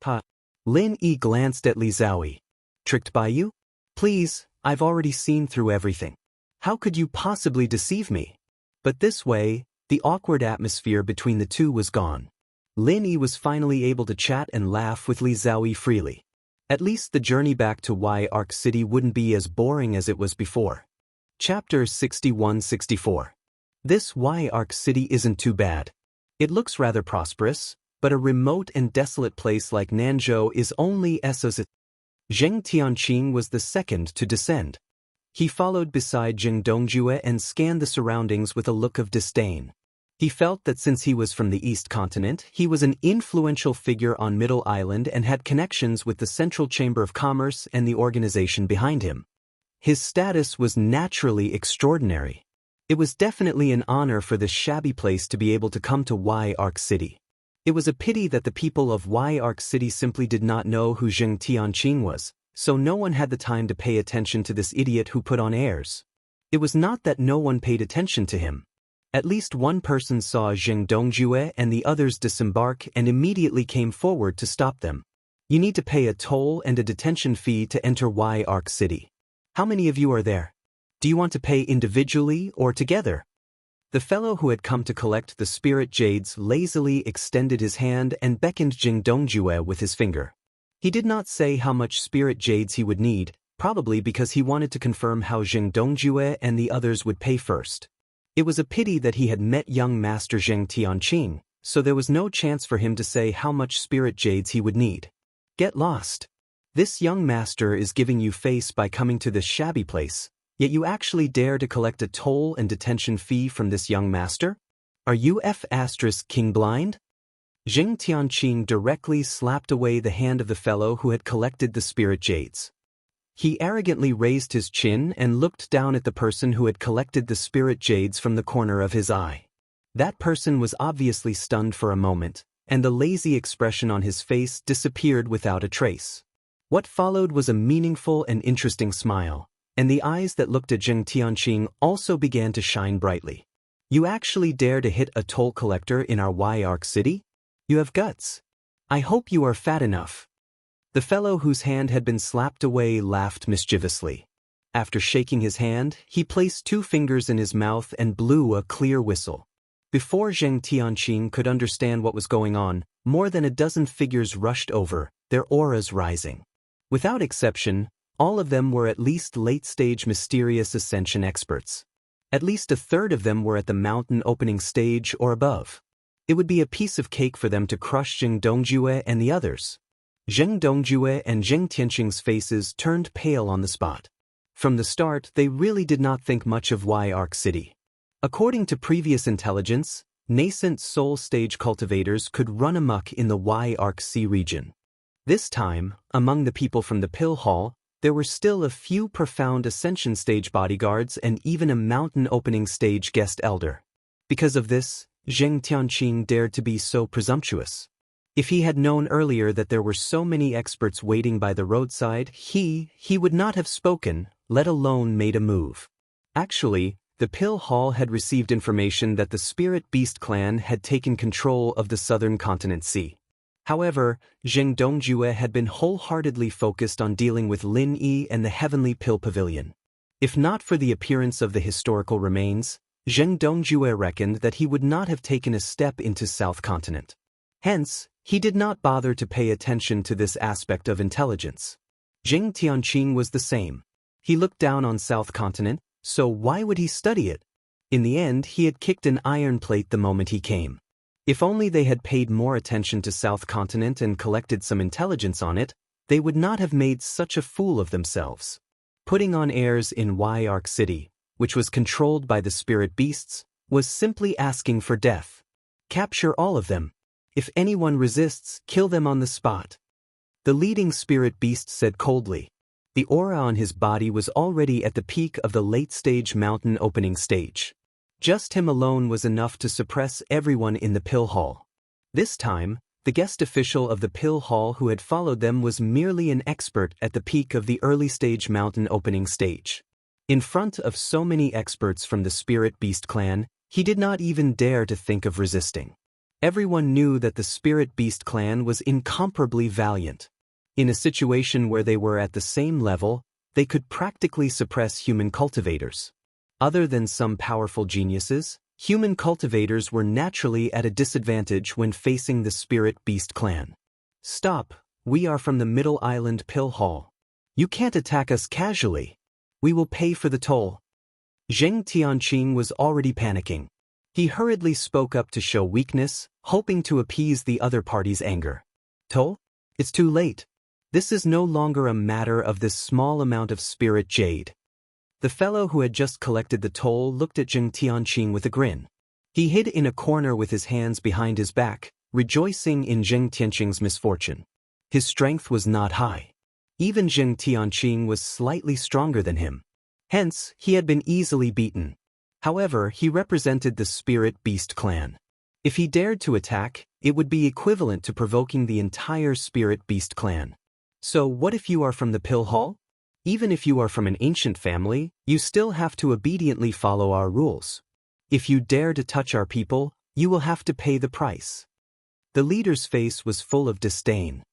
Huh. Lin Yi glanced at Li Zhaoyi. Tricked by you? Please, I've already seen through everything. How could you possibly deceive me? But this way, the awkward atmosphere between the two was gone. Lin Yi was finally able to chat and laugh with Li Zhaoyi freely. At least the journey back to Y-Arc City wouldn't be as boring as it was before. Chapter 61-64. This Y-Arc City isn't too bad. It looks rather prosperous, but a remote and desolate place like Nanzhou is only as Zheng Tianqing was the second to descend. He followed beside Zheng Dongjue and scanned the surroundings with a look of disdain. He felt that since he was from the East Continent, he was an influential figure on Middle Island and had connections with the Central Chamber of Commerce and the organization behind him. His status was naturally extraordinary. It was definitely an honor for this shabby place to be able to come to Y-Arc City. It was a pity that the people of Y-Arc City simply did not know who Zheng Tianqing was, so no one had the time to pay attention to this idiot who put on airs. It was not that no one paid attention to him. At least one person saw Zheng Dongjue and the others disembark and immediately came forward to stop them. You need to pay a toll and a detention fee to enter Y-Arc City. How many of you are there? Do you want to pay individually or together? The fellow who had come to collect the spirit jades lazily extended his hand and beckoned Zheng Dongjue with his finger. He did not say how much spirit jades he would need, probably because he wanted to confirm how Zheng Dongjue and the others would pay first. It was a pity that he had met young Master Zheng Tianqing, so there was no chance for him to say how much spirit jades he would need. Get lost. This young master is giving you face by coming to this shabby place, yet you actually dare to collect a toll and detention fee from this young master? Are you King blind? Zheng Tianqing directly slapped away the hand of the fellow who had collected the spirit jades. He arrogantly raised his chin and looked down at the person who had collected the spirit jades from the corner of his eye. That person was obviously stunned for a moment, and the lazy expression on his face disappeared without a trace. What followed was a meaningful and interesting smile, and the eyes that looked at Zheng Tianqing also began to shine brightly. You actually dare to hit a toll collector in our Y-Arc City? You have guts. I hope you are fat enough. The fellow whose hand had been slapped away laughed mischievously. After shaking his hand, he placed 2 fingers in his mouth and blew a clear whistle. Before Zheng Tianqing could understand what was going on, more than a dozen figures rushed over, their auras rising. Without exception, all of them were at least late-stage mysterious ascension experts. At least a third of them were at the mountain opening stage or above. It would be a piece of cake for them to crush Zheng Dongjue and the others. Zheng Dongjue and Zheng Tianqing's faces turned pale on the spot. From the start, they really did not think much of Y-Arc City. According to previous intelligence, nascent soul stage cultivators could run amok in the Y-Arc C region. This time, among the people from the Pill Hall, there were still a few profound ascension stage bodyguards and even a mountain opening stage guest elder. Because of this, Zheng Tianqing dared to be so presumptuous. If he had known earlier that there were so many experts waiting by the roadside, he would not have spoken, let alone made a move. Actually, The Pill Hall had received information that the Spirit Beast clan had taken control of the southern continent sea. However, Zheng Dongjue had been wholeheartedly focused on dealing with Lin Yi and the Heavenly Pill Pavilion. If not for the appearance of the historical remains, Zheng Dongjue reckoned that he would not have taken a step into South Continent. Hence, he did not bother to pay attention to this aspect of intelligence. Jing Tianqing was the same. He looked down on South Continent, so why would he study it? In the end, he had kicked an iron plate the moment he came. If only they had paid more attention to South Continent and collected some intelligence on it, they would not have made such a fool of themselves. Putting on airs in Arc City, which was controlled by the spirit beasts, was simply asking for death. Capture all of them. If anyone resists, kill them on the spot. The leading spirit beast said coldly. The aura on his body was already at the peak of the late-stage mountain opening stage. Just him alone was enough to suppress everyone in the Pill Hall. This time, the guest official of the Pill Hall who had followed them was merely an expert at the peak of the early-stage mountain opening stage. In front of so many experts from the Spirit Beast clan, he did not even dare to think of resisting. Everyone knew that the Spirit Beast clan was incomparably valiant. In a situation where they were at the same level, they could practically suppress human cultivators. Other than some powerful geniuses, human cultivators were naturally at a disadvantage when facing the Spirit Beast clan. Stop, we are from the Middle Island Pill Hall. You can't attack us casually. We will pay for the toll. Zheng Tianqing was already panicking. He hurriedly spoke up to show weakness, hoping to appease the other party's anger. Toll? It's too late. This is no longer a matter of this small amount of spirit jade. The fellow who had just collected the toll looked at Zheng Tianqing with a grin. He hid in a corner with his hands behind his back, rejoicing in Zheng Tianqing's misfortune. His strength was not high. Even Zheng Tianqing was slightly stronger than him. Hence, he had been easily beaten. However, he represented the Spirit Beast clan. If he dared to attack, it would be equivalent to provoking the entire Spirit Beast clan. So what if you are from the Pill Hall? Even if you are from an ancient family, you still have to obediently follow our rules. If you dare to touch our people, you will have to pay the price. The leader's face was full of disdain.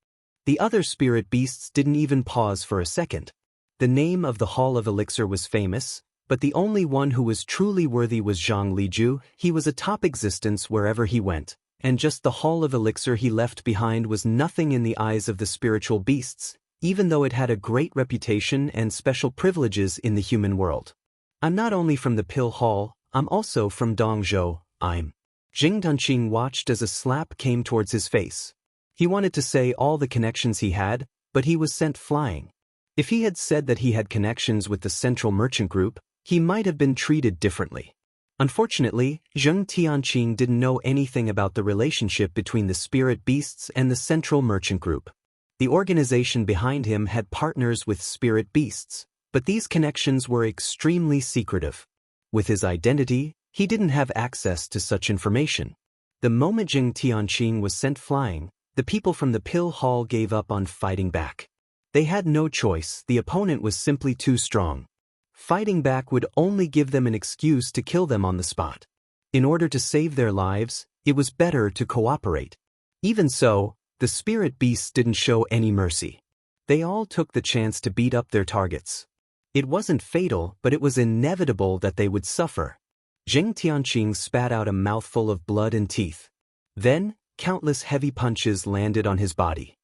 The other spirit beasts didn't even pause for a second. The name of the Hall of Elixir was famous, but the only one who was truly worthy was Zhang Liju. He was a top existence wherever he went, and just the Hall of Elixir he left behind was nothing in the eyes of the spiritual beasts, even though it had a great reputation and special privileges in the human world. I'm not only from the Pill Hall, I'm also from Dongzhou. Zheng Tianqing watched as a slap came towards his face. He wanted to say all the connections he had, but he was sent flying. If he had said that he had connections with the Central Merchant Group, he might have been treated differently. Unfortunately, Zheng Tianqing didn't know anything about the relationship between the spirit beasts and the Central Merchant Group. The organization behind him had partners with spirit beasts, but these connections were extremely secretive. With his identity, he didn't have access to such information. The moment Zheng Tianqing was sent flying, the people from the Pill Hall gave up on fighting back. They had no choice, the opponent was simply too strong. Fighting back would only give them an excuse to kill them on the spot. In order to save their lives, it was better to cooperate. Even so, the spirit beasts didn't show any mercy. They all took the chance to beat up their targets. It wasn't fatal, but it was inevitable that they would suffer. Zheng Tianqing spat out a mouthful of blood and teeth. Then, countless heavy punches landed on his body.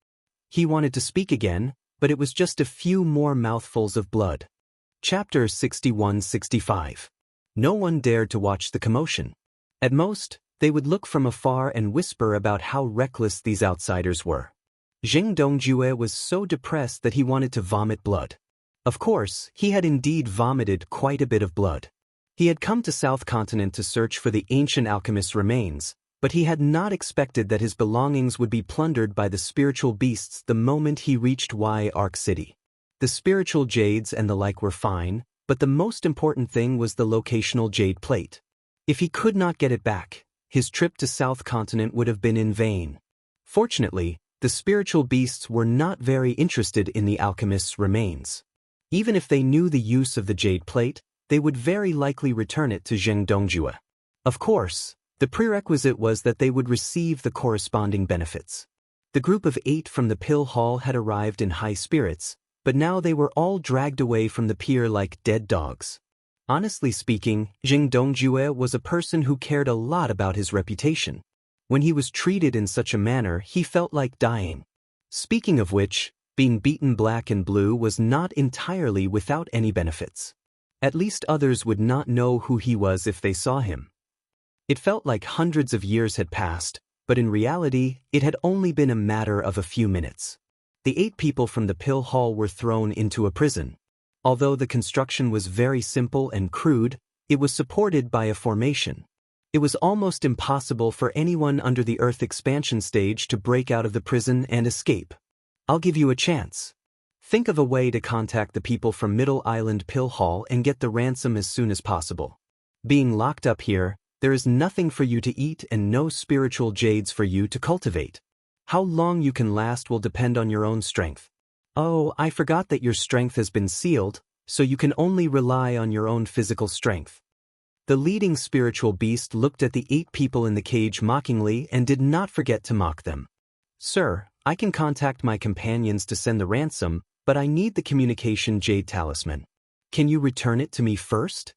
He wanted to speak again, but it was just a few more mouthfuls of blood. Chapter 61-65. No one dared to watch the commotion. At most, they would look from afar and whisper about how reckless these outsiders were. Zheng Dongjue was so depressed that he wanted to vomit blood. Of course, he had indeed vomited quite a bit of blood. He had come to South Continent to search for the ancient alchemist's remains, but he had not expected that his belongings would be plundered by the spiritual beasts the moment he reached Arc City. The spiritual jades and the like were fine, but the most important thing was the locational jade plate. If he could not get it back, his trip to South Continent would have been in vain. Fortunately, the spiritual beasts were not very interested in the alchemist's remains. Even if they knew the use of the jade plate, they would very likely return it to Zheng Dongjue. Of course, the prerequisite was that they would receive the corresponding benefits. The group of 8 from the pill hall had arrived in high spirits, but now they were all dragged away from the pier like dead dogs. Honestly speaking, Zheng Dongjue was a person who cared a lot about his reputation. When he was treated in such a manner, he felt like dying. Speaking of which, being beaten black and blue was not entirely without any benefits. At least others would not know who he was if they saw him. It felt like hundreds of years had passed, but in reality, it had only been a matter of a few minutes. The 8 people from the pill hall were thrown into a prison. Although the construction was very simple and crude, it was supported by a formation. It was almost impossible for anyone under the Earth expansion stage to break out of the prison and escape. I'll give you a chance. Think of a way to contact the people from Middle Island Pill Hall and get the ransom as soon as possible. Being locked up here, there is nothing for you to eat and no spiritual jades for you to cultivate. How long you can last will depend on your own strength. Oh, I forgot that your strength has been sealed, so you can only rely on your own physical strength. The leading spiritual beast looked at the 8 people in the cage mockingly and did not forget to mock them. Sir, I can contact my companions to send the ransom, but I need the communication jade talisman. Can you return it to me first?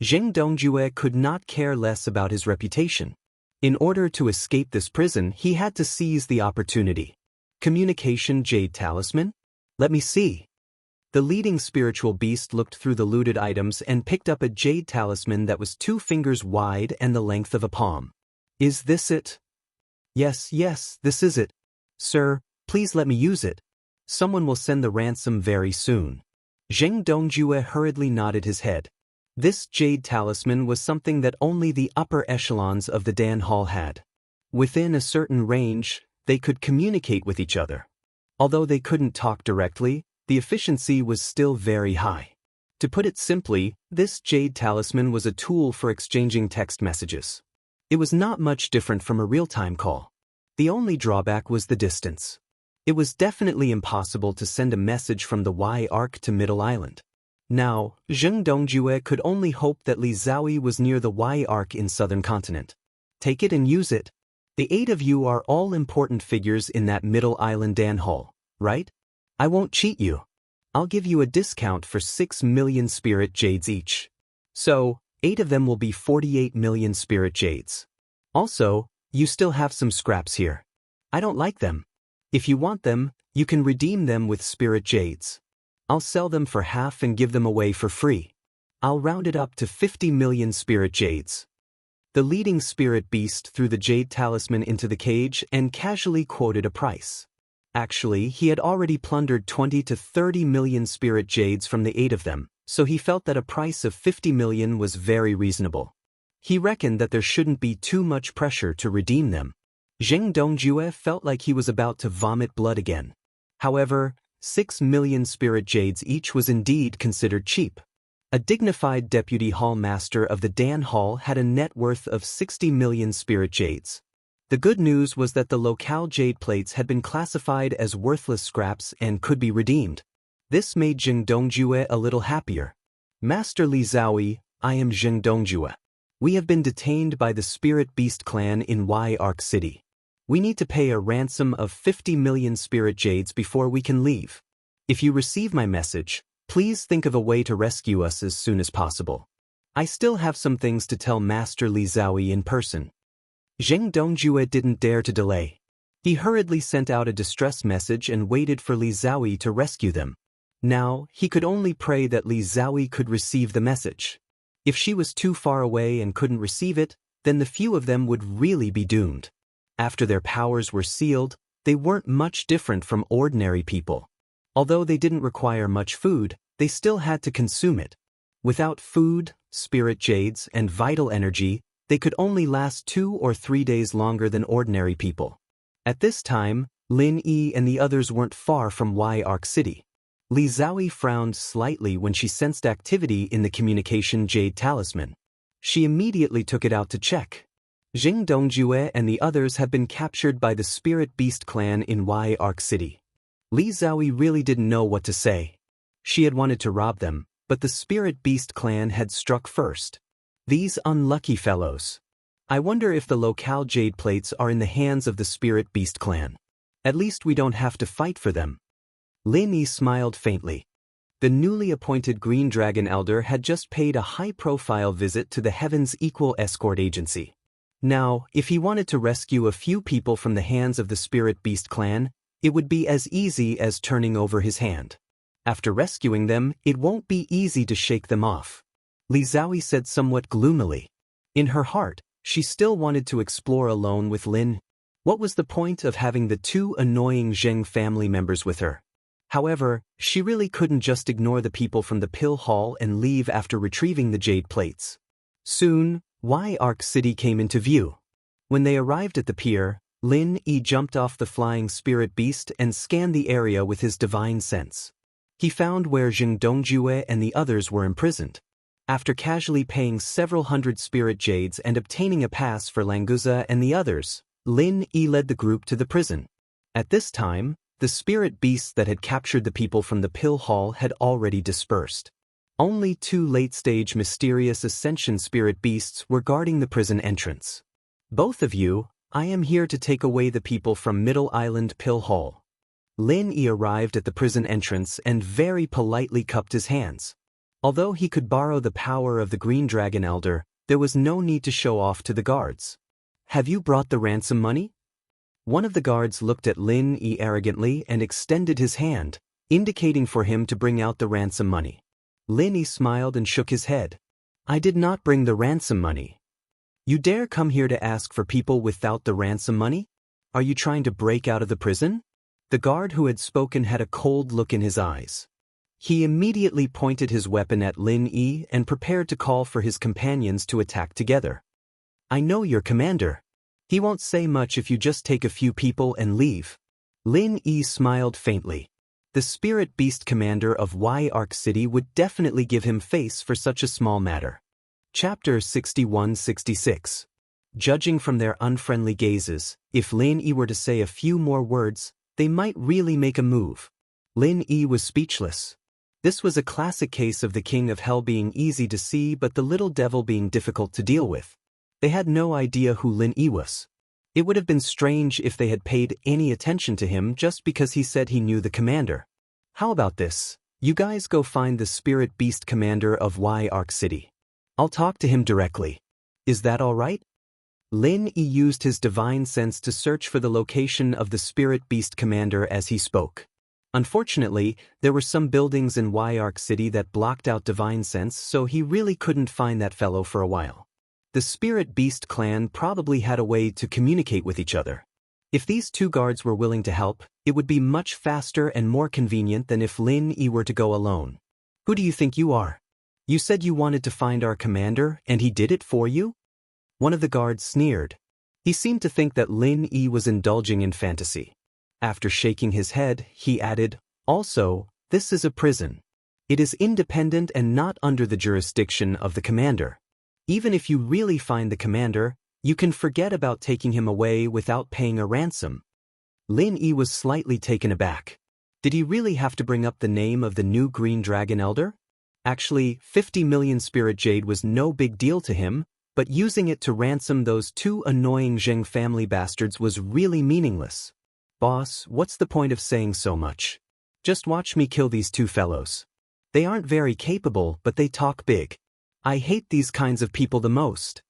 Zheng Dongjue could not care less about his reputation. In order to escape this prison, he had to seize the opportunity. Communication jade talisman? Let me see. The leading spiritual beast looked through the looted items and picked up a jade talisman that was 2 fingers wide and the length of a palm. Is this it? Yes, this is it. Sir, please let me use it. Someone will send the ransom very soon. Zheng Dongjue hurriedly nodded his head. This jade talisman was something that only the upper echelons of the Dan Hall had. Within a certain range, they could communicate with each other. Although they couldn't talk directly, the efficiency was still very high. To put it simply, this jade talisman was a tool for exchanging text messages. It was not much different from a real-time call. The only drawback was the distance. It was definitely impossible to send a message from the Y Arc to Middle Island. Now, Zheng Dongjue could only hope that Li Zaoi was near the Y Arc in Southern Continent. Take it and use it. The 8 of you are all important figures in that Middle Island Dan Hall, right? I won't cheat you. I'll give you a discount for 6 million spirit jades each. So, 8 of them will be 48 million spirit jades. Also, you still have some scraps here. I don't like them. If you want them, you can redeem them with spirit jades. I'll sell them for half and give them away for free. I'll round it up to 50 million spirit jades. The leading spirit beast threw the jade talisman into the cage and casually quoted a price. Actually, he had already plundered 20 to 30 million spirit jades from the 8 of them, so he felt that a price of 50 million was very reasonable. He reckoned that there shouldn't be too much pressure to redeem them. Zheng Dongjue felt like he was about to vomit blood again. However, 6 million spirit jades each was indeed considered cheap. A dignified deputy hall master of the Dan Hall had a net worth of 60 million spirit jades. The good news was that the locale jade plates had been classified as worthless scraps and could be redeemed. This made Zheng Dongjue a little happier. Master Li Zaoi, I am Zheng Dongjue. We have been detained by the Spirit Beast clan in Y Arc City. We need to pay a ransom of 50 million spirit jades before we can leave. If you receive my message, please think of a way to rescue us as soon as possible. I still have some things to tell Master Li Zaoi in person. Zheng Dongjue didn't dare to delay. He hurriedly sent out a distress message and waited for Li Zaoi to rescue them. Now, he could only pray that Li Zaoi could receive the message. If she was too far away and couldn't receive it, then the few of them would really be doomed. After their powers were sealed, they weren't much different from ordinary people. Although they didn't require much food, they still had to consume it. Without food, spirit jades, and vital energy, they could only last 2 or 3 days longer than ordinary people. At this time, Lin Yi and the others weren't far from Y Arc City. Li Zaoi frowned slightly when she sensed activity in the communication jade talisman. She immediately took it out to check. Zheng Dongjue and the others had been captured by the Spirit Beast clan in Y Arc City. Li Zaoi really didn't know what to say. She had wanted to rob them, but the Spirit Beast clan had struck first. These unlucky fellows. I wonder if the locale jade plates are in the hands of the Spirit Beast clan. At least we don't have to fight for them. Lin Yi smiled faintly. The newly appointed Green Dragon Elder had just paid a high-profile visit to the Heaven's Equal Escort Agency. Now, if he wanted to rescue a few people from the hands of the Spirit Beast clan, it would be as easy as turning over his hand. After rescuing them, it won't be easy to shake them off. Li Zhaoyi said somewhat gloomily. In her heart, she still wanted to explore alone with Lin. What was the point of having the two annoying Zheng family members with her? However, she really couldn't just ignore the people from the pill hall and leave after retrieving the jade plates. Soon, Arc City came into view. When they arrived at the pier, Lin Yi jumped off the flying spirit beast and scanned the area with his divine sense. He found where Jing Dongjue and the others were imprisoned. After casually paying several hundred spirit jades and obtaining a pass for Languza and the others, Lin Yi led the group to the prison. At this time, the spirit beasts that had captured the people from the pill hall had already dispersed. Only two late-stage mysterious ascension spirit beasts were guarding the prison entrance. Both of you, I am here to take away the people from Middle Island Pill Hall. Lin Yi arrived at the prison entrance and very politely cupped his hands. Although he could borrow the power of the Green Dragon Elder, there was no need to show off to the guards. Have you brought the ransom money? One of the guards looked at Lin Yi arrogantly and extended his hand, indicating for him to bring out the ransom money. Lin Yi smiled and shook his head. I did not bring the ransom money. You dare come here to ask for people without the ransom money? Are you trying to break out of the prison? The guard who had spoken had a cold look in his eyes. He immediately pointed his weapon at Lin Yi and prepared to call for his companions to attack together. I know your commander. He won't say much if you just take a few people and leave. Lin Yi smiled faintly. The Spirit Beast commander of Arc City would definitely give him face for such a small matter. Chapter 61-66. Judging from their unfriendly gazes, if Lin Yi were to say a few more words, they might really make a move. Lin Yi was speechless. This was a classic case of the King of Hell being easy to see but the little devil being difficult to deal with. They had no idea who Lin Yi was. It would have been strange if they had paid any attention to him just because he said he knew the commander. How about this? You guys go find the Spirit Beast commander of Arc City. I'll talk to him directly. Is that all right? Lin Yi used his divine sense to search for the location of the Spirit Beast commander as he spoke. Unfortunately, there were some buildings in Arc City that blocked out divine sense, so he really couldn't find that fellow for a while. The Spirit Beast clan probably had a way to communicate with each other. If these two guards were willing to help, it would be much faster and more convenient than if Lin Yi were to go alone. Who do you think you are? You said you wanted to find our commander, and he did it for you? One of the guards sneered. He seemed to think that Lin Yi was indulging in fantasy. After shaking his head, he added, also, this is a prison. It is independent and not under the jurisdiction of the commander. Even if you really find the commander, you can forget about taking him away without paying a ransom. Lin Yi was slightly taken aback. Did he really have to bring up the name of the new Green Dragon Elder? Actually, 50 million spirit jade was no big deal to him, but using it to ransom those two annoying Zheng family bastards was really meaningless. Boss, what's the point of saying so much? Just watch me kill these two fellows. They aren't very capable, but they talk big. I hate these kinds of people the most.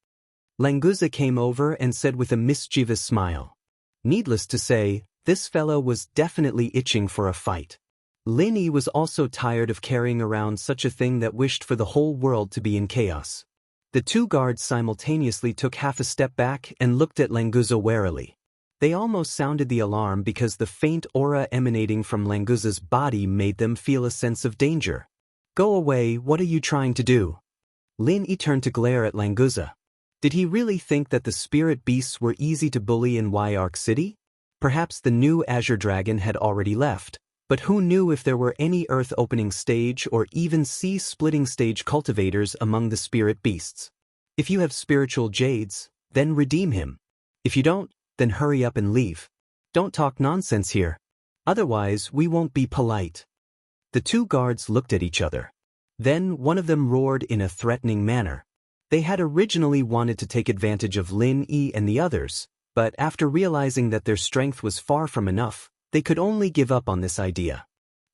Languza came over and said with a mischievous smile. Needless to say, this fellow was definitely itching for a fight. Lin Yi was also tired of carrying around such a thing that wished for the whole world to be in chaos. The two guards simultaneously took half a step back and looked at Languza warily. They almost sounded the alarm because the faint aura emanating from Languza's body made them feel a sense of danger. Go away, what are you trying to do? Lin Yi turned to glare at Languza. Did he really think that the spirit beasts were easy to bully in Arc City? Perhaps the new Azure Dragon had already left, but who knew if there were any earth-opening stage or even sea-splitting stage cultivators among the spirit beasts. If you have spiritual jades, then redeem him. If you don't, then hurry up and leave. Don't talk nonsense here. Otherwise, we won't be polite. The two guards looked at each other. Then one of them roared in a threatening manner. They had originally wanted to take advantage of Lin Yi and the others, but after realizing that their strength was far from enough, they could only give up on this idea.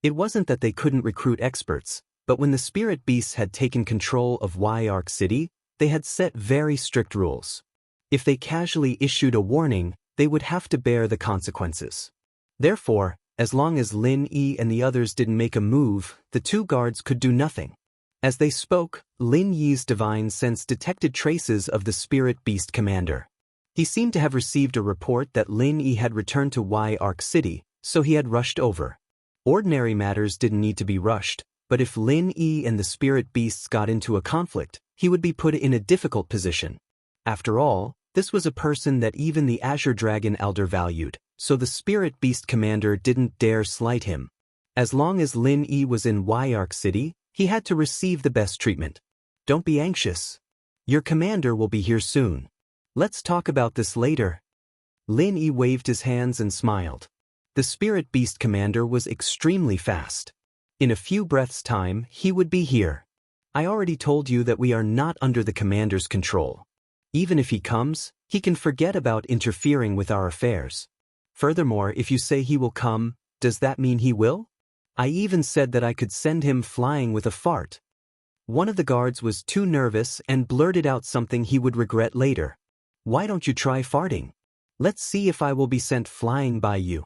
It wasn't that they couldn't recruit experts, but when the spirit beasts had taken control of Embark City, they had set very strict rules. If they casually issued a warning, they would have to bear the consequences. Therefore, as long as Lin Yi and the others didn't make a move, the two guards could do nothing. As they spoke, Lin Yi's divine sense detected traces of the spirit beast commander. He seemed to have received a report that Lin Yi had returned to Embark City, so he had rushed over. Ordinary matters didn't need to be rushed, but if Lin Yi and the spirit beasts got into a conflict, he would be put in a difficult position. After all, this was a person that even the Azure Dragon Elder valued, so the spirit beast commander didn't dare slight him. As long as Lin Yi was in Embark City, he had to receive the best treatment. Don't be anxious. Your commander will be here soon. Let's talk about this later. Lin Yi waved his hands and smiled. The spirit beast commander was extremely fast. In a few breaths' time, he would be here. I already told you that we are not under the commander's control. Even if he comes, he can forget about interfering with our affairs. Furthermore, if you say he will come, does that mean he will? I even said that I could send him flying with a fart. One of the guards was too nervous and blurted out something he would regret later. Why don't you try farting? Let's see if I will be sent flying by you.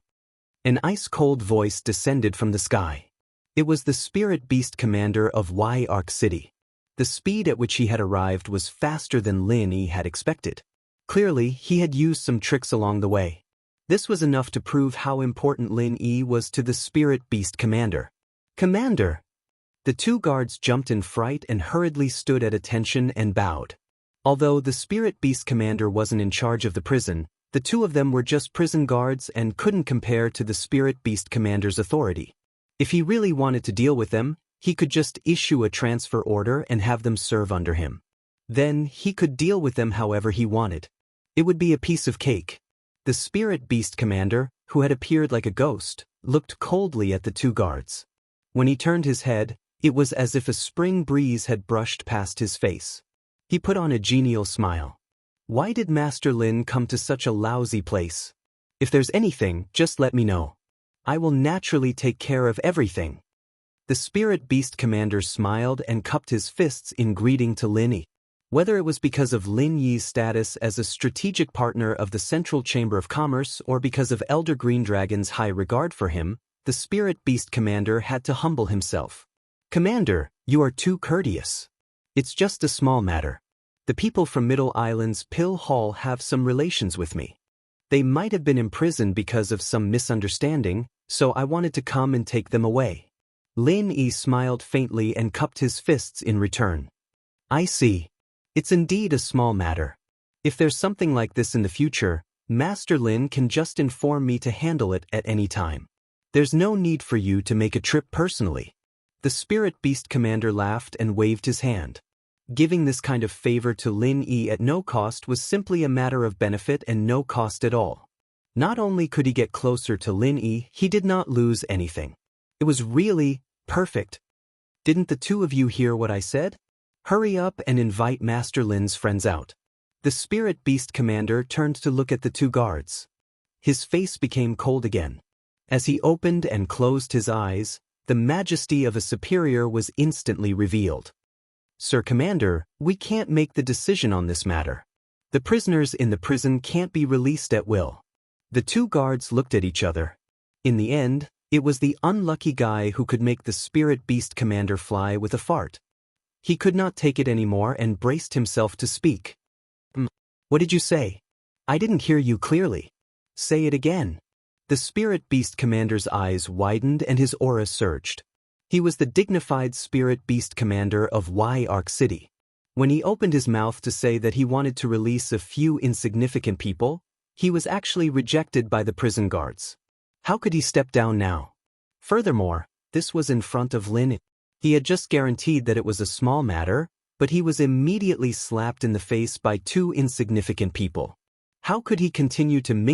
An ice-cold voice descended from the sky. It was the spirit beast commander of Embark City. The speed at which he had arrived was faster than Lin Yi had expected. Clearly, he had used some tricks along the way. This was enough to prove how important Lin Yi was to the spirit beast commander. Commander! The two guards jumped in fright and hurriedly stood at attention and bowed. Although the spirit beast commander wasn't in charge of the prison, the two of them were just prison guards and couldn't compare to the spirit beast commander's authority. If he really wanted to deal with them, he could just issue a transfer order and have them serve under him. Then he could deal with them however he wanted. It would be a piece of cake. The spirit beast commander, who had appeared like a ghost, looked coldly at the two guards. When he turned his head, it was as if a spring breeze had brushed past his face. He put on a genial smile. Why did Master Lin come to such a lousy place? If there's anything, just let me know. I will naturally take care of everything. The spirit beast commander smiled and cupped his fists in greeting to Lin Yi. Whether it was because of Lin Yi's status as a strategic partner of the Central Chamber of Commerce or because of Elder Green Dragon's high regard for him, the spirit beast commander had to humble himself. Commander, you are too courteous. It's just a small matter. The people from Middle Island's Pill Hall have some relations with me. They might have been imprisoned because of some misunderstanding, so I wanted to come and take them away. Lin Yi smiled faintly and cupped his fists in return. I see. It's indeed a small matter. If there's something like this in the future, Master Lin can just inform me to handle it at any time. There's no need for you to make a trip personally. The spirit beast commander laughed and waved his hand. Giving this kind of favor to Lin Yi at no cost was simply a matter of benefit and no cost at all. Not only could he get closer to Lin Yi, he did not lose anything. It was really perfect. Didn't the two of you hear what I said? Hurry up and invite Master Lin's friends out. The spirit beast commander turned to look at the two guards. His face became cold again. As he opened and closed his eyes, the majesty of a superior was instantly revealed. Sir Commander, we can't make the decision on this matter. The prisoners in the prison can't be released at will. The two guards looked at each other. In the end, it was the unlucky guy who could make the spirit beast commander fly with a fart. He could not take it anymore and braced himself to speak. What did you say? I didn't hear you clearly. Say it again. The spirit beast commander's eyes widened and his aura surged. He was the dignified spirit beast commander of Embark City. When he opened his mouth to say that he wanted to release a few insignificant people, he was actually rejected by the prison guards. How could he step down now? Furthermore, this was in front of Lin Yi. He had just guaranteed that it was a small matter, but he was immediately slapped in the face by two insignificant people. How could he continue to mingle